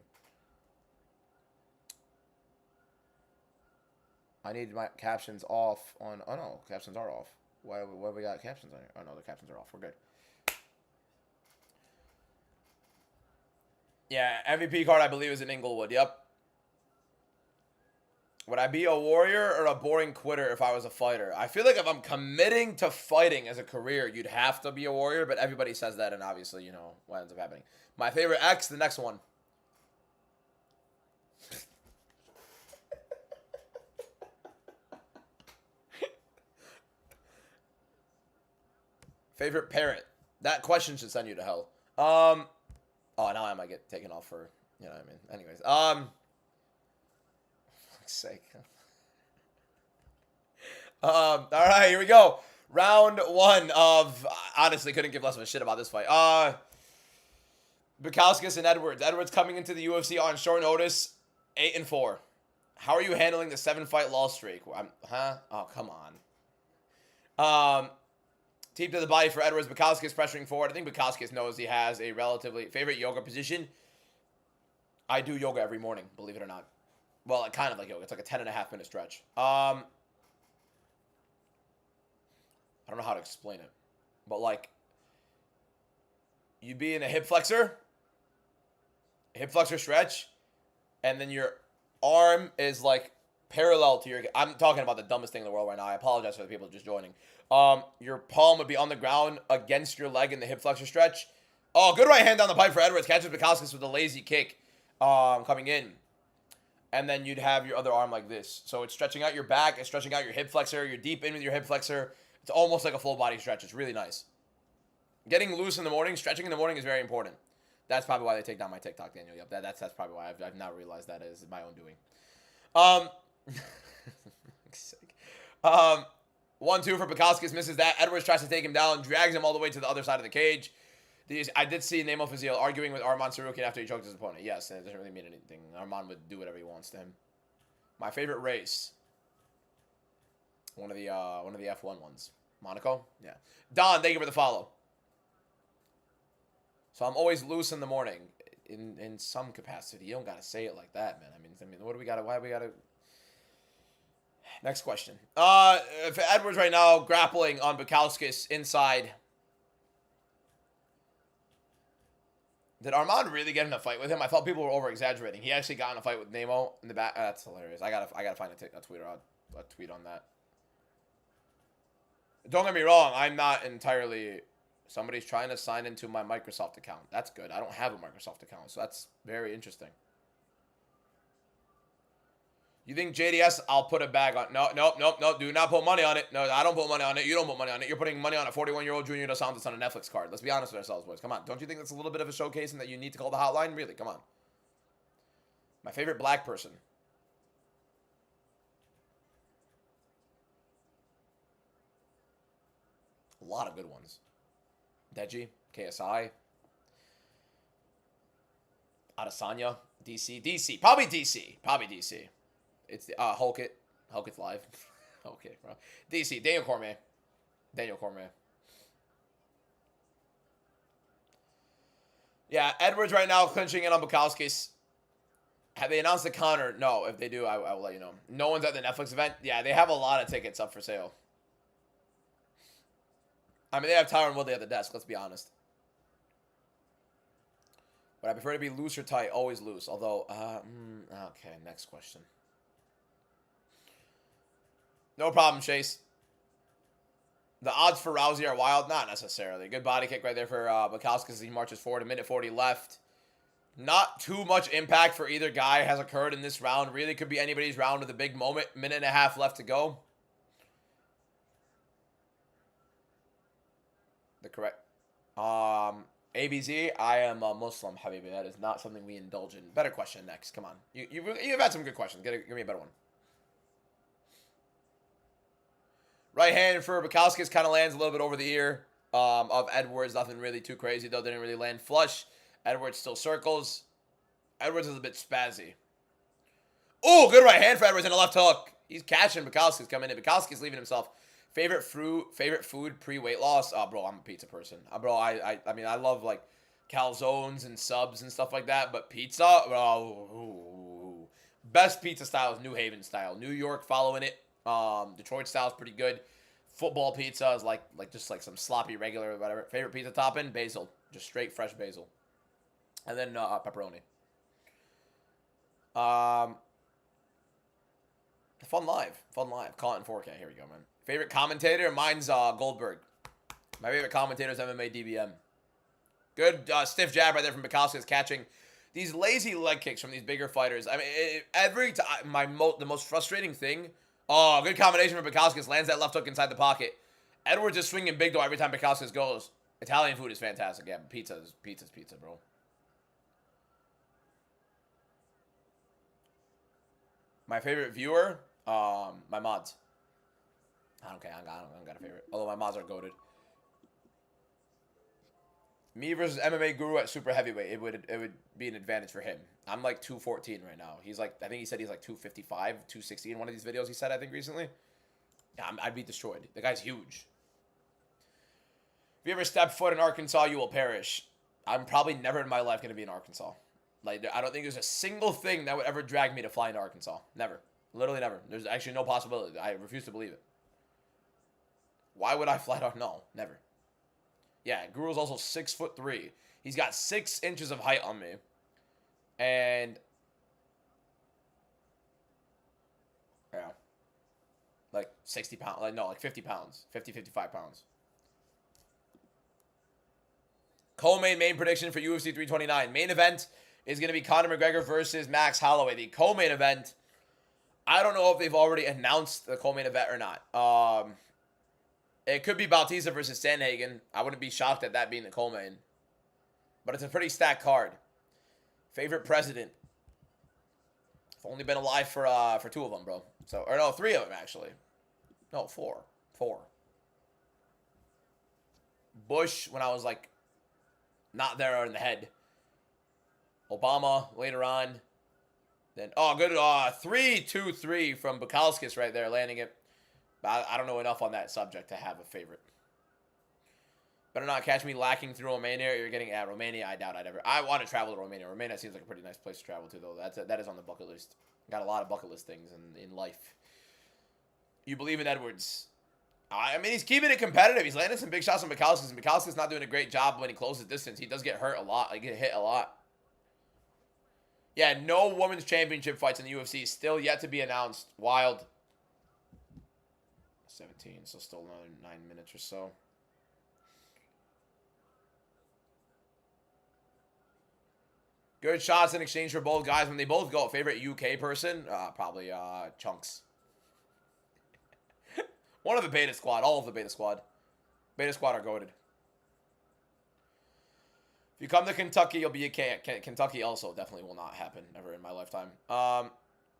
I need my captions off on. Oh no, captions are off. Why we got captions on here? Oh no, the captions are off. We're good. Yeah, MVP card I believe is in Inglewood. Yep. Would I be a warrior or a boring quitter if I was a fighter? I feel like if I'm committing to fighting as a career, you'd have to be a warrior, but everybody says that, and obviously, you know, what ends up happening. My favorite X, the next one. Favorite parent? That question should send you to hell. Oh, now I might get taken off for, you know what I mean. Anyways, for fuck's sake. All right, here we go. Round one of, honestly, couldn't give less of a shit about this fight. Bukauskas and Edwards. Edwards coming into the UFC on short notice, 8-4. How are you handling the 7-fight loss streak? Oh, come on. Teep to the body for Edwards. Bukauskas pressuring forward. I think Bukauskas knows he has a relatively favorite yoga position. I do yoga every morning, believe it or not. Well, kind of like yoga. It's like a 10.5-minute stretch. I don't know how to explain it, but like, you'd be in a hip flexor stretch, and then your arm is like parallel to your, I'm talking about the dumbest thing in the world right now. I apologize for the people just joining. Your palm would be on the ground against your leg in the hip flexor stretch. Oh, good right hand down the pipe for Edwards. Catches Bukauskas with a lazy kick, coming in. And then you'd have your other arm like this. So it's stretching out your back, it's stretching out your hip flexor. You're deep in with your hip flexor. It's almost like a full body stretch. It's really nice. Getting loose in the morning, stretching in the morning is very important. That's probably why they take down my TikTok, Daniel. Yep, that's probably why I've now realized that is my own doing. 1-2 for Bukauskas, misses that. Edwards tries to take him down, drags him all the way to the other side of the cage. I did see Nemo Fazil arguing with Arman Sarukian after he choked his opponent. Yes, and it doesn't really mean anything. Arman would do whatever he wants to him. My favorite race. One of the F1 ones. Monaco? Yeah. Don, thank you for the follow. So I'm always loose in the morning. In some capacity. You don't gotta say it like that, man. I mean, what do we gotta, why we gotta... Next question. For Edwards right now, grappling on Bukauskas inside. Did Armand really get in a fight with him? I thought people were over-exaggerating. He actually got in a fight with Nemo in the back. That's hilarious. I gotta find a tweet on that. Don't get me wrong. I'm not entirely... Somebody's trying to sign into my Microsoft account. That's good. I don't have a Microsoft account, so that's very interesting. You think JDS, I'll put a bag on. No. Do not put money on it. No, I don't put money on it. You don't put money on it. You're putting money on a 41-year-old Junior Dos Santos on a Netflix card. Let's be honest with ourselves, boys. Come on. Don't you think that's a little bit of a showcase and that you need to call the hotline? Really? Come on. My favorite black person. A lot of good ones. Deji, KSI. Adesanya, DC. Probably DC. It's the Hulkit live. Okay, bro. DC, Daniel Cormier. Yeah, Edwards right now clinching in on Bukauskas. Have they announced the counter? No. If they do, I will let you know. No one's at the Netflix event. Yeah, they have a lot of tickets up for sale. I mean, they have Tyron Woodley at the desk. Let's be honest. But I prefer to be loose or tight. Always loose. Although, okay, next question. No problem, Chase. The odds for Rousey are wild. Not necessarily. Good body kick right there for Bukauskas as he marches forward. 1:40 left. Not too much impact for either guy has occurred in this round. Really could be anybody's round with a big moment. 1.5 left to go. The correct. ABZ, I am a Muslim, Habibi. That is not something we indulge in. Better question next. Come on. You've had some good questions. Give me a better one. Right hand for Bukauskas kind of lands a little bit over the ear of Edwards. Nothing really too crazy, though. Didn't really land flush. Edwards still circles. Edwards is a bit spazzy. Oh, good right hand for Edwards and a left hook. He's catching Bukauskas coming in. Bukauskas leaving himself Favorite food pre-weight loss? Bro, I'm a pizza person. Bro, I mean, I love like calzones and subs and stuff like that, but pizza, bro, best pizza style is New Haven style. New York following it. Detroit style is pretty good. Football pizza is like just like some sloppy regular or whatever. Favorite pizza topping? Basil, just straight fresh basil, and then pepperoni. Fun live. Call it in 4K. Here we go, man. Favorite commentator? Mine's Goldberg. My favorite commentator is MMA DBM. Good stiff jab right there from Bukowski, catching these lazy leg kicks from these bigger fighters. I mean, every time, the most frustrating thing. Oh, good combination from Bukowski. Lands that left hook inside the pocket. Edwards is swinging big though every time Bukowski goes. Italian food is fantastic. Yeah, pizza's pizza, bro. My favorite viewer? My mods. I don't got a favorite. Although my mods are goated. Me versus MMA Guru at super heavyweight. It would be an advantage for him. I'm like 214 right now. He's like, I think he said he's like 255, 260 in one of these videos he said, I think, recently. Yeah, I'd be destroyed. The guy's huge. If you ever step foot in Arkansas, you will perish. I'm probably never in my life going to be in Arkansas. Like, I don't think there's a single thing that would ever drag me to fly into Arkansas. Never. Literally never. There's actually no possibility. I refuse to believe it. Why would I fly out? No, never. Yeah, Guru's also 6'3". He's got 6 inches of height on me. And yeah. Like 60 pounds. Like, no, like 50 pounds. 50, 55 pounds. Co-main prediction for UFC 329. Main event is going to be Conor McGregor versus Max Holloway. The co-main event, I don't know if they've already announced the co-main event or not. It could be Bautista versus Sandhagen. I wouldn't be shocked at that being the co-main. But it's a pretty stacked card. Favorite president? I've only been alive for 2 of them, bro. So, or no, 3 of them, actually. No, 4. 4. Bush, when I was, like, not there in the head. Obama, later on. Then, oh, good. 3-2-3 from Bukowskis right there, landing it. I don't know enough on that subject to have a favorite. Better not catch me lacking through Romania. You're getting at Romania. I doubt I'd ever. I want to travel to Romania. Romania seems like a pretty nice place to travel to, though. That is on the bucket list. Got a lot of bucket list things in life. You believe in Edwards? I mean, he's keeping it competitive. He's landing some big shots on Bukowskis, and Bukowskis not doing a great job when he closes distance. He does get hurt a lot. Like, get hit a lot. Yeah, no women's championship fights in the UFC. Still yet to be announced. Wild. 17, so still another 9 minutes or so. Good shots in exchange for both guys when they both go. Favorite UK person? Probably Chunks. One of the Beta Squad. All of the Beta Squad. Beta Squad are goated. If you come to Kentucky, you'll be a Kentucky also definitely will not happen ever in my lifetime.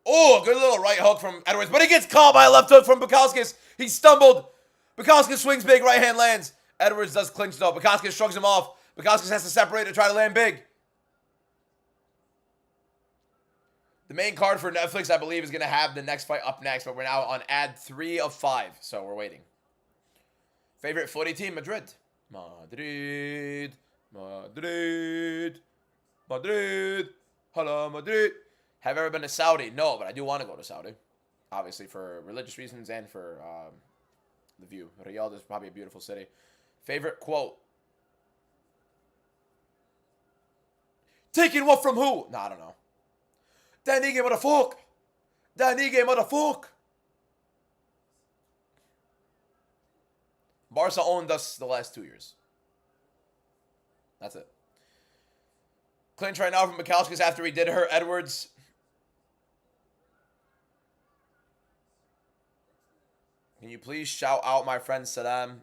Oh, good little right hook from Edwards, but he gets caught by a left hook from Bukowskis. He stumbled. Bukowskis swings big, right hand lands. Edwards does clinch though. Bukowskis shrugs him off. Bukowskis has to separate to try to land big. The main card for Netflix, I believe, is going to have the next fight up next, but we're now on ad 3 of 5, so we're waiting. Favorite footy team? Madrid. Madrid. Hello, Madrid. Have you ever been to Saudi? No, but I do want to go to Saudi. Obviously, for religious reasons and for the view. Riyadh is probably a beautiful city. Favorite quote? Taking what from who? No, I don't know. Danige motherfuck. Danige motherfuck. Barca owned us the last 2 years. That's it. Clinch right now from Bukowskis after he did her. Edwards. Can you please shout out my friend Saddam?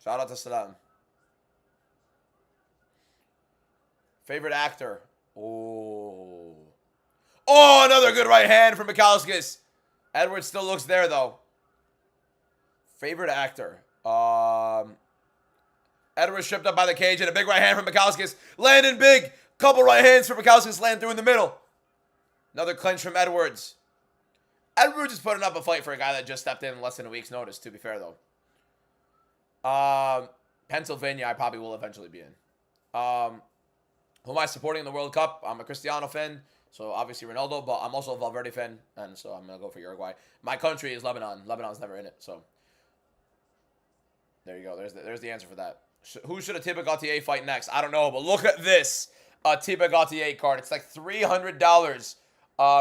Shout out to Saddam. Favorite actor? Oh. Oh, another good right hand from Bukowskis. Edwards still looks there, though. Favorite actor? Edwards stripped up by the cage and a big right hand from Bukowskis. Landing big. Couple right hands for Bukowskis. Land through in the middle. Another clinch from Edwards. Edwards is putting up a fight for a guy that just stepped in less than a week's notice, to be fair, though. Pennsylvania, I probably will eventually be in. Who am I supporting in the World Cup? I'm a Cristiano fan, so obviously Ronaldo, but I'm also a Valverde fan, and so I'm going to go for Uruguay. My country is Lebanon. Lebanon's never in it, so there you go. There's the answer for that. Who should Atiba Gauthier fight next? I don't know, but look at this Atiba Gauthier card. It's like $300.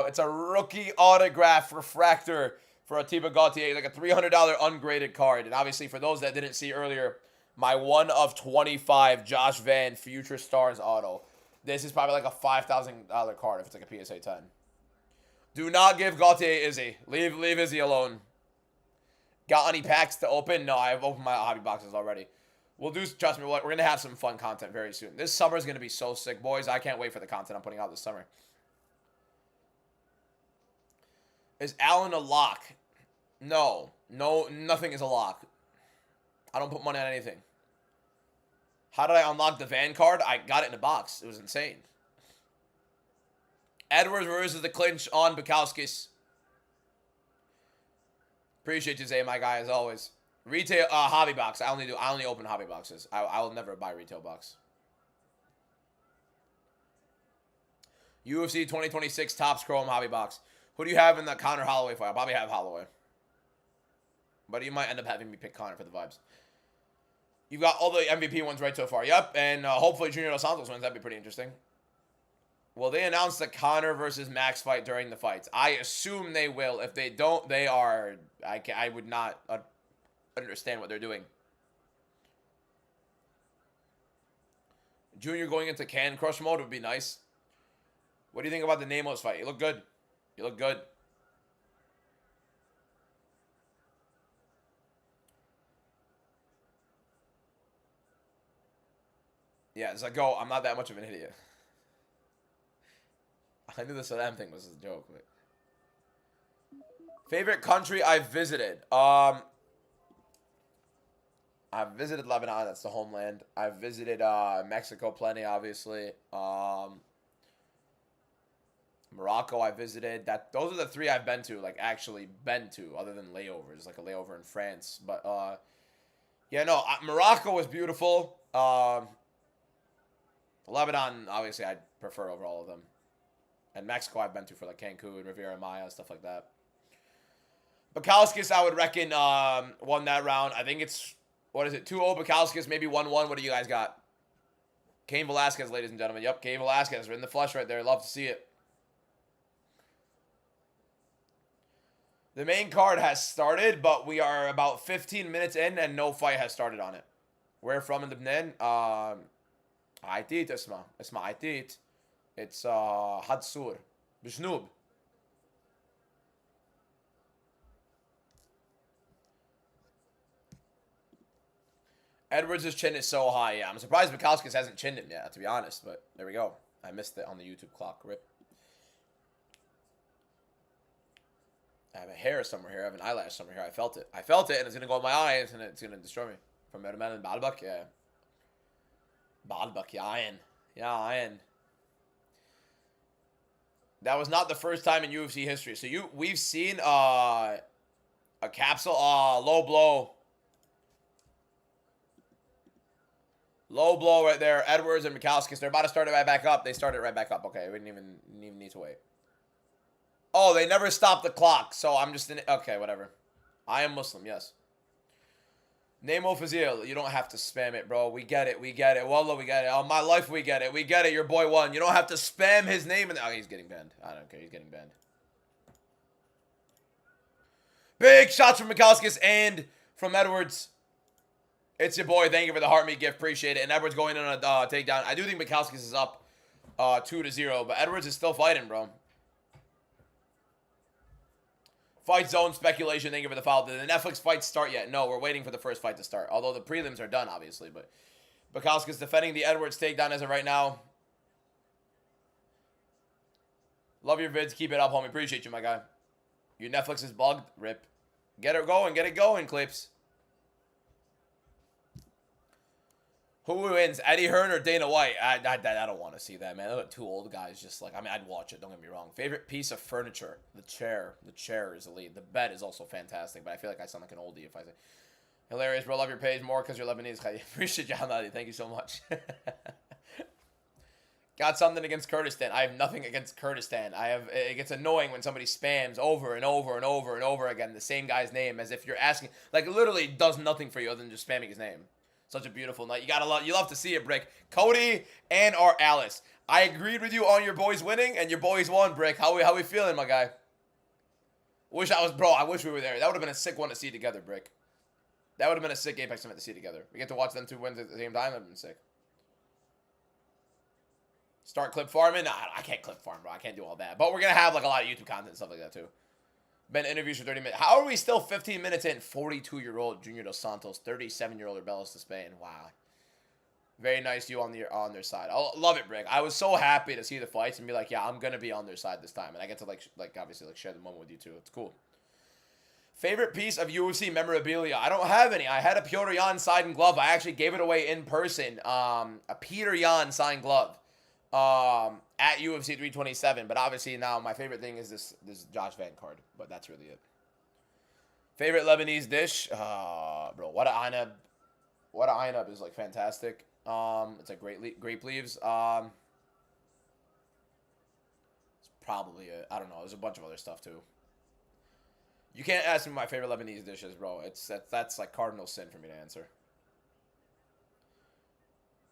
It's a rookie autograph refractor for Atiba Gauthier, like a $300 ungraded card. And obviously, for those that didn't see earlier, my 1 of 25 Josh Van Future Stars auto. This is probably like a $5,000 card if it's like a PSA 10. Do not give Gauthier Izzy. Leave Izzy alone. Got any packs to open? No, I've opened my hobby boxes already. We'll do, trust me, we're going to have some fun content very soon. This summer is going to be so sick, boys. I can't wait for the content I'm putting out this summer. Is Allen a lock? No, nothing is a lock. I don't put money on anything. How did I unlock the Van card? I got it in a box. It was insane. Edwards reverses the clinch on Bukowskis. Appreciate you, Zay, my guy, as always. Retail, hobby box. I only open hobby boxes. I will never buy retail box. UFC 2026 Topps Chrome hobby box. Who do you have in the Conor Holloway fight? I'll probably have Holloway. But you might end up having me pick Conor for the vibes. You've got all the MVP ones right so far. Yep, and hopefully Junior Dos Santos wins. That'd be pretty interesting. Will they announce the Conor versus Max fight during the fights? I assume they will. If they don't, they are... I would not understand what they're doing. Junior going into Can Crush mode would be nice. What do you think about the Namos fight? You look good. You look good. Yeah, it's like, go. I'm not that much of an idiot. I knew the Saddam thing was a joke. But... Favorite country I've visited? I've visited Lebanon. That's the homeland. I've visited Mexico plenty, obviously. Morocco I visited. Those are the 3 I've been to, like actually been to, other than layovers, like a layover in France. But yeah, no, Morocco was beautiful. Lebanon, obviously, I prefer over all of them. And Mexico I've been to for like Cancun, Riviera Maya, stuff like that. Bukowskis, I would reckon, won that round. I think it's, what is it, 2-0 Bukowskis, maybe 1-1. What do you guys got? Cain Velasquez, ladies and gentlemen. Yep, Cain Velasquez. We're in the flesh right there. Love to see it. The main card has started, but we are about 15 minutes in and no fight has started on it. Where from in Lebanon? Aitit, اسمع Aitit. It's Hadsur. Bishnub. Edwards' chin is so high. Yeah, I'm surprised Bukowskis hasn't chinned him yet, to be honest. But there we go. I missed it on the YouTube clock. Rip. I have a hair somewhere here. I have an eyelash somewhere here. I felt it. I felt it, and it's going to go in my eyes, and it's going to destroy me. From Erman and Balbak, yeah. Balbak, yeah, Iron. Yeah, Iron. That was not the first time in UFC history. So we've seen a capsule, low blow. Low blow right there. Edwards and Bukowskis. They're about to start it right back up. They started right back up. Okay, we didn't even need to wait. Oh, they never stopped the clock. So I'm just in... Okay, whatever. I am Muslim, yes. Nemo Fazil. You don't have to spam it, bro. We get it. We get it. Wallah, we get it. All my life, we get it. We get it. Your boy won. You don't have to spam his name. Oh, he's getting banned. I don't care. He's getting banned. Big shots from Bukowskis and from Edwards. It's your boy. Thank you for the heart meat gift. Appreciate it. And Edwards going in on a takedown. I do think Bukowskis is up 2-0, but Edwards is still fighting, bro. Fight zone speculation. Thank you for the follow. Did the Netflix fights start yet? No, we're waiting for the first fight to start. Although the prelims are done, obviously. But Bukowskis defending the Edwards takedown as of right now. Love your vids. Keep it up, homie. Appreciate you, my guy. Your Netflix is bugged. Rip. Get it going. Get it going, Clips. Who wins, Eddie Hearn or Dana White? I don't want to see that, man. Those are two old guys. Just like, I mean, I'd watch it. Don't get me wrong. Favorite piece of furniture? The chair. The chair is elite. The bed is also fantastic, but I feel like I sound like an oldie if I say. Hilarious, bro. Love your page more because you're Lebanese. I appreciate you, Hanadi. Thank you so much. Got something against Kurdistan. I have nothing against Kurdistan. It gets annoying when somebody spams over and over and over and over again the same guy's name as if you're asking. Like, literally does nothing for you other than just spamming his name. Such a beautiful night. You love to see it, Brick. Cody and our Alice. I agreed with you on your boys winning, and your boys won, Brick. How we feeling, my guy? I wish we were there. That would have been a sick one to see together, Brick. That would have been a sick Apex event to see together. We get to watch them two wins at the same time. That would have been sick. Start clip farming? Nah, I can't clip farm, bro. I can't do all that. But we're going to have like a lot of YouTube content and stuff like that, too. Been interviews for 30 minutes. How are we still 15 minutes in? 42-year-old Junior Dos Santos, 37-year-old Rebellis to Spain. Wow. Very nice you on their side. I love it, Brick. I was so happy to see the fights and be like, yeah, I'm going to be on their side this time. And I get to, obviously, share the moment with you, too. It's cool. Favorite piece of UFC memorabilia? I don't have any. I had a Petr Yan signed glove. I actually gave it away in person. A Petr Yan signed glove. At UFC 327, but obviously now my favorite thing is this Josh Van card, but that's really it. Favorite Lebanese dish? Bro, what a einab is like fantastic. It's like grape leaves. It's probably it. I don't know. There's a bunch of other stuff too. You can't ask me my favorite Lebanese dishes, bro. That's like cardinal sin for me to answer.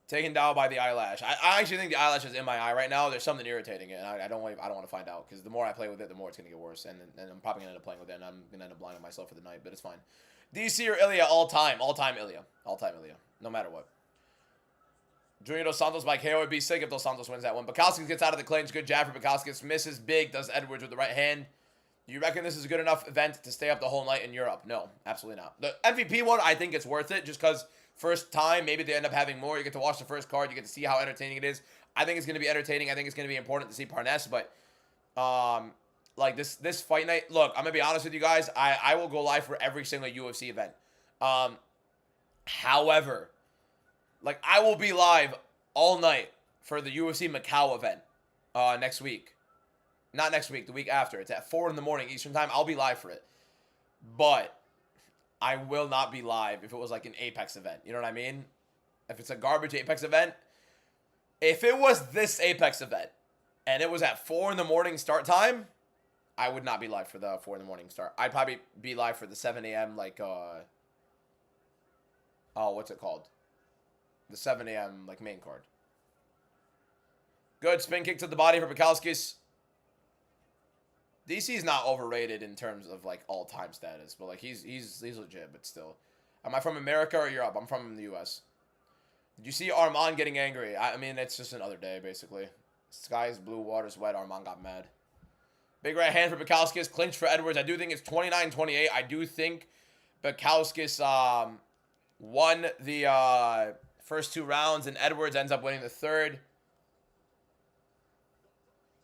Taken down by the eyelash. I actually think the eyelash is in my eye right now. There's something irritating it, and I don't want to find out because the more I play with it, the more it's gonna get worse, and I'm probably gonna end up playing with it, and I'm gonna end up blinding myself for the night. But it's fine. DC or Ilya all time Ilya, no matter what. Junior Dos Santos by KO would be sick if Dos Santos wins that one. Bukowski gets out of the clinch. Good jab for Bukowski. Misses big. Does Edwards with the right hand. Do you reckon this is a good enough event to stay up the whole night in Europe? No, absolutely not. The MVP one, I think it's worth it just because. First time, maybe they end up having more. You get to watch the first card. You get to see how entertaining it is. I think it's going to be entertaining. I think it's going to be important to see Parnes. But, like, this fight night, look, I'm going to be honest with you guys. I will go live for every single UFC event. However, like, I will be live all night for the UFC Macau event next week. Not next week, the week after. It's at 4 in the morning Eastern time. I'll be live for it. But I will not be live if it was like an Apex event. You know what I mean? If it's a garbage Apex event. If it was this Apex event and it was at 4 in the morning start time, I would not be live for the 4 in the morning start. I'd probably be live for the 7 a.m. like, what's it called? The 7 a.m. like main card. Good spin kick to the body for Bukowskis. DC's not overrated in terms of like all-time status, but like he's legit, but still. Am I from America or Europe? I'm from the US. Did you see Armand getting angry? I mean, it's just another day, basically. Sky's blue, water's wet. Armand got mad. Big right hand for Bukowskis. Clinch for Edwards. I do think it's 29-28. I do think Bukowskis won the first 2 rounds, and Edwards ends up winning the third.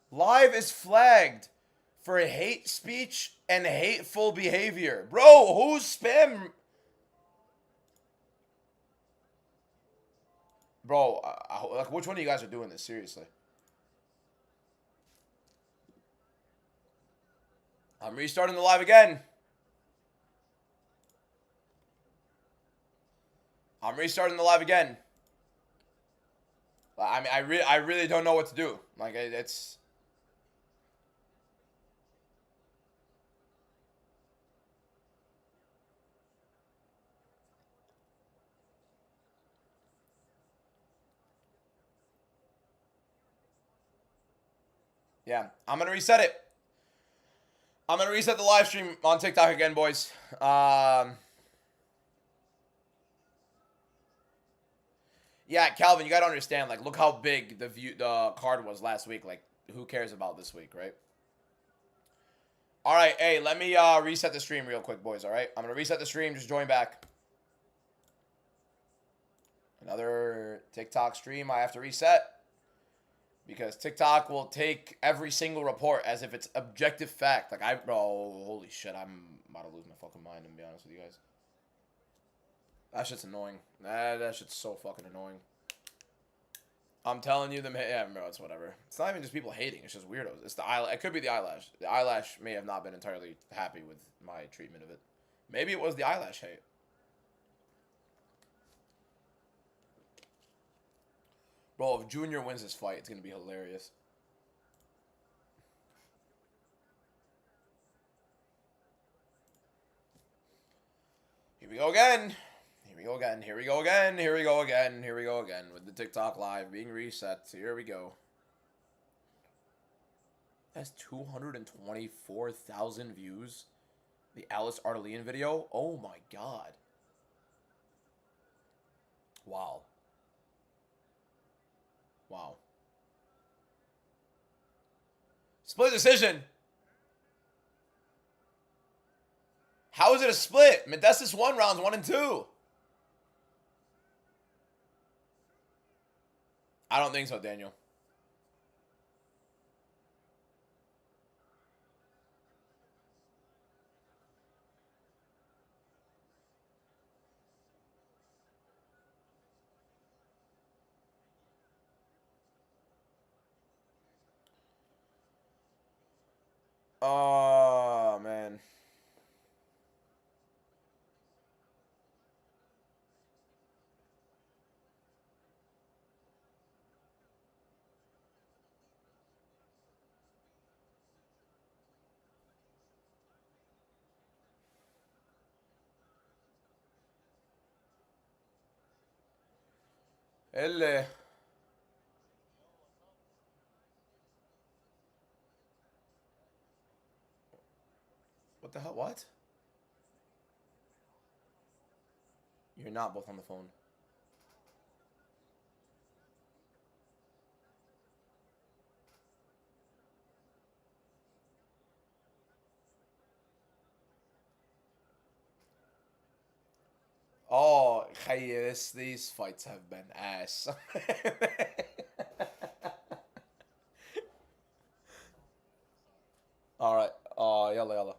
Live is flagged for hate speech and hateful behavior. Bro, who's spam? Bro, like, which one of you guys are doing this? Seriously. I'm restarting the live again. I mean, I really don't know what to do. Like, it's... Yeah, I'm going to reset it. I'm going to reset the live stream on TikTok again, boys. Yeah, Calvin, you got to understand, like, look how big the card was last week. Like, who cares about this week, right? All right, hey, let me reset the stream real quick, boys, all right? I'm going to reset the stream. Just join back. Another TikTok stream I have to reset. Because TikTok will take every single report as if it's objective fact. Like, bro, holy shit, I'm about to lose my fucking mind, to be honest with you guys. That shit's annoying. That shit's so fucking annoying. I'm telling you, yeah, bro, it's whatever. It's not even just people hating. It's just weirdos. It's the eyelash. It could be the eyelash. The eyelash may have not been entirely happy with my treatment of it. Maybe it was the eyelash hate. Bro, if Junior wins this fight, it's gonna be hilarious. Here we go again. Here we go again. Here we go again. Here we go again. Here we go again with the TikTok live being reset. Here we go. That's 224,000 views. The Alice Artelian video. Oh my god. Wow. Wow. Split decision. How is it a split? Modestus won rounds 1 and 2. I don't think so, Daniel. Oh, man. Elle. What the hell? What? You're not both on the phone. Oh, hey, these fights have been ass. All right. Yalla yalla.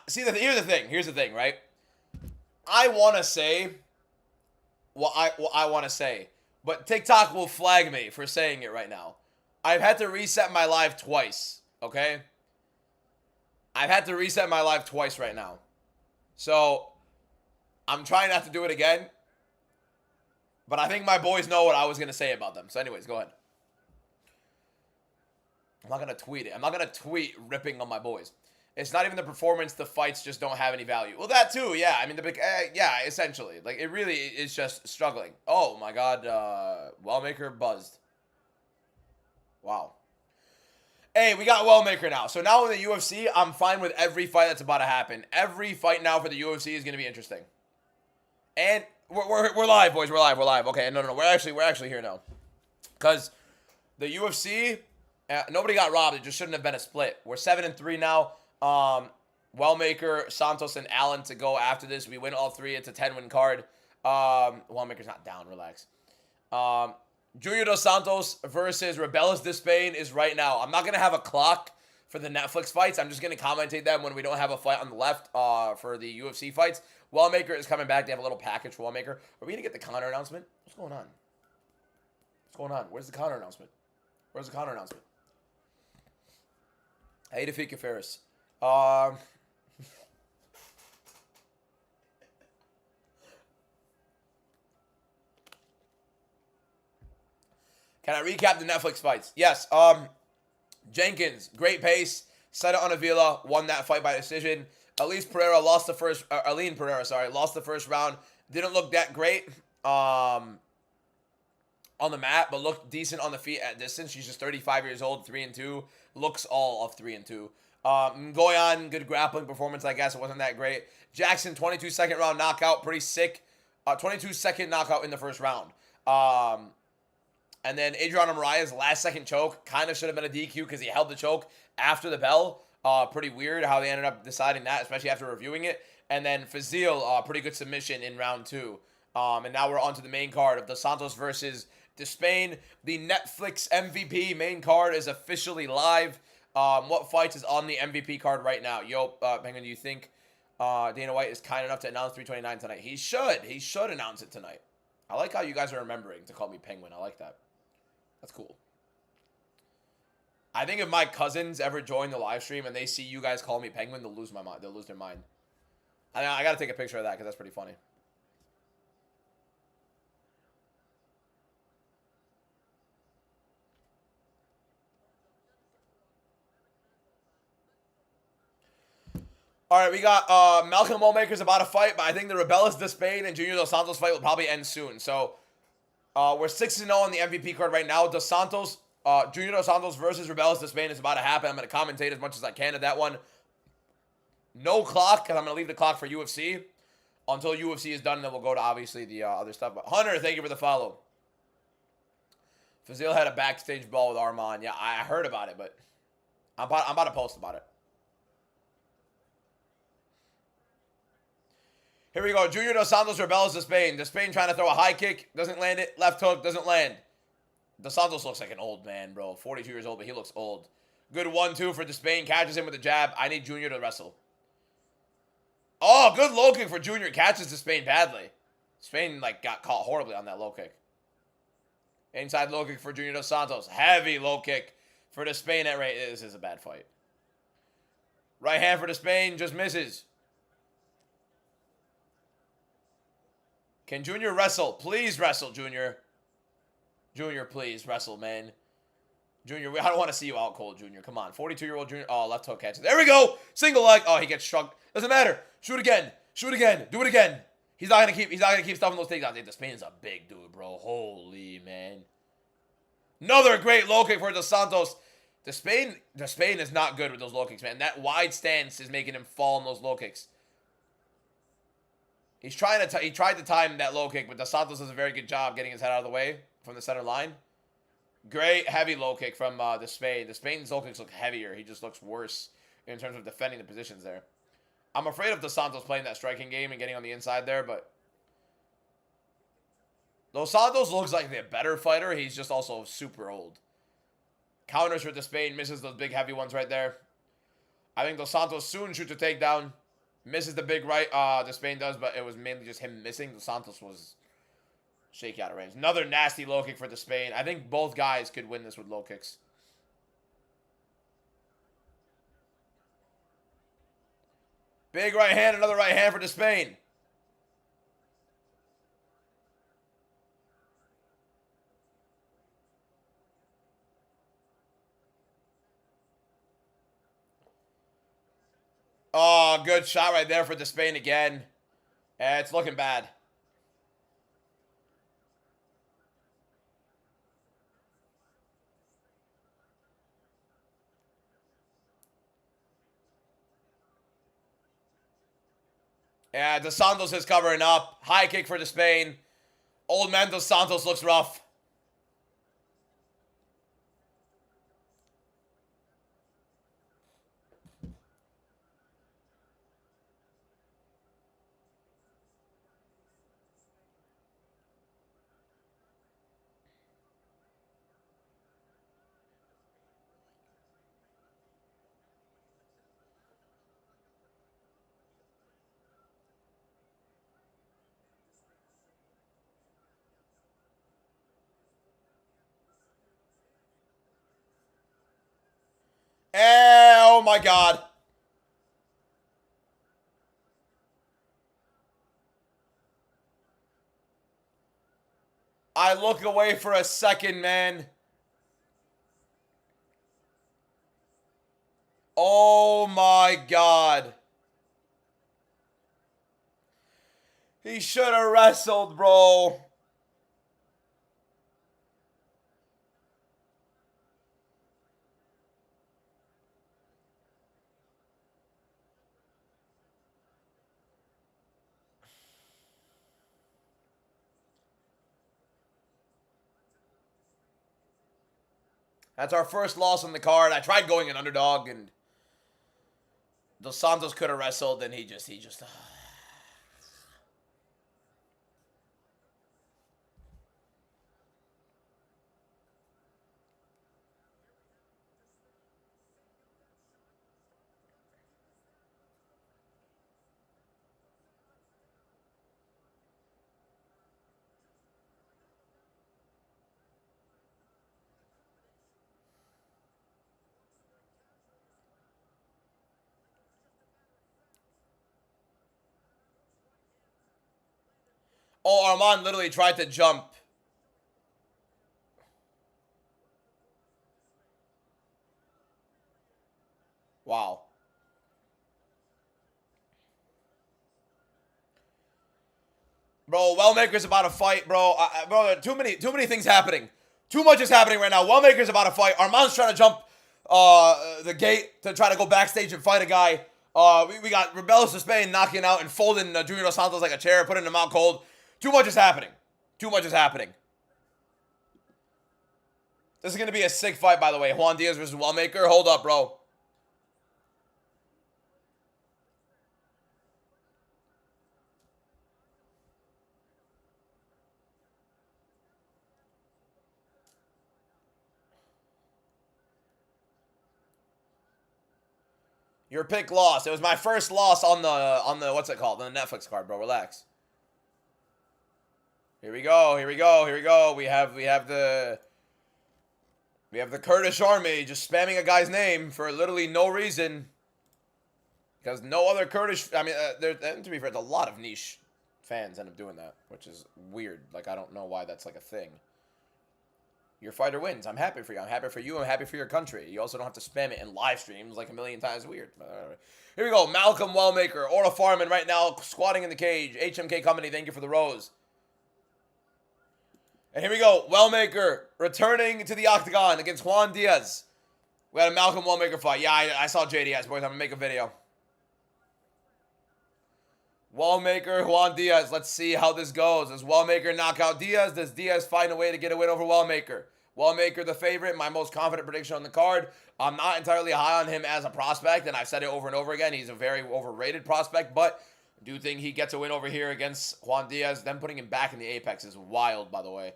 See, here's the thing. Here's the thing, right? I want to say what I want to say, but TikTok will flag me for saying it right now. I've had to reset my live twice, okay? I've had to reset my live twice right now. So, I'm trying not to do it again. But I think my boys know what I was going to say about them. So anyways, go ahead. I'm not going to tweet it. I'm not going to tweet ripping on my boys. It's not even the performance. The fights just don't have any value. Well, that too, yeah. I mean, yeah, essentially. Like, it really is just struggling. Oh, my God. Wellmaker buzzed. Wow. Hey, we got Wellmaker now. So now in the UFC, I'm fine with every fight that's about to happen. Every fight now for the UFC is going to be interesting. And we're live, boys. We're live. Okay, no. We're actually here now. Because the UFC, nobody got robbed. It just shouldn't have been a split. We're 7-3 now. Wellmaker, Santos, and Allen to go after this. We win all three. It's a 10-win card. Wellmaker's not down. Relax. Junior Dos Santos versus Rebellis Despain is right now. I'm not going to have a clock for the Netflix fights. I'm just going to commentate them when we don't have a fight on the left for the UFC fights. Wellmaker is coming back. They have a little package for Wellmaker. Are we going to get the Conor announcement? What's going on? What's going on? Where's the Conor announcement? Where's the Conor announcement? Hey, Defeat Ferris. Can I recap the Netflix fights? Yes. Jenkins, great pace. Set it on Avila, won that fight by decision. Aline Pereira lost the first round. Didn't look that great on the mat, but looked decent on the feet at distance. She's just 35 years old, 3-2. Looks all of 3-2. Goyan, good grappling performance, I guess. It wasn't that great. Jackson, 22-second round knockout, pretty sick. 22-second knockout in the first round. And then Adriano Moraes' last-second choke kind of should have been a DQ because he held the choke after the bell. Pretty weird how they ended up deciding that, especially after reviewing it. And then Fazil, pretty good submission in round 2. And now we're on to the main card of Dos Santos versus Despain. The Netflix MVP main card is officially live. What fights is on the MVP card right now? Yo, Penguin, do you think Dana White is kind enough to announce 329 tonight? He should. He should announce it tonight. I like how you guys are remembering to call me Penguin. I like that. That's cool. I think if my cousins ever join the live stream and they see you guys call me Penguin, they'll lose my mind. They'll lose their mind. I gotta take a picture of that because that's pretty funny. All right, we got Malcolm Wallmaker's about to fight, but I think the Rebellis Despain and Junior Dos Santos fight will probably end soon. So we're 6-0 on the MVP card right now. Dos Santos, Junior Dos Santos versus Rebellis Despain is about to happen. I'm going to commentate as much as I can at that one. No clock, because I'm going to leave the clock for UFC until UFC is done, and then we'll go to, obviously, the other stuff. But Hunter, thank you for the follow. Fazil had a backstage brawl with Armand. Yeah, I heard about it, but I'm about to post about it. Here we go. Junior Dos Santos Rebellis Despain. Despain trying to throw a high kick. Doesn't land it. Left hook. Doesn't land. Dos Santos looks like an old man, bro. 42 years old, but he looks old. Good 1-2 for Despain. Catches him with a jab. I need Junior to wrestle. Oh, good low kick for Junior. Catches Despain badly. Despain, like, got caught horribly on that low kick. Inside low kick for Junior Dos Santos. Heavy low kick for Despain at right. This is a bad fight. Right hand for Despain. Just misses. Can Junior wrestle? Please wrestle, Junior. Junior, please wrestle, man. Junior, I don't want to see you out cold, Junior. Come on. 42-year-old Junior. Oh, left hook catches. There we go. Single leg. Oh, he gets struck. Doesn't matter. Shoot again. Shoot again. Do it again. He's not gonna keep stuffing those takedowns. Hey, Despain's a big dude, bro. Holy man. Another great low kick for Dos Santos. Despain is not good with those low kicks, man. That wide stance is making him fall on those low kicks. He tried to time that low kick, but Dos Santos does a very good job getting his head out of the way from the center line. Great heavy low kick from Despain. Despain's low kicks look heavier. He just looks worse in terms of defending the positions there. I'm afraid of Dos Santos playing that striking game and getting on the inside there, but Dos Santos looks like the better fighter. He's just also super old. Counters for Despain. Misses those big heavy ones right there. I think Dos Santos soon shoots a takedown. Misses the big right. Despain does, but it was mainly just him missing. Dos Santos was shaky out of range. Another nasty low kick for Despain. I think both guys could win this with low kicks. Big right hand. Another right hand for Despain. Oh, good shot right there for Despain again. It's looking bad. Yeah, Dos Santos is covering up. High kick for Despain. Old man Dos Santos looks rough. Oh my God. I look away for a second, man. Oh my God. He should have wrestled, bro. That's our first loss on the card. I tried going an underdog, and Dos Santos could have wrestled, and he just. Oh, Armand literally tried to jump. Wow. Bro, Wellmaker's about to fight, bro. Bro, too many things happening. Too much is happening right now. Wellmaker's about to fight. Armand's trying to jump the gate to try to go backstage and fight a guy. We got Rebellious to Spain knocking out and folding Junior Dos Santos like a chair, putting him out cold. Too much is happening. Too much is happening. This is going to be a sick fight, by the way. Juan Diaz versus Wellmaker. Hold up, bro. Your pick lost. It was my first loss on the what's it called? On the Netflix card, bro. Relax. Here we go. Here we go. Here we go. We have the Kurdish army just spamming a guy's name for literally no reason. Because no other Kurdish, I mean, to be fair, there's a lot of niche fans end up doing that, which is weird. Like, I don't know why that's like a thing. Your fighter wins. I'm happy for you. I'm happy for you. I'm happy for your country. You also don't have to spam it in live streams like a million times. Weird. Here we go. Malcolm Wellmaker. Aura Farman right now squatting in the cage. HMK Company, thank you for the rose. And here we go. Wellmaker returning to the octagon against Juan Diaz. We had a Malcolm Wellmaker fight. Yeah, I saw JDS, boys. I'm going to make a video. Wellmaker, Juan Diaz. Let's see how this goes. Does Wellmaker knock out Diaz? Does Diaz find a way to get a win over Wellmaker? Wellmaker, the favorite. My most confident prediction on the card. I'm not entirely high on him as a prospect, and I've said it over and over again. He's a very overrated prospect, but I do think he gets a win over here against Juan Diaz. Them putting him back in the Apex is wild, by the way.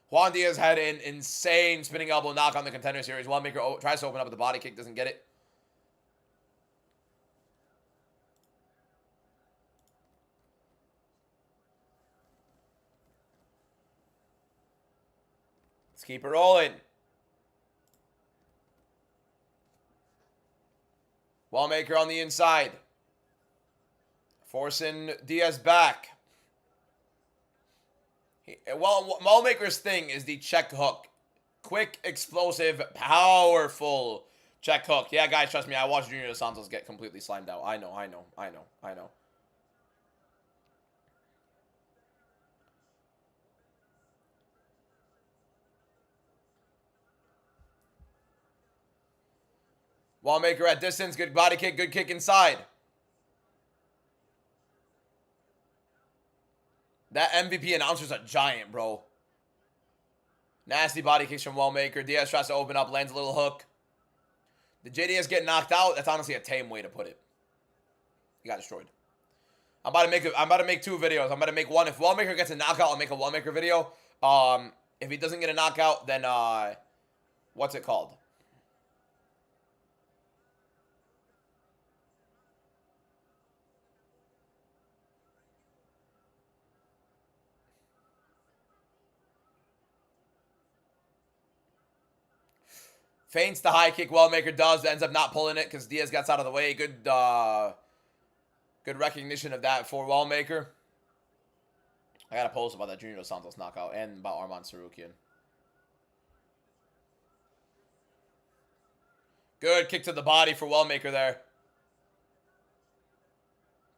Juan Diaz had an insane spinning elbow knock on the Contender Series. Wellmaker tries to open up with the body kick, doesn't get it. Let's keep it rolling. Wellmaker on the inside. Forcing Diaz back. Wellmaker's thing is the check hook. Quick, explosive, powerful check hook. Yeah, guys, trust me. I watched Junior Dos Santos get completely slimed out. I know. Wellmaker at distance. Good body kick. Good kick inside. That MVP announcer's a giant, bro. Nasty body kicks from Wellmaker. Diaz tries to open up, lands a little hook. Did JDS get knocked out? That's honestly a tame way to put it. He got destroyed. I'm about to make two videos. I'm about to make one. If Wellmaker gets a knockout, I'll make a Wellmaker video. If he doesn't get a knockout, then what's it called? Feints the high kick. Wellmaker does. Ends up not pulling it because Diaz gets out of the way. Good recognition of that for Wellmaker. I got to post about that Junior Dos Santos knockout and about Arman Sarukian. Good kick to the body for Wellmaker there.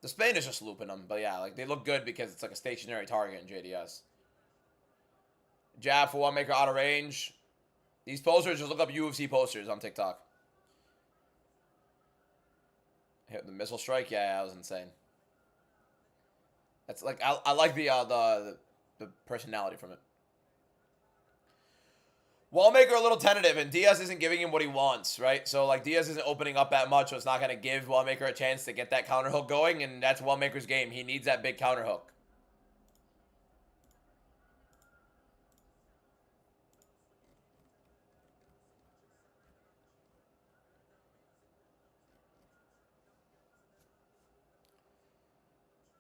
The Spain is just looping them. But yeah, like they look good because it's like a stationary target in JDS. Jab for Wellmaker out of range. These posters, just look up UFC posters on TikTok. Hit the missile strike. Yeah, that was insane. That's like I like the personality from it. Wellmaker a little tentative, and Diaz isn't giving him what he wants, right? So like Diaz isn't opening up that much, so it's not gonna give Wellmaker a chance to get that counter hook going, and that's Wellmaker's game. He needs that big counter hook.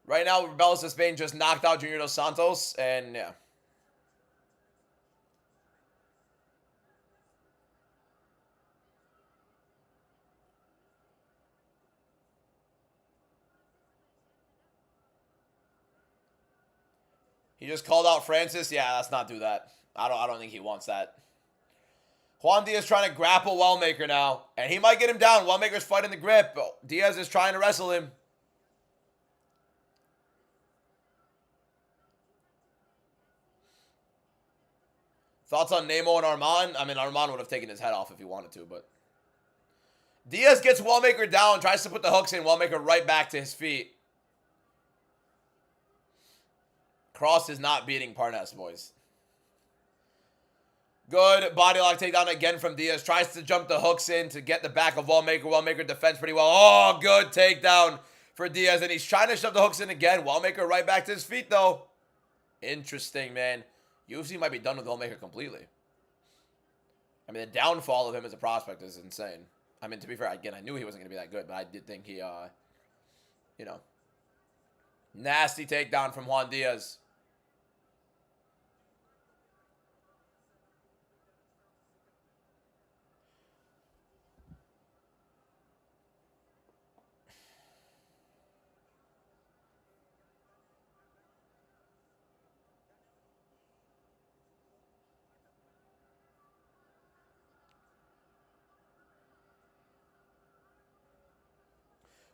Right now, Rebellious to Spain just knocked out Junior Dos Santos, and yeah. He just called out Francis. Yeah, let's not do that. I don't think he wants that. Juan Diaz trying to grapple Wellmaker now. And he might get him down. Wellmaker's fighting the grip. Diaz is trying to wrestle him. Thoughts on Nemo and Arman? I mean, Arman would have taken his head off if he wanted to, but... Diaz gets Wellmaker down, tries to put the hooks in. Wellmaker right back to his feet. Cross is not beating Parnas, boys. Good body lock takedown again from Diaz. Tries to jump the hooks in to get the back of Wellmaker. Wellmaker defends pretty well. Oh, good takedown for Diaz. And he's trying to shove the hooks in again. Wellmaker right back to his feet, though. Interesting, man. UFC might be done with Wellmaker completely. I mean, the downfall of him as a prospect is insane. I mean, to be fair, again, I knew he wasn't going to be that good, but I did think he, you know. Nasty takedown from Juan Diaz.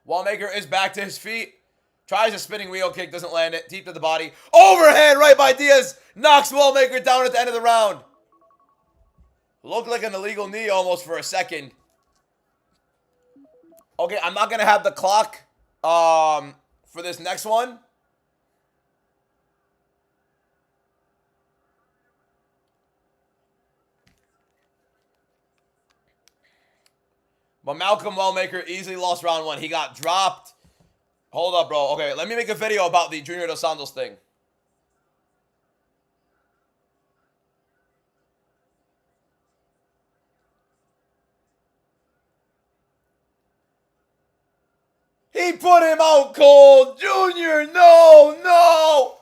Wallmaker is back to his feet. Tries a spinning wheel kick, doesn't land it. Deep to the body. Overhand right by Diaz. Knocks Wallmaker down at the end of the round. Looked like an illegal knee almost for a second. Okay, I'm not going to have the clock for this next one. But Malcolm Wellmaker easily lost round one. He got dropped. Hold up, bro. Okay, let me make a video about the Junior Dos Santos thing. He put him out cold. Junior, no.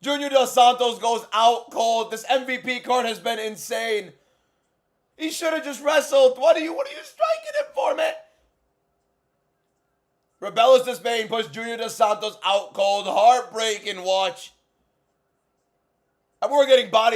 Junior Dos Santos goes out cold. This MVP card has been insane. He should have just wrestled. What are you striking him for, man? Rebellis Despain puts Junior Dos Santos out cold. Heartbreaking watch. And we're getting bodies.